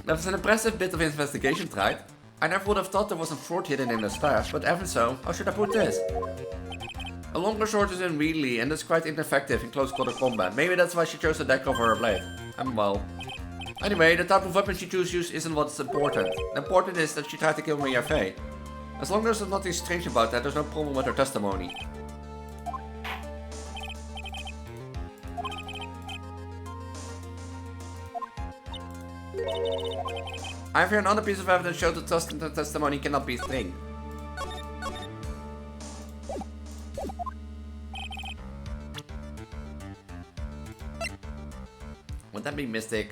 was an impressive bit of investigation, right? I never would have thought there was a sword hidden in the staff, but even so, how should I put this? A longer sword is in melee and is quite ineffective in close quarter combat. Maybe that's why she chose a dagger over her blade. Well. Anyway, the type of weapon she chose to use isn't what's important. The important is that she tried to kill Maria Faye. As long as there's nothing strange about that, there's no problem with her testimony. I have here another piece of evidence showing that trust in the testimony cannot be a thing. Would that be Mystic?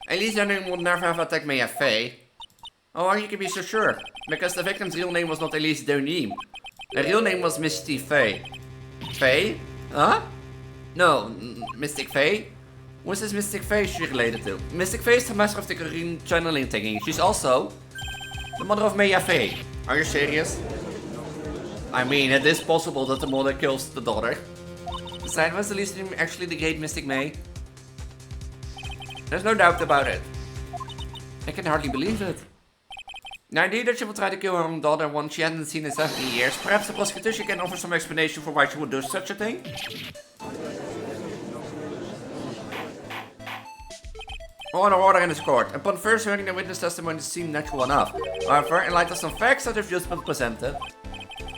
Elise would never have attacked Maya Faye. Oh, how you can be so sure? Because the victim's real name was not Elise Donim. Her real name was Misty Faye. Faye? Huh? No, Mystic Faye? Who's this Mystic Faye she related to? Mystic Faye is the master of the green channeling thingy. She's also the mother of Maya Faye. Are you serious? I mean, it is possible that the mother kills the daughter. Besides, was Elise actually the great Mystic May? There's no doubt about it. I can hardly believe it. The idea that she would try to kill her own daughter one she hadn't seen in 70 years. Perhaps the prosecution can offer some explanation for why she would do such a thing? Order in this court. Upon first hearing the witness testimony seemed natural enough. However, in light of some facts that have just been presented,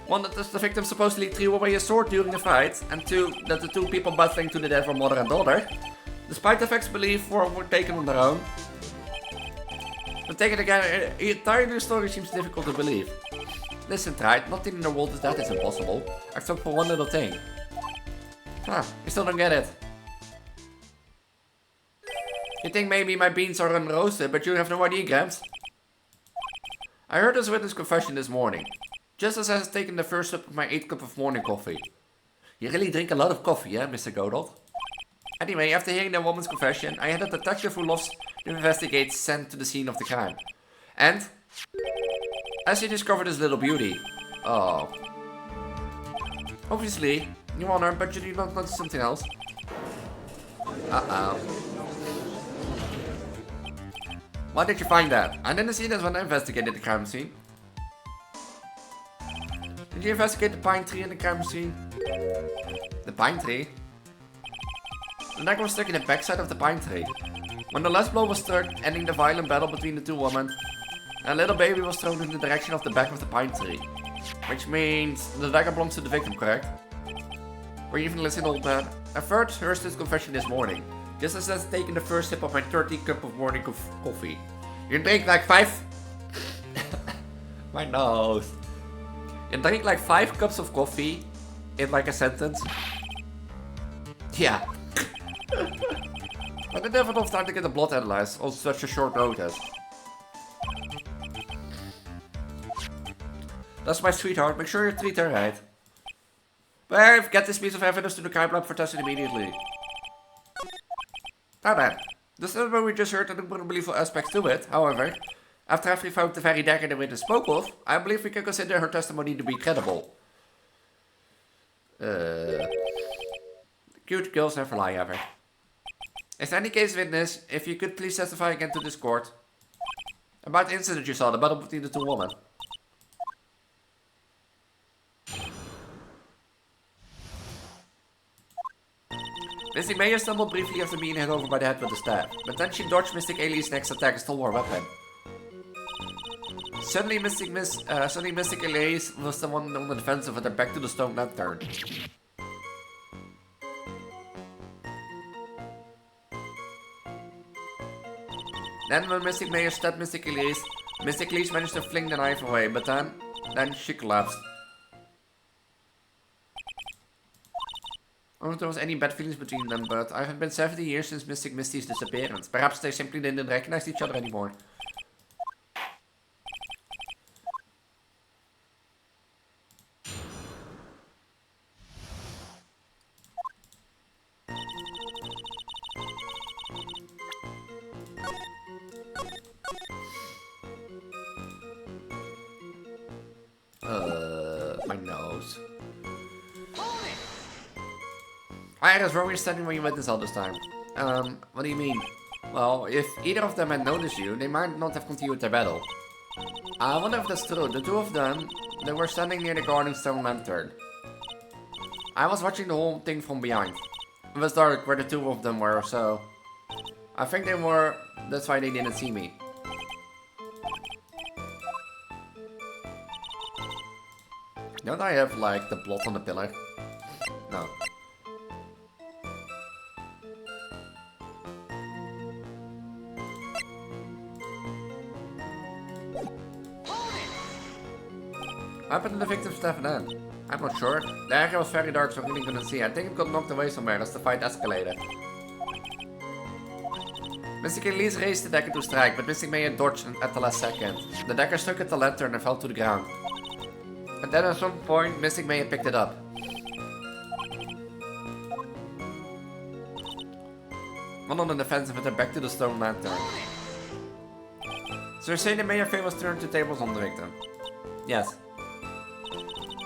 one, that the victim supposedly threw away a sword during the fight, and two, that the two people battling to the death were mother and daughter, despite the facts believed were taken on their own. But take it again, the entire new story seems difficult to believe. Listen, right, nothing in the world is that is impossible, except for one little thing. Huh, I still don't get it. You think maybe my beans are unroasted, but you have no idea, Gramps? I heard this witness confession this morning, just as I was taking the first sip of my 8th cup of morning coffee. You really drink a lot of coffee, eh, Mr. Godot? Anyway, after hearing the woman's confession, I had a detective who loves to investigate sent to the scene of the crime. And as he discovered this little beauty. Oh. Obviously, Your Honor, but you do not notice something else. Uh-oh. Why did you find that? I didn't see this when I investigated the crime scene. Did you investigate the pine tree in the crime scene? The pine tree? The dagger was stuck in the backside of the pine tree. When the last blow was struck, ending the violent battle between the two women, a little baby was thrown in the direction of the back of the pine tree. Which means the dagger belongs to the victim, correct? Were you even listening, old man? I first heard this confession this morning, just as I was taking the first sip of my 30th cup of morning coffee. You drink like 5... My nose. You drink like 5 cups of coffee in like a sentence? Yeah. I didn't have enough time to get the blood analyzed on such a short notice. That's my sweetheart, make sure you treat her right. Bev, get this piece of evidence to the crime lab for testing immediately. Now then, the story we just heard had unbelievable aspects to it. However, after having found the very dagger the witness spoke of, I believe we can consider her testimony to be credible. Cute girls never lie ever. Is there any case witness, if you could please testify again to this court? About the incident you saw, the battle between the two women. Mystic Mayor stumbled briefly after being hit over by the head with a staff, but then she dodged Mystic Elise's next attack and stole her weapon. Suddenly Mystic Elise was the one on the defensive with her back to the stone lantern. Then when Mystic Mayor stabbed Mystic Elise managed to fling the knife away, but then she collapsed. I don't know if there was any bad feelings between them, but I have been 70 years since Mystic Misty's disappearance. Perhaps they simply didn't recognize each other anymore. My nose. Iris, where were you standing when you witnessed all this time? What do you mean? Well, if either of them had noticed you, they might not have continued their battle. I wonder if that's true. The two of them, they were standing near the guarding stone lantern. I was watching the whole thing from behind. It was dark where the two of them were, so... I think they were... That's why they didn't see me. Don't I have, like, the blot on the pillar? No. What happened to the victim's staff then? I'm not sure. The area was very dark, so I really couldn't see. I think it got knocked away somewhere as the fight escalated. Mystic Elise raised the dagger to strike, but Mystic Mayor dodged at the last second. The dagger struck at the lantern and fell to the ground. And then at some point, Mystic Mayor picked it up. One on the defensive with her back to the stone lantern. So you're saying the Mayor famous turned the tables on the victim? Yes.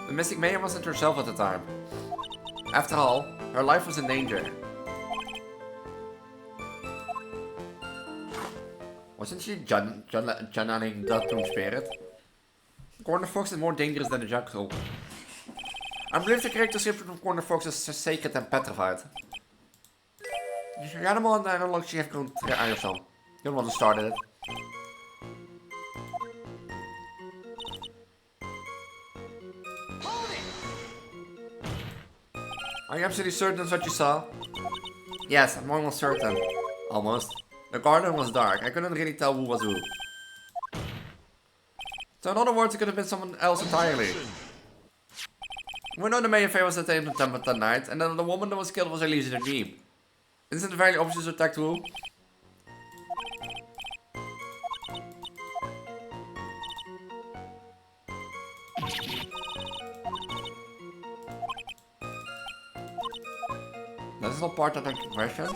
The Mystic Mayor wasn't herself at the time. After all, her life was in danger. Wasn't she channeling that Tomb Spirit? Corner Fox is more dangerous than the Jackal. I believe the character description of Corner Fox is sacred and petrified. Dus ga hem al naar een loopje even kunnen trekken of zo. You want to start it. Are you absolutely certain that's what you saw? Yes, I'm almost certain. Almost. The garden was dark. I couldn't really tell who was who. So in other words, it could have been someone else entirely. We know the mayor was at the temple that night, and then the woman that was killed was Elise in a dream. Isn't it very obvious who attacked who? That is not part of the question.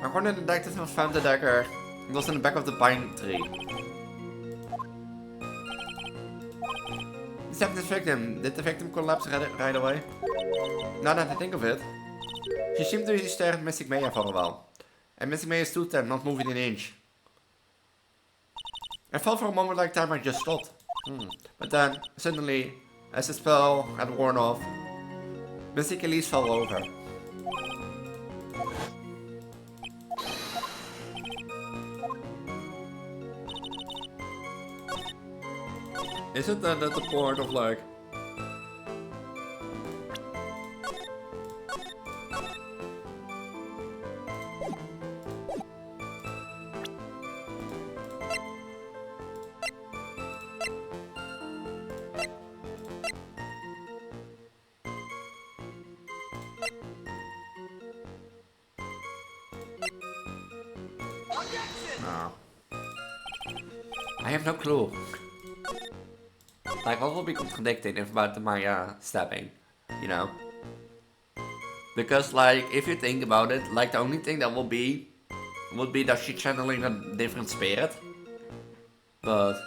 According to the detective found the dagger, it was in the back of the pine tree. Except the victim. Did the victim collapse right away? Now that I think of it, she seemed to be staring at Mystic Mayor for a while. And Mystic Mayor stood there, not moving an inch. I felt for a moment like time had just stopped. But then, suddenly, as the spell had worn off, Mystic Elise fell over. Isn't that at the part of like... No. I have no clue. Like, what will be contradicting about my stabbing? You know? Because, like, if you think about it, like, the only thing that would be that she's channeling a different spirit. But...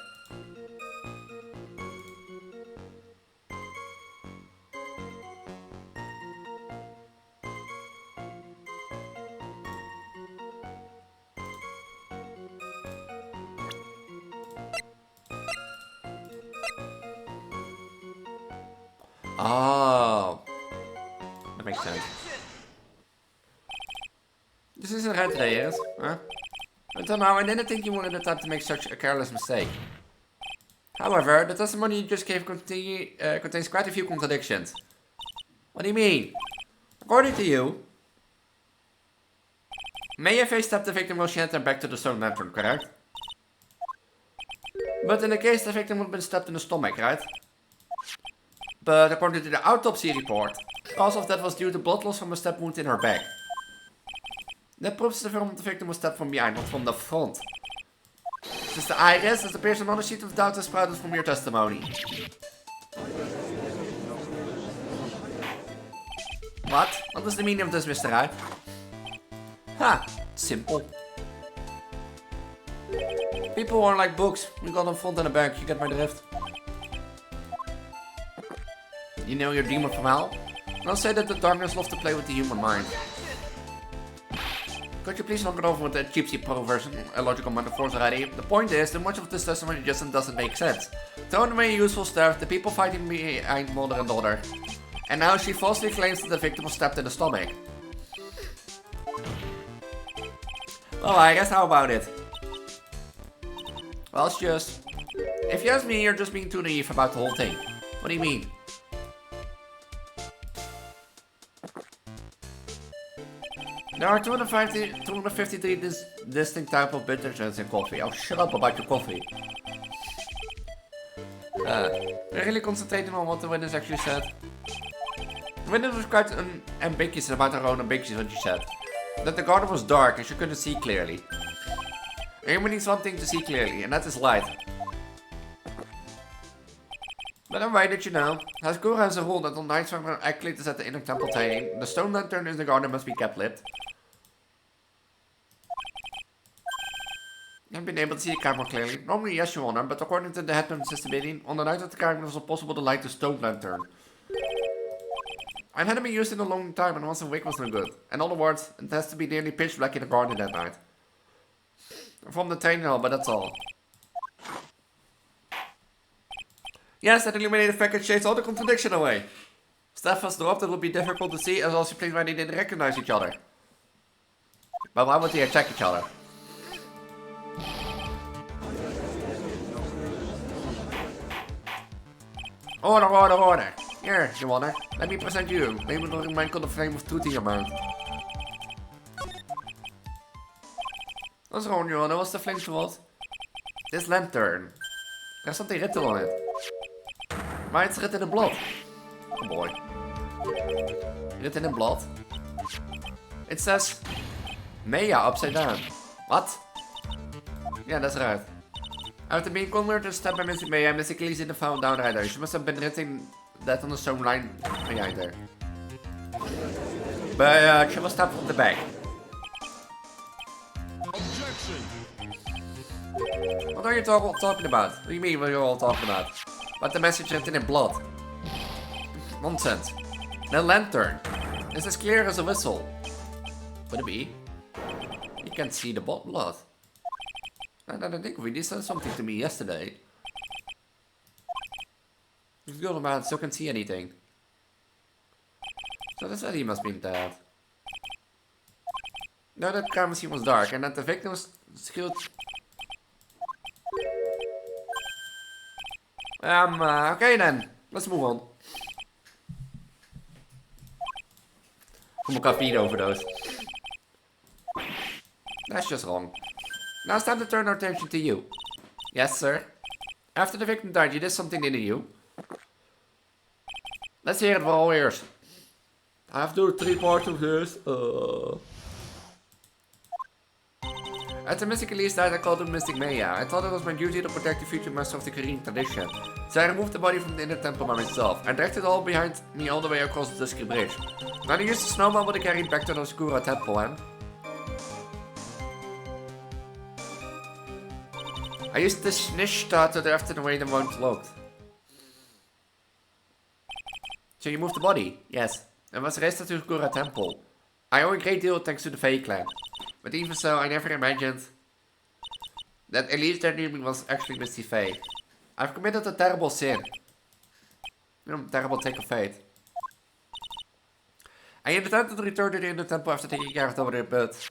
Oh, that makes sense. This isn't right today, yes? Huh? Until now, I didn't think you wanted the type to make such a careless mistake. However, the testimony you just gave contains quite a few contradictions. What do you mean? According to you, Maya stabbed the victim while she had her back to the stone lantern, correct? But in the case, the victim would have been stabbed in the stomach, right? But according to the autopsy report, the cause of death was due to blood loss from a stab wound in her back. That proves the victim was stabbed from behind, not from the front. Since the iris, it appears another sheet of doubt has sprouted from your testimony. What? What is the meaning of this, Mr. Wright? Ha! Simple. People are like books. We got them front and the back, you get my drift. You know your demon from hell? I'll say that the darkness loves to play with the human mind. Could you please knock it over with the cheapsy perversion illogical metaphors already? The point is that much of this testimony just doesn't make sense. Throwing away useful stuff, the people fighting behind mother and daughter. And now she falsely claims that the victim was stabbed in the stomach. Well, I guess how about it? Well, it's just... If you ask me, you're just being too naive about the whole thing. What do you mean? There are 253 distinct types of bitterness in coffee. Oh, shut up about your coffee. We're really concentrating on what the witness actually said. The witness was quite ambiguous about her own ambitions when she said that the garden was dark and she couldn't see clearly. Everyone needs one thing to see clearly, and that is light. But I'm right that you know. Haskura has a rule that on nights when Aklit is at the inner temple saying the stone lantern in the garden must be kept lit. I've been able to see the camera clearly. Normally, yes, Your Honor, but according to the headman system meeting, on the night of the crime it was impossible to light the stone lantern. I hadn't been used in a long time and once a wick was no good. In other words, it has to be nearly pitch black in the garden that night. From the training hall, but that's all. Yes, that illuminated package shades all the contradiction away. Staff was dropped, it would be difficult to see as also explained why they didn't recognize each other. But why would they attack each other? Order, order, order. Here, Your Honor. Let me present you. Maybe the remind of the flame of truth in your mouth. What's wrong, Your Honor? What's the flame for? This lantern. There's something written on it. Maar it's written in blood. Oh boy. Written in blood. It says Maya upside down. What? Yeah, that's right. After being cornered and stabbed by Missy Maya, Missy Elise in the found down rider. She must have been written that on the stone line behind her. But she was stabbed from the back. Objection! What are you talking about? What do you mean what you're all talking about? But the message written in blood. Nonsense. The lantern. It's as clear as a whistle. Could it be? You can't see the blood. I don't think he said something to me yesterday. This girl man still can see anything. So that's why he must be dead. No, that crime scene was dark and that the victim was killed. Okay then. Let's move on. From a caffeine overdose. That's just wrong. Now it's time to turn our attention to you. Yes, sir. After the victim died, you did something into you. Let's hear it for all ears. I have to do 3 parts of this. As the mystic Elise died, I called him Mystic Maya. I thought it was my duty to protect the future master of the Korean tradition. So I removed the body from the inner temple by myself. I dragged it all behind me all the way across the dusky bridge. Then I used the snowmobile to carry it back to the Oscura temple and... I used the Snishta to draft it away the wound locked. So you moved the body? Yes. And was raised to the Oscura temple. I owe a great deal thanks to the Fae clan. But even so, I never imagined that Elise their name was actually Misty Fae. I've committed a terrible sin. Terrible take of fate. I intended to return to the inner temple after taking care of the other, but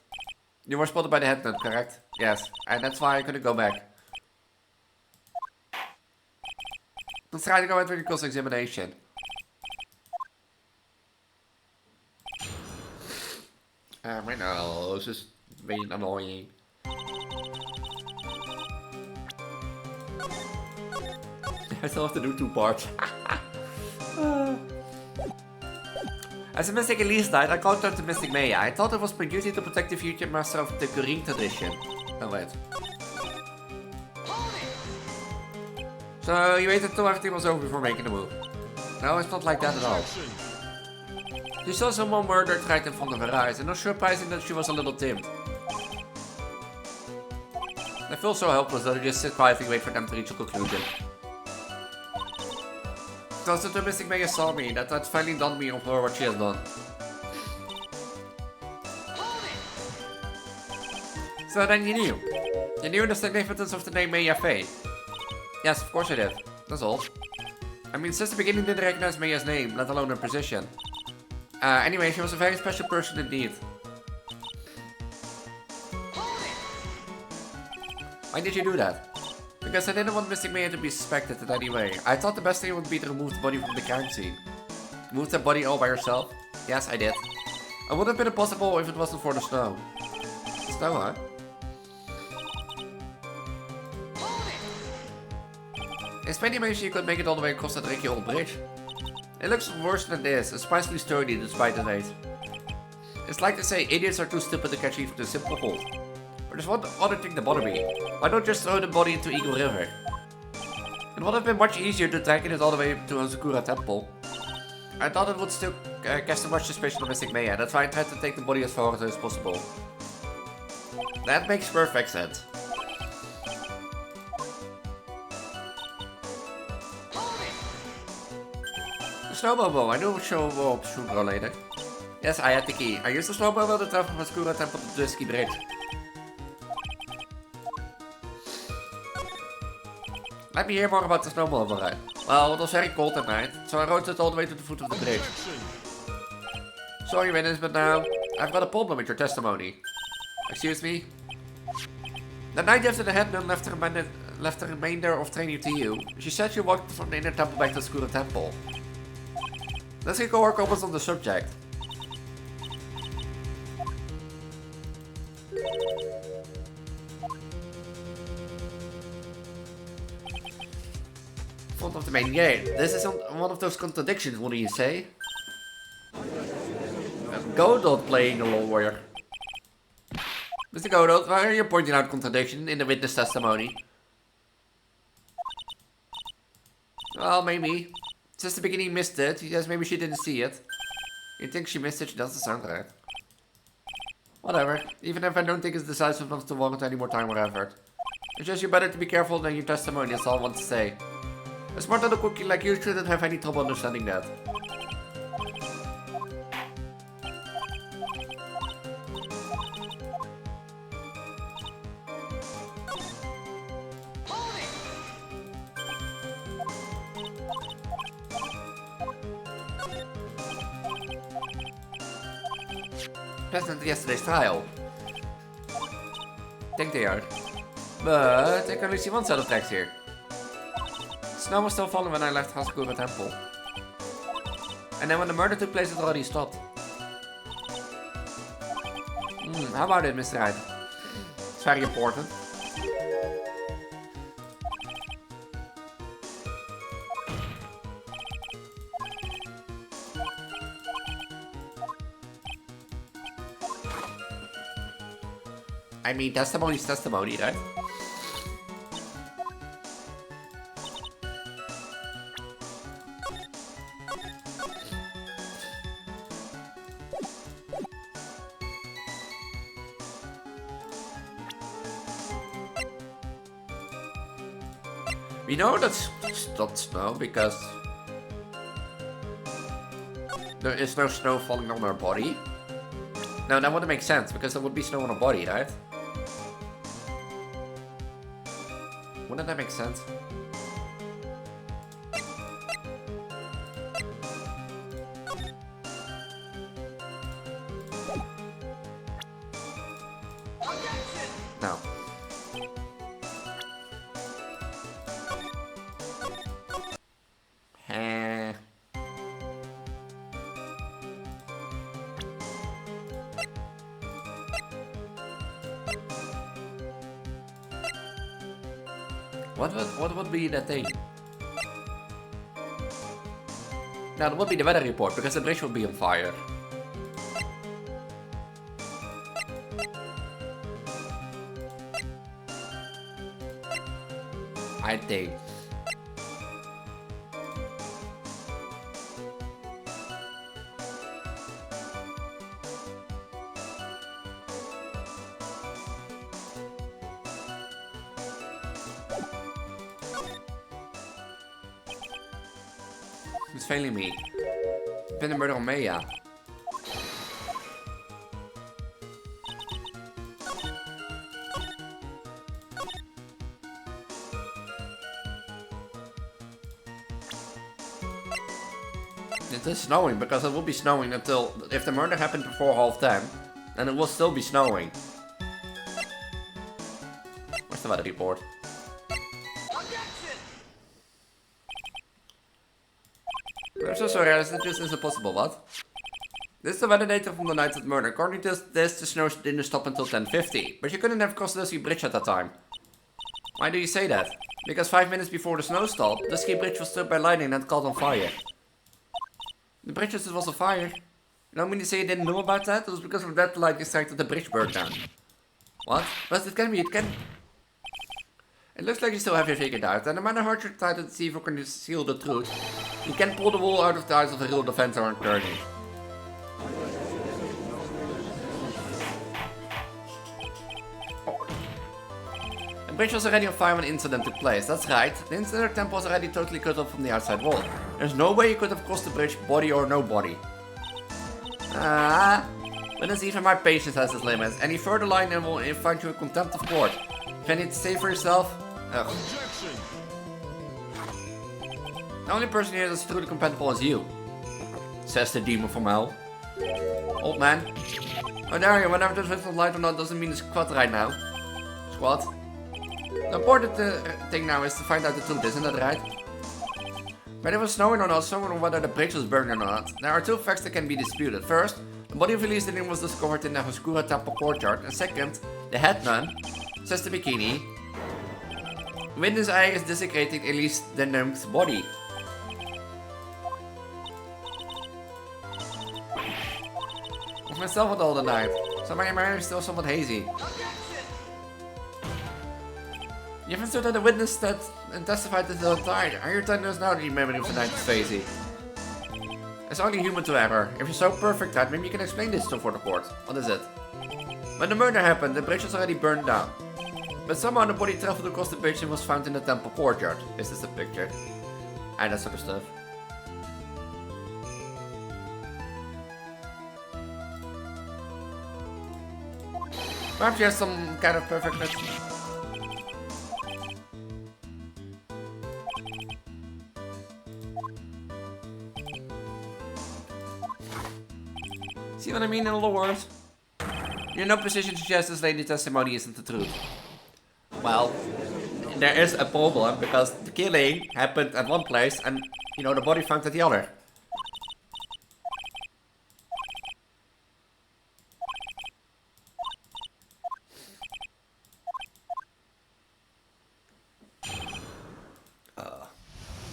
you were spotted by the headman, correct? Yes, and that's why I couldn't go back. Let's try to go into the cross-examination. My nose is being annoying. I still have to do 2 parts. As the Mystic Elise died, I called out to Mystic Maya. I thought it was my duty to protect the future master of the Korean tradition. Oh wait. So you waited until everything was over before making the move? No, it's not like that at all. She saw someone murdered right in front of her eyes, and it was surprising that she was a little timid. I feel so helpless that I just sit quietly and wait for them to reach a conclusion. It was that the Mystic Maya saw me, that had finally done me on her what she has done. So then you knew. You knew the significance of the name Maya Fae. Yes, of course I did. That's all. I mean, since the beginning I didn't recognize Maya's name, let alone her position. Anyway, she was a very special person indeed. Why did you do that? Because I didn't want Mystic Maya to be suspected in any way. I thought the best thing would be to remove the body from the crime scene. Remove the body all by yourself? Yes, I did. It would have been impossible if it wasn't for the snow. Snow, huh? It's many ways you could make it all the way across that tricky old bridge. It looks worse than this, surprisingly sturdy despite the weight. It's like they say, idiots are too stupid to catch even the simple hold. But there's one other thing that bothered me. Why don't just throw the body into Eagle River? It would have been much easier to drag it all the way to Osakura Temple. I thought it would still cast too much suspicion on Mystic Maya, that's why I tried to take the body as far as possible. That makes perfect sense. Snowmobile, I knew it would show up sooner or later. Yes, I had the key. I used the snowmobile to travel from Oscura Temple to the Dusky Bridge. Let me hear more about the snowmobile ride. Well, it was very cold at night, so I rode it all the way to the foot of the bridge. Sorry, Witness, but now I've got a problem with your testimony. Excuse me? The night after the headman left the remainder of training to you, she said you walked from the inner temple back to Oscura Temple. Let's get our comments on the subject. Front of the main gate. This is one of those contradictions, what do you say? Godot playing a law lawyer. Mr. Godot, why are you pointing out contradiction in the witness testimony? Well, maybe. Since the beginning missed it, yes, maybe she didn't see it. You think she missed it, she doesn't sound right. Whatever, even if I don't think it's decisive enough to warrant any more time or effort. It's just you better to be careful than your testimony, that's all I want to say. A smart little cookie like you shouldn't have any trouble understanding that. Present at yesterday's trial. Think they are. But I can only see one set of text here. Snow was still falling when I left Hasakura Temple. And then when the murder took place, it already stopped. How about it, Mr. Hyde? It's very important. I mean, testimony's testimony, right? We know that's not snow because there is no snow falling on our body. No, that wouldn't make sense because there would be snow on our body, right? Wouldn't that make sense? No. Eh. What would be the thing? No, that would be the weather report because the bridge would be on fire. I think. It's failing me. Ik ben de murder on mee, ja. It is snowing because it will be snowing until if the murder happened before 10:30, then it will still be snowing. Where's the weather report? I'm so sorry, this just isn't possible, what? This is the weather data from the night of murder. According to this, the snow didn't stop until 10:50. But you couldn't have crossed the ski bridge at that time. Why do you say that? Because 5 minutes before the snow stopped, the ski bridge was struck by lightning and caught on fire. The bridge just was on fire. You don't mean to say you didn't know about that? It was because of that lightning strike that the bridge burned down. What? But it can be, it can... It looks like you still have your figured out, and no matter how you try to deceive or conceal the truth, you can pull the wool out of the eyes of a real defense or attorney. The bridge was already on fire when the incident took place, that's right. The incident temple was already totally cut off from the outside wall. There's no way you could have crossed the bridge, body or no body. But even my patience has its limits. Any further line and will find you in contempt of court. If you need to say for yourself... The only person here that's truly compatible is you, says the demon from hell. Old man. Oh, there you go. Whenever there's little light or not doesn't mean it's squat right now. Squat. The important thing now is to find out the truth, isn't that right? Whether it was snowing or not, someone or whether the bridge was burning or not, there are two facts that can be disputed. First, the body of Elise was discovered in the Hoskura temple courtyard, and second, the head nun, says the bikini, witness eye is desecrating Elise the nuns body. I was myself with all the night, so my memory is still somewhat hazy. You haven't stood at the witness that and testified this whole time. Are you telling us now that your memory of the night is hazy? It's only human to error. If you're so perfect at, maybe you can explain this to for the court. What is it? When the murder happened, the bridge was already burned down. But somehow the body traveled across the bridge and was found in the temple courtyard. Is this the picture? And that sort of stuff. Perhaps you have some kind of perfectness. See what I mean in other words? You're in no position to suggest this lady's testimony isn't the truth. Well, there is a problem because the killing happened at one place and, you know, the body found at the other.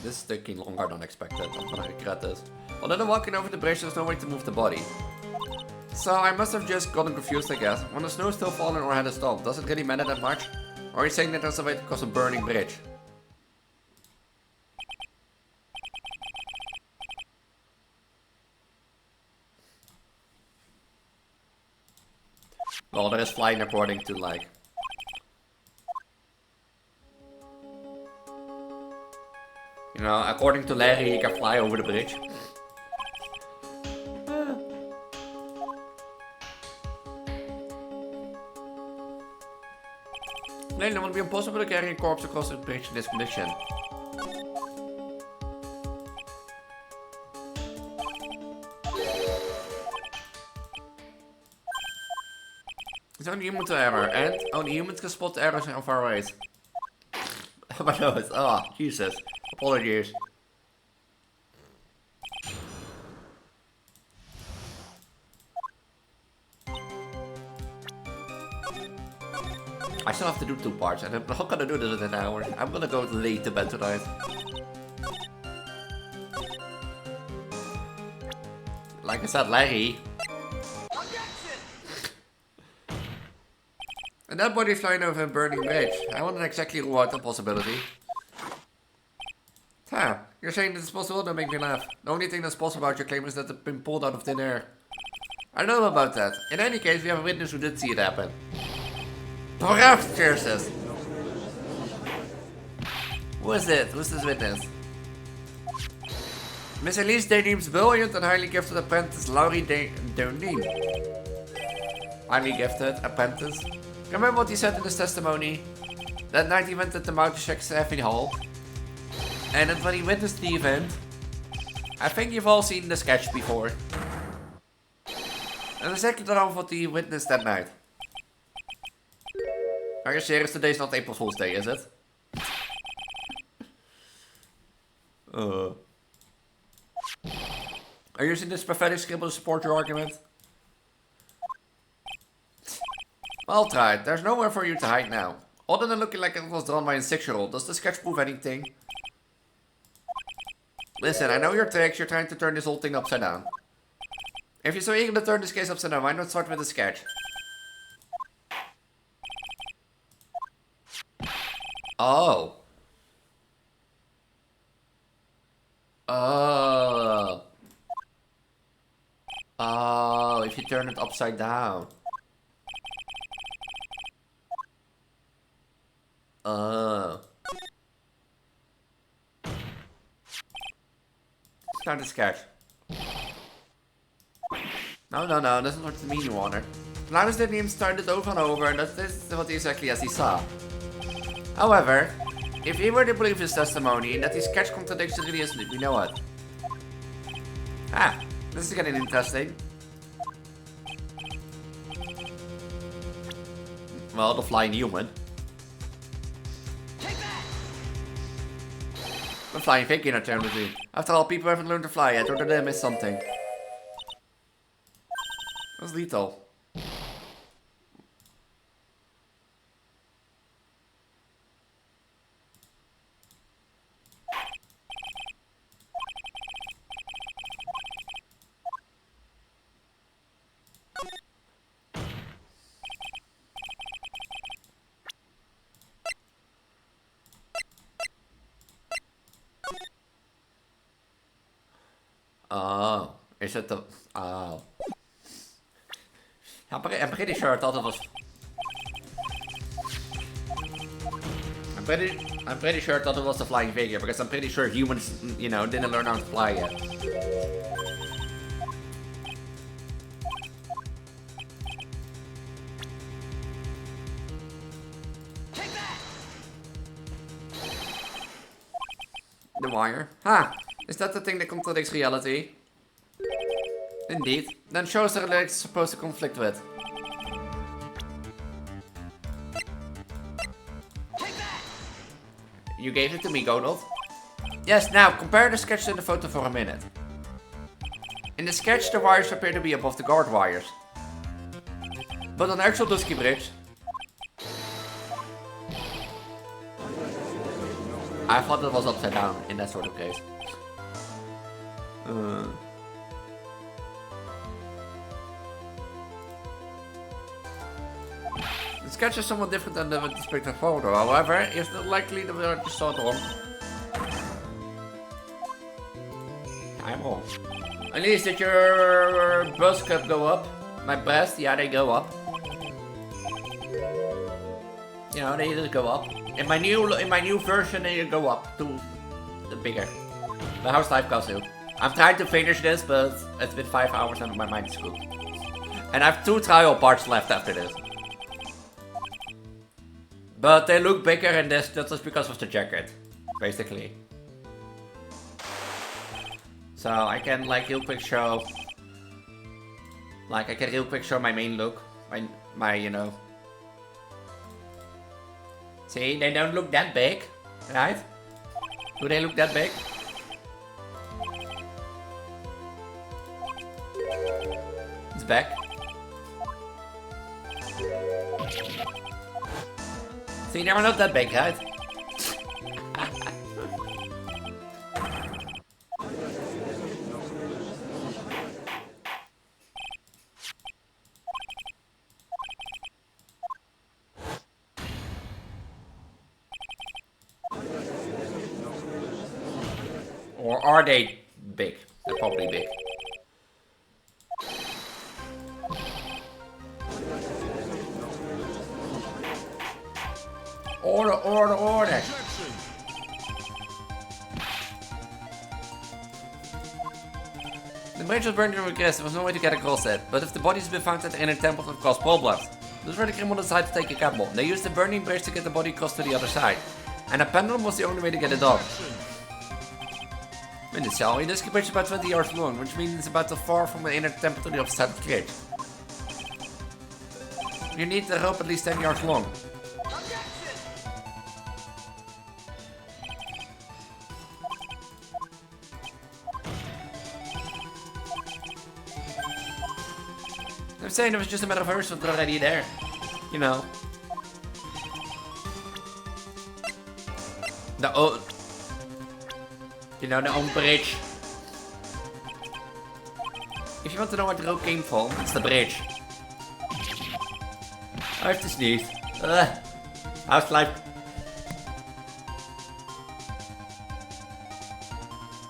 This is taking longer than expected. I'm gonna regret this. Although walking over the bridge, there's no way to move the body. So I must have just gotten confused, I guess. When the snow is still falling or had stopped, does it really matter that much? Or are you saying that there's a way to cross a burning bridge? Well, there is flying according to like... You know, according to Larry, he can fly over the bridge. Nee, it would be impossible to carry a corpse across the bridge in this condition. It's only human to error, and only humans can spot the errors in far ways. My nose, oh, Jesus. Apologies. I still have to do 2 parts, and I'm not gonna do this in an hour. I'm gonna go late to bed tonight. Like I said, Larry. And that body flying over a burning bridge. I wouldn't exactly rule out the possibility. Huh, you're saying this is possible? Don't make me laugh. The only thing that's possible about your claim is that it's been pulled out of thin air. I don't know about that. In any case, we have a witness who did see it happen. Perhaps, curses. Who is it? Who's this witness? Miss Elise Daneem's brilliant and highly gifted apprentice, Laurie Daneem. Highly gifted apprentice. Remember what he said in his testimony? That night he went at the mountain to check Stephanie Hall. And then when he witnessed the event, I think you've all seen the sketch before. And exactly what he witnessed that night. Are you serious? Today's not April Fool's Day, is it? Are you using this pathetic scribble to support your argument? Well tried. There's nowhere for you to hide now. Other than looking like it was drawn by a 6-year-old, does the sketch prove anything? Listen, I know your tricks. You're trying to turn this whole thing upside down. If you're so eager to turn this case upside down, why not start with a sketch? Oh. Oh. Oh, if you turn it upside down. Oh. Start the sketch. No, that's not what the meaning wanted. Laurens Daneem started over and over, and this is what exactly as he saw. However, if he were to believe his testimony, that his sketch contradicts the videos, we know what. Ah, this is getting interesting. Well, the flying human. The flying fake in eternity. After all, people haven't learned to fly yet, or did they miss something? That's lethal. Oh, is it the... Oh. I'm pretty sure I thought it was... I'm pretty sure I thought it was the flying figure, because I'm pretty sure humans, you know, didn't learn how to fly yet. The wire? Ha! Is that the thing that contradicts reality? Indeed. Then show us the relay it's supposed to conflict with. You gave it to me, Godot. Yes, now compare the sketch to the photo for a minute. In the sketch, the wires appear to be above the guard wires. But on the actual Dusky Bridge... I thought it was upside down in that sort of case. sketch is somewhat different than the depicted photo. However, it's not likely that we just saw it wrong. I'm wrong. Elise, did your buzz cut go up? My breast? Yeah, they go up. You know, they just go up. In my new version, they go up to the bigger. The house life costume. I'm trying to finish this, but it's been 5 hours and my mind is cooked. And I have 2 trial parts left after this. But they look bigger in this, that's just because of the jacket, basically. So I can like real quick show, my main look, my you know. See, they don't look that big, right? Do they look that big? It's back. See, they're not that big, right? Or are they big? They're probably big. Order! The bridge was burned in regress. There was no way to get across it. But if the bodies had been found at the inner temple, it would cause problems. Those were the criminal decided to take a gamble. They used the burning bridge to get the body across to the other side. And a pendulum was the only way to get it done. In the cell, this bridge is about 20 yards long, which means it's about as far from the inner temple to the other side of the bridge. You need the rope at least 10 yards long. I'm saying it was just a matter of hers, but they're already there. You know. The old... You know, the old bridge. If you want to know where the rope came from, it's the bridge. I have to sneeze. How's life?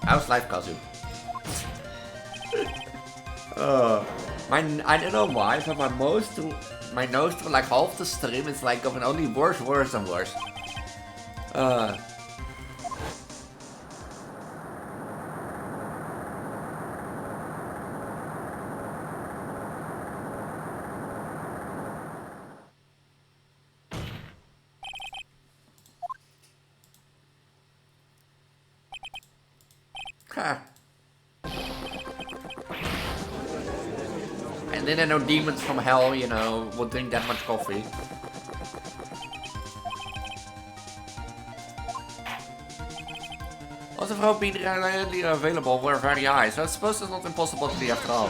How's life, Kazu? I don't know why, but my nose for like half the stream is like going only worse and worse. And then I know demons from hell, you know, will drink that much coffee. Odds of hope being readily available were very high, so I suppose it's not impossible to be after all.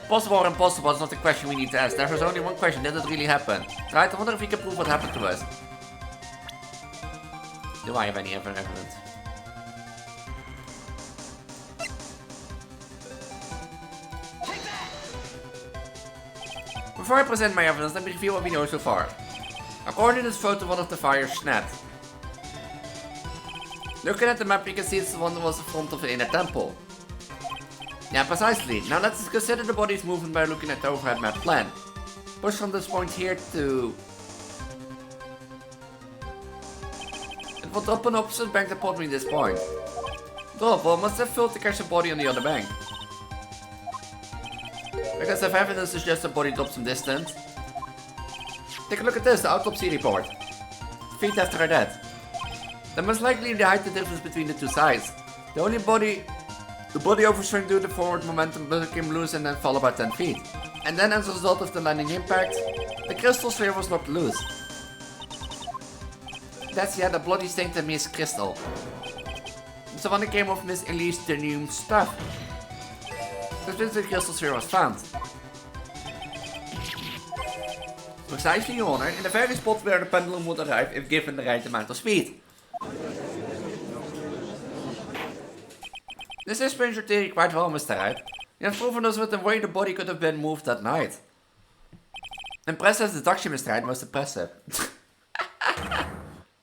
Possible or impossible is not the question we need to ask. There is only one question, did it really happen? Right, I wonder if we can prove what happened to us. Do I have any evidence? Before I present my evidence, let me review what we know so far. According to this photo, one of the fires snapped. Looking at the map, you can see it's the one that was in front of the inner temple. Yeah, precisely. Now let's consider the body's movement by looking at the overhead map plan. Push from this point here to... It will drop on the opposite bank that probably this point. Drop, well, must have failed to catch the body on the other bank. Because if evidence suggests the body dropped some distance. Take a look at this, the autopsy report. Feet after her death. That must likely hide the difference between the two sides. The body overswung due to the forward momentum became loose and then fell about 10 feet. And then as a result of the landing impact, the crystal sphere was knocked loose. That's the bloody stained to Miss Crystal. It's the one that came off Miss Elise Ternium's stuff. Since the crystal sphere was found. Precisely, Your Honor, in the very spot where the pendulum would arrive if given the right amount of speed. This explains your theory quite well, Mr. Wright. You have proven us with the way the body could have been moved that night. En pressen is de dagje misdraaid, maar is de pressen.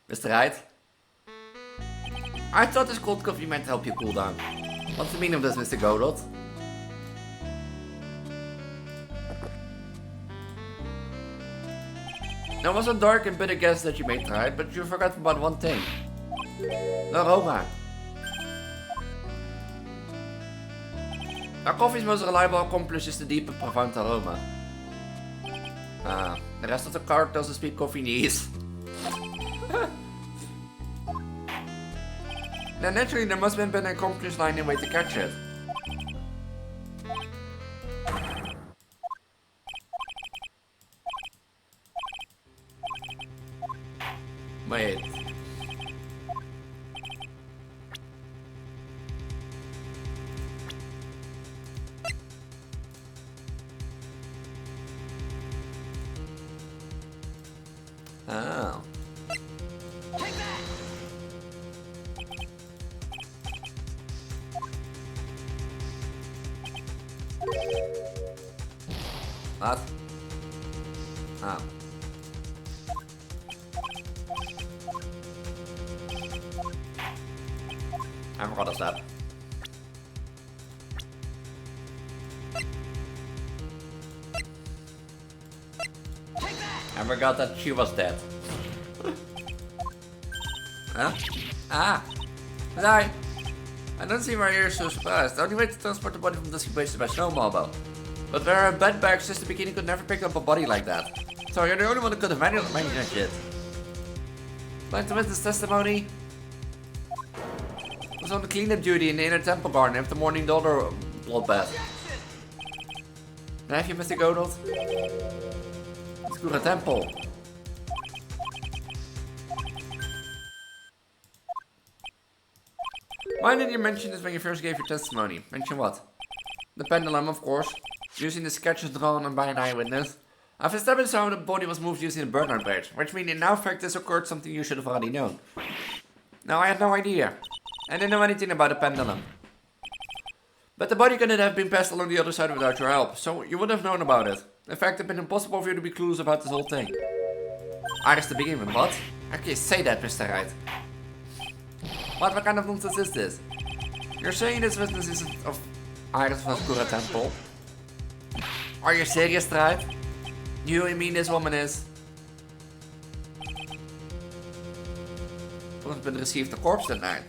Misdraaid. I thought this cold coffee might help you cool down. What's the meaning of this, Mr. Godot? It was a dark and bitter guess that you made tonight, but you forgot about one thing. The aroma. Our coffee's most reliable accomplice is the deep and profound aroma. The rest of the card doesn't speak Coffeenese. Now naturally there must have been an accomplice line in way to catch it. Wait. Oh. Take that! What? Oh. I forgot of that. I forgot that she was dead. Huh? Ah! I don't see why you're so surprised. The only way to transport the body from this place is by snowmobile. But there are bed bags since the beginning could never pick up a body like that. So you're the only one who could have managed that shit. Like to witness testimony? Was on the cleanup duty in the inner temple garden after the morning daughter bloodbath. Have you, Mr. Godot? Let's go to the temple. Why didn't you mention this when you first gave your testimony? Mention what? The pendulum, of course. Using the sketches drawn by an eyewitness. I've established how the body was moved using a burnout bridge, which means in now fact this occurred something you should have already known. No, I had no idea. I didn't know anything about the pendulum. But the body couldn't have been passed along the other side without your help, so you would have known about it. In fact, it had been impossible for you to be clueless about this whole thing. Iris to begin with, what? How can you say that, Mr. Wright? What kind of nonsense is this? You're saying this witness isn't of Iris van Kura Temple? Are you serious, Wright? You mean this woman is... Who's been received a corpse that night?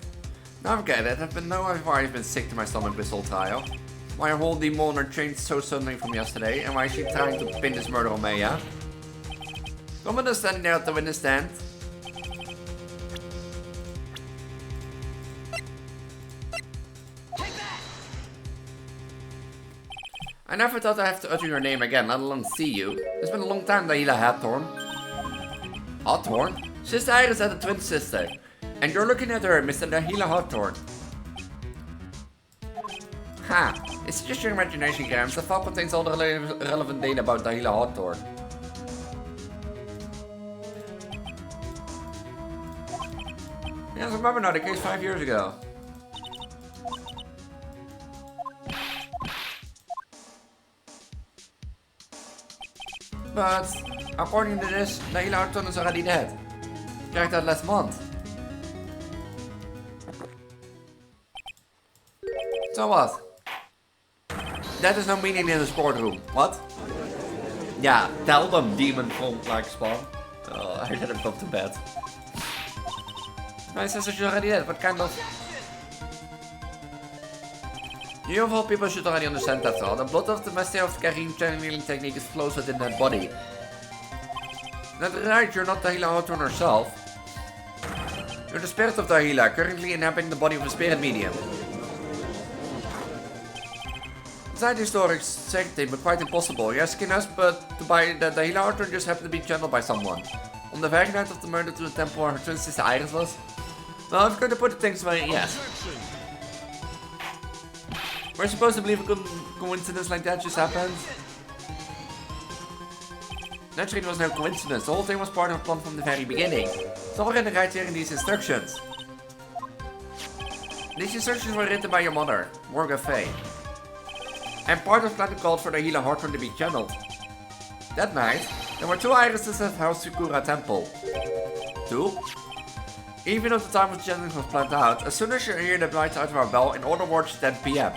Now I get it, I've been knowing why I've been sick to my stomach this whole trial. Why her whole demeanor changed so suddenly from yesterday, and why is she trying to pin this murder on me, yeah? Someone is standing there at the witness stand. I never thought I'd have to utter your name again, let alone see you. It's been a long time, Dahila Hathorn. Hathorn? Sister Iris had a twin sister. And you're looking at her, Mr. Dahila Hawthorne. Ha! It's just your imagination, Grams. The file contains all the relevant data about Dahila Hawthorne. Yes, I remember now, the case 5 years ago. But, according to this, Dahila Hawthorne is already dead. Checked out last month. So what? That is no meaning in this courtroom. What? Yeah, tell them, demon from like spawn. Oh, I let him go to bed. My sister should already dead. What kind of... You of all people should already understand that all. The blood of the master of the Karim channeling technique is flows within that body. That's right, you're not Dahila Hawthorne herself. You're the spirit of Dahila, currently inhabiting the body of a spirit medium. Side historics second but quite impossible. Yes, skin us, but to buy that Dahila Hawthorne just happened to be channeled by someone. On the very night of the murder to the temple where her twin sister Iris was. Well, if you're going to put the things away, yes. We're supposed to believe a coincidence like that just happened. Naturally, it was no coincidence. The whole thing was part of a plan from the very beginning. It's all written right here in these instructions. These instructions were written by your mother, Morga Faye. And part of the plan called for Dahila Hawthorne to be channeled. That night, there were 2 irises at House Sakura Temple. 2? Even though the time of chanting was planned out, as soon as you hear the night out of our bell, in order words 10 PM.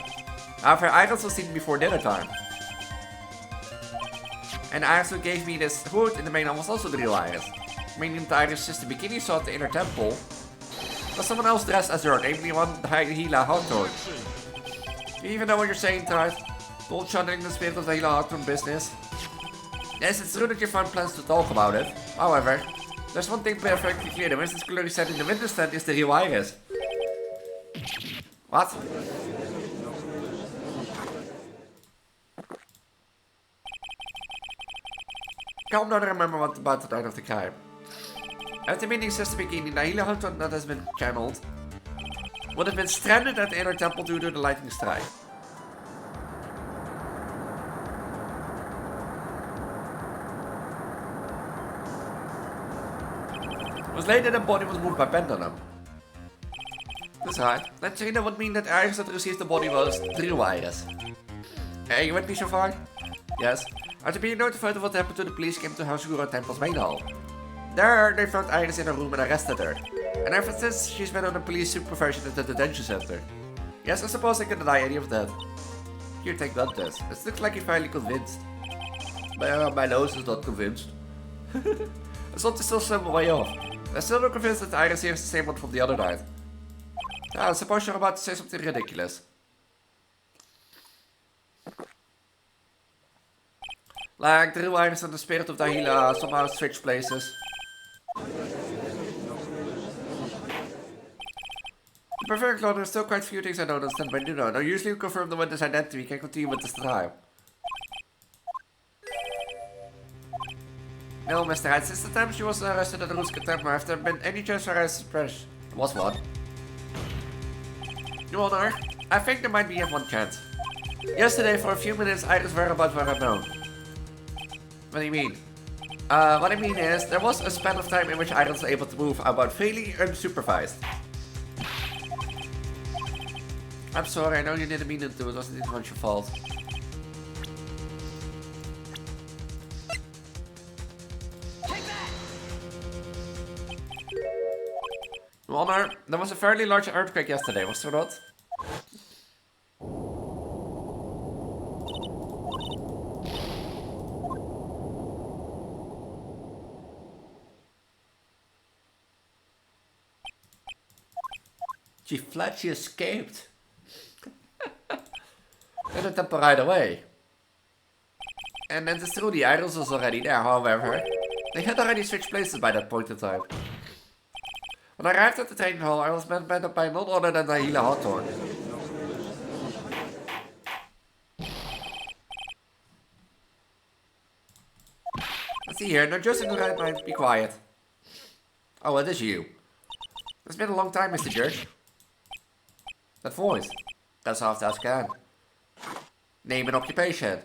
However, Iris was seen before dinner time. And Iris who gave me this hood in the main was also the real Iris. Meaning that Iris' sister Bikini saw at the inner temple was someone else dressed as her, namely one Hila Hawthorne. You even know what you're saying tonight? Don't channeling the spirit of the Hila Hawthorne business. Yes, it's true that you found plans to talk about it. However, there's one thing perfectly clear. The Winston's clearly said in the winter stand is the real Iris. What? Calm down and remember what about the night of the crime. After meeting Sister Bikini, the Hila Hawthorne that has been channeled would have been stranded at the inner temple due to the lightning strike. It was later the body was moved by pendulum. That's right. That Serena would mean that Iris that received the body was the real Iris. Hey, you with me so far? Yes. After being notified of what happened to the police came to House Temple's main hall. There, they found Iris in her room and arrested her. And ever since, she's been under police supervision at the detention center. Yes, I suppose I can deny any of that. Here, take blood test. It looks like you're finally convinced. My nose is not convinced. Something's still some way off. I'm still not convinced that Iris here is the same one from the other night. I suppose you're about to say something ridiculous. Like the real Iris and the spirit of Dahila somehow switch places. To be very clear, there's still quite a few things I don't understand, but you know, I usually confirm the witness identity, we can continue with this trial. No, Mr. Hyde, since the time she was arrested at the Ruska Temple, have there been any chance for arrest fresh? There was one. Your Honor, I think there might be one chance. Yesterday, for a few minutes, Iris' whereabouts were unknown. What do you mean? What I mean is, there was a span of time in which Iris was able to move about freely unsupervised. I'm sorry, I know you didn't mean it to, it wasn't even your fault. Your Honor, there was a fairly large earthquake yesterday, was there not? She fled, she escaped. And the temple right away. And then it's true, the idols was already there, however. They had already switched places by that point in time. When I arrived at the training hall, I was met by none other than Dahila Hawthorne. Let's see here, now just in the right mind, be quiet. Oh, it is you. It's been a long time, Mr. Judge. That voice. That's half as can. Name and occupation.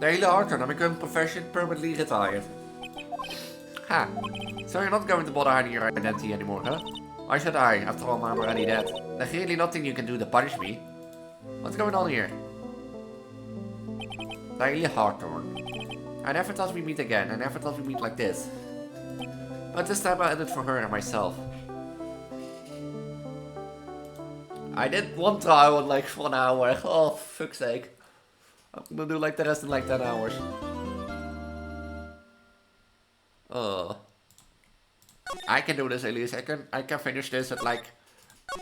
Dahila Hawthorne, I'm a current profession, permanently retired. Ha. So you're not going to bother hiding your identity anymore, huh? Why should I? After all, I'm already dead. There's really nothing you can do to punish me. What's going on here? Dahila Hawthorne. I never thought we'd meet again. I never thought we'd meet like this. But this time I did it for her and myself. I did one trial in like 1 hour. Oh, fuck's sake. I'm gonna do like the rest in like 10 hours. Oh. I can do this, Elise. I can finish this at like,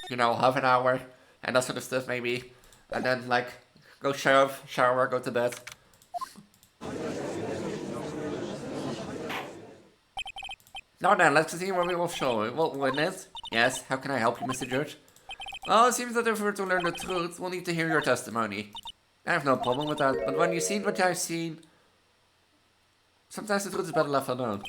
you know, half an hour. And that sort of stuff maybe. And then like, go shower, go to bed. Now then, let's see what we will show. What witness? Yes, how can I help you, Mr. Judge? Well, it seems that if we're to learn the truth, we'll need to hear your testimony. I have no problem with that, but when you've seen what I've seen, sometimes the truth is better left unknown.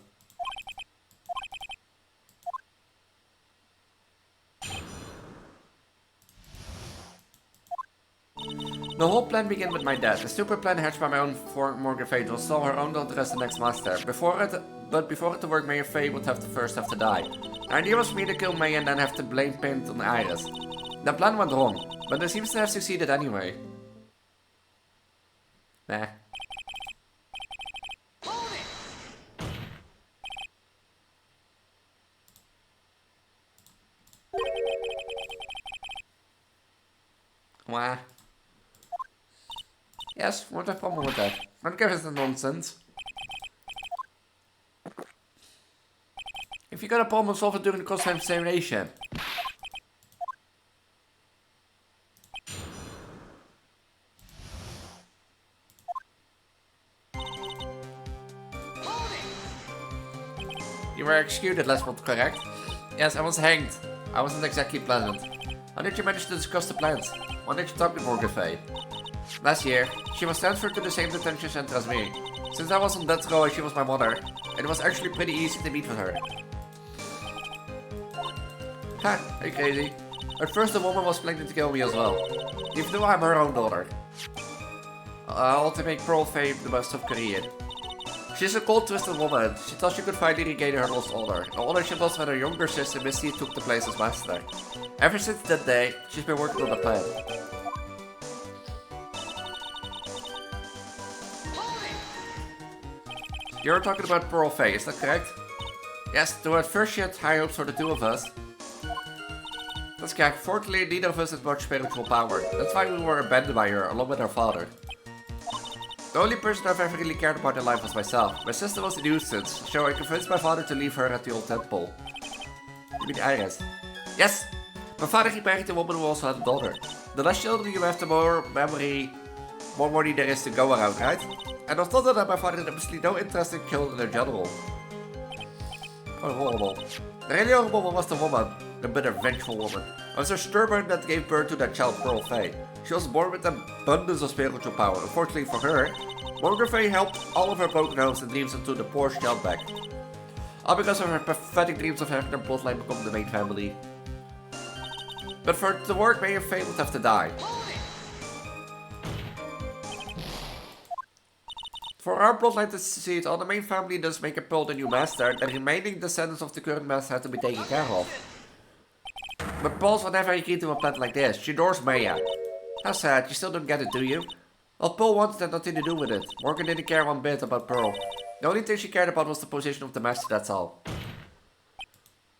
The whole plan began with my death. A stupid plan hatched by my own Morgan Fate will stall her own daughter as the next master. Before it to work, Mayor Faye would first have to die. The idea was for me to kill May and then have the blame pinned on Iris. The plan went wrong. But it seems to have succeeded anyway. Nah. Wah. Yes, what's the problem with that? Don't give us the nonsense. If you got a problem, solve it during the course of examination. You were executed, last but correct. Yes, I was hanged. I wasn't exactly pleasant. How did you manage to discuss the plans? When did you talk with Morgan Fay? Last year, she was transferred to the same detention center as me. Since I was on death row and she was my mother, it was actually pretty easy to meet with her. Ha, are you crazy? At first the woman was planning to kill me as well. Even though I'm her own daughter. All to make Pearl Fay the best of career. She's a cold, twisted woman. She thought she could finally regain her lost honor. The honor she lost when her younger sister Misty took the place as master. Ever since that day, she's been working on a plan. You're talking about Pearl Fay, is that correct? Yes, though at first she had high hopes for the two of us. That's correct. Fortunately, neither of us has much spiritual power. That's why we were abandoned by her, along with our father. The only person I've ever really cared about in life was myself. My sister was a nuisance, so I convinced my father to leave her at the old temple. You mean Iris? Yes! My father remarried a woman who also had a daughter. The less children you have, the more money there is to go around, right? And on top of that, my father had obviously no interest in children in general. Oh, horrible. The really horrible one was the woman. The bitter, vengeful woman. I was her stubborn that gave birth to that child, Pearl Fay. She was born with an abundance of spiritual power. Unfortunately for her, Morgan Fay helped all of her broken hopes and dreams into the poor child back. All because of her pathetic dreams of having her bloodline become the main family. But for it to work, Mayor Fay would have to die. For our bloodline to succeed, all the main family does make a Pearl the new master, the remaining descendants of the current master have to be taken care of. But Pearls will never agree to a plan like this. She adores Maya. How sad, you still don't get it, do you? Well, Pearl wanted had nothing to do with it. Morgan didn't care one bit about Pearl. The only thing she cared about was the position of the master, that's all.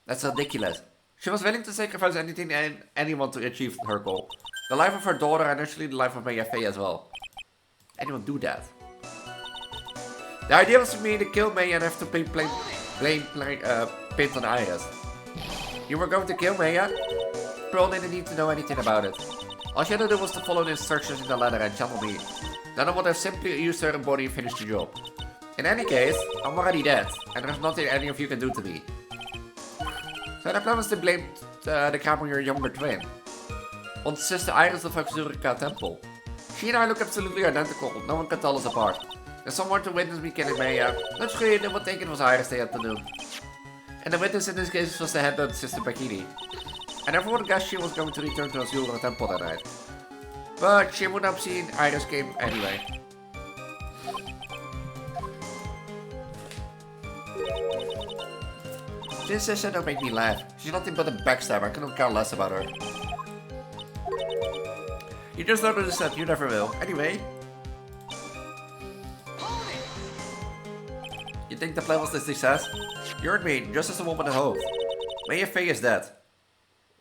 That's ridiculous. She was willing to sacrifice anything and anyone to achieve her goal. The life of her daughter and actually the life of Maya Fay as well. Anyone do that? The idea was for me to kill Maya and have to blame Pint on Iris. You were going to kill Maya? Pearl didn't need to know anything about it. All she had to do was to follow the instructions in the letter and channel me. Then I would have simply used her body and finished the job. In any case, I'm already dead, and there's nothing any of you can do to me. So the plan was to blame the crime on your younger twin. On sister Iris of Vtuber Temple. She and I look absolutely identical, no one can tell us apart. There's someone to witness me killing Maya. Let's create what think it was Iris they had to do. And the witness in this case was the head of Sister Bikini. And everyone guessed she was going to return to Vtuber Temple that night. But she would have seen Iris game anyway. This sister don't make me laugh. She's nothing but a backstabber, I couldn't care less about her. You just don't understand, you never will. Anyway. You think the plan was a success? You heard me, just as a woman at home. Maya Fay is dead.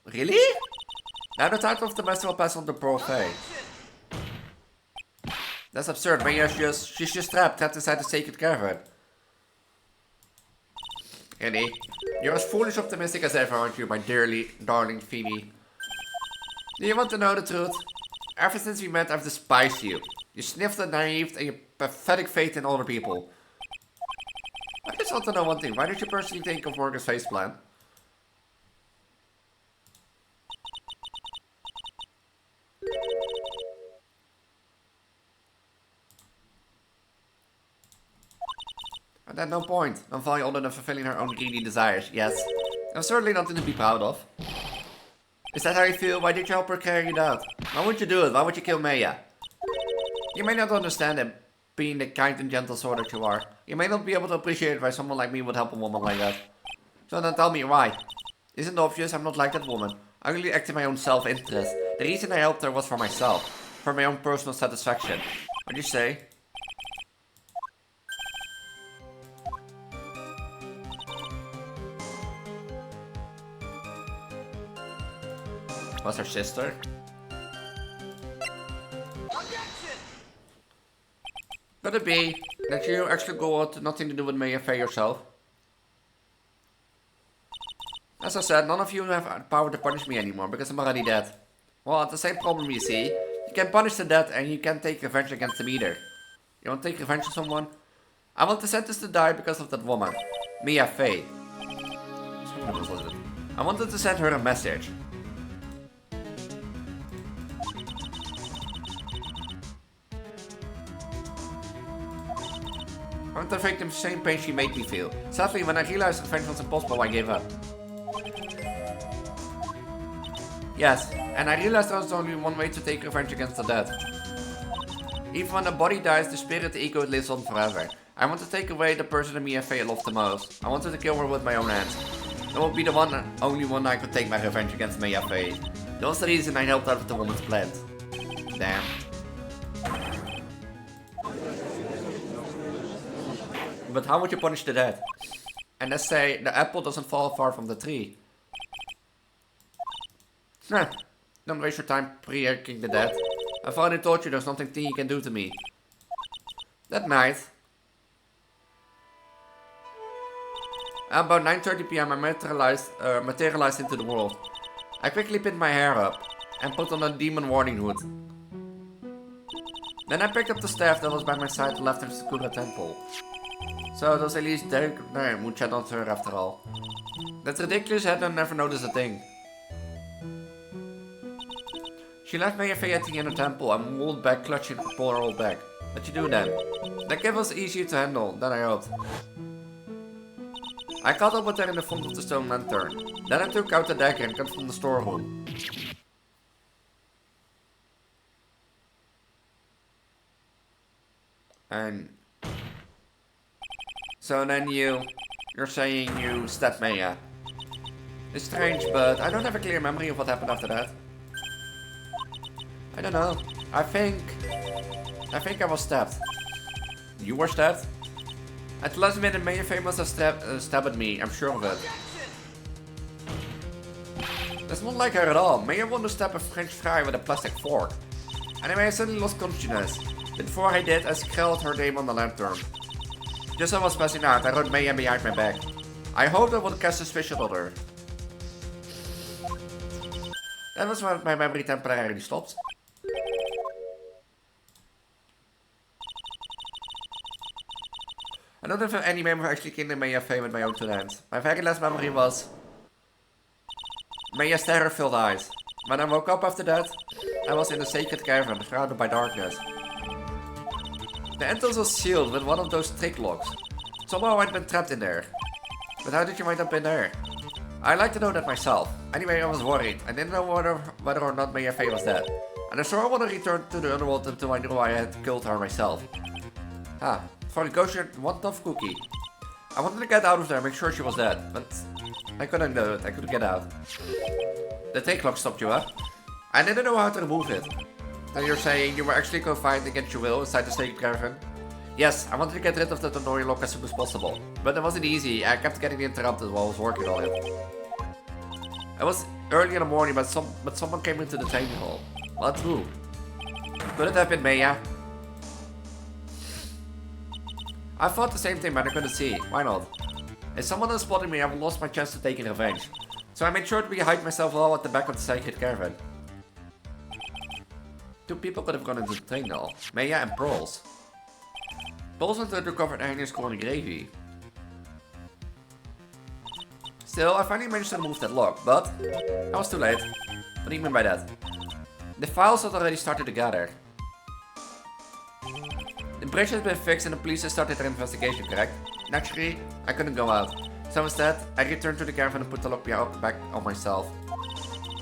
Really? Now the title of the master will pass on to Pearl Fay. That's absurd, she's just trapped inside the sacred cavern. Annie, you're as foolish optimistic as ever, aren't you, my darling Phoebe? Do you want to know the truth? Ever since we met, I've despised you. You sniffed the naive and your pathetic faith in other people. I just want to know one thing. Why did you personally think of Morgan's face plan? And at no point, I'm falling other than fulfilling her own greedy desires, yes. I'm certainly nothing to be proud of. Is that how you feel? Why did you help her carry it out? Why would you do it? Why would you kill Maya? You may not understand it, being the kind and gentle sort that you are. You may not be able to appreciate why someone like me would help a woman like that. So then tell me why. Isn't it obvious I'm not like that woman? I really act in my own self-interest. The reason I helped her was for myself, for my own personal satisfaction. What do you say? Was her sister? Could it be that you actually go out to nothing to do with Maya Faye yourself? As I said, none of you have power to punish me anymore because I'm already dead. Well, it's the same problem you see. You can punish the dead and you can't take revenge against them either. You want to take revenge on someone? I want the sentence to die because of that woman. Mia Faye. I wanted to send her a message. I want to inflict the same pain she made me feel. Sadly, when I realized revenge was impossible, I gave up. Yes, and I realized there was only one way to take revenge against the dead. Even when the body dies, the spirit, the ego, lives on forever. I want to take away the person that Mia Faye loved the most. I wanted to kill her with my own hands. That would be the only one I could take my revenge against Mia Faye. That was the reason I helped out with the woman's plant. Damn. But how would you punish the dead? And let's say the apple doesn't fall far from the tree. Nah, don't waste your time pre-erking the dead. I've already told you there's nothing you can do to me. That night, about 9:30 PM, I materialized into the world. I quickly pinned my hair up and put on a demon warning hood. Then I picked up the staff that was by my side and left the Sakura temple. So does Elise there? Nee, moet chat on her after all. That's ridiculous, I had never noticed a thing. She left Maya Faye at the inner temple and rolled back, clutching her poor bag. What you do then? That gift was easier to handle than I hoped. I caught up with her in the front of the stone lantern. Then I took out the dagger and cut from the storeroom. And so then you're saying you stabbed Maya. It's strange, but I don't have a clear memory of what happened after that. I don't know. I think I was stabbed. You were stabbed? At the last minute, Maya Faye must have stabbed me. I'm sure of it. That's not like her at all. Maya wanted to stab a French fry with a plastic fork. Anyway, I suddenly lost consciousness. Before I did, I scrawled her name on the lantern. Just as I was passing out, I wrote Maya behind my back. I hoped I would cast suspicion on her. That was when my memory temporarily stopped. I don't have any memory of actually killing Maya Faye with my own two hands. My very last memory was Maya's terror-filled eyes. When I woke up after that, I was in a sacred cavern, shrouded by darkness. The entrance was sealed with one of those trick locks. Somehow I'd been trapped in there. But how did you wind up in there? I'd like to know that myself. Anyway, I was worried. I didn't know whether or not Maya Faye was dead. And I sure want to return to the underworld until I knew I had killed her myself. For the ghost, one tough cookie. I wanted to get out of there and make sure she was dead, but I couldn't do it. I couldn't get out. The trick lock stopped you, huh? I didn't know how to remove it. And you're saying you were actually confined against your will inside the sacred cavern? Yes, I wanted to get rid of that annoying lock as soon as possible. But it wasn't easy. I kept getting interrupted while I was working on it. It was early in the morning, but someone came into the training hall. But who? Could it have been Maya? I thought the same thing, but I couldn't see. Why not? If someone had spotted me, I would lost my chance to taking revenge. So I made sure to hide myself all at the back of the sacred cavern. Two people could have gone into the training hall. Maya and Pearls. Pearls wanted to cover Agnes corny gravy. Still, I finally managed to remove that lock, but I was too late. What do you mean by that? The files had already started to gather. The bridge has been fixed and the police have started their investigation, correct? Naturally, I couldn't go out. So instead, I returned to the caravan and put the lock back on myself.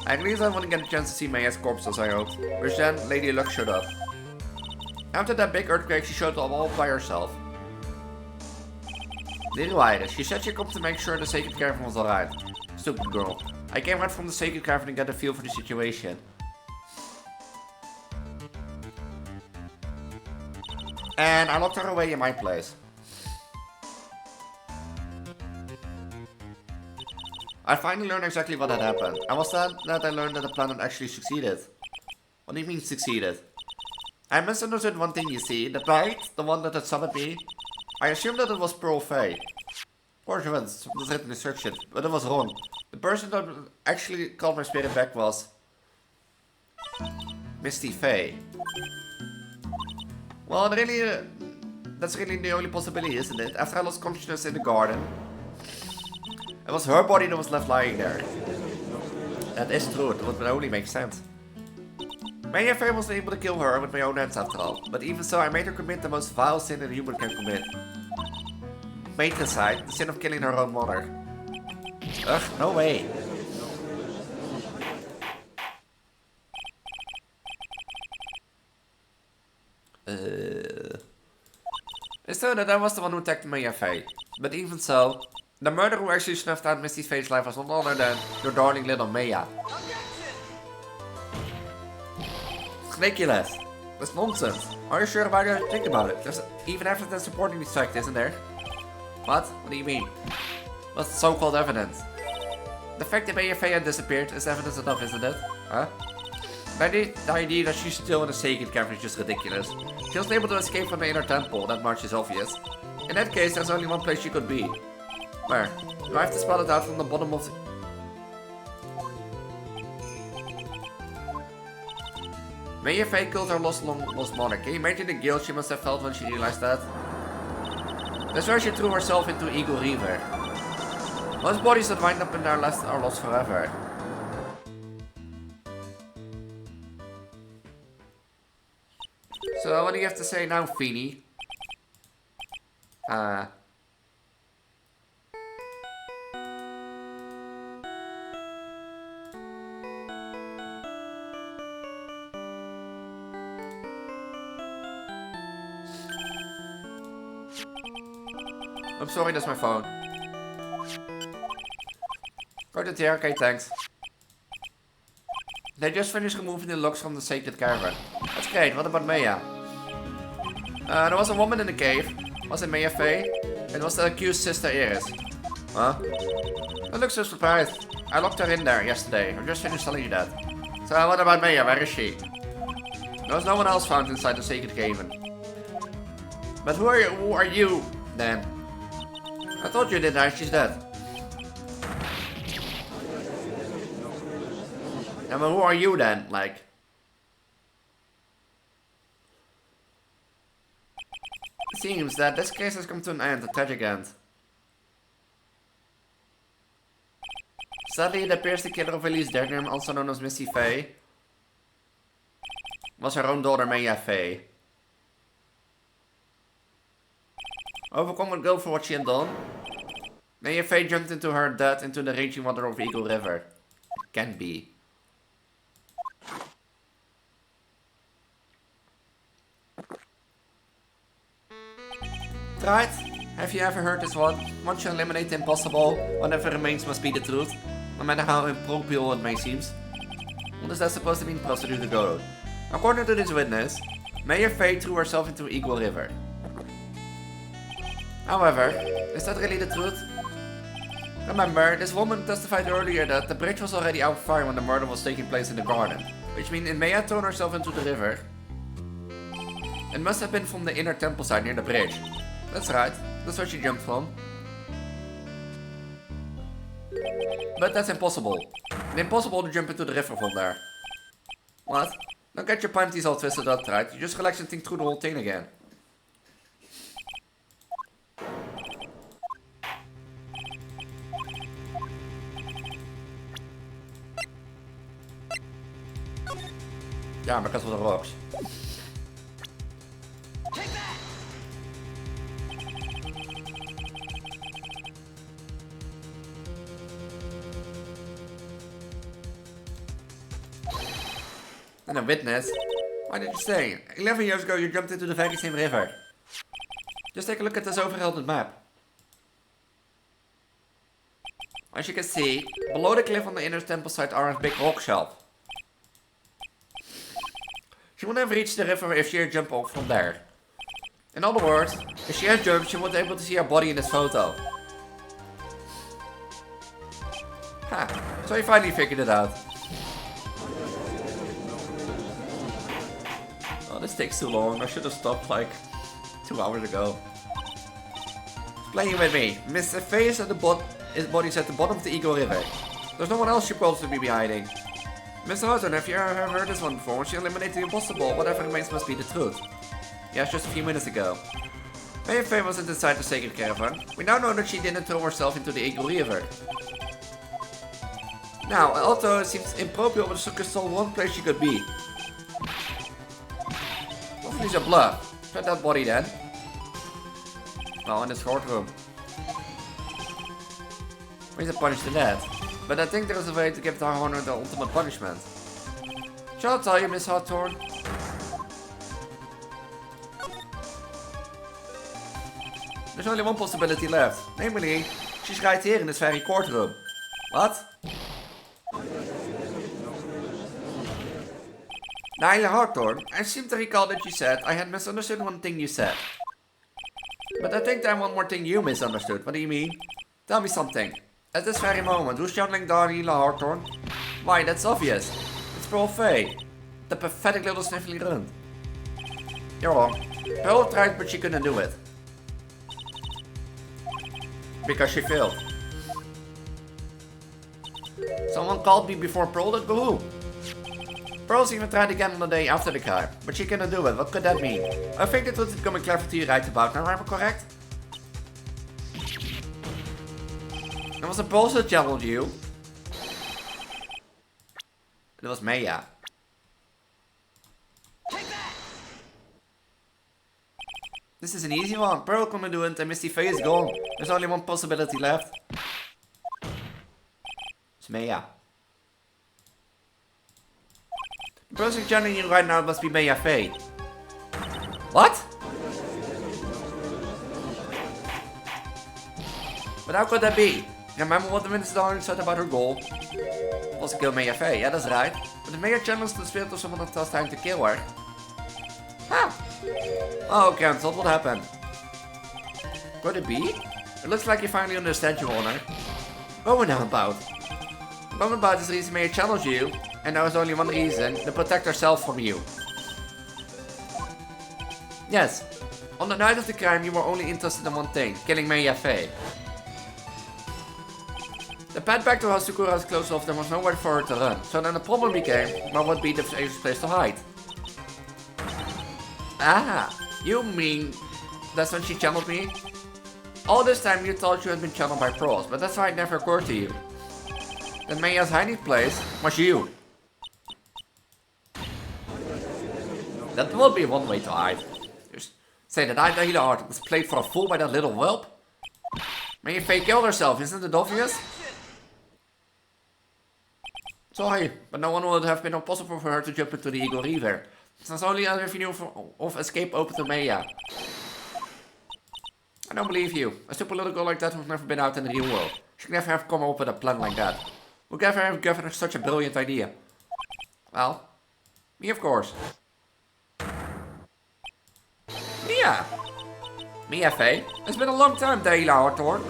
At least I wouldn't get a chance to see Maya's corpse as I hoped, which then Lady Luck showed up. After that big earthquake, she showed up all by herself. Little Iris, she said she'd come to make sure the sacred caravan was alright. Stupid girl. I came right from the sacred caravan to get a feel for the situation. And I locked her away in my place. I finally learned exactly what had happened. I was sad that I learned that the plan had actually succeeded. What do you mean succeeded? I misunderstood one thing, you see. The bride, the one that had summoned me, I assumed that it was Pearl Faye. Of course it was written instruction, but it was wrong. The person that actually called my spirit back was Misty Faye. Well, really, that's really the only possibility, isn't it? After I lost consciousness in the garden, it was her body that was left lying there. That is true, it would only make sense. Maybe I wasn't able to kill her with my own hands after all, but even so I made her commit the most vile sin that a human can commit. Matricide, the sin of killing her own mother. Ugh, no way. It's true that I was the one who attacked Maya Faye, but even so, the murderer who actually snuffed out Misty Faye's life was none other than your darling little Maya. It's ridiculous. That's nonsense. Are you sure about it? Think about it. There's even evidence supporting this fact, isn't there? What? What do you mean? What's so-called evidence? The fact that Maya Faye had disappeared is evidence enough, isn't it? Huh? The idea that she's still in a sacred cavern is just ridiculous. She wasn't able to escape from the inner temple, that much is obvious. In that case, there's only one place she could be. Where? Do I have to spell it out from the bottom of the... Maya Faye killed her lost mother. Can you imagine the guilt she must have felt when she realized that? That's where she threw herself into Eagle River. Most bodies that wind up in there are lost forever. So what do you have to say now, Feeny? I'm sorry, that's my phone. Got it here, okay, thanks. They just finished removing the logs from the sacred cavern. That's great, what about Maya? There was a woman in the cave. Was it Maya Faye? It was the accused sister Iris. Huh? That looks so surprised. I locked her in there yesterday. I just finished telling you that. So what about Maya? Where is she? There was no one else found inside the sacred cavern. But who are you then? I thought you did that, she's dead. Yeah, but who are you then, like? It seems that this case has come to an end, a tragic end. Sadly, it appears the killer of Elise, also known as Misty Faye, was her own daughter Maya Faye. Overcome with guilt for what she had done, Maya Faye jumped into her death into the raging water of Eagle River. It can be. Right? Have you ever heard this one? Once you eliminate the impossible, whatever remains must be the truth, no matter how improbable it may seem. What is that supposed to mean procedure to go? According to this witness, Maya Faye threw herself into Eagle River. However, is that really the truth? Remember, this woman testified earlier that the bridge was already out of fire when the murder was taking place in the garden, which means Maya had thrown herself into the river. It must have been from the inner temple side near the bridge. That's right, that's where she jumped from. But that's impossible. It's impossible to jump into the river from there. What? Don't get your panties all twisted up, right? You just relax and think through the whole thing again. Yeah, because of the rocks. Take that! And a witness? Why did you say? 11 years ago you jumped into the very same river. Just take a look at this overhead map. As you can see, below the cliff on the inner temple side are a big rock shelf. She would have reached the river if she had jumped off from there. In other words, if she had germs, she was able to see her body in this photo. Huh, so he finally figured it out. Oh, this takes too long. I should have stopped like 2 hours ago. Playing with me. Mr. Face at the his body's at the bottom of the Eagle River. There's no one else she probably be hiding. Mr. Houghton, have you ever heard this one before? When she eliminated the impossible, whatever remains must be the truth. Yes, just a few minutes ago. Mayor Faye wasn't inside the sacred caravan. We now know that she didn't throw herself into the Eagle River. Now, although it seems improbable, but Sucker saw one place she could be. Hopefully it's a bluff. Shut that body then. Well, in this courtroom. Ways to punish the dead. But I think there is a way to give the Horner the ultimate punishment. Shall I tell you, Miss Hawthorne? There's only one possibility left. Namely, she's right here in this very courtroom. What? Nyla Hawthorne, I seem to recall that you said I had misunderstood one thing you said. But I think there's one more thing you misunderstood. What do you mean? Tell me something. At this very moment, who's channeling Nyla Hawthorne? Why, that's obvious. It's Pearl Faye. The pathetic little sniffly runt. You're wrong. Pearl tried, but she couldn't do it. Because she failed. Someone called me before Pearl did, but who? Pearl's even tried again on the day after the crime, but she couldn't do it. What could that mean? I think that was becoming clever to you right about now, am I correct? It was a Pearl that challenged you. It was Maya. This is an easy one. Pearl couldn't do it and Misty Faye is gone. There's only one possibility left. It's Maya. The person channeling you right now must be Maya Faye. What? But how could that be? Remember what the Minister said about her goal? Was to kill Maya Faye, yeah, that's right. But the Maya channels the spirit of someone that has time to kill her. Huh. Oh, cancelled. What happened? Could it be? It looks like you finally understand your honor. What we're now about? What about is the reason Maya challenged you, and there was only one reason, to protect herself from you. Yes. On the night of the crime, you were only interested in one thing, killing Maya Faye. The path back to Hasukura's closed off, there was nowhere for her to run, so then the problem became, what would be the safest place to hide? Ah, you mean that's when she channeled me? All this time you thought you had been channeled by pros, but that's why it never occurred to you. That Maya's hiding place was you. That will be one way to hide. Just say that I the art was played for a fool by that little whelp. Maya Faye killed herself, isn't it obvious? Sorry, but no one would have been impossible for her to jump into the Eagle River. There's only an avenue of escape open to Maya. I don't believe you. A stupid little girl like that who's never been out in the real world. She could never have come up with a plan like that. Who could ever have given her such a brilliant idea? Well, me of course. Mia! Mia Faye? It's been a long time, Nyla Hawthorne.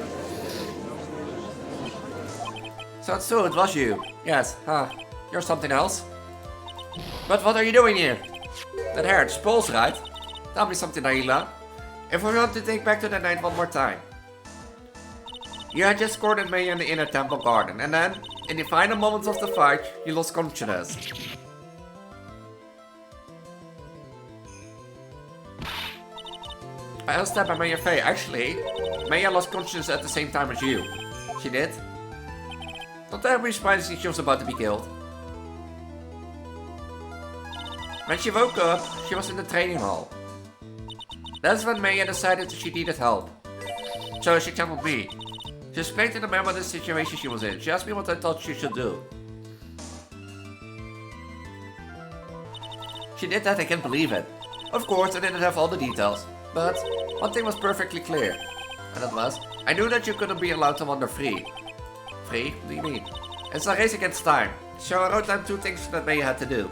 So it's true, it was you. Yes, huh. You're something else. But what are you doing here? That hair, it's Pearl's, right? Tell me something, Nyla. If we want to take back to that night one more time. You had just cornered Maya in the inner temple garden, and then, in the final moments of the fight, you lost consciousness. I understand by Maya Faye. Actually, Maya lost consciousness at the same time as you. She did? Not terribly surprised she was about to be killed. When she woke up, she was in the training hall. That's when Maya decided that she needed help. So she channeled me. She explained to the member the situation she was in. She asked me what I thought she should do. She did that, I can't believe it. Of course, I didn't have all the details. But one thing was perfectly clear. And that was, I knew that you couldn't be allowed to wander free. Free? What do you mean? It's a race against time. So I wrote down 2 things that Maya had to do.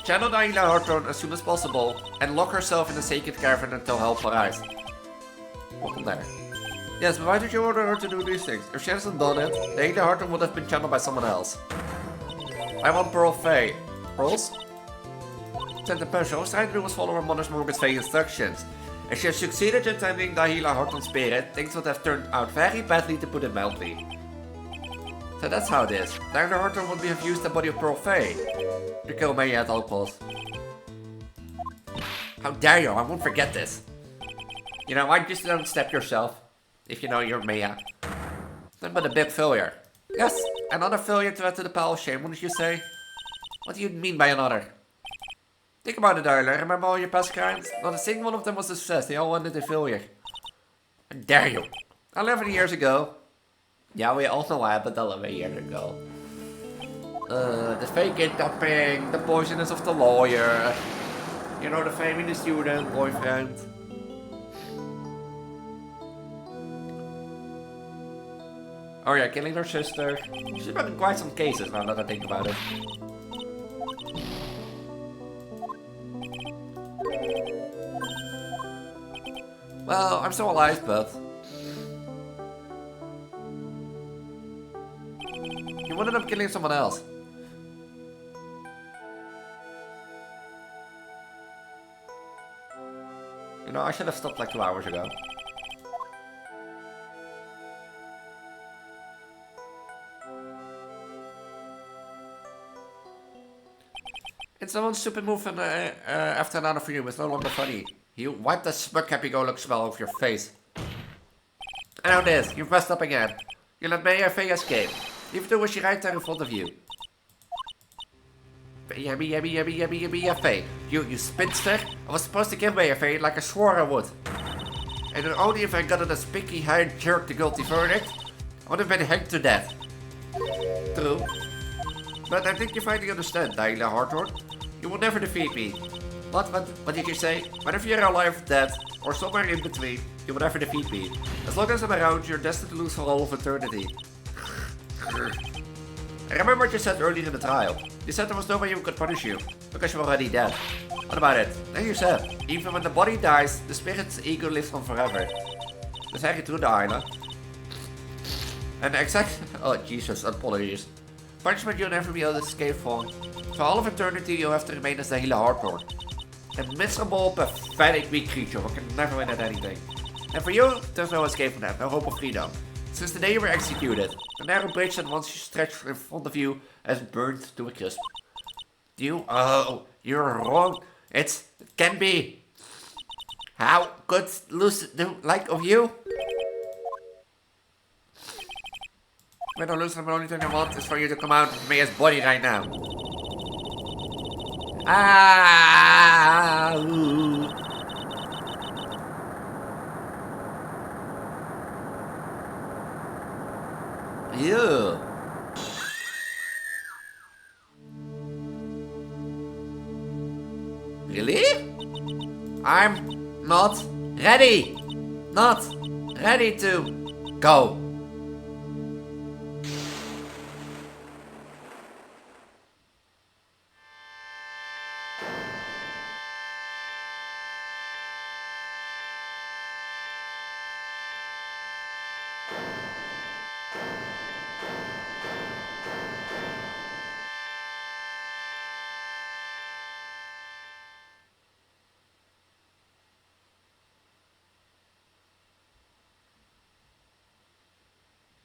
Channel the Healer Heartthorn as soon as possible and lock herself in the sacred cavern until help arrives. Welcome there. Yes, but why did you order her to do these things? If she hasn't done it, the Healer Heartthorn would have been channeled by someone else. I want Pearl Faye. Pearls? Said the person. I was trying to do was follow her mother's Morgan's Faye instructions. If she had succeeded in taming the Healer Heartthorn spirit, things would have turned out very badly, to put it mildly. So that's how it is. The Healer Heartthorn would have used the body of Pearl Faye to kill Maya at all costs. How dare you? I won't forget this. You know, why just don't step yourself if you know you're Maya? Nothing but a big failure. Yes, another failure to add to the pile of shame, wouldn't you say? What do you mean by another? Think about it, Darla. Remember all your past crimes? Not a single one of them was a success. They all ended in failure. How dare you? 11 years ago. Yeah, we all know what happened 11 years ago. The fake kidnapping, the poisonous of the lawyer. You know, the faming the student, boyfriend. Oh yeah, killing her sister. She's been in quite some cases now that I think about it. Well, I'm still alive, but... you ended up killing someone else. You know, I should have stopped like 2 hours ago. And someone's stupid move and, after another for you is no longer funny. You wipe that smug happy-go-lucky smile off your face. And now this, you've messed up again. You let Maya Faye escape. Even though she right there in front of you. Maya Faye. You spinster. I was supposed to kill Maya Faye like I swore I would. And only if I got a spiky hired jerk the guilty verdict, I would have been hanged to death. True. But I think you finally understand, Healer Heartthorn. You will never defeat me. What did you say? Whenever you're alive, dead, or somewhere in between, you will never defeat me. As long as I'm around, you're destined to lose for all of eternity. I remember what you said earlier in the trial. You said there was no way you could punish you, because you're already dead. What about it? Then you said, even when the body dies, the spirit's ego lives on forever. That's very true, the Healer. And oh Jesus, apologies. Punishment you'll never be able to escape from. For all of eternity, you'll have to remain as the Healer Heartthorn. A miserable, pathetic, weak creature who can never win at anything. And for you, there's no escape from that, no hope of freedom. Since the day you were executed, the narrow bridge that once stretched in front of you has burned to a crisp. Oh, you're wrong. It can be. How could lose the like of you? When I lose, the only thing I want is for you to come out of Maya's body right now. Ah! Ew. Really? I'm not ready. Not ready to go.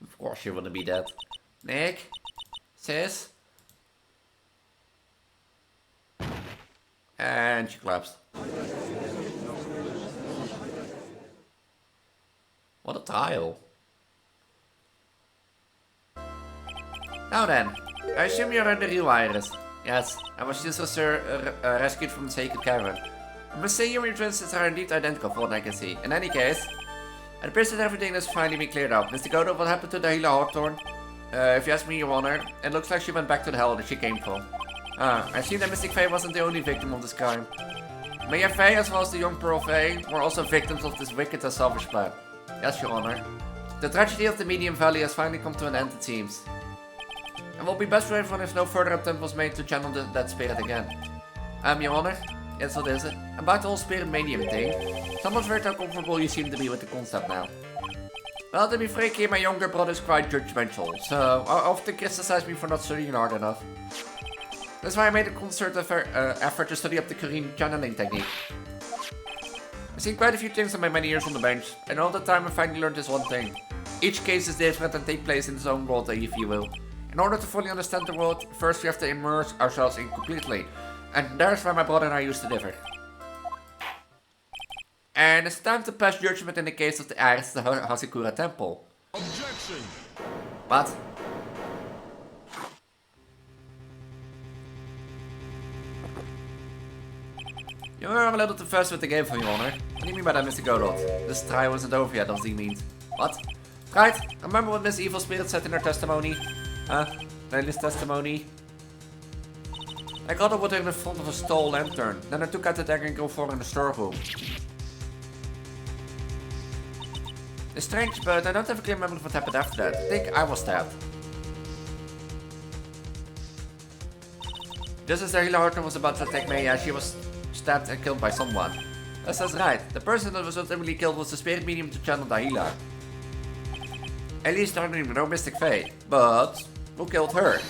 Of course you wanna be dead. Nick? Sis? And she collapsed. What a trial. Now then, I assume you're the real Iris. Yes, I was just rescued from the sacred cavern. I must say your interests are indeed identical from what I can see. In any case, it appears that everything has finally been cleared up. Mr. Godo, what happened to the Healer Heartthorn? If you ask me, Your Honor, it looks like she went back to the hell that she came from. I see that Mystic Faye wasn't the only victim of this crime. Maya Faye, as well as the young Pearl Faye, were also victims of this wicked and selfish plan. Yes, Your Honor. The tragedy of the Medium Valley has finally come to an end, it seems. And will be best for everyone if no further attempt was made to channel that spirit again. Your Honor? Yes, what is it? About the whole spirit medium thing. Someone's very uncomfortable you seem to be with the concept now. Well, to be frank here, my younger brother is quite judgmental, so I often criticize me for not studying hard enough. That's why I made a concerted effort to study up the Korean channeling technique. I've seen quite a few things in my many years on the bench, and all the time I finally learned this one thing. Each case is different and take place in its own world, if you will. In order to fully understand the world, first we have to immerse ourselves in completely. And there's where my brother and I used to differ. And it's time to pass judgment in the case of the Aris, the Hasekura Temple. Objection! What? You're a little too fast with the game, for your honor. What do you mean by that, Mr. Godot? This trial isn't over yet, does he mean? What? Right, remember what Miss Evil Spirit said in her testimony? Lily's testimony? I got up with her in front of a stall lantern, then I took out the dagger and go for her in the storeroom. It's strange, but I don't have a clear memory of what happened after that. I think I was stabbed. Just as the healer Hartner was about to attack Maya, she was stabbed and killed by someone. That's right. The person that was ultimately killed was the spirit medium to channel the healer. Elise don't even know Mystic Fae, but who killed her?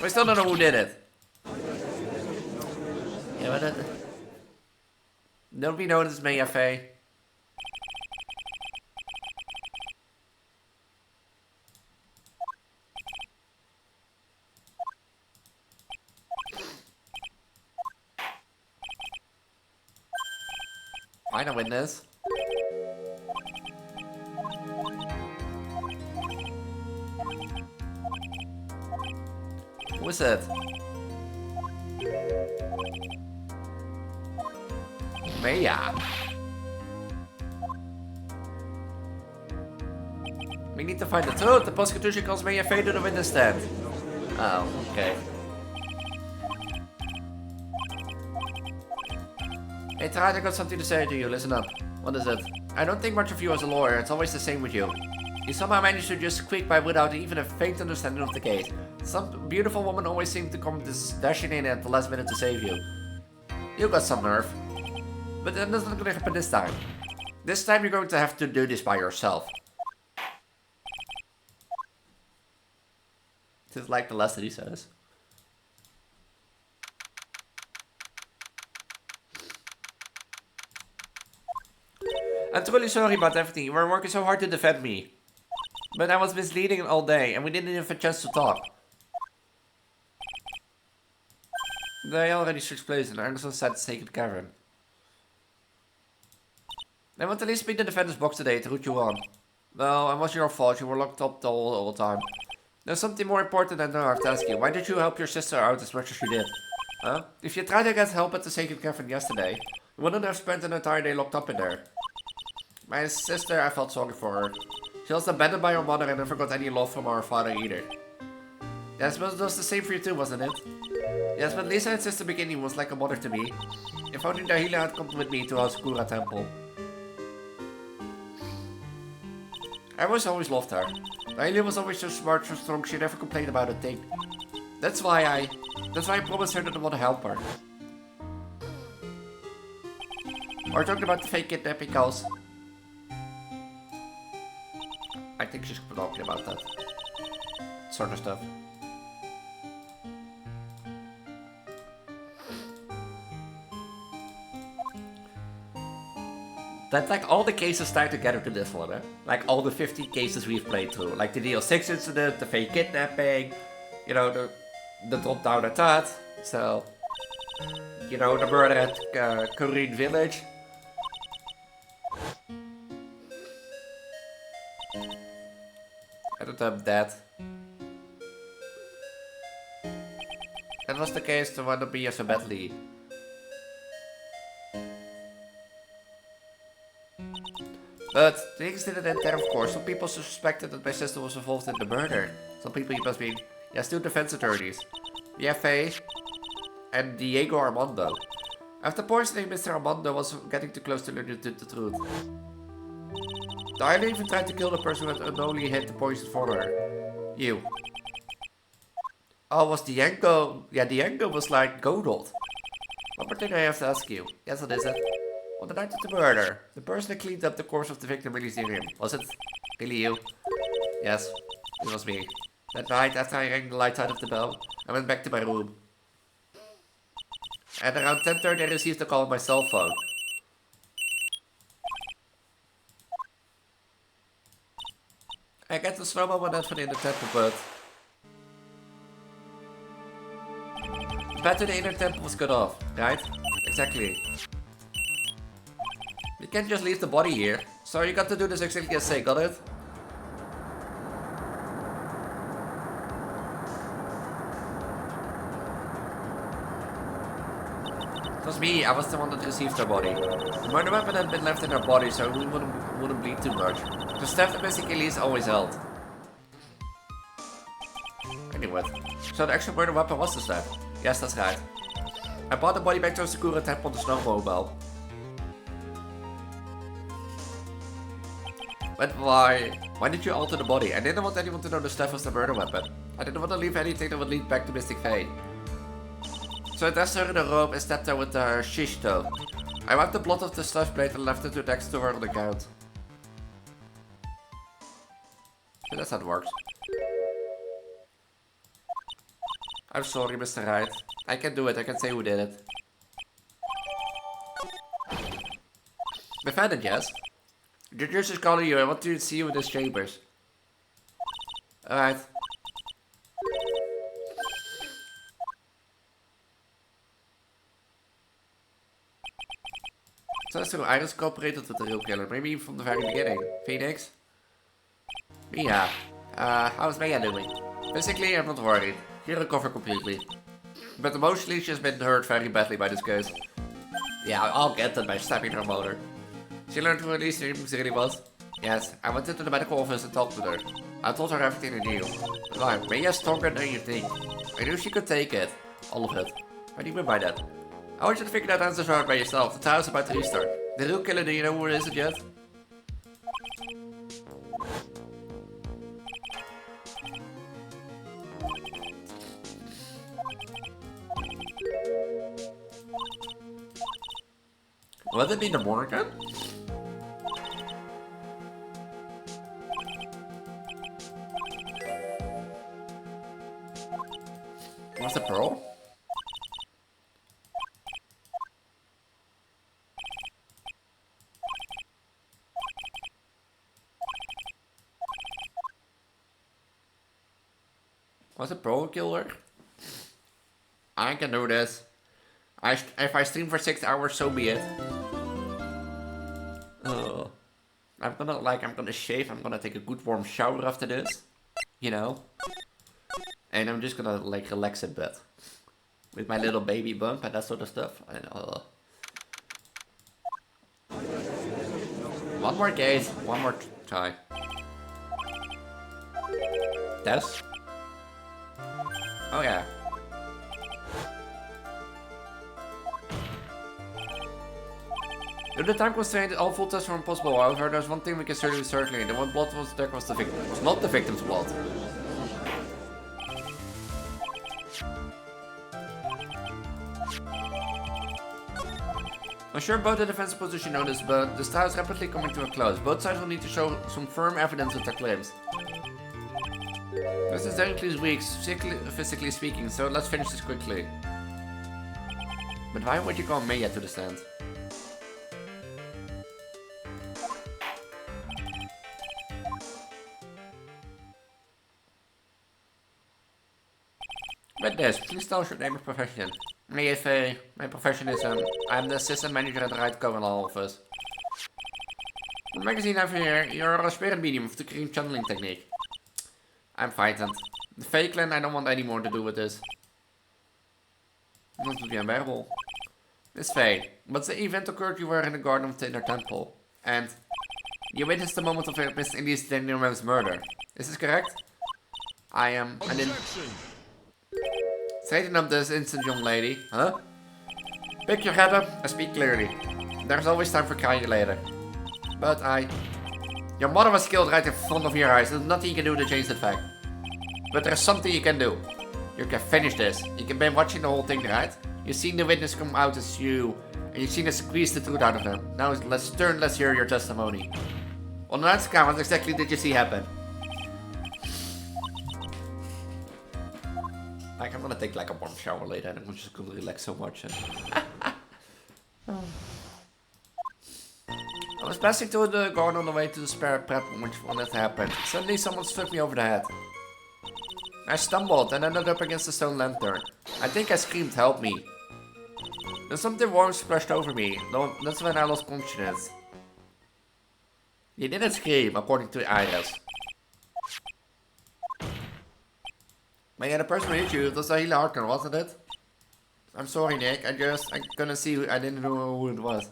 We still don't know who did it. Yeah, but don't we know this Maya Fae? Find a witness. Who is it? Maya. We need to find the truth. The prosecution calls Maya Fae to the witness stand. Oh, okay. Hey Tara, I got something to say to you. Listen up. What is it? I don't think much of you as a lawyer. It's always the same with you. You somehow manage to just squeak by without even a faint understanding of the case. Some beautiful woman always seems to come dashing in at the last minute to save you. You got some nerve. But that's not gonna happen this time. This time you're going to have to do this by yourself. Just like the last that he says. I'm truly sorry about everything. You were working so hard to defend me. But I was misleading all day, and we didn't even have a chance to talk. They already switched places, and Anderson said to take the cavern. I want to at least be in the defender's box today to root you on. Well, it was your fault. You were locked up the whole time. There's something more important than I have to ask you. Why did you help your sister out as much as you did? Huh? If you tried to get help at the Sacred Cavern yesterday, you wouldn't have spent an entire day locked up in there. My sister, I felt sorry for her. She was abandoned by her mother and never got any love from her father either. Yes, but it was the same for you too, wasn't it? Yes, but Lisa and Sister Beginning was like a mother to me. If only the healer had come with me to Hasekura Temple. I always loved her. Riley was always so smart, so strong, she never complained about a thing. That's why I promised her that I want to help her. We're talking about the fake kidnapping calls. I think she's talking about that sort of stuff. That like all the cases tie together to this one, eh? Like all the 50 cases we've played through. Like the DL6 incident, the fake kidnapping, you know, the drop down at that. So, you know, the murder at Korean Village. I don't have that. That was the case to want to be as a badly. But things didn't end there, of course. Some people suspected that my sister was involved in the murder. Some people must be, yes, two defense attorneys. The FA and Diego Armando. After poisoning, Mr. Armando was getting too close to learning the truth. Tyler even tried to kill the person who had unknowingly hit the poison for her. You. Oh, was Diego? Yeah, Diego was like Godot. What particular I have to ask you? Yes, what is it? On the night of the murder, the person that cleaned up the corpse of the victim released him. Was it really you? Yes, it was me. That night, after I rang the lights out of the bell, I went back to my room. At around 10:30, I received a call on my cell phone. I get the snowball went out from in the temple, but the path to the inner temple was cut off, right? Exactly. You can't just leave the body here, so you got to do this exactly as I say, got it? It was me, I was the one that received her body. The murder weapon had been left in her body, so we wouldn't bleed too much. The staff that missing Elise always held. Anyway, so the actual murder weapon was the staff. Yes, that's right. I brought the body back to Sakura Temple on the snowmobile. But why? Why did you alter the body? I didn't want anyone to know the staff was the murder weapon. I didn't want to leave anything that would lead back to Mystic Fae. So I dressed her in a robe and stabbed her with the shishito. I wiped the blood off the staff blade and left it next to her on the ground. So that's how it works. I'm sorry, Mr. Wright. I can do it, I can say who did it. Defendant, yes? The judge is calling you, I want to see you in his chambers. Alright. So that's true, Iris cooperated with the real killer, maybe even from the very beginning. Phoenix? Mia. How's Mia doing? Physically, I'm not worried. She'll recover completely. But emotionally, she's been hurt very badly by this case. Yeah, I'll get that by stabbing her motor. She learned who Elise really was? Yes, I went into the medical office and talked with her. I told her everything I knew. Like, Mia's stronger than you think. I knew she could take it. All of it. What do you mean by that? I want you to figure that answers out by yourself. The tower's about to restart. The real killer, do you know who it is yet? Would it be the Morgan? What's the pearl? Was it Pro Killer? I can do this. If I stream for 6 hours, so be it. I'm gonna shave, I'm gonna take a good warm shower after this. You know? And I'm just gonna like relax a bit. With my little baby bump and that sort of stuff. And, one more case, one more try. Test? Oh yeah. Due to the time constraint, all full tests were impossible. However, there's one thing we can certainly. The one blood was there was the victim. Was not the victim's blood. I'm sure both the defensive position know this, but the style is rapidly coming to a close. Both sides will need to show some firm evidence of their claims. This is technically weeks, physically speaking, so let's finish this quickly. But why would you call Maya to the stand? With this, please tell us your name and profession. My profession is I'm the assistant manager at the Right Covenant office. The magazine over here, you're a spirit medium of the green channeling technique. I'm frightened. The fake clan, I don't want any more to do with this. That would be unbearable. Miss Faye, but the event occurred you were in the garden of the inner temple. And you witnessed the moment of Miss Elise Daniel's murder. Is this correct? I didn't... Straighten up this instant, young lady. Huh? Pick your head up and speak clearly. There's always time for crying later. But Your mother was killed right in front of your eyes. There's nothing you can do to change that fact. But there's something you can do. You can finish this. You can be watching the whole thing, right? You've seen the witness come out as you, and you've seen us squeeze the truth out of them. Now let's hear your testimony. On the next count, what exactly did you see happen? Like, I'm gonna take like a warm shower later and I'm just gonna relax so much. I was passing through the garden on the way to the spare prep when it happened. Suddenly someone struck me over the head. I stumbled and ended up against the stone lantern. I think I screamed, "Help me." Then something warm splashed over me. That's when I lost consciousness. You didn't scream, according to Iris. But yeah, the person who hit you, it was a hele hard, wasn't it? I'm sorry, Nick. I couldn't see. I didn't know who it was.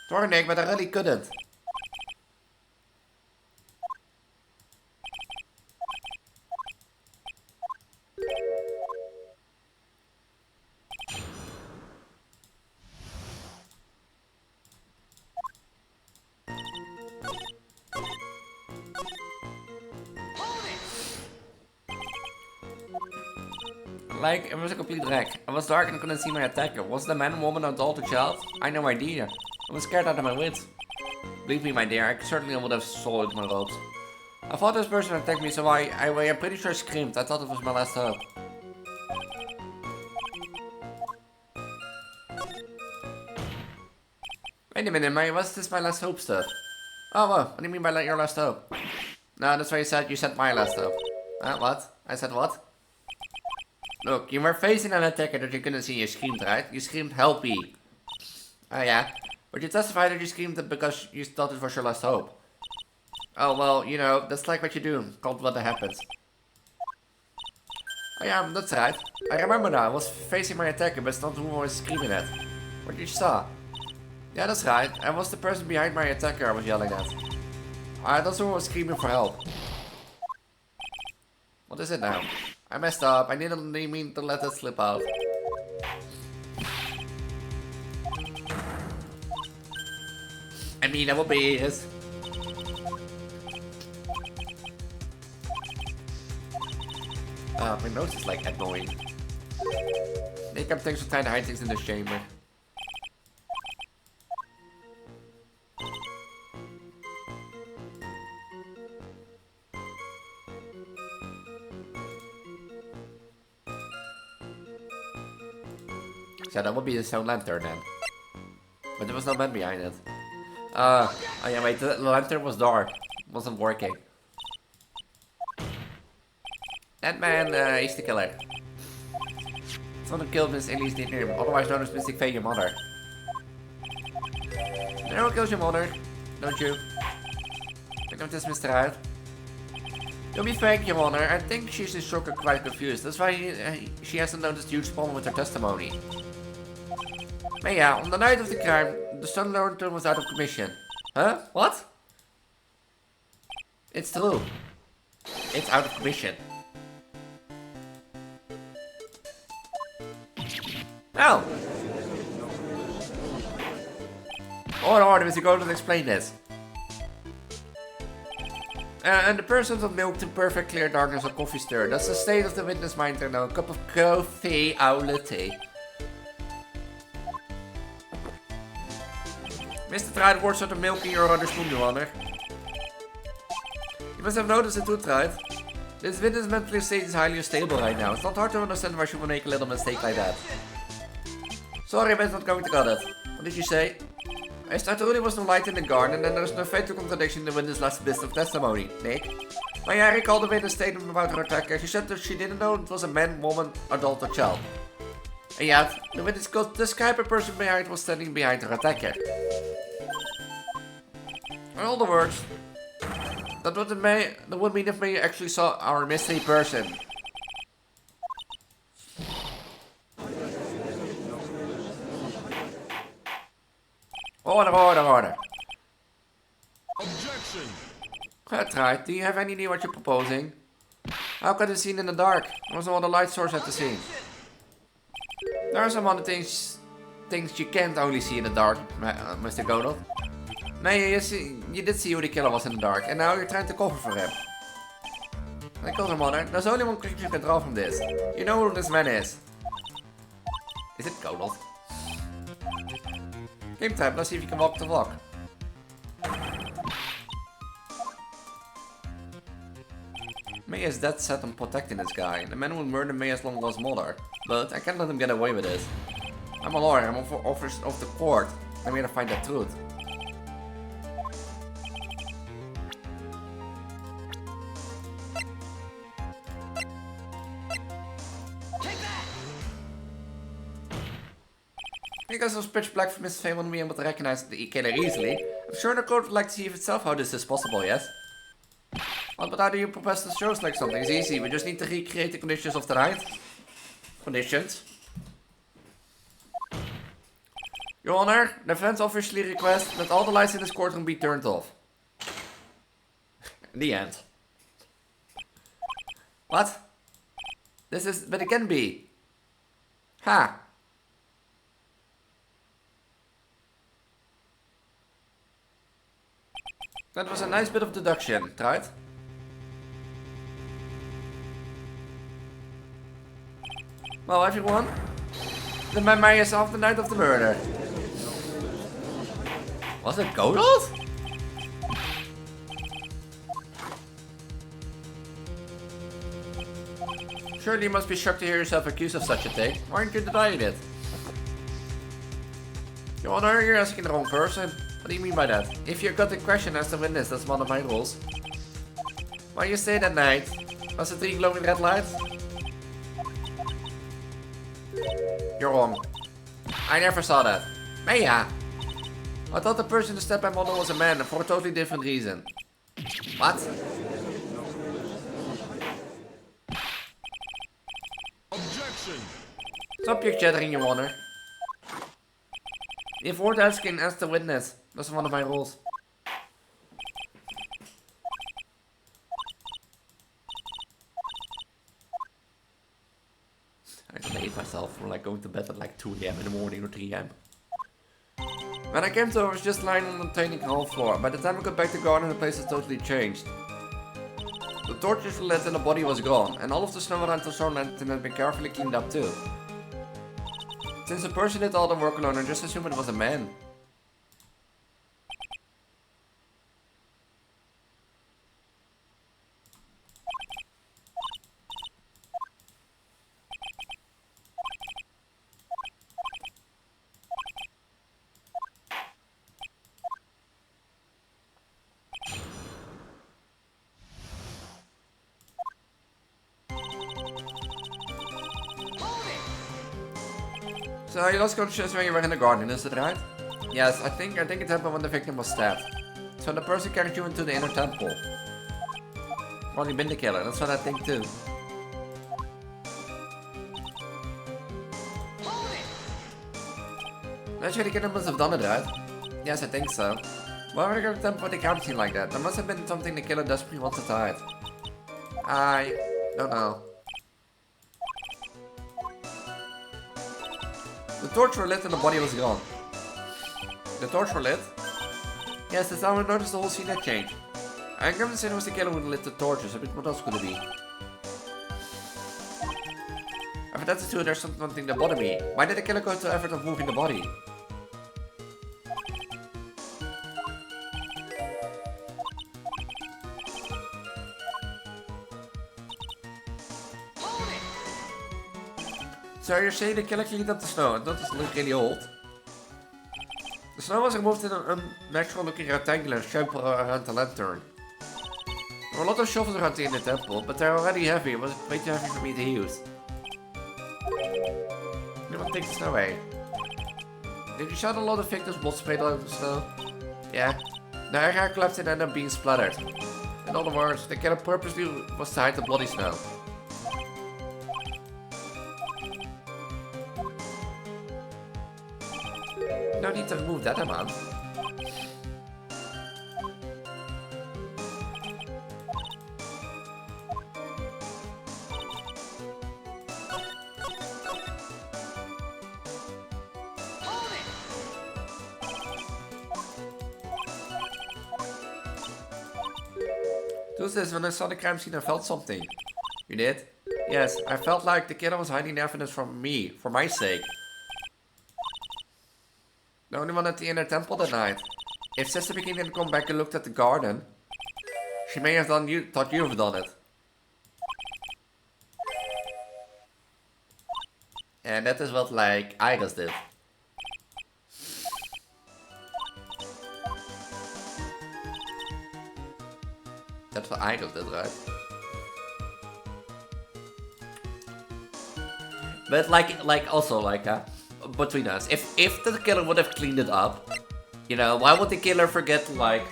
Sorry, Nick, but I really couldn't. Like, it was a complete wreck. I was dark and couldn't see my attacker. Was it a man, woman, adult, or child? I had no idea. I was scared out of my wits. Believe me, my dear, I certainly would have swallowed my ropes. I thought this person attacked me, so I'm pretty sure I screamed. I thought it was my last hope. Wait a minute, Mary, what's this my last hope stuff? Oh, what do you mean by your last hope? No, that's what you said my last hope. What? I said what? Look, you were facing an attacker that you couldn't see. You screamed, right? You screamed, "Help me." Oh yeah, but you testified that you screamed it because you thought it was your last hope. Oh well, you know, that's like what you do, called what happens. Oh yeah, that's right. I remember now, I was facing my attacker, but it's not who I was screaming at. What you saw? Yeah, that's right. I was the person behind my attacker I was yelling at. That's who I was screaming for help. What is it now? I messed up. I didn't mean to let it slip out. I mean, I'm obvious. My nose is like annoying. Make up things for trying to hide things in this chamber. So that would be the stone lantern then. But there was no man behind it. Oh yeah, wait, the lantern was dark. It wasn't working. That man, he's the killer. Someone killed Miss Elise Dinner, otherwise known as Mystic Faye, your mother. No one kills your mother, don't you? I don't dismiss her out. To be frank, your honor, I think she's in shock and quite confused. That's why she hasn't noticed huge problem with her testimony. But yeah, on the night of the crime, the stone lantern was out of commission. Huh? What? It's true. It's out of commission. No! Order, Mr. Golden, explain this. And the person of milk to perfect clear darkness or coffee stir. That's the state of the witness mind right now. A cup of coffee, oude tea. Mr. Tried words of the milk in your other spoon, Your Honor. You must have noticed it too, Tried. This witness mental state is highly unstable right now. It's not hard to understand why she would make a little mistake like that. Sorry, I was not going to cut it. What did you say? I said there really was no light in the garden and there's no fatal contradiction in the witness' last bit of testimony, Nick. But yeah, I recall the witness statement about her attacker. She said that she didn't know it was a man, woman, adult or child. And yet, the witness could describe a person behind was standing behind her attacker. In other words, that would mean if we actually saw our mystery person. Order. Objection! That's right. Do you have any idea what you're proposing? How could it seen in the dark? There was no other light source at the scene. There are some other things you can't only see in the dark, Mr. Godot. No, you did see who the killer was in the dark, and now you're trying to cover for him. I told her, Mother, there's only one conclusion you can draw from this. You know who this man is. Is it Godot? Game time, let's see if you can walk the walk. May is dead set on protecting this guy. The man will murder May as long as his mother. But I can't let him get away with this. I'm a lawyer, I'm an officer of the court. I'm here to find the truth. Because it was pitch black from his fame, wouldn't be able to recognize the killer easily. I'm sure the court would like to see if itself how this is possible, yes? Well, but how do you propose to show us like something? It's easy, we just need to recreate the conditions of the night. Conditions. Your Honor, the defense officially requests that all the lights in this courtroom be turned off. The end. What? This is, but it can be. Ha! That was a nice bit of deduction, right? Well, everyone, the memory is off the night of the murder. Was it Godot? Surely you must be shocked to hear yourself accused of such a thing. Why aren't you denying it? Your Honor, you're asking the wrong person. What do you mean by that? If you got the question as the witness, that's one of my rules. Why you say that night? Was it 3 glowing red lights? You're wrong. I never saw that. Maya! I thought the person who stabbed my mother was a man for a totally different reason. What? Objection! Stop your chattering, Your Honor. If word asking, ask the witness. That's one of my rules. I just hate myself for like going to bed at like 2 AM in the morning or 3 AM. When I came to, I was just lying on the tiny hall floor. By the time I got back to garden, the place had totally changed. The torches were lit and the body was gone, and all of the snow around the stone lantern had been carefully cleaned up too. Since the person did all the work alone, I just assumed it was a man. So you lost consciousness when you were in the garden, is that right? Yes, I think it happened when the victim was stabbed. So the person carried you into the inner temple. Well, you've been the killer, that's what I think too. Naturally, the killer must have done it, right? Yes, I think so. Why would I go to the temple with a crime scene like that? There must have been something the killer desperately wanted to hide. I don't know. The torch were lit and the body was gone. The torch were lit? Yes, that's how I noticed the whole scene had changed. I can't say it was the killer who lit the torches, but what else could it be? If that's true, there's something that bothered me. Why did the killer go to the effort of moving the body? So you're saying the killer cleaned up the snow and not just look really old? The snow was removed in an unnatural looking rectangular shape around the lantern. There were a lot of shovels around in the temple, but they're already heavy. It was way too heavy for me to use. You want to take the snow away? Did you shot a lot of victims' blood sprayed all over the snow? Yeah. The area collapsed and ended up being splattered. In other words, the killer purposely was to hide the bloody snow. No need to remove that amount. Tuesdays when I saw the crime scene I felt something. You did? Yes, I felt like the killer was hiding evidence from me, for my sake. The only one at the inner temple that night. If Sister Viking didn't come back and looked at the garden, she may have thought you've done it. And that is what, like, Iris did. That's what Iris did, right? But between us, if the killer would have cleaned it up, you know, why would the killer forget, like,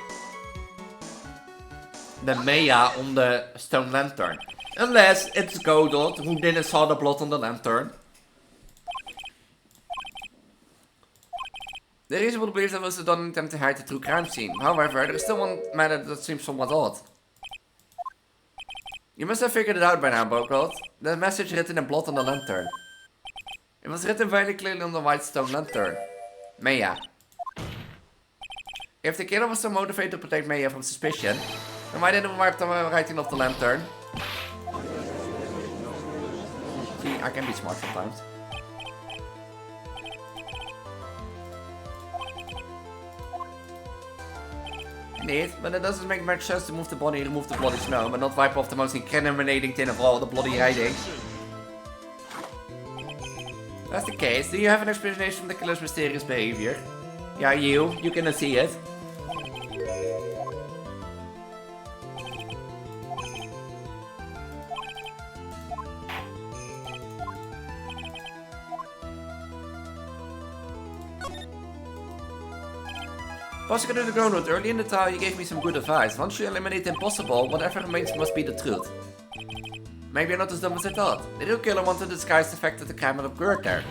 the Maya on the stone lantern? Unless it's Godot who didn't saw the blood on the lantern. The reasonable belief that was done in an attempt to hide the true crime scene. However, there is still one matter that seems somewhat odd. You must have figured it out by now, Bogart. The message written in blood on the lantern. It was written very clearly on the white stone lantern. Maya. If the killer was so motivated to protect Maya from suspicion, then why didn't he wipe the writing off the lantern? See, I can be smart sometimes. Indeed, but it doesn't make much sense to remove the bloody snow, but not wipe off the most incriminating thing of all, the bloody writing. If that's the case, do you have an explanation for the killer's mysterious behavior? Yeah, you cannot see it. Prosecutor Groundwood, early in the trial you gave me some good advice. Once you eliminate the impossible, whatever remains must be the truth. Maybe you're not as dumb as I thought. The real killer wanted to disguise the fact that the crime had occurred there.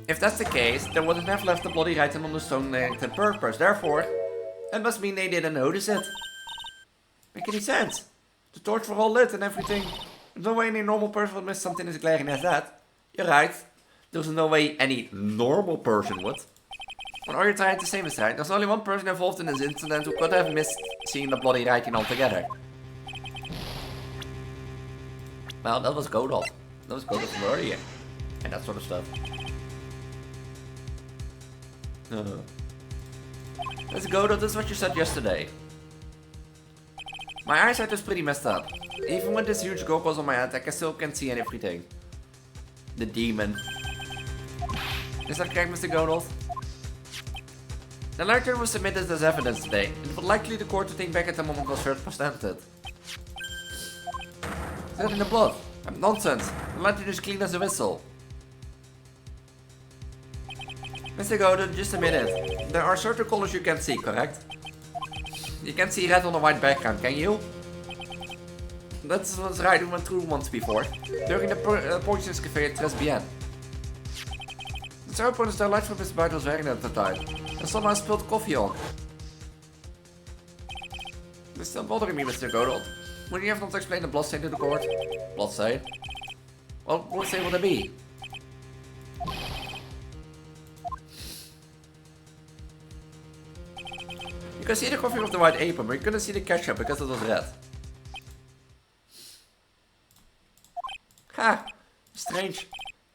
If that's the case, they wouldn't have left the bloody writing on the stone length on purpose. Therefore, that must mean they didn't notice it. Make any sense? The torch were all lit and everything. There's no way any normal person would miss something as glaring as that. You're right. There's no way any normal person would. What are you trying to say, Mr. Wright? There's only one person involved in this incident who could have missed seeing the bloody writing altogether. Well, that was Godot. That was Godot from earlier. And that sort of stuff. Let's Godot, this is what you said yesterday. My eyesight is pretty messed up. Even with this huge goggles on my head, I still can't see everything. The demon. Is that correct, Mr. Godot? The lantern was submitted as evidence today. It would likely the court to think back at the moment was first presented. Is that in the blood? Nonsense. The lantern is clean as a whistle. Mr. Godin, just a minute. There are certain colors you can't see, correct? You can't see red on a white background, can you? That's right, we went through once before. During the Portuguese cafe at Tresbien. The serpent is delightful Mr. Bart was wearing at the time. And somehow spilled coffee on. It's still bothering me, Mr. Godot. Would you have not explained the bloodstain to the court? Bloodstain? Well, what say would it be? You can see the coffee of the white apron, but you couldn't see the ketchup because it was red. Ha! Strange.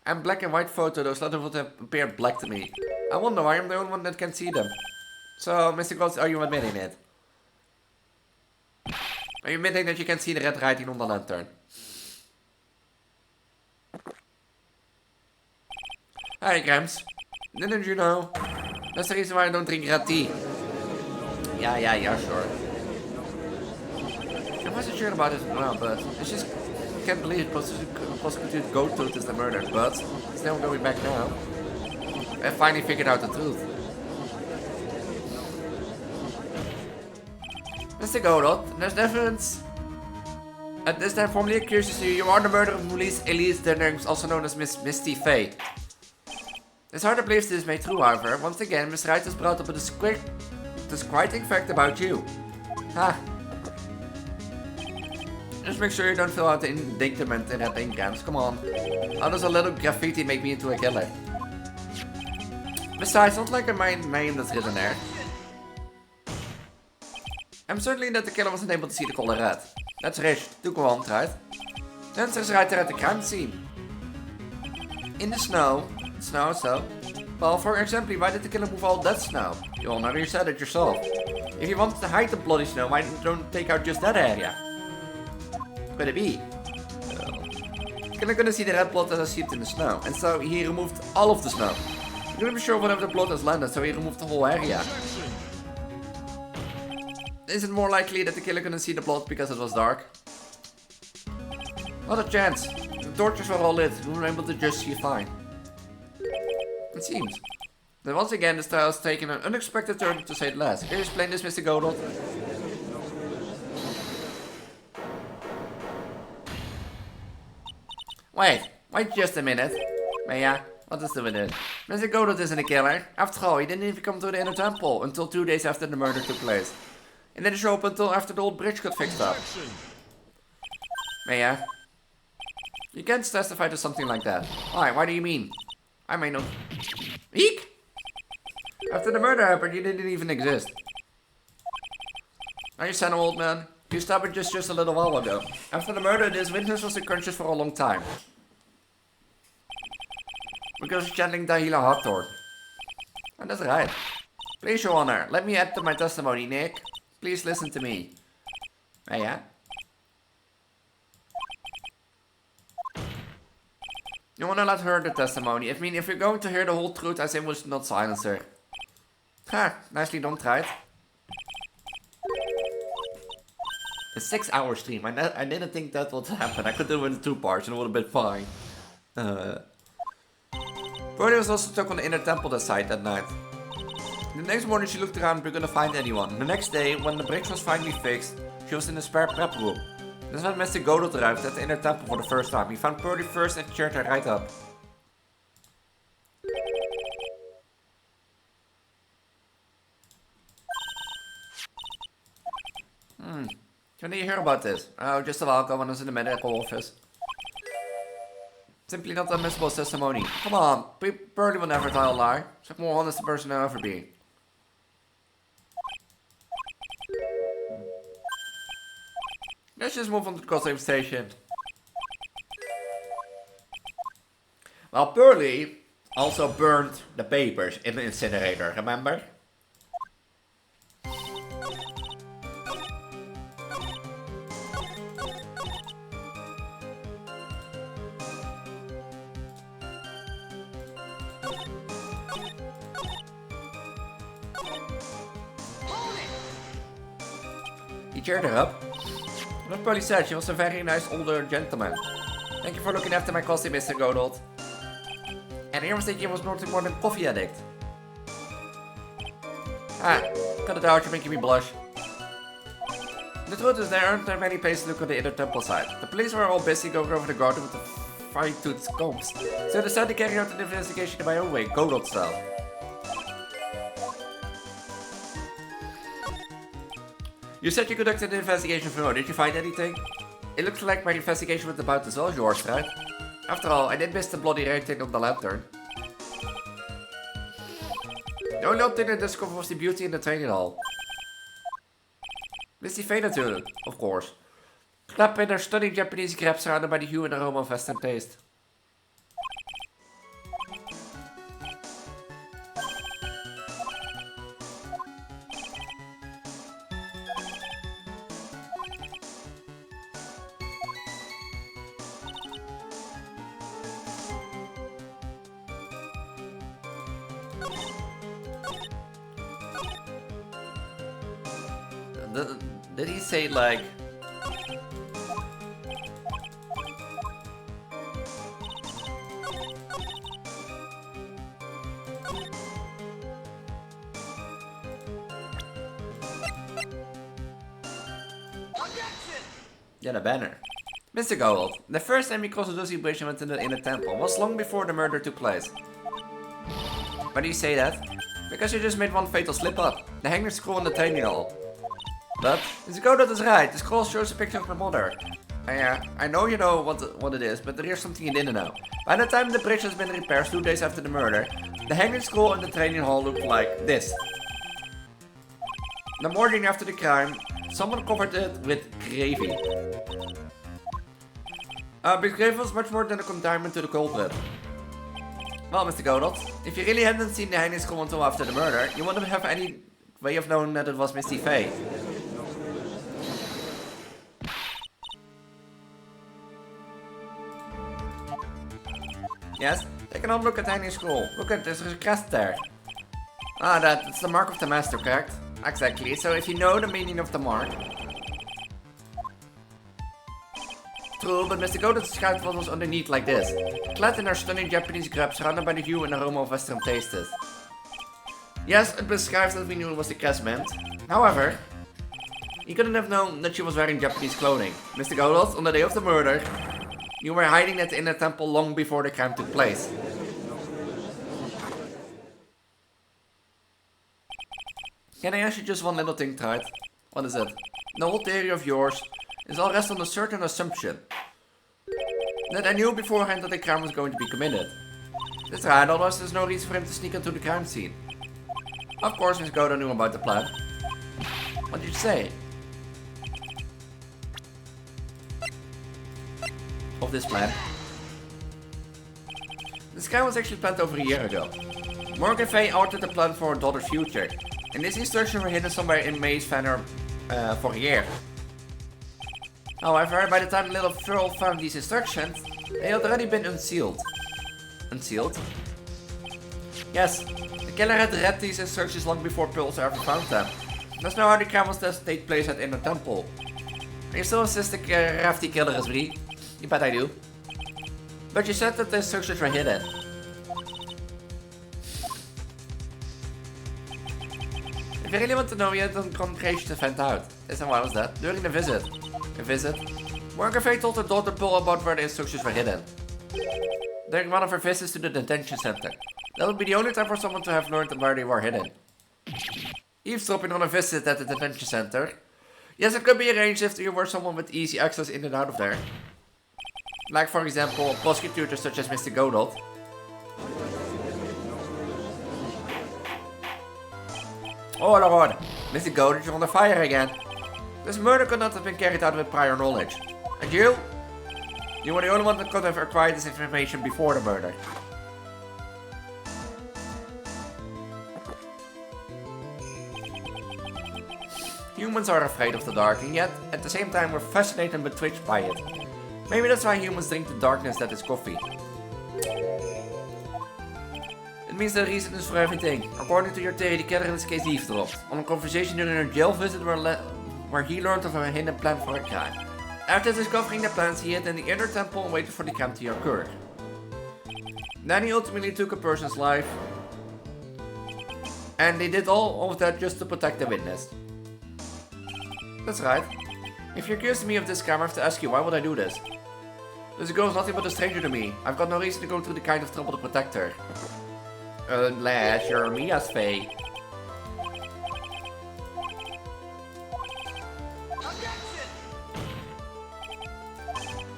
And black and white photo, those letters would have appeared black to me. I wonder why I'm the only one that can see them. So, Mr. Gods, are you admitting it? Are you admitting that you can see the red writing on the lantern? Hi, Grams. Didn't you know? That's the reason why I don't drink red tea. Yeah, sure. I wasn't sure about it as well, but I just can't believe prosecutor Goat is the murder, but it's never going back now. I finally figured out the truth. Mr. Godot, there's evidence. At this time formally accuses you are the murderer of Elise Dennings, also known as Miss Misty Faye. It's hard to believe this may be true, however. Once again, Miss Wright has brought up a disquieting fact about you. Ha! Just make sure you don't fill out the indictment in that ink cans, come on. How does a little graffiti make me into a killer? Besides, not like my name that's written there. I'm certain that the killer wasn't able to see the color red. That's rich, do go on, right? Then there's right there at the crime scene. In the snow, so. Well, for example, why did the killer move all that snow? You already said it yourself. If he wants to hide the bloody snow, why don't take out just that area? Could it be? Killer couldn't see the red blood as I see it in the snow, and so he removed all of the snow. He couldn't be sure whether the blood has landed, so he removed the whole area. Is it more likely that the killer couldn't see the blood because it was dark? Not a chance. The torches were all lit. We were able to just see fine. It seems. Then once again, this trial has taken an unexpected turn, to say the least. Can you explain this, Mr. Godot? Wait just a minute. Maya, what is with it? Mr. Godot isn't a killer. After all, he didn't even come to the inner temple until 2 days after the murder took place. He didn't show up until after the old bridge got fixed up. Maya, you can't testify to something like that. Why do you mean? I may not. Eek! After the murder happened, you didn't even exist. Are you son, old man? You stopped it just a little while ago. After the murder, this witness was unconscious for a long time. Because he's chanting Dahila Hathor. And that's right. Please, Your Honor, let me add to my testimony, Nick. Please listen to me. Yeah? You wanna let her the testimony? I mean, if you're going to hear the whole truth, I say we should not silence her. Ha, nicely done, tried. A 6-hour stream. I didn't think that would happen. I could do it in 2 parts and it would have been fine. Brody was also stuck on the inner temple that side that night. The next morning she looked around, but couldn't find anyone. The next day, when the bridge was finally fixed, she was in the spare prep room. This is when Mr. Godot arrived at the inner temple for the first time. He found Purdy first and cheered her right up. When did you hear about this? Oh, just a while ago when I was in the medical office. Simply not admissible testimony. Come on, Purdy will never tell a lie. She's the more honest person I'll ever be. Let's just move on to the crossing station. Well, Purdy also burned the papers in the incinerator, remember? He cheered her up. What Purdy said, she was a very nice older gentleman. Thank you for looking after my costume, Mr. Godot. And here was thinking he was nothing more than coffee addict. Ah, cut it out, you're making me blush. The truth is there aren't that many places to look on the inner temple side. The police were all busy going over the garden with the fine-toothed combs. So I decided to carry out an investigation in my own way, Godot style. You said you conducted an investigation for her. Did you find anything? It looks like my investigation was about as well as yours, right? After all, I did miss the bloody rating on the lantern. The only odd thing I discovered was the beauty in the training hall. Missy Faye natuurlijk, of course. Clap in her stunning Japanese crab surrounded by the hue and aroma of Western taste. Did he say like... Yeah, the banner. Mr. Gold, the first time we crossed the Dusty Bridge and went to the inner temple was long before the murder took place. Why do you say that? Because you just made one fatal slip up. The hanging scroll in the training hall. But, Mr. Godot is right, the scroll shows a picture of my mother. I know you know what it is, but there is something you didn't know. By the time the bridge has been repaired 2 days after the murder, the hanging scroll in the training hall looked like this. The morning after the crime, someone covered it with gravy. But gravy was much more than a condiment to the culprit. Well, Mr. Godot, if you really hadn't seen the hanging skull until after the murder, you wouldn't have any way of knowing that it was Misty Faye. Yes? Take another look at the hanging skull. Look at there's a crest there. Ah, that's the mark of the master, correct? Exactly, so if you know the meaning of the mark... True, but Mr. Godot described what was underneath like this. Clad in her stunning Japanese grab, surrounded by the hue and aroma of Western tastes. Yes, it describes that we knew it was the crest meant. However, he couldn't have known that she was wearing Japanese clothing. Mr. Godot, on the day of the murder, you were hiding at the inner temple long before the crime took place. Can I ask you just one little thing, Tide? What is it? The whole theory of yours is all rest on a certain assumption. That I knew beforehand that the crime was going to be committed. That's right, otherwise there's no reason for him to sneak into the crime scene. Of course, Miss Godot knew about the plan. What did you say? Of this plan? This crime was actually planned over a year ago. Morgan Faye altered the plan for her daughter's future, and these instructions were hidden somewhere in May's Fanner for a year. However, by the time little Furl found these instructions, they had already been unsealed. Unsealed? Yes, the killer had read these instructions long before Pearls ever found them. That's now how the crime was to take place at Inner Temple. Are you still insist the crafty killer is me? You bet I do. But you said that the instructions were hidden. If you really want to know yet, then congregation to find out. Listen, why was that? During the visit. A visit? Morgan Faye told her daughter Pearl about where the instructions were hidden. During one of her visits to the detention center. That would be the only time for someone to have learned where they were hidden. Eavesdropping on a visit at the detention center. Yes, it could be arranged if you were someone with easy access in and out of there. Like, for example, prosecutors such as Mr. Godot. Oh Lord, Mr. Godot, you're under fire again. This murder could not have been carried out with prior knowledge. And you? You were the only one that could have acquired this information before the murder. Humans are afraid of the dark, and yet, at the same time, we're fascinated and bewitched by it. Maybe that's why humans drink the darkness that is coffee. It means the reason is for everything. According to your theory, the killer in this case eavesdropped on a conversation during a jail visit where he learned of a hidden plan for a crime. After discovering the plans, he hid in the inner temple and waited for the crime to occur. Then he ultimately took a person's life. And they did all of that just to protect the witness. That's right. If you're curious to me of this crime, I have to ask you, why would I do this? This girl is nothing but a stranger to me. I've got no reason to go through the kind of trouble to protect her. Unless you're Mia's Faye.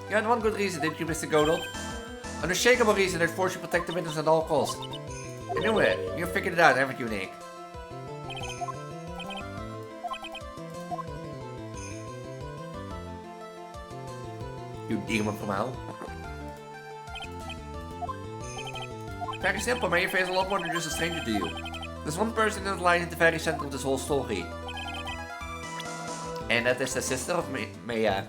You had one good reason, didn't you, Mr. Godot? An unshakable reason that forced you to protect the witness at all costs. I knew it. You figured it out, haven't you, Nick? You demon from hell. Very simple, man. Your face is a lot more than just a stranger to you. There's one person that lies at the very center of this whole story. And that is the sister of Maya.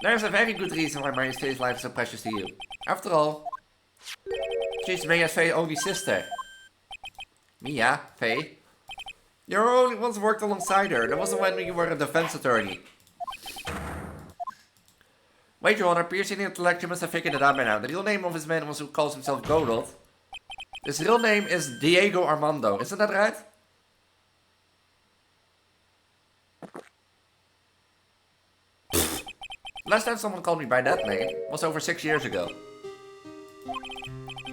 There's a very good reason why Maya's Faye's life is so precious to you. After all, she's Maya's Faye's only sister. Mia, Faye. You only once worked alongside her. That wasn't when you were a defense attorney. Wait, Your Honor, piercing intellect, you must have figured it out by now. The real name of his man was who calls himself Godot. His real name is Diego Armando. Isn't that right? Last time someone called me by that name was over 6 years ago.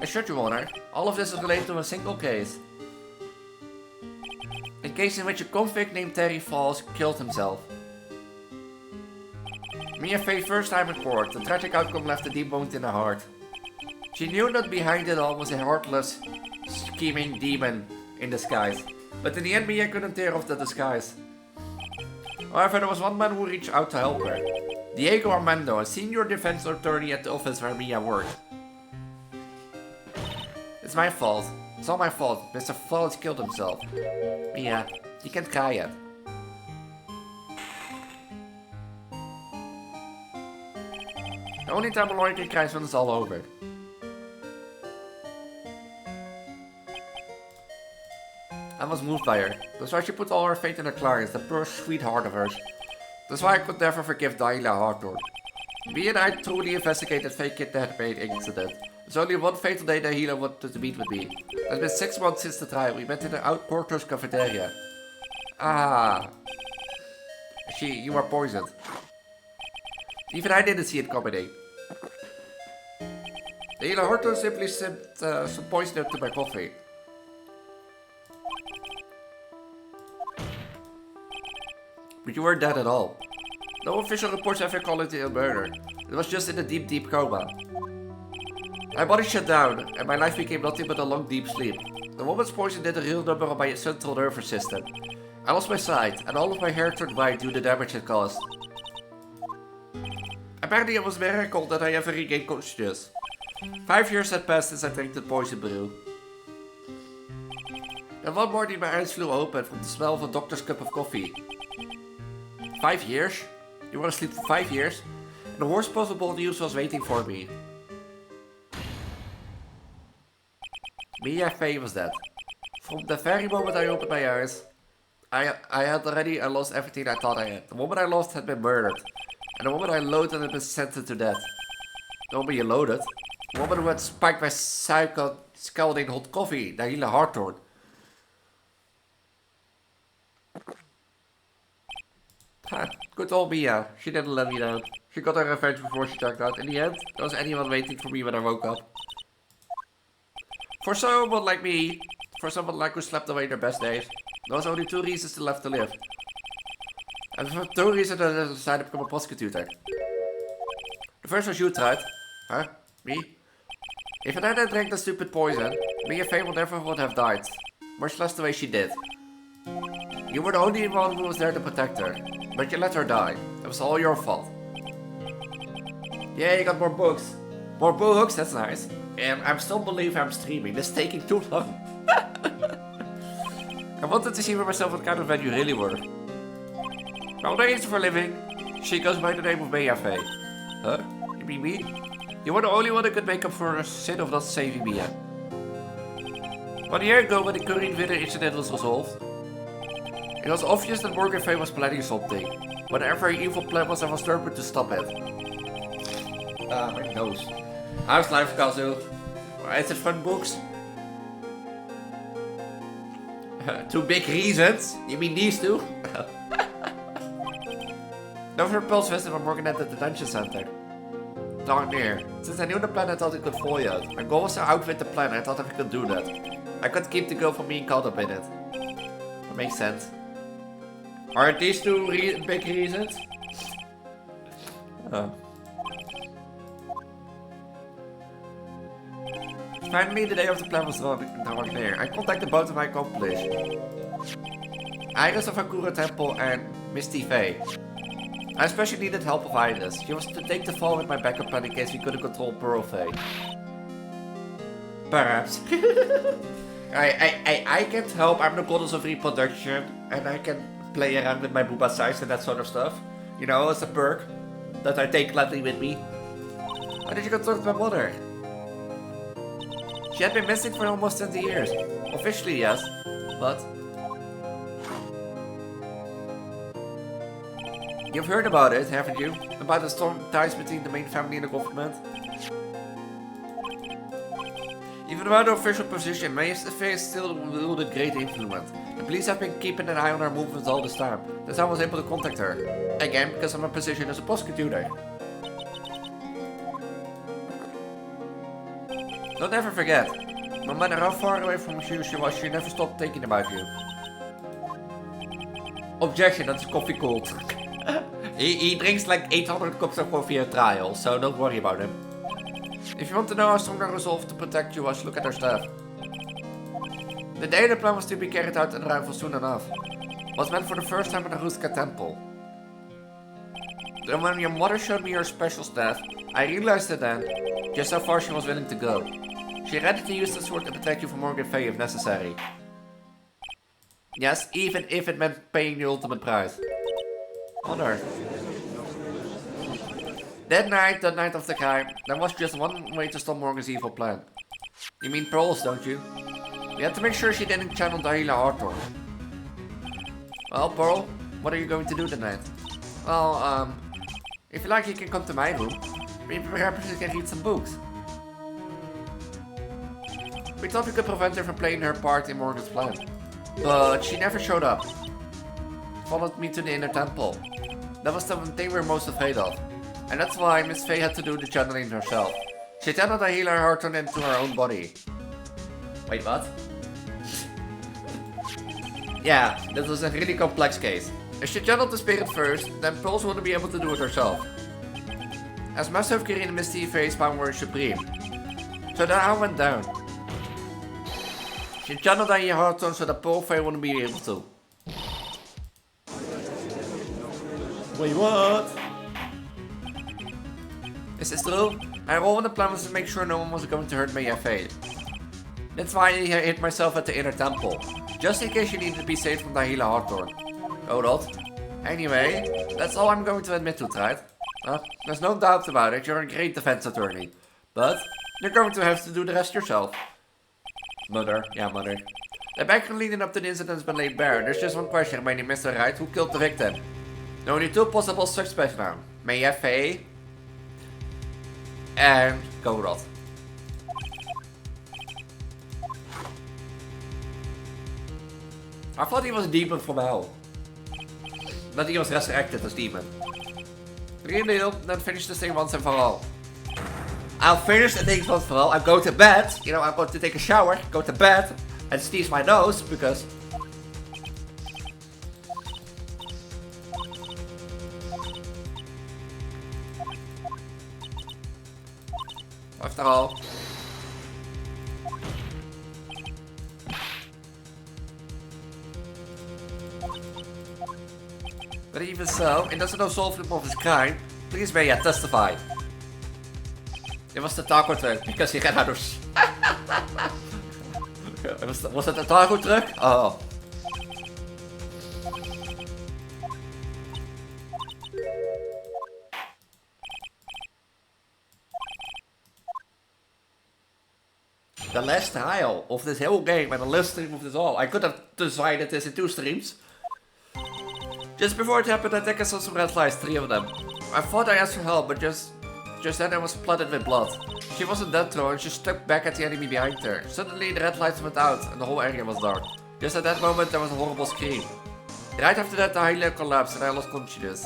Assured Your Honor, all of this is related to a single case. A case in which a convict named Terry Falls killed himself. Mia Faye's first time in court, the tragic outcome left a deep wound in her heart. She knew that behind it all was a heartless, scheming demon in disguise. But in the end, Mia couldn't tear off the disguise. However, there was one man who reached out to help her. Diego Armando, a senior defense attorney at the office where Mia worked. It's my fault. It's all my fault. Mr. Vods killed himself. Mia, you can't cry yet. The only time a lawyer can cry is when it's all over. I was moved by her. That's why she put all her faith in her clients, the poor sweetheart of hers. That's why I could never forgive Daila Hawthorne. Me and I truly investigated fake kidnapping incident. There's only one fatal day that Hila wanted to meet with me. It's been 6 months since the trial. We met in the outquarters cafeteria. Ah. You were poisoned. Even I didn't see it coming. Hila Hawthorne simply sipped some poison into my coffee. But you weren't dead at all. No official reports ever called it a murder. It was just in a deep, deep coma. My body shut down, and my life became nothing but a long, deep sleep. The woman's poison did a real number on my central nervous system. I lost my sight, and all of my hair turned white due to the damage it caused. Apparently it was a miracle that I ever regained consciousness. 5 years had passed since I drank the poison brew. And one morning my eyes flew open from the smell of a doctor's cup of coffee. 5 years? You were asleep for 5 years? And the worst possible news was waiting for me. Mia Fey was dead. From the very moment I opened my eyes, I had already lost everything I thought I had. The woman I lost had been murdered. And the woman I loathed had been sentenced to death. The woman you loathed? The woman who had spiked my scalding hot coffee, Nahila Hawthorne. Good old Mia. She didn't let me down. She got her revenge before she checked out. In the end, there was anyone waiting for me when I woke up. For someone like me, for someone like who slept away their best days, there was only 2 reasons left to live. And for 2 reasons I decided to become a prosecutor. The first was you, Truit. Huh? Me? If I hadn't drank the stupid poison, Mia Fey would never would have died. Much less the way she did. You were the only one who was there to protect her. But you let her die. It was all your fault. Yeah, you got more books. More books? That's nice. And I still believe I'm streaming. This is taking too long. I wanted to see for myself what kind of man you really were. Nowadays for a living, she goes by the name of Mia Fey. Huh? You mean me? You were the only one who could make up for the sin of not saving Mia. 1 year ago, when the Corinne Winter incident was resolved, it was obvious that Morgan Fey was planning something. Whatever her evil plan was, I was determined to stop it. My nose. How's life, Kazu? Is it fun books? 2 big reasons? You mean these 2? No repulse visit from Morgan at the detention center. Darn near. Since I knew the plan, I thought it could foil you. My goal was to outwit the plan, I thought if I could do that. I could keep the girl from being caught up in it. That makes sense. Are these 2 big reasons? Finally, the day of the plan was drawing near. I contacted both of my accomplices. Iris of Akura Temple and Misty Faye. I especially needed help of Iris. She was to take the fall with my backup plan in case we couldn't control Pearl Faye. Perhaps. I can't help. I'm the goddess of reproduction, and I can play around with my booba size and that sort of stuff. You know, it's a perk that I take gladly with me. Why did you go talk to my mother? She had been missing for almost 20 years. Officially, yes, but... You've heard about it, haven't you? About the strong ties between the main family and the government? Even without the official position, May still wield a great influence. The police have been keeping an eye on her movements all this time. That's how I was able to contact her. Again, because of my position as a prosecutor. Don't ever forget, no matter how far away from you she was, she never stopped thinking about you. Objection, that's coffee cold. he drinks like 800 cups of coffee a trial, so don't worry about him. If you want to know how strong her resolve to protect you was, look at her staff. The day the plan was to be carried out and arrival soon enough was meant for the first time in the Ruska temple. Then when your mother showed me her special staff, I realized it then, just how far she was willing to go. She ready to use the sword to protect you from Morgan Faye if necessary. Yes, even if it meant paying the ultimate price. On Earth. That night of the crime, there was just one way to stop Morgan's evil plan. You mean pearls, don't you? We had to make sure she didn't channel Dahlia Arthur. Well, Pearl, what are you going to do tonight? Well, if you like, you can come to my room. Maybe perhaps you can read some books. We thought we could prevent her from playing her part in Morgan's plan. But she never showed up. Followed me to the inner temple. That was the thing we were most afraid of. And that's why Miss Faye had to do the channeling herself. She channeled the healer Hearthorn into her own body. Wait, what? Yeah, this was a really complex case. If she channeled the spirit first, then Pulse wouldn't be able to do it herself. As Master of Kirin and Misty Faye's power were supreme. So that how it went down. She channeled the Hearthorn so that Pearl Faye wouldn't be able to. Wait, what? Is this true? My role in the plan was to make sure no one was going to hurt Maya Faye. That's why I hid myself at the inner temple. Just in case you needed to be saved from the Dahlia Hawthorne. Oh, that. Anyway, that's all I'm going to admit to, right? There's no doubt about it, you're a great defense attorney. But, you're going to have to do the rest yourself. Mother. Yeah, Mother. The background leading up to the incident has been laid bare. There's just one question remaining, Mr. Wright. Who killed the victim? There are only two possible suspects now. Maya Faye and Godot. I thought he was a demon from hell. That he was resurrected as demon. Real deal, then finish this thing once and for all. I'll finish the thing once for all. I'll go to bed. You know, I'm going to take a shower, go to bed, and sneeze my nose because. After all. But even so, it doesn't absolve him of his crime. Please may I testify. It was the taco truck because he ran out of was that the taco truck? Oh. The last trial of this whole game and the last stream of this all. I could have divided this in 2 streams. Just before it happened, I think I saw some red lights, 3 of them. I thought I asked for help, but just then I was splattered with blood. She wasn't dead though, and she stuck back at the enemy behind her. Suddenly the red lights went out, and the whole area was dark. Just at that moment there was a horrible scream. Right after that the highlight collapsed and I lost consciousness.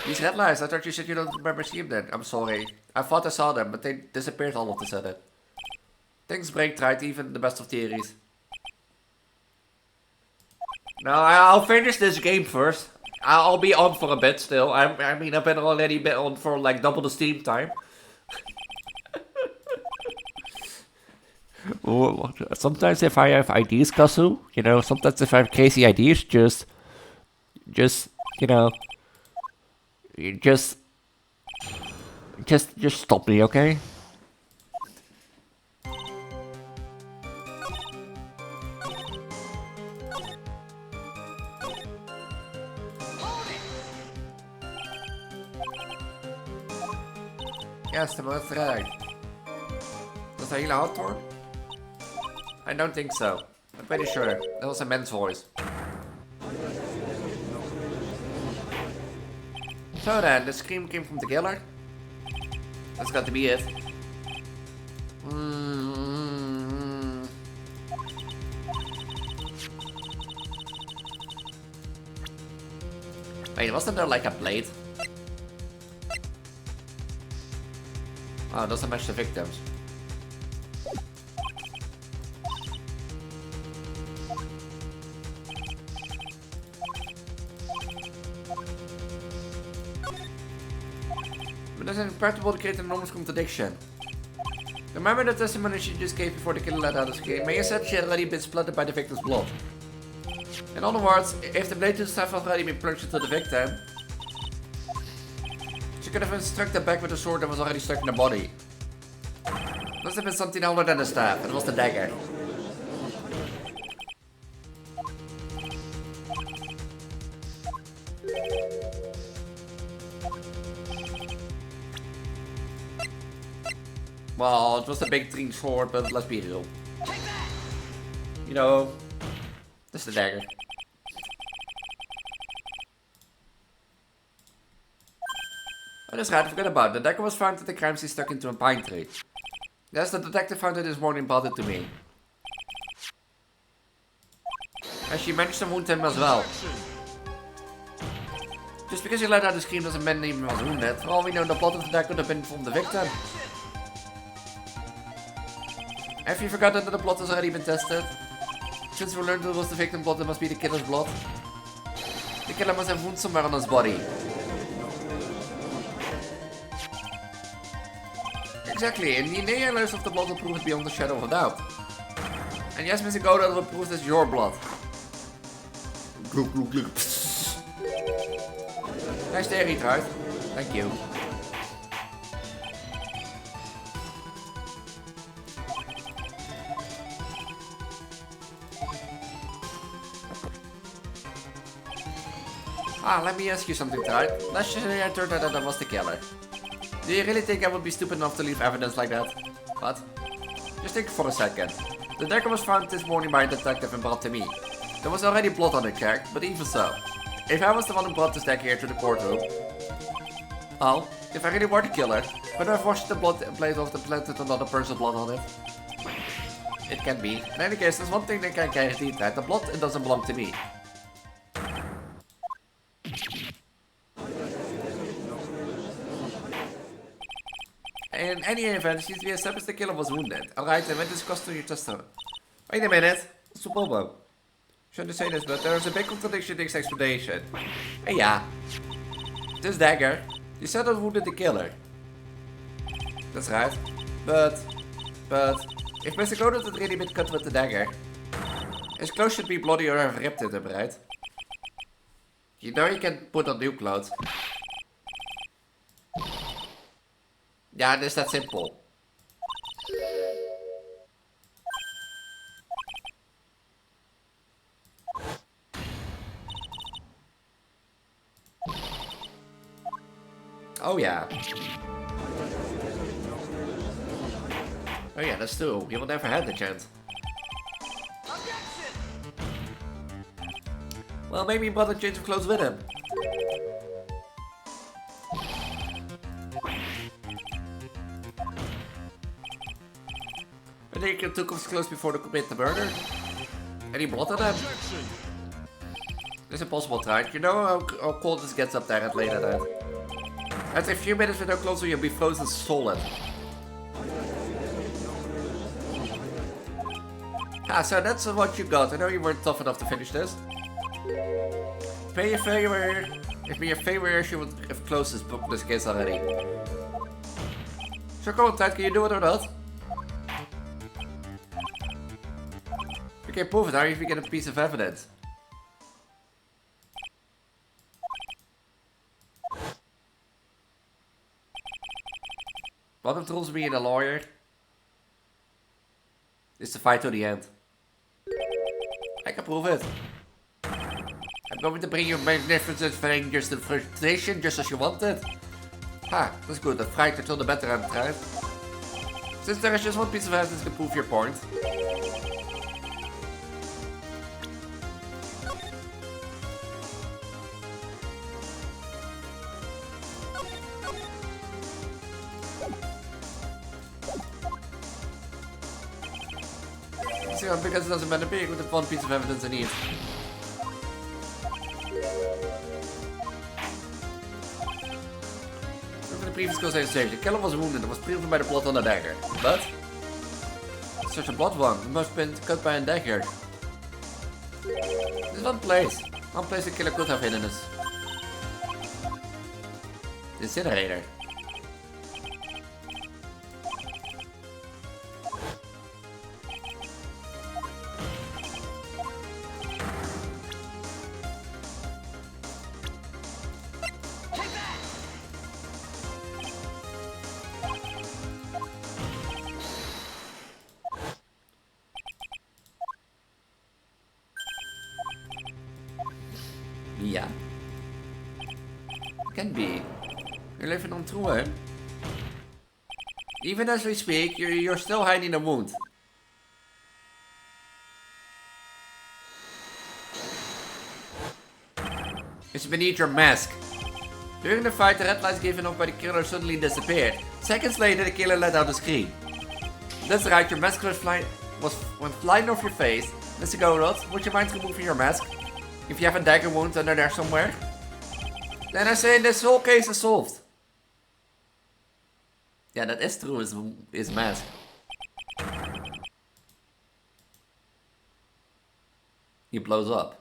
These red lights, I thought you said you don't remember seeing them. I'm sorry. I thought I saw them, but they disappeared all of a sudden. Things break right, even the best of theories. No, I'll finish this game first. I'll be on for a bit still. I mean, I've been already on for like double the stream time. Sometimes if I have ideas, Kasu, you know, sometimes if I have crazy ideas, just, you know, just stop me, okay? Yes, that's right. Was that Dahlia Hawthorne? I don't think so. I'm pretty sure. That was a man's voice. So then, the scream came from the killer? That's got to be it. Wait, wasn't there like a blade? Oh, it doesn't match the victims. But that's impractical to create an enormous contradiction. Remember the testimony she just gave before the killer let out his scream? Maya said she had already been splattered by the victim's blood. In other words, if the blade to the staff had already been plunged into the victim, she could have struck the back with a sword that was already stuck in the body. Must have been something older than the staff. It was the dagger. Well, it was a big green sword, but let's be real. You know, that's the dagger. Oh, that's right, I forgot about it. The dagger was found at the crime scene stuck into a pine tree. Yes, the detective found it this morning and brought it to me. And she managed to wound him as well. Just because he let out a scream doesn't mean he was wounded. For all we know, the blood of the dagger could have been from the victim. Have you forgotten that the blood has already been tested? Since we learned that it was the victim's blood, it must be the killer's blood. The killer must have wounds somewhere on his body. Exactly, and the DNA analysis of the blood will prove it beyond the shadow of a doubt. And yes, Mr. Goda will prove this is your blood. Gloop, gloop, gloop. Nice there, Retard. Thank you. Let me ask you something, Tide. Let's just say I turned out that I was the killer. Do you really think I would be stupid enough to leave evidence like that? What? Just think for a second. The dagger was found this morning by a detective and brought to me. There was already blood on the check, but even so. If I was the one who brought this dagger here to the courtroom... Well, if I really were the killer, would I have washed the blood and blade off and planted another person's blood on it? It can be. In any case, there's one thing that can guarantee that the blood, it doesn't belong to me. In any event, it seems to be established the killer was wounded. Alright, then when discussed to your testimony. Wait a minute. It's a Bobo. Shouldn't say this, but there is a big contradiction in this explanation. Hey, yeah. This dagger, you said it wounded the killer. That's right. But, if Mr. Godot had really been cut with the dagger, his clothes should be bloody or have ripped in them, right? You know you can put on new clothes. Yeah, it is that simple. Oh yeah. Oh yeah, that's true. He will never have the chance. Well, maybe he brought a change of clothes with him. I think he took off his clothes before to commit the murder. And he blood on them. It's impossible, right? You know how cold this gets up there at late at night. After a few minutes with no clothes on, you'll be frozen solid. Ah, so that's what you got. I know you weren't tough enough to finish this. Pay a favor. If me a favor, she would have closed this case already. So come on, Ted, can you do it or not? You can't prove it, how if you get a piece of evidence? What controls me and a lawyer is to fight to the end. I can prove it. I'm going to bring you magnificent strangers to frustration just as you wanted. Ha, that's good. The fright until the better end, right? Since there is just one piece of evidence to prove your point. So, because it doesn't matter big with the one piece of evidence I need. Over the previous conversation, the killer was wounded and was proven by the blood on the dagger. But such a blood one, it must have been cut by a dagger. There's one place the killer could have hidden is the incinerator. Mia. Can be. You're living on through him. Even as we speak, you're still hiding a wound. It's beneath your mask. During the fight, the red lights given off by the killer suddenly disappeared. Seconds later, the killer let out a scream. That's right, your mask went flying off your face. Mr. Godot, would you mind removing your mask? If you have a dagger wound under there somewhere? Then I say this whole case is solved. Yeah, that is true, his mask. He blows up.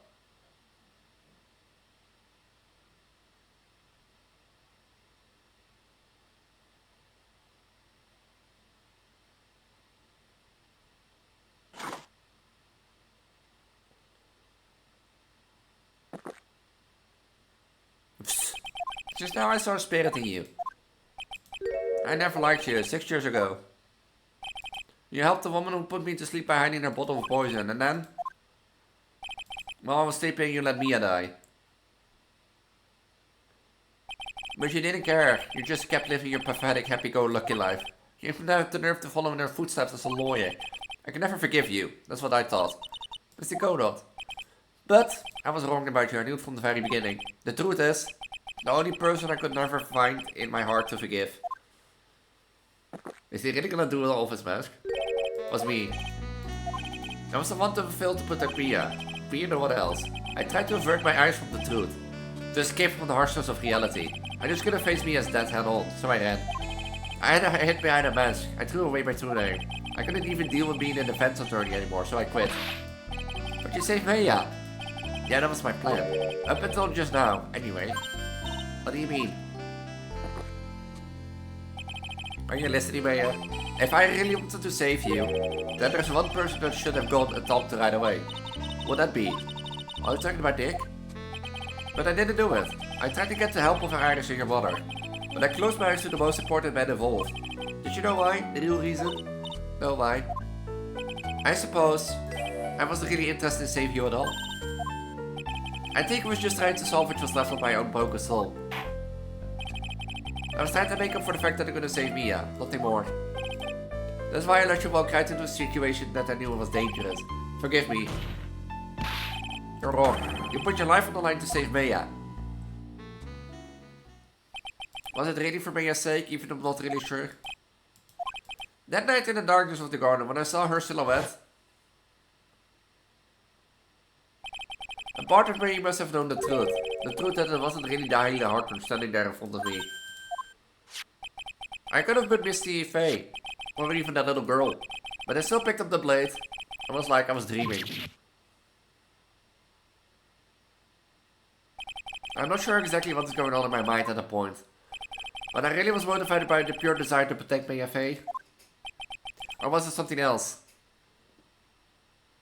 Just now I saw a spirit in you. I never liked you, 6 years ago. You helped the woman who put me to sleep by hiding her bottle of poison, and then... While I was sleeping, you let Mia die. But you didn't care, you just kept living your pathetic, happy-go-lucky life. You even had the nerve to follow in her footsteps as a lawyer. I can never forgive you, that's what I thought. Mr. Godot. But, I was wrong about you, I knew it from the very beginning. The truth is, the only person I could never find in my heart to forgive. Is he really gonna do it all of his mask? Was me. I was the one to fail to protect Mia. Mia or what else? I tried to avert my eyes from the truth. To escape from the harshness of reality. I just couldn't face Mia's death head on, so I ran. I had hid behind a mask. I threw away my true name. I couldn't even deal with being a defense attorney anymore, so I quit. But you saved Mia. Yeah, that was my plan. Up until just now, anyway. What do you mean? Are you listening, Maya? If I really wanted to save you, then there's one person that should have gone and talked to right away. Would that be? Are you talking about Dick? But I didn't do it. I tried to get the help of Iris and your mother. But I closed my eyes to the most important man involved. Did you know why? The real reason? No, why? I suppose I wasn't really interested in saving you at all. I think I was just trying to salvage what's left of my own broken soul. I was trying to make up for the fact that I couldn't save Mia, nothing more. That's why I let you walk right into a situation that I knew was dangerous. Forgive me. You're wrong. You put your life on the line to save Mia. Was it really for Mia's sake, even if I'm not really sure? That night in the darkness of the garden, when I saw her silhouette, a part of me must have known the truth. The truth that it wasn't really the Hartman standing there in front of me. I could have been Misty Faye, or even that little girl, but I still picked up the blade. It was like I was dreaming. I'm not sure exactly what is going on in my mind at that point, but I really was motivated by the pure desire to protect Mia Faye. Or was it something else?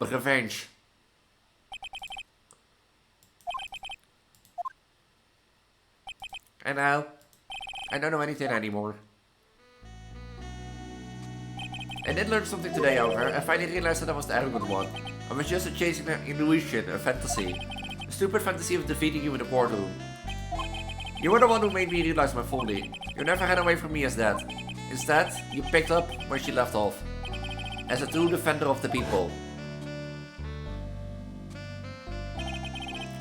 Revenge. And now, I don't know anything anymore. I did learn something today, however. I finally realized that I was the arrogant one. I was just chasing an illusion, a fantasy. A stupid fantasy of defeating you in the courtroom. You were the one who made me realize my folly. You never ran away from me as that. Instead, you picked up where she left off. As a true defender of the people.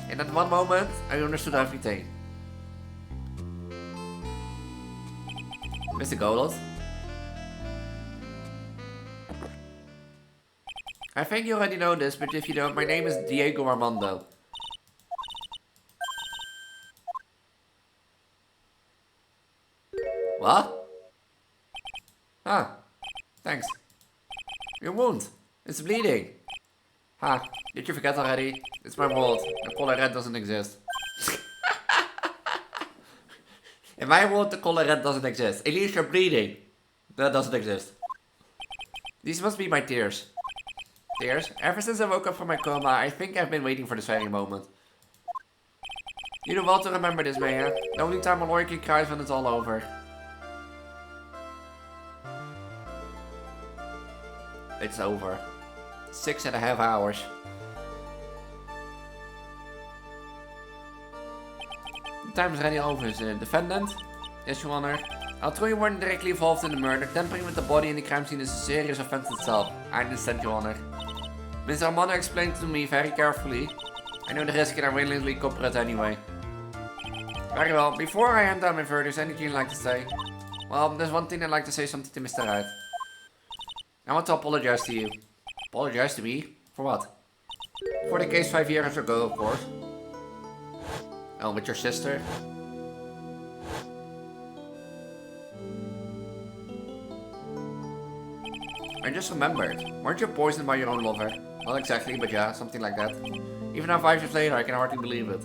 In that one moment, I understood everything. Mr. Godot? I think you already know this, but if you don't, my name is Diego Armando. What? Ah, thanks. Your wound. It's bleeding. Ha, did you forget already? It's my world. The color red doesn't exist. In my world, the color red doesn't exist. Elise, you're bleeding. That doesn't exist. These must be my tears. Tears? Ever since I woke up from my coma, I think I've been waiting for this very moment. You do well to remember this, Maya. The only time a lawyer can cry is when it's all over. It's over. 6.5 hours. time is running over. Is the defendant? Yes, Your Honor. Although you weren't directly involved in the murder, tampering with the body in the crime scene is a serious offense itself. I understand, Your Honor. Mr. Armando explained to me very carefully. I know the risk and I willingly cooperate anyway. Very well, before I hand down my verdicts, anything you'd like to say? Well, there's one thing I'd like to say something to Mr. Wright. I want to apologize to you. Apologize to me? For what? For the case 5 years ago, of course. Oh, with your sister? I just remembered. Weren't you poisoned by your own lover? Not exactly, but yeah, something like that. Even now 5 years later, I can hardly believe it.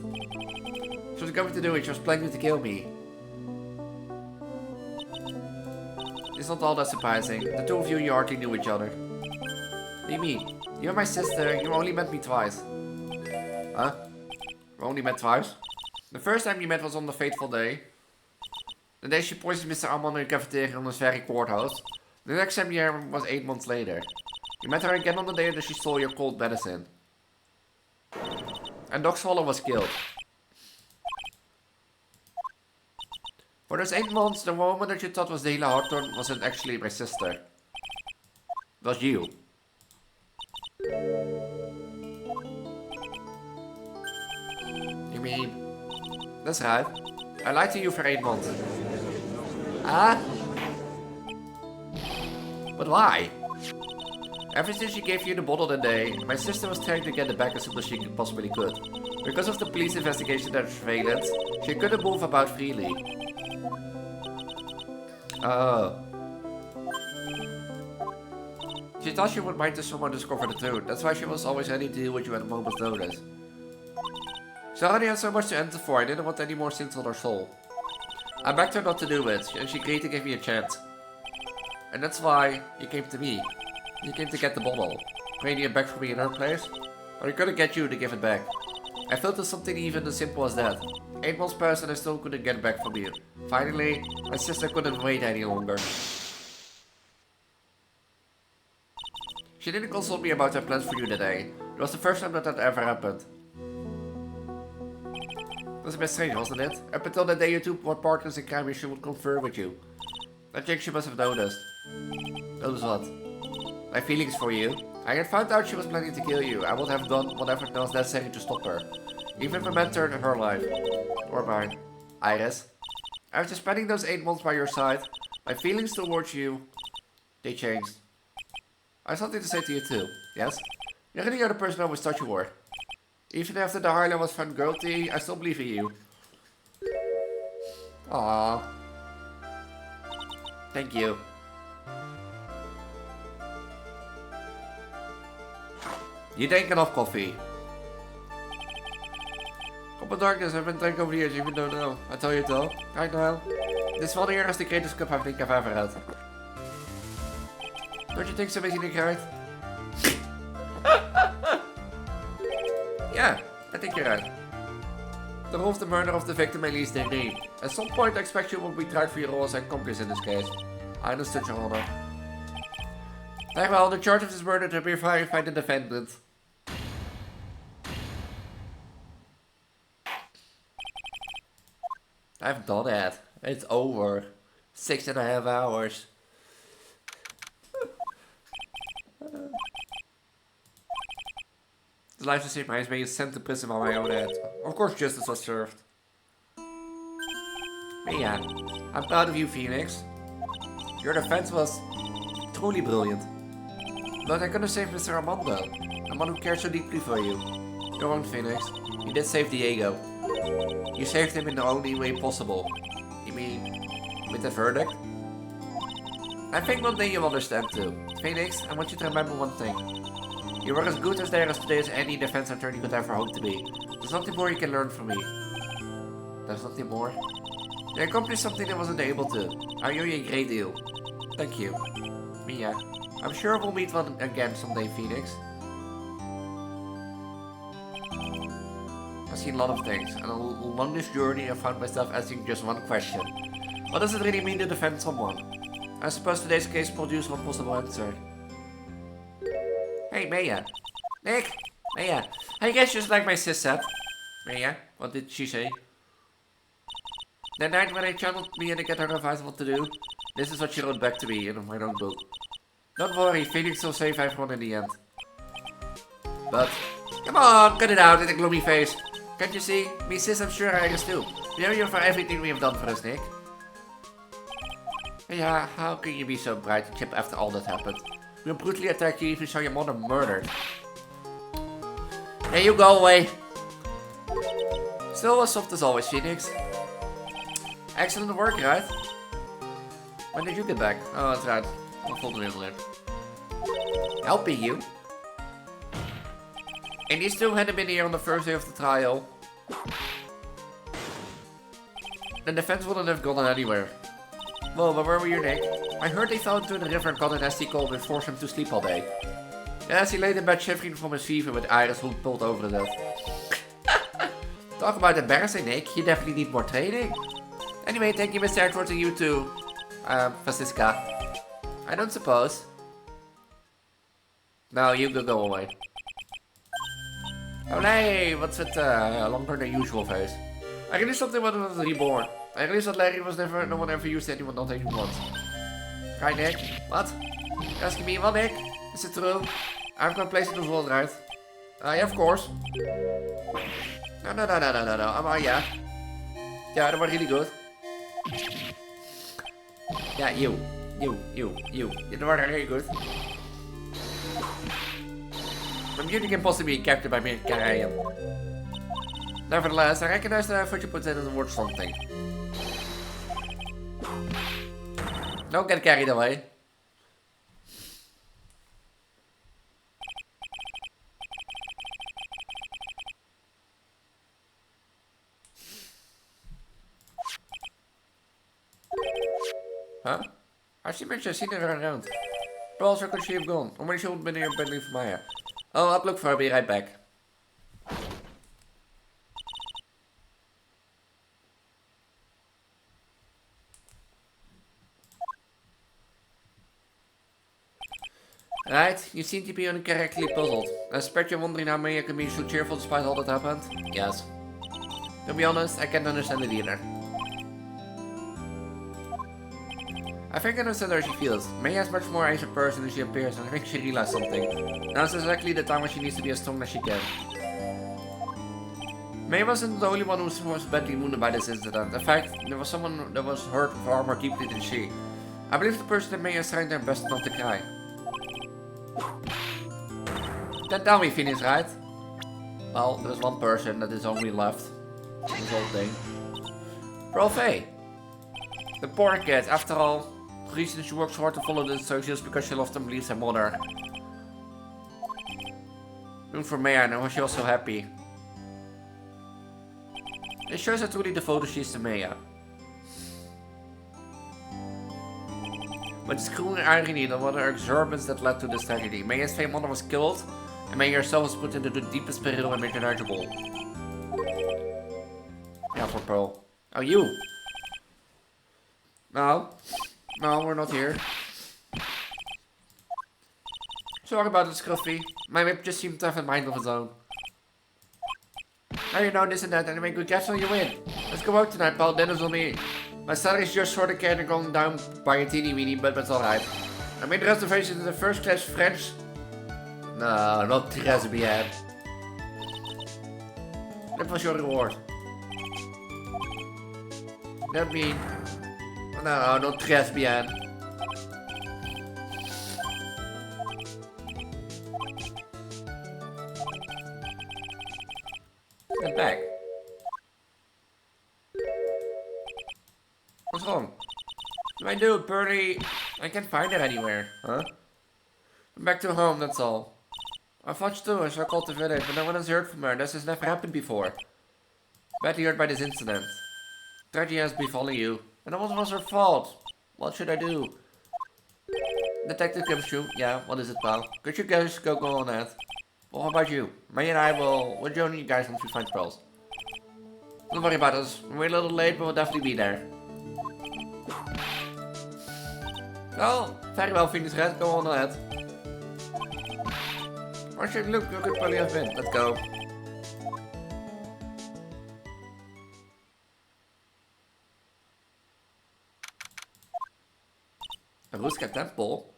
She was going to do it, she was planning to kill me. It's not all that surprising. The two of you hardly knew each other. What do you mean? You're my sister, you only met me twice. Huh? We only met twice? The first time you met was on the fateful day. The day she poisoned Mr. Armand in the cafeteria on this very courthouse. The next time you met her was 8 months later. You met her again on the day that she stole your cold medicine. And Doc Swallow was killed. For those 8 months, the woman that you thought was Dela Hawthorne wasn't actually my sister. It was you. You mean... That's right. I lied to you for 8 months. Huh? But why? Ever since she gave you the bottle that day, my sister was trying to get it back as soon as she possibly could. Because of the police investigation and surveillance, she couldn't move about freely. Oh. She thought she would mind if someone discovered the truth. That's why she was always ready to deal with you at a moment's notice. She already had so much to answer for, I didn't want any more sins on her soul. I begged her not to do it, and she agreed to give me a chance. And that's why you came to me. You came to get the bottle. Bringing it back for me in her place? Or you couldn't get you to give it back. I felt it's something even as simple as that. 8 months passed and I still couldn't get it back from you. Finally, my sister couldn't wait any longer. She didn't consult me about her plans for you today. It was the first time that ever happened. It was a bit strange, wasn't it? Up until the day you two were partners in crime, she would confer with you. I think she must have noticed. Noticed what? My feelings for you. I had found out she was planning to kill you. I would have done whatever was necessary to stop her. Even if it meant turning her life. Or mine. Iris. After spending those 8 months by your side, my feelings towards you, they changed. I have something to say to you too, yes? You're really the other person I always thought you were. Even after the Harlem was found guilty, I still believe in you. Aww. Thank you. You drink enough coffee. Come on, darkness, I've been drinking over the years, even though no. I tell you though. Right now. This one here is the greatest cup I think I've ever had. Don't you think so, Missy Nick, right? Yeah, I think you're right. The role of the murder of the victim, Elise, they name. At some point, I expect you will be tried for your role as accomplice in this case. I understood, Your Honor. Very well, the charge of this murder to be verified by the defendant. I've done it. It's over. 6.5 hours. The life escape reminds me is sent to prison by my own head. Of course justice was served. But yeah, I'm proud of you, Phoenix. Your defense was truly brilliant. But I couldn't save Mr. Armando, the one who cared so deeply for you. You're wrong, Phoenix. You did save Diego. You saved him in the only way possible. You mean, with the verdict? I think one day you'll understand too. Phoenix, I want you to remember one thing. You were as good as there as today as any defense attorney could ever hope to be. There's nothing more you can learn from me. There's nothing more? You accomplished something I wasn't able to. I owe you a great deal. Thank you. Mia, I'm sure we'll meet one again someday, Phoenix. I've seen a lot of things, and along this journey I found myself asking just one question. What does it really mean to defend someone? I suppose today's case produced one possible answer. Hey, Maya. Nick! Maya, I guess just like my sis said. Maya, what did she say? The night when I channeled me and I get her advice what to do, this is what she wrote back to me in my own book. Don't worry, Phoenix will save everyone in the end. But, come on, cut it out with a gloomy face. Can't you see? Me sis, I'm sure I is too. We owe you for everything we have done for us, Nick. Yeah, how can you be so bright and chip after all that happened? We brutally attacked you even saw your mother murdered. Hey, you go away. Still as soft as always, Phoenix. Excellent work, right? When did you get back? Oh, that's right. I'll fold it in lip. Helping you? And these two hadn't been here on the first day of the trial. The defense wouldn't have gone anywhere. Well, but where were you, Nick? I heard they fell into the river and got an nasty cold and forced him to sleep all day. Yes, he laid in bed shivering from his fever with Iris who pulled over his head. Talk about embarrassing, Nick. You definitely need more training. Anyway, thank you, Mr. Edwards, and you too, Francisca. I don't suppose. No, you go away. Oh, hey, what's with longer than usual face? I released something when I was reborn. I released that Larry was never, no one ever used anyone not even once. Hi, Nick. What? You're asking me, well, Nick? Is it true? I've got a place in the world, right? Yeah, of course. No. Yeah. Yeah, that was really good. Yeah, you. You were really good. I'm beauty can possibly be captured by me carrying. Nevertheless, I recognize the effort you put in the word something. Don't get carried away. Huh? I've seen her around. But also could she have gone? Or maybe she would have been here bending for my hair. Oh, I'll look for her, be right back. Right, you seem to be incorrectly puzzled. I suspect you're wondering how Maya can be so cheerful despite all that happened? Yes. To be honest, I can't understand it either. I think I understand how she feels. Maya is much more as a person than she appears, and I think she realized something. Now is exactly the time when she needs to be as strong as she can. Maya wasn't the only one who was badly wounded by this incident. In fact, there was someone that was hurt far more deeply than she. I believe the person that Maya is trying their best not to cry. Then tell me, Phoenix, right? Well, there's one person that is only left in this whole thing. Profe. The poor kid, after all. The reason she works hard to follow the instructions because she loves and believes her mother. Room for Maya, and was she also happy. It shows how truly devoted she is to Maya. But it's cruel irony that what are exorbitance that led to this tragedy. Maya's fake mother was killed, and Maya herself was put into the deepest peril imaginable. Yeah, for Pearl. Oh, you! No, we're not here. Sorry about it, Scruffy. My whip just seemed to have a mind of its own. Now you know this and that, and I make good guess on you win. Let's go out tonight, pal. Dinner's on me. My salary's just short of getting going down by a teeny weeny, but that's alright. I made the reservation in the first class French. No, not très bien. That was your reward. That mean. No, not très bien. Get back. What's wrong? What do I do, Birdie? I can't find it anywhere. Huh? I'm back to home, that's all. I thought too, so I called the village, but no one has heard from her. This has never happened before. Badly hurt by this incident. Tragedy has befallen you. And it was her fault. What should I do? Detective comes through. Yeah, what is it, pal? Could you guys go on that? Well, how about you? May and I we'll join you guys once we find Pearls. Don't worry about us. We're a little late, but we'll definitely be there. Oh, very well, Phoenix Red. Go on ahead. Where should look? Look at Polly have been. Let's go. Ruska Temple?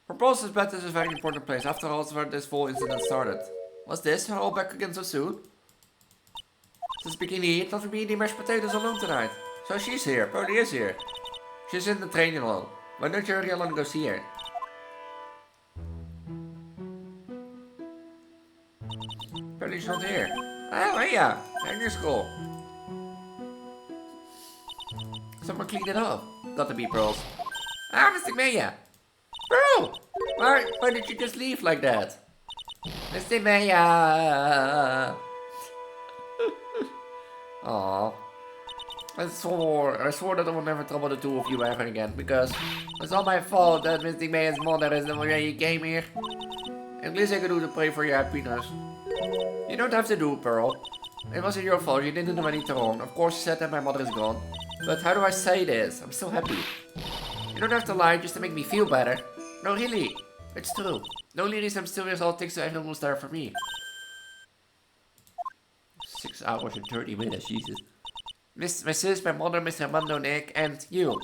Propulsor's bed is a very important place. After all, it's where this whole incident started. What's this? We're all back again so soon? Since Bikini, it thought we'd be eating mashed potatoes alone tonight. So she's here. Polly is here. She's in the training hall. Why don't you hurry along and go see her? Polly's not here. Oh, yeah. In your school. Someone cleaned it up. Got to be Pearls. Ah, Mr. Maya. Pearl! Why did you just leave like that? Mr. Maya. Aww. I swore that I would never trouble the two of you ever again, because it's all my fault that Mr. Maya's mother is the one you came here. At least I could do to pray for your happiness. You don't have to do, Pearl. It wasn't your fault, you didn't do anything wrong. Of course you said that my mother is gone. But how do I say this? I'm so happy. You don't have to lie just to make me feel better. No, really. It's true. The only reason I'm still here is all thanks to everyone who's there for me. 6 hours and 30 minutes, Jesus. My sis, my mother, Mr. Armando, Nick, and you.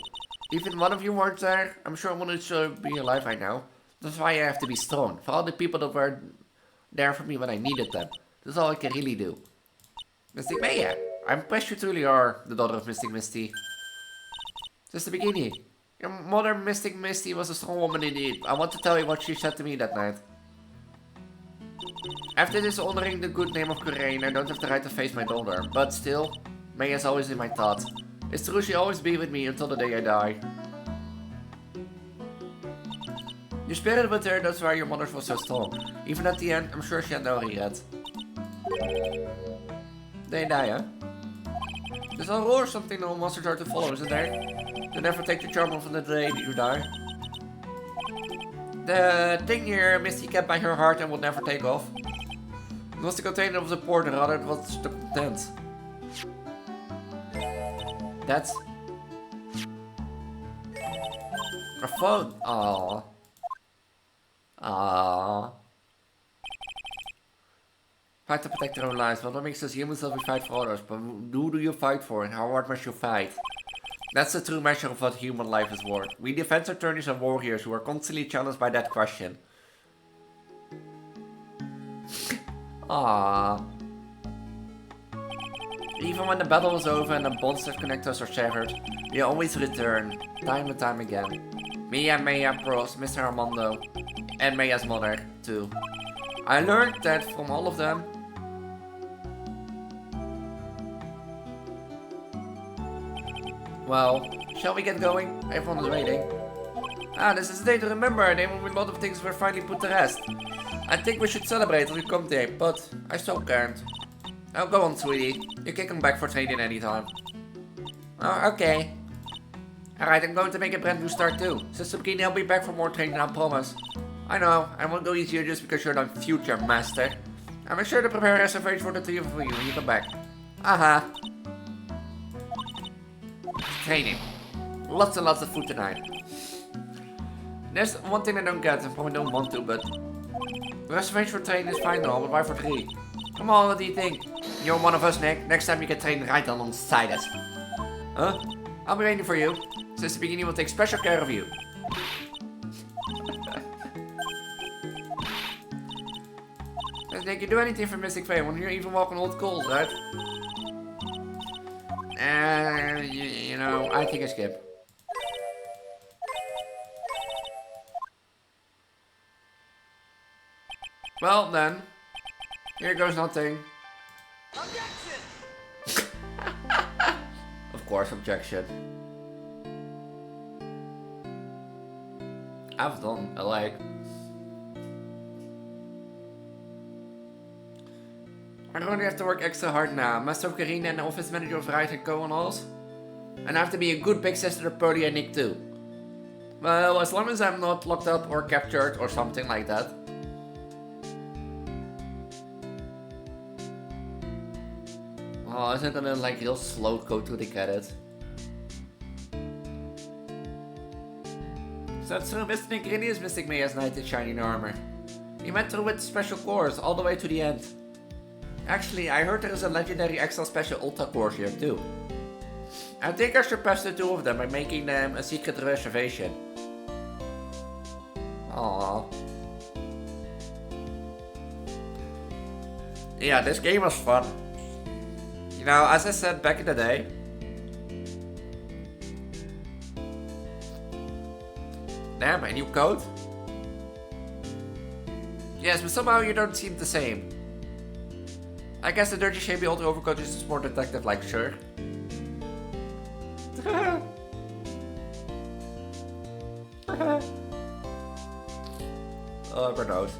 Even one of you weren't there. I'm sure I wouldn't still be alive right now. That's why I have to be strong. For all the people that were there for me when I needed them. That's all I can really do. Mystic Maya, I'm impressed you truly are the daughter of Mystic Misty. Since the beginning. Your mother, Mystic Misty, was a strong woman indeed. I want to tell you what she said to me that night. After dishonoring the good name of Coraine, I don't have the right to face my daughter. But still, Maya's always in my thoughts. It's true she'll always be with me until the day I die. Your spirit with her, that's why your mother was so strong. Even at the end, I'm sure she had no regrets. They die, huh? There's a rule or something no monsters are to follow, isn't there? They never take the charm from the day that you die. The thing here, Misty kept by her heart and would never take off. It was the container of the port, rather it was the content. That's... a phone. Aww. Aww. Fight to protect their own lives, but what makes us humans that we fight for others? But who do you fight for and how hard must you fight? That's the true measure of what human life is worth. We defense attorneys and warriors who are constantly challenged by that question. Aww. Even when the battle is over and the bonds that connect us are severed, we always return, time and time again. Mia, Maya, Bros, Mr. Armando, and Maya's mother, too. I learned that from all of them. Well, shall we get going? Everyone is waiting. Ah, this is the day to remember. There will be a lot of things were finally put to rest. I think we should celebrate when we come there, but I still can't. Oh, go on, sweetie. You can come back for training anytime. Oh, okay. Alright, I'm going to make a brand new start too. Sister Bikini, I'll be back for more training, I promise. I know, I won't go easier just because you're the future master. I'll make sure to prepare a reservation for the three of you when you come back. Aha. Training. Lots and lots of food tonight. There's one thing I don't get, and probably don't want to, but... the reservation for training is fine now, but why for 3? Come on, what do you think? You're one of us, Nick. Next time you can train right alongside us. Huh? I'll be waiting for you. Since the beginning, we'll take special care of you. Nick, you do anything for Mystic Fae when you even walk on old coals, right? You know, I think I skip. Well then, here goes nothing. Objection! Of course, objection. I've done a like. I don't have to work extra hard now. Master of Karina and the office manager of Wright and Co and alls. And I have to be a good big sister to Polly and Nick too. Well, as long as I'm not locked up or captured or something like that. Oh, isn't it gonna like real slow code to get it? So that's true, Mr. Nick really is Mystic Maya's knight in shining armor. He went through with special course all the way to the end. Actually, I heard there is a legendary extra special Ultra course here too. I think I surpassed the two of them by making them a secret reservation. Aww. Yeah, this game was fun. You know, as I said back in the day. Damn, a new code? Yes, but somehow you don't seem the same. I guess the dirty shabby old overcoat is just more detective-like, sure. Oh, my nose.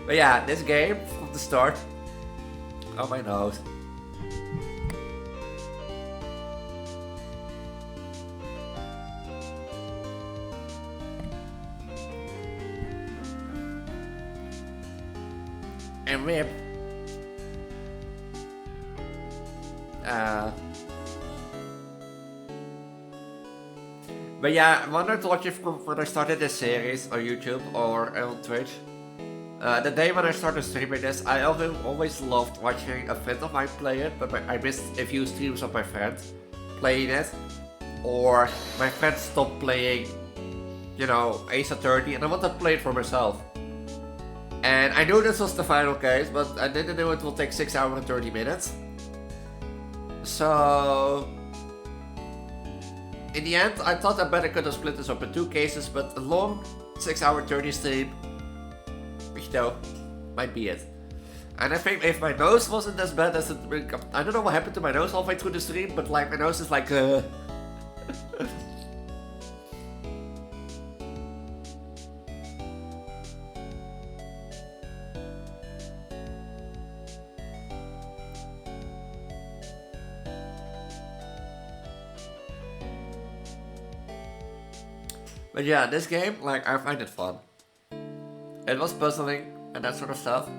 But yeah, this game, from the start. Oh, my nose. And RIP. But yeah, when I told you from when I started this series on YouTube or on Twitch, the day when I started streaming this, I always loved watching a friend of mine play it, but I missed a few streams of my friend playing it, or my friend stopped playing, you know, Ace Attorney, and I wanted to play it for myself. And I knew this was the final case, but I didn't know it will take 6 hours and 30 minutes. So in the end, I thought I better could have split this up in 2 cases, but a long 6 hour 30 stream, you know, might be it. And I think if my nose wasn't as bad as it, I don't know what happened to my nose halfway through the stream, but like my nose is like But yeah, this game, like, I find it fun. It was puzzling and that sort of stuff.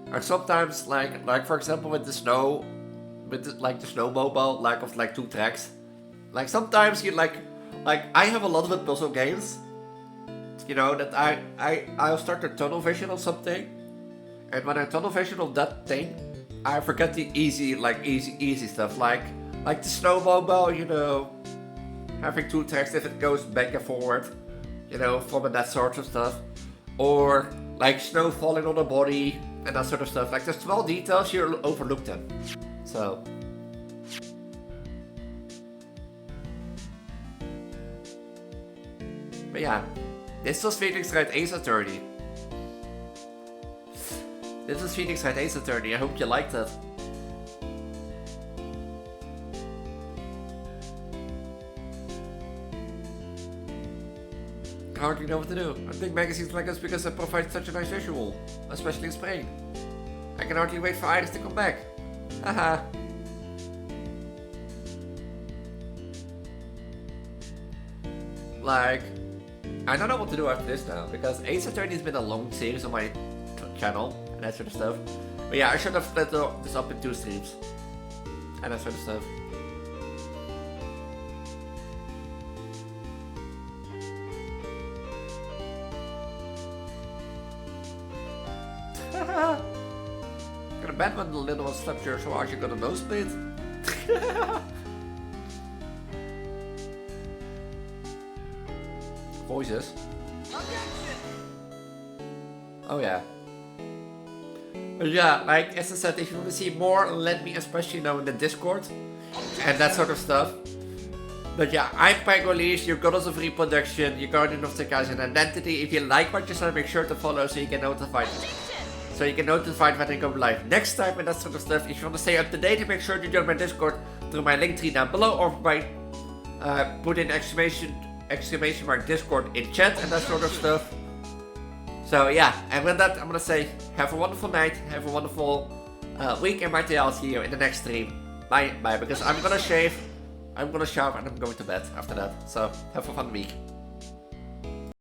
And sometimes, like for example, with the snow, like the snow mobile, like of like 2 tracks. Like sometimes you like I have a lot of puzzle games. You know that I'll start to tunnel vision on something, and when I tunnel vision on that thing, I forget the easy stuff, like the snow mobile, you know. Having 2 tracks if it goes back and forward, you know, from that sort of stuff. Or like snow falling on the body and that sort of stuff. Like there's small details, you overlook them. So. But yeah, this was Phoenix Wright Ace Attorney. This was Phoenix Wright Ace Attorney, I hope you liked it. I hardly know what to do. I think magazines like us because they provide such a nice visual, especially in spring. I can hardly wait for Iris to come back. Haha. Like, I don't know what to do after this now, because Ace Attorney has been a long series on my channel and that sort of stuff. But yeah, I should have split this up in 2 streams and that sort of stuff. Got a bad when the little one slapped you so hard you got a nosebleed. Voices. Oh yeah. But yeah, like as I said, if you want to see more, let me especially know in the Discord and that sort of stuff. But yeah, I'm Elise, your goddess of reproduction, your guardian of the and identity. If you like what you saw, make sure to follow so you get notified. So you get notified when I go live next time and that sort of stuff. If you want to stay up to date, make sure to join my Discord through my link tree down below, or by put in exclamation mark Discord in chat and that sort of stuff. So yeah, and with that I'm gonna say have a wonderful night, have a wonderful week, and I'll see you in the next stream. Bye, because I'm gonna shave, I'm gonna shower, and I'm going to bed after that. So have a fun week.